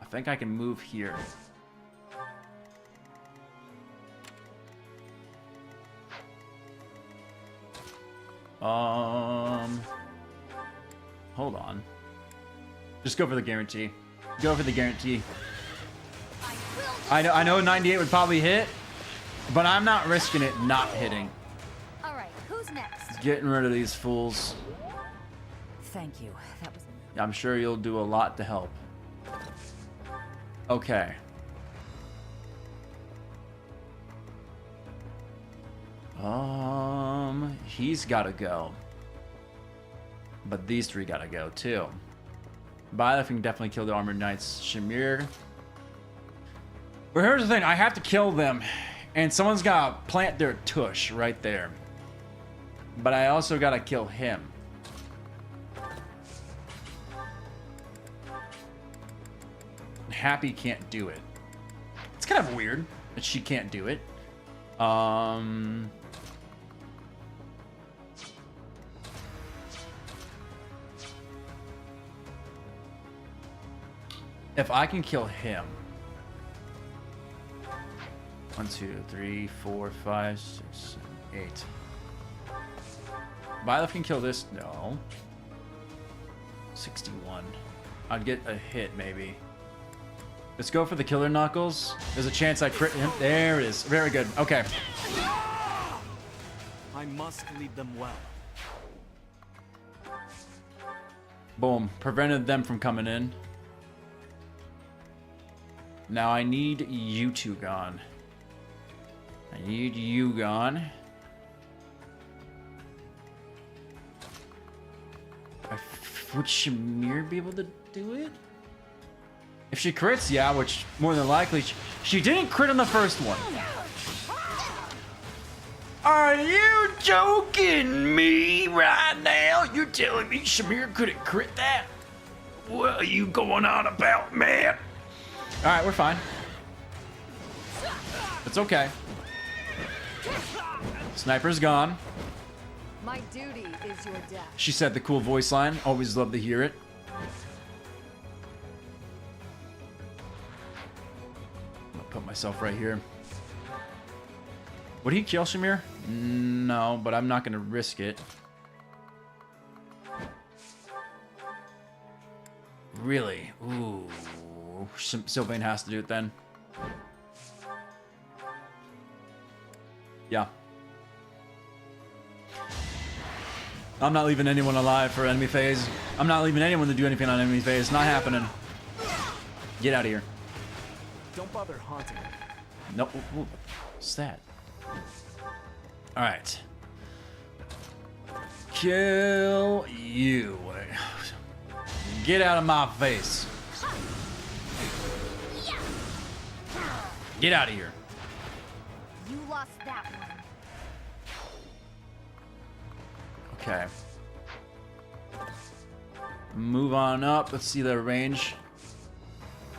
I think I can move here. Hold on. Just go for the guarantee. Go for the guarantee. I know 98 would probably hit, but I'm not risking it not hitting. All right, who's next? Getting rid of these fools. Thank you. That was. I'm sure you'll do a lot to help. Okay. He's gotta go. But these three gotta go too. Byleth can definitely kill the Armored Knights. Shamir. But here's the thing, I have to kill them. And someone's gotta plant their tush right there. But I also gotta kill him. Happy can't do it. It's kind of weird that she can't do it. If I can kill him. 1, 2, 3, 4, 5, 6, 7, 8. Byleth can kill this. No. 61. I'd get a hit maybe. Let's go for the killer knuckles. There's a chance I crit him. There it is. Very good. Okay. I must lead them well. Boom. Prevented them from coming in. Now I need you two gone. I need you gone. Would Shamir be able to do it? If she crits, yeah, which more than likely she didn't crit on the first one. Are you joking me right now? You're telling me Shamir couldn't crit that? What are you going on about, man? All right, we're fine. It's okay. Sniper's gone. My duty is your death. She said the cool voice line. Always love to hear it. I'm gonna put myself right here. Would he kill Shamir? No, but I'm not going to risk it. Really? Ooh. Sylvain has to do it then. Yeah. I'm not leaving anyone alive for enemy phase. I'm not leaving anyone to do anything on enemy phase. Not happening. Get out of here. Don't bother haunting him. Nope. Ooh. What's that? Alright. Kill you. Get out of my face. Get out of here. You lost that one. Okay. Move on up. Let's see their range.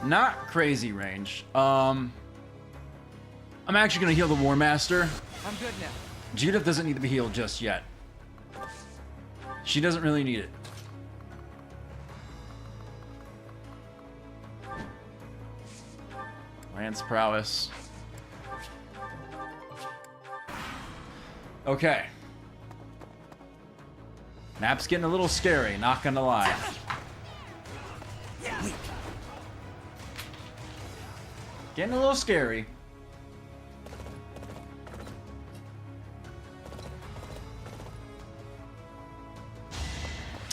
Not crazy range. I'm actually gonna heal the War Master. I'm good now. Judith doesn't need to be healed just yet. She doesn't really need it. Lance prowess. Okay. Map's getting a little scary, not gonna lie. Getting a little scary.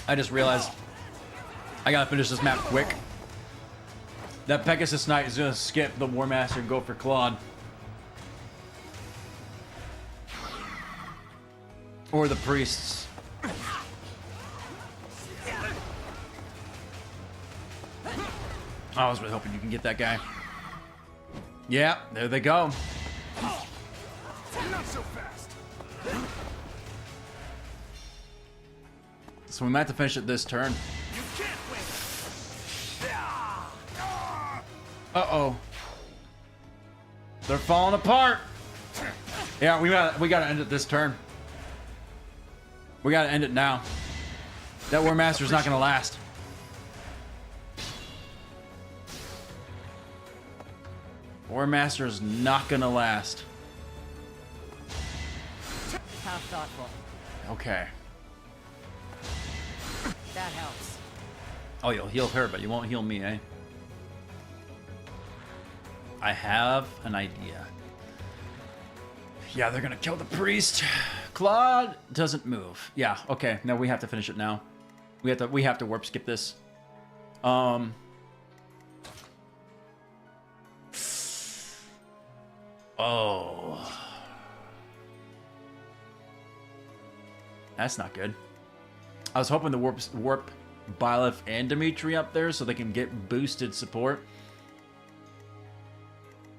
I just realized I gotta finish this map quick. That Pegasus Knight is gonna skip the War Master and go for Claude. Or the priests. I was really hoping you can get that guy. Yeah, there they go. Not so fast. So we might have to finish it this turn. You can't win. Uh-oh. They're falling apart. Yeah, we gotta end it this turn. We gotta end it now. That War Master's not gonna last. War Master is not gonna last. How thoughtful. Okay. That helps. Oh, you'll heal her, but you won't heal me, eh? I have an idea. Yeah, they're gonna kill the priest. Claude doesn't move. Yeah, okay. No, we have to finish it now. We have to warp skip this. Oh. That's not good. I was hoping to warp Byleth and Dimitri up there so they can get boosted support.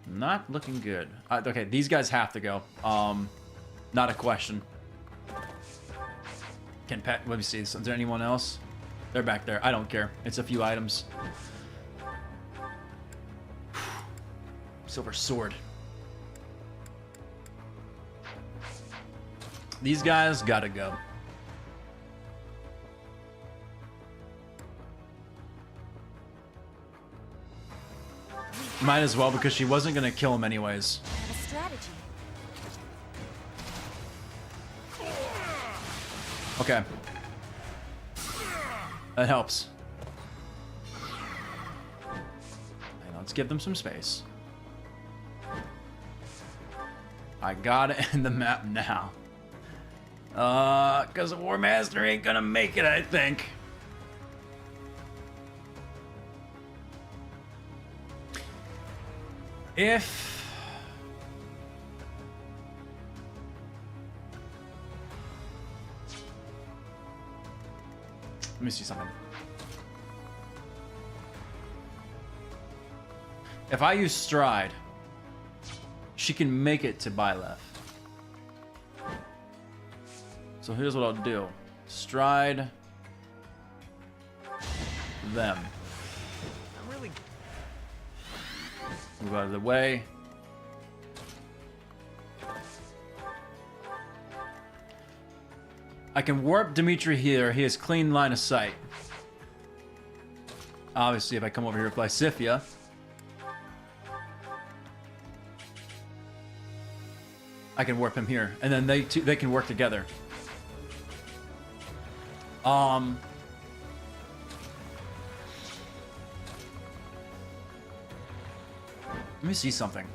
Not looking good. Okay, these guys have to go. Not a question. Let me see. Is there anyone else? They're back there. I don't care. It's a few items. Silver sword. These guys gotta go. Might as well, because she wasn't gonna kill him anyways. I have a strategy. Okay. That helps. And let's give them some space. I gotta end the map now. Cause the War Master ain't gonna make it, I think. If... Let me see something. If I use Stride, she can make it to Byleth. So here's what I'll do. Stride them. I'm really... Move out of the way. I can warp Dimitri here. He has clean line of sight. Obviously, if I come over here with Lysithia. I I can warp him here, and then they can work together. Let me see something.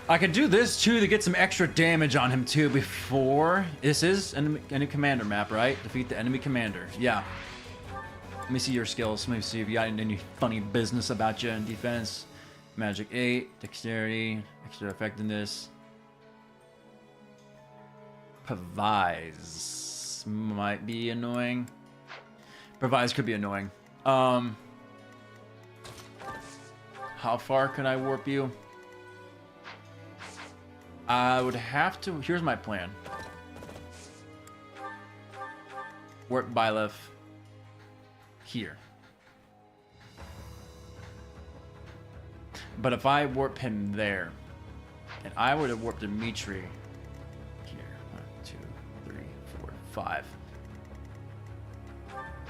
I could do this too to get some extra damage on him too before. This is enemy commander map, right? Defeat the enemy commander. Yeah. Let me see your skills. Let me see if you got any funny business about you in defense. Magic 8, dexterity, extra effectiveness. Provise might be annoying. Provise could be annoying. How far can I warp you? I would have to. Here's my plan. Warp Byleth here. But if I warp him there, and I would have warped Dimitri here. 1, 2, 3, 4, 5.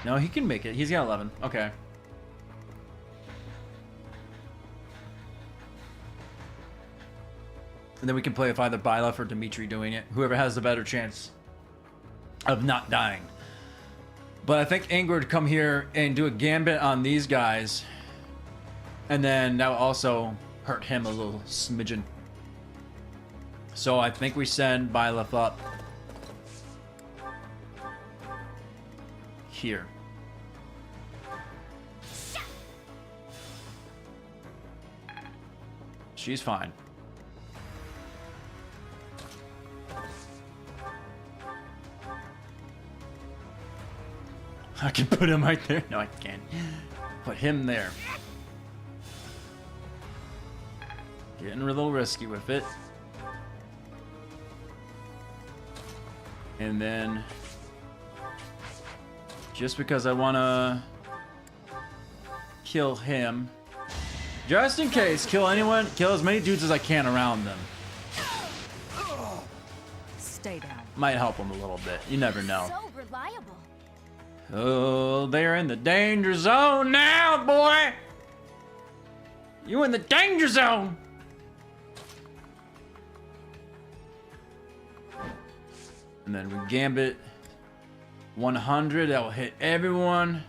No, he can make it. He's got 11. Okay. And then we can play with either Byleth or Dimitri doing it. Whoever has the better chance of not dying. But I think Ingrid would come here and do a gambit on these guys. And then that will also hurt him a little smidgen. So I think we send Byleth up here. She's fine. I can put him right there. No, I can't. Put him there. Getting a little risky with it. And then, just because I want to kill him, just in case, kill anyone, kill as many dudes as I can around them. Stay down. Might help him a little bit. You never know. So reliable. Oh, they're in the danger zone now, boy! You in the danger zone! And then we gambit 100. That will hit everyone.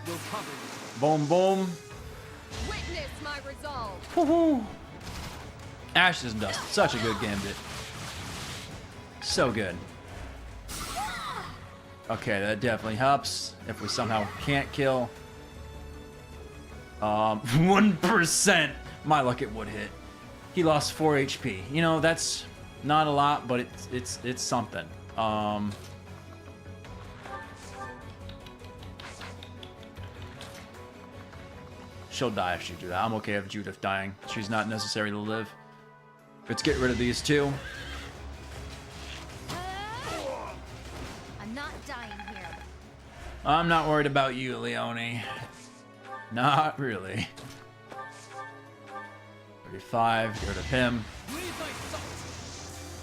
We'll cover you. Boom, boom. Witness my resolve. Woohoo! Ashes and Dust. Such a good gambit. So good. Okay, that definitely helps. If we somehow can't kill. 1%. My luck, it would hit. He lost 4 HP. You know, that's not a lot, but it's something. She'll die if she do that. I'm okay with Judith dying. She's not necessary to live. Let's get rid of these two. I'm not dying here. I'm not worried about you, Leone. Not really. 35, get rid of him.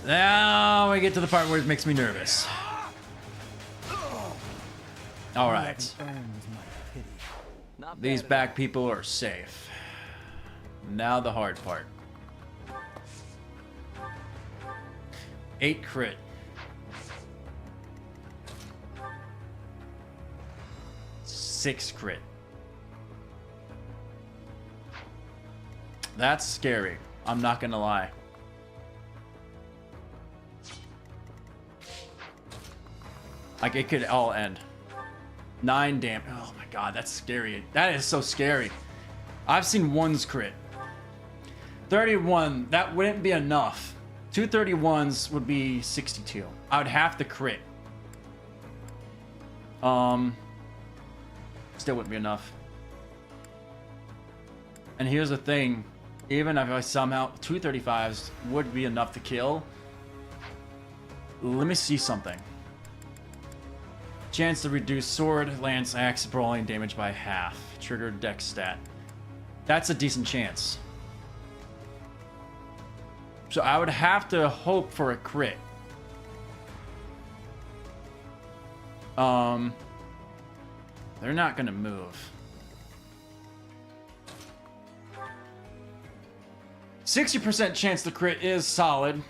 Now we get to the part where it makes me nervous. Alright. These back people are safe. Now the hard part. 8 crit. 6 crit. That's scary. I'm not gonna lie. Like, it could all end. 9 damage. Oh my god, that's scary. That is so scary. I've seen 1's crit. 31, that wouldn't be enough. 2 31s would be 62. I would have to crit. Still wouldn't be enough. And here's the thing. Even if I somehow... 2 35s would be enough to kill. Let me see something. Chance to reduce sword, lance, axe, brawling damage by half. Trigger dex stat. That's a decent chance. So I would have to hope for a crit. They're not gonna move. 60% chance to crit is solid.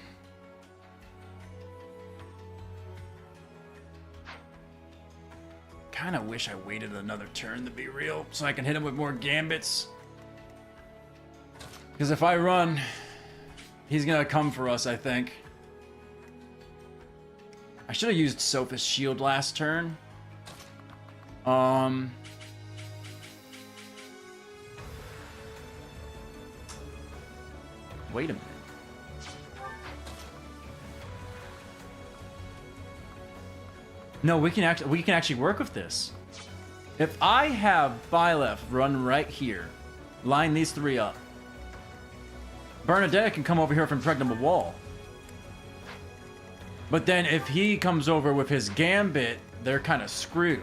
Kind of wish I waited another turn to be real, so I can hit him with more gambits. Because if I run, he's gonna come for us, I think. I should have used Sophist Shield last turn. Wait a minute. No, we can actually work with this. If I have Byleth run right here, line these three up, Bernadette can come over here from Impregnable Wall. But then if he comes over with his Gambit, they're kind of screwed.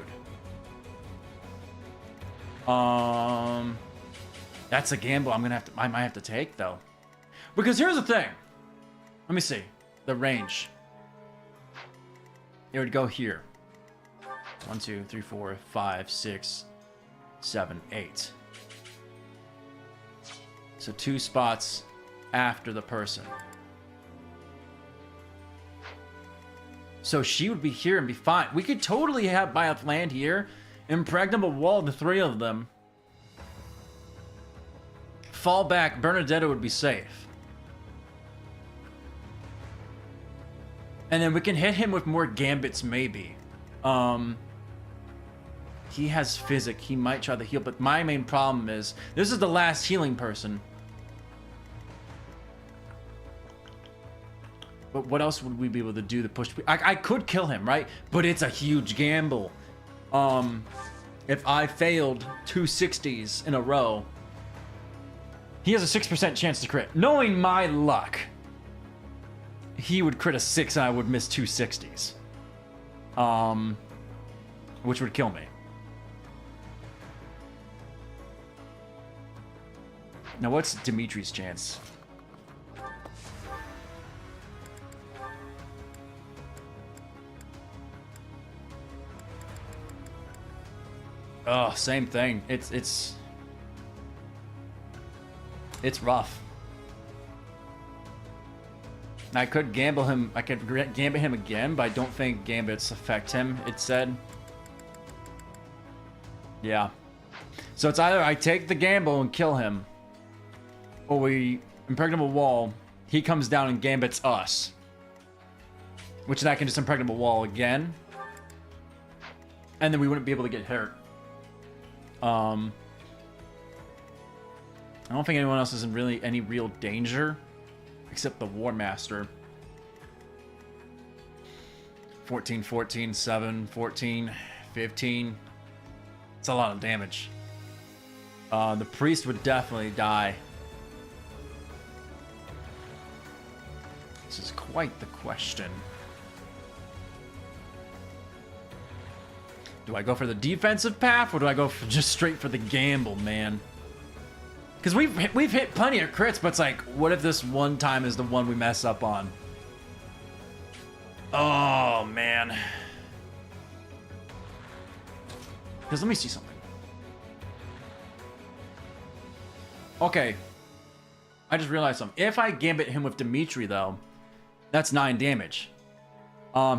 That's a gamble I might have to take though. Because here's the thing. Let me see. The range. It would go here. 1, 2, 3, 4, 5, 6, 7, 8. So 2 spots after the person. So she would be here and be fine. We could totally have Byleth land here. Impregnable Wall, the 3 of them. Fall back. Bernadetta would be safe. And then we can hit him with more gambits, maybe. He has physic. He might try to heal, but my main problem is this is the last healing person. But what else would we be able to do to push? I could kill him, right? But it's a huge gamble. If I failed 2 60s in a row, he has a 6% chance to crit. Knowing my luck, he would crit a 6 and I would miss 2 60s. Which would kill me. Now what's Dimitri's chance? Oh, same thing. It's rough. I could gamble him. I could gambit him again, but I don't think gambits affect him. It said. Yeah. So it's either I take the gamble and kill him, or we Impregnable Wall. He comes down and gambits us, which then I can just Impregnable Wall again, and then we wouldn't be able to get hurt. I don't think anyone else is in really any real danger except the War Master. 14, 14, 7, 14, 15. It's a lot of damage. The priest would definitely die. This is quite the question. Do I go for the defensive path, or do I go for just straight for the gamble, man? Because we've hit plenty of crits, but it's like, what if this one time is the one we mess up on? Oh, man. Because let me see something. Okay. I just realized something. If I gambit him with Dimitri, though, that's 9 damage.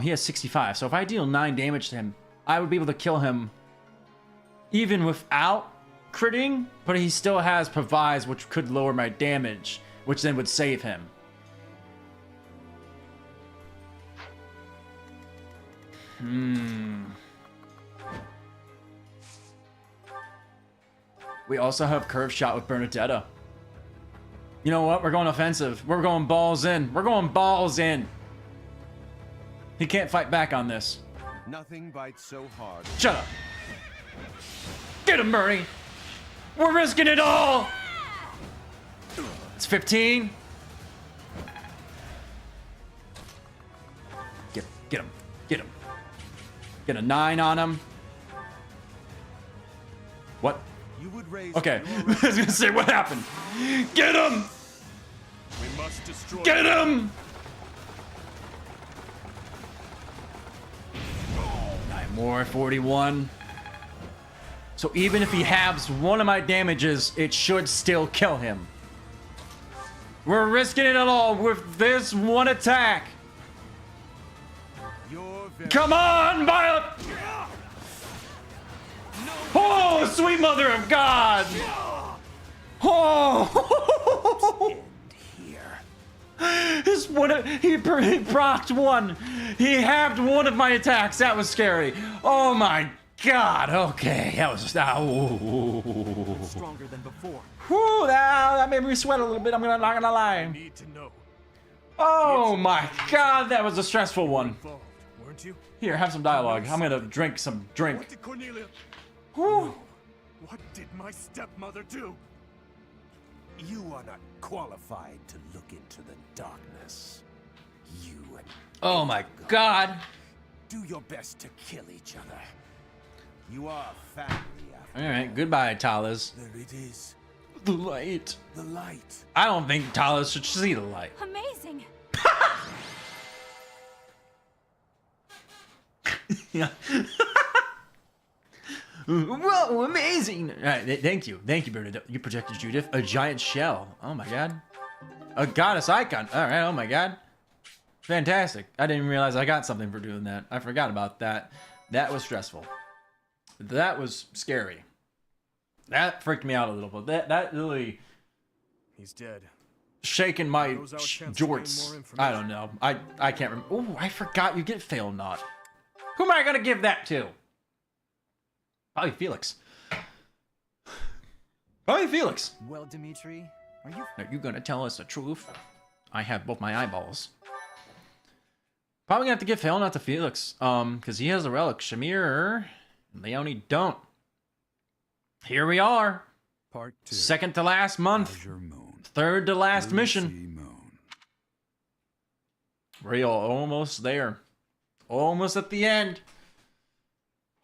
He has 65. So if I deal 9 damage to him, I would be able to kill him even without critting, but he still has Provise, which could lower my damage, which then would save him. We also have Curve Shot with Bernadetta. You know what? We're going offensive. We're going balls in. We're going balls in. He can't fight back on this. Nothing bites so hard. Shut up. Get him, Murray. We're risking it all. It's 15. Get him. Get him. Get a 9 on him. What? You would raise Okay. I was gonna say, what happened? Get him! We must destroy Get him! 9 more, 41. So even if he halves one of my damages, it should still kill him. We're risking it all with this one attack. You're very Come on, Violet! Oh, sweet mother of God! Oh! His one, he procced one. He halved one of my attacks. That was scary. Oh my God. Okay, that was Stronger than before. Whew, that made me sweat a little bit. I'm not gonna lie. Need to know. Oh my God, that was a stressful one. Involved, weren't you? Here, have some dialogue. I'm gonna drink some What drink. did Cornelia? Whew. What did my stepmother do? You are not qualified to look into the darkness. You and Oh my God. do your best to kill each other. You are family after All right, goodbye, Talas. There it is, The light. the light. I don't think Talas should see the light. Amazing. Yeah. Whoa, amazing! All right, thank you, Bernadette. You protected Judith. A giant shell. Oh my God. A goddess icon. All right. Oh my God. Fantastic. I didn't even realize I got something for doing that. I forgot about that. That was stressful. That was scary. That freaked me out a little bit. That really He's dead. shaking my Those our chance to gain jorts. more I don't know. I can't remember. Oh, I forgot you get fail not. Who am I gonna give that to? Probably Felix. Probably Felix. Well, Dimitri, are you Are you gonna tell us the truth? I have both my eyeballs. Probably gonna have to give fail not to Felix. Because he has a relic. Shamir and Leonie don't. Here we are. Part 2. Second to last month. Azure Moon. Third to last mission. Lucy Moon. We're almost there. Almost at the end.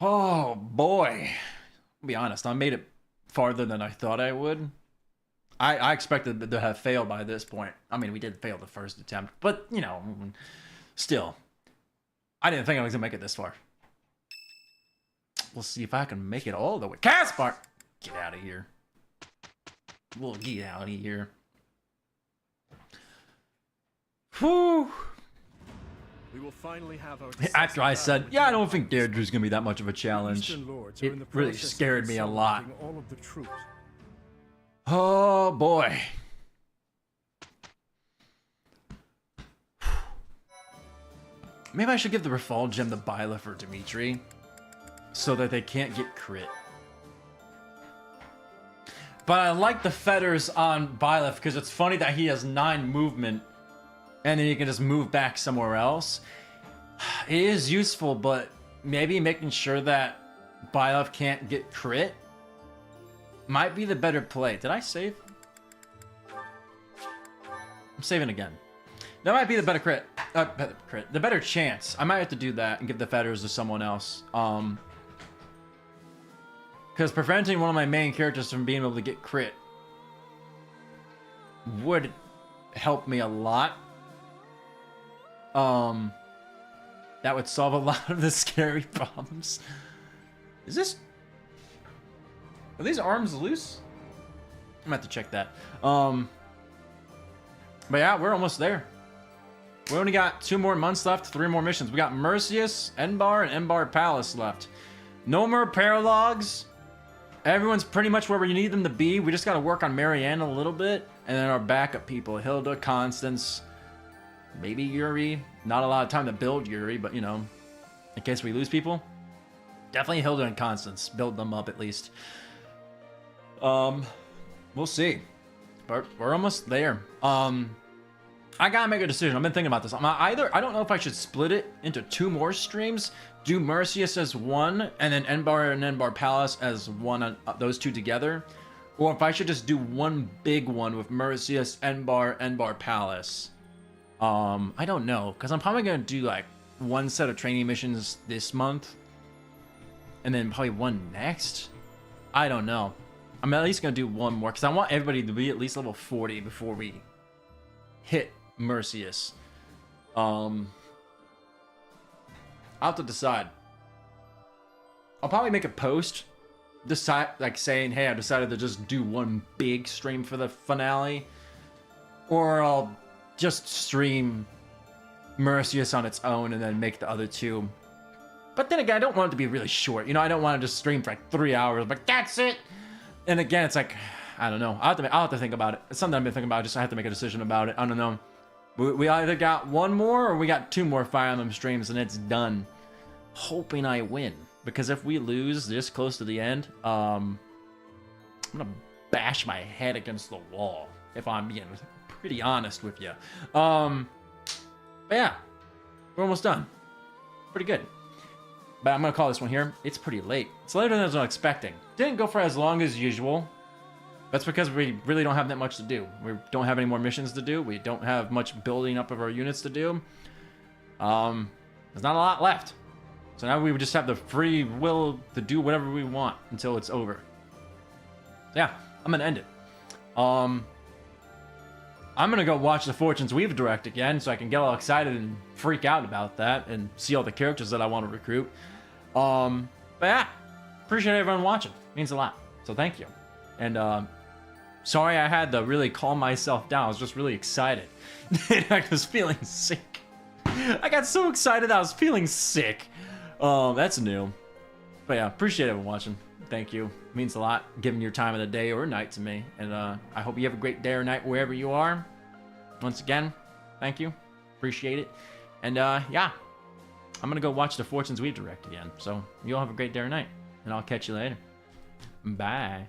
Oh boy. I'll be honest, I made it farther than I thought I would. I expected to have failed by this point. I mean, we did fail the first attempt, but you know, still. I didn't think I was gonna make it this far. We'll see if I can make it all the way. Caspar! Get out of here. We'll get out of here. Whew. We will finally have our After I said, yeah, I don't think Derdriu's gonna be that much of a challenge. Eastern Lords It are in the really process of scared me a lot. consolidating all of the troops. Oh boy. Maybe I should give the Rafal gem to Byleth or Dimitri so that they can't get crit. But I like the feathers on Byleth because it's funny that he has 9 movement and then he can just move back somewhere else. It is useful, but maybe making sure that Byleth can't get crit might be the better play. Did I save? I'm saving again. That might be the better crit. The better chance. I might have to do that and give the feathers to someone else. Because preventing one of my main characters from being able to get crit would help me a lot. That would solve a lot of the scary problems. Is this... Are these arms loose? I'm gonna have to check that. But yeah, we're almost there. We only got 2 more months left, 3 more missions. We got Mercius, Enbar, and Enbar Palace left. No more paralogs. Everyone's pretty much where we need them to be. We just gotta work on Marianne a little bit. And then our backup people, Hilda, Constance, maybe Yuri. Not a lot of time to build Yuri, but you know, in case we lose people. Definitely Hilda and Constance. Build them up at least. We'll see. But we're almost there. I gotta make a decision. I've been thinking about this. I don't know if I should split it into 2 more streams. Do Mercius as one, and then Enbar and Enbar Palace as one, those 2 together. Or if I should just do one big one with Mercius, Enbar, Enbar Palace. I don't know. Because I'm probably gonna do like 1 set of training missions this month. And then probably 1 next. I don't know. I'm at least gonna do 1 more. Because I want everybody to be at least level 40 before we hit Mercius. I'll have to decide. I'll probably make a post decide like saying, hey, I decided to just do 1 big stream for the finale. or I'll just stream Mercius on its own and then make the other two. But then again, I don't want it to be really short. You know, I don't want to just stream for like 3 hours. Like, that's it. And again, it's like, I don't know. I'll have to think about it. It's something I've been thinking about. Just I have to make a decision about it. I don't know. We either got one more or we got 2 more Fire Emblem streams and it's done. Hoping I win. Because if we lose this close to the end, I'm gonna bash my head against the wall. If I'm being pretty honest with you. But yeah, we're almost done. Pretty good. But I'm gonna call this one here. It's pretty late. It's later than I was expecting. Didn't go for as long as usual. That's because we really don't have that much to do. We don't have any more missions to do. We don't have much building up of our units to do. There's not a lot left. So now we would just have the free will to do whatever we want until it's over. Yeah, I'm gonna end it. I'm gonna go watch the Fortunes Weave Direct again so I can get all excited and freak out about that and see all the characters that I want to recruit. But yeah, appreciate everyone watching. It means a lot. So thank you. And sorry I had to really calm myself down. I was just really excited. I was feeling sick. I got so excited I was feeling sick. That's new. But yeah, appreciate everyone watching. Thank you. It means a lot giving your time of the day or night to me. And I hope you have a great day or night wherever you are. Once again, thank you. Appreciate it. And yeah, I'm gonna go watch the Fortunes Weave Direct again. So you all have a great day or night. And I'll catch you later. Bye.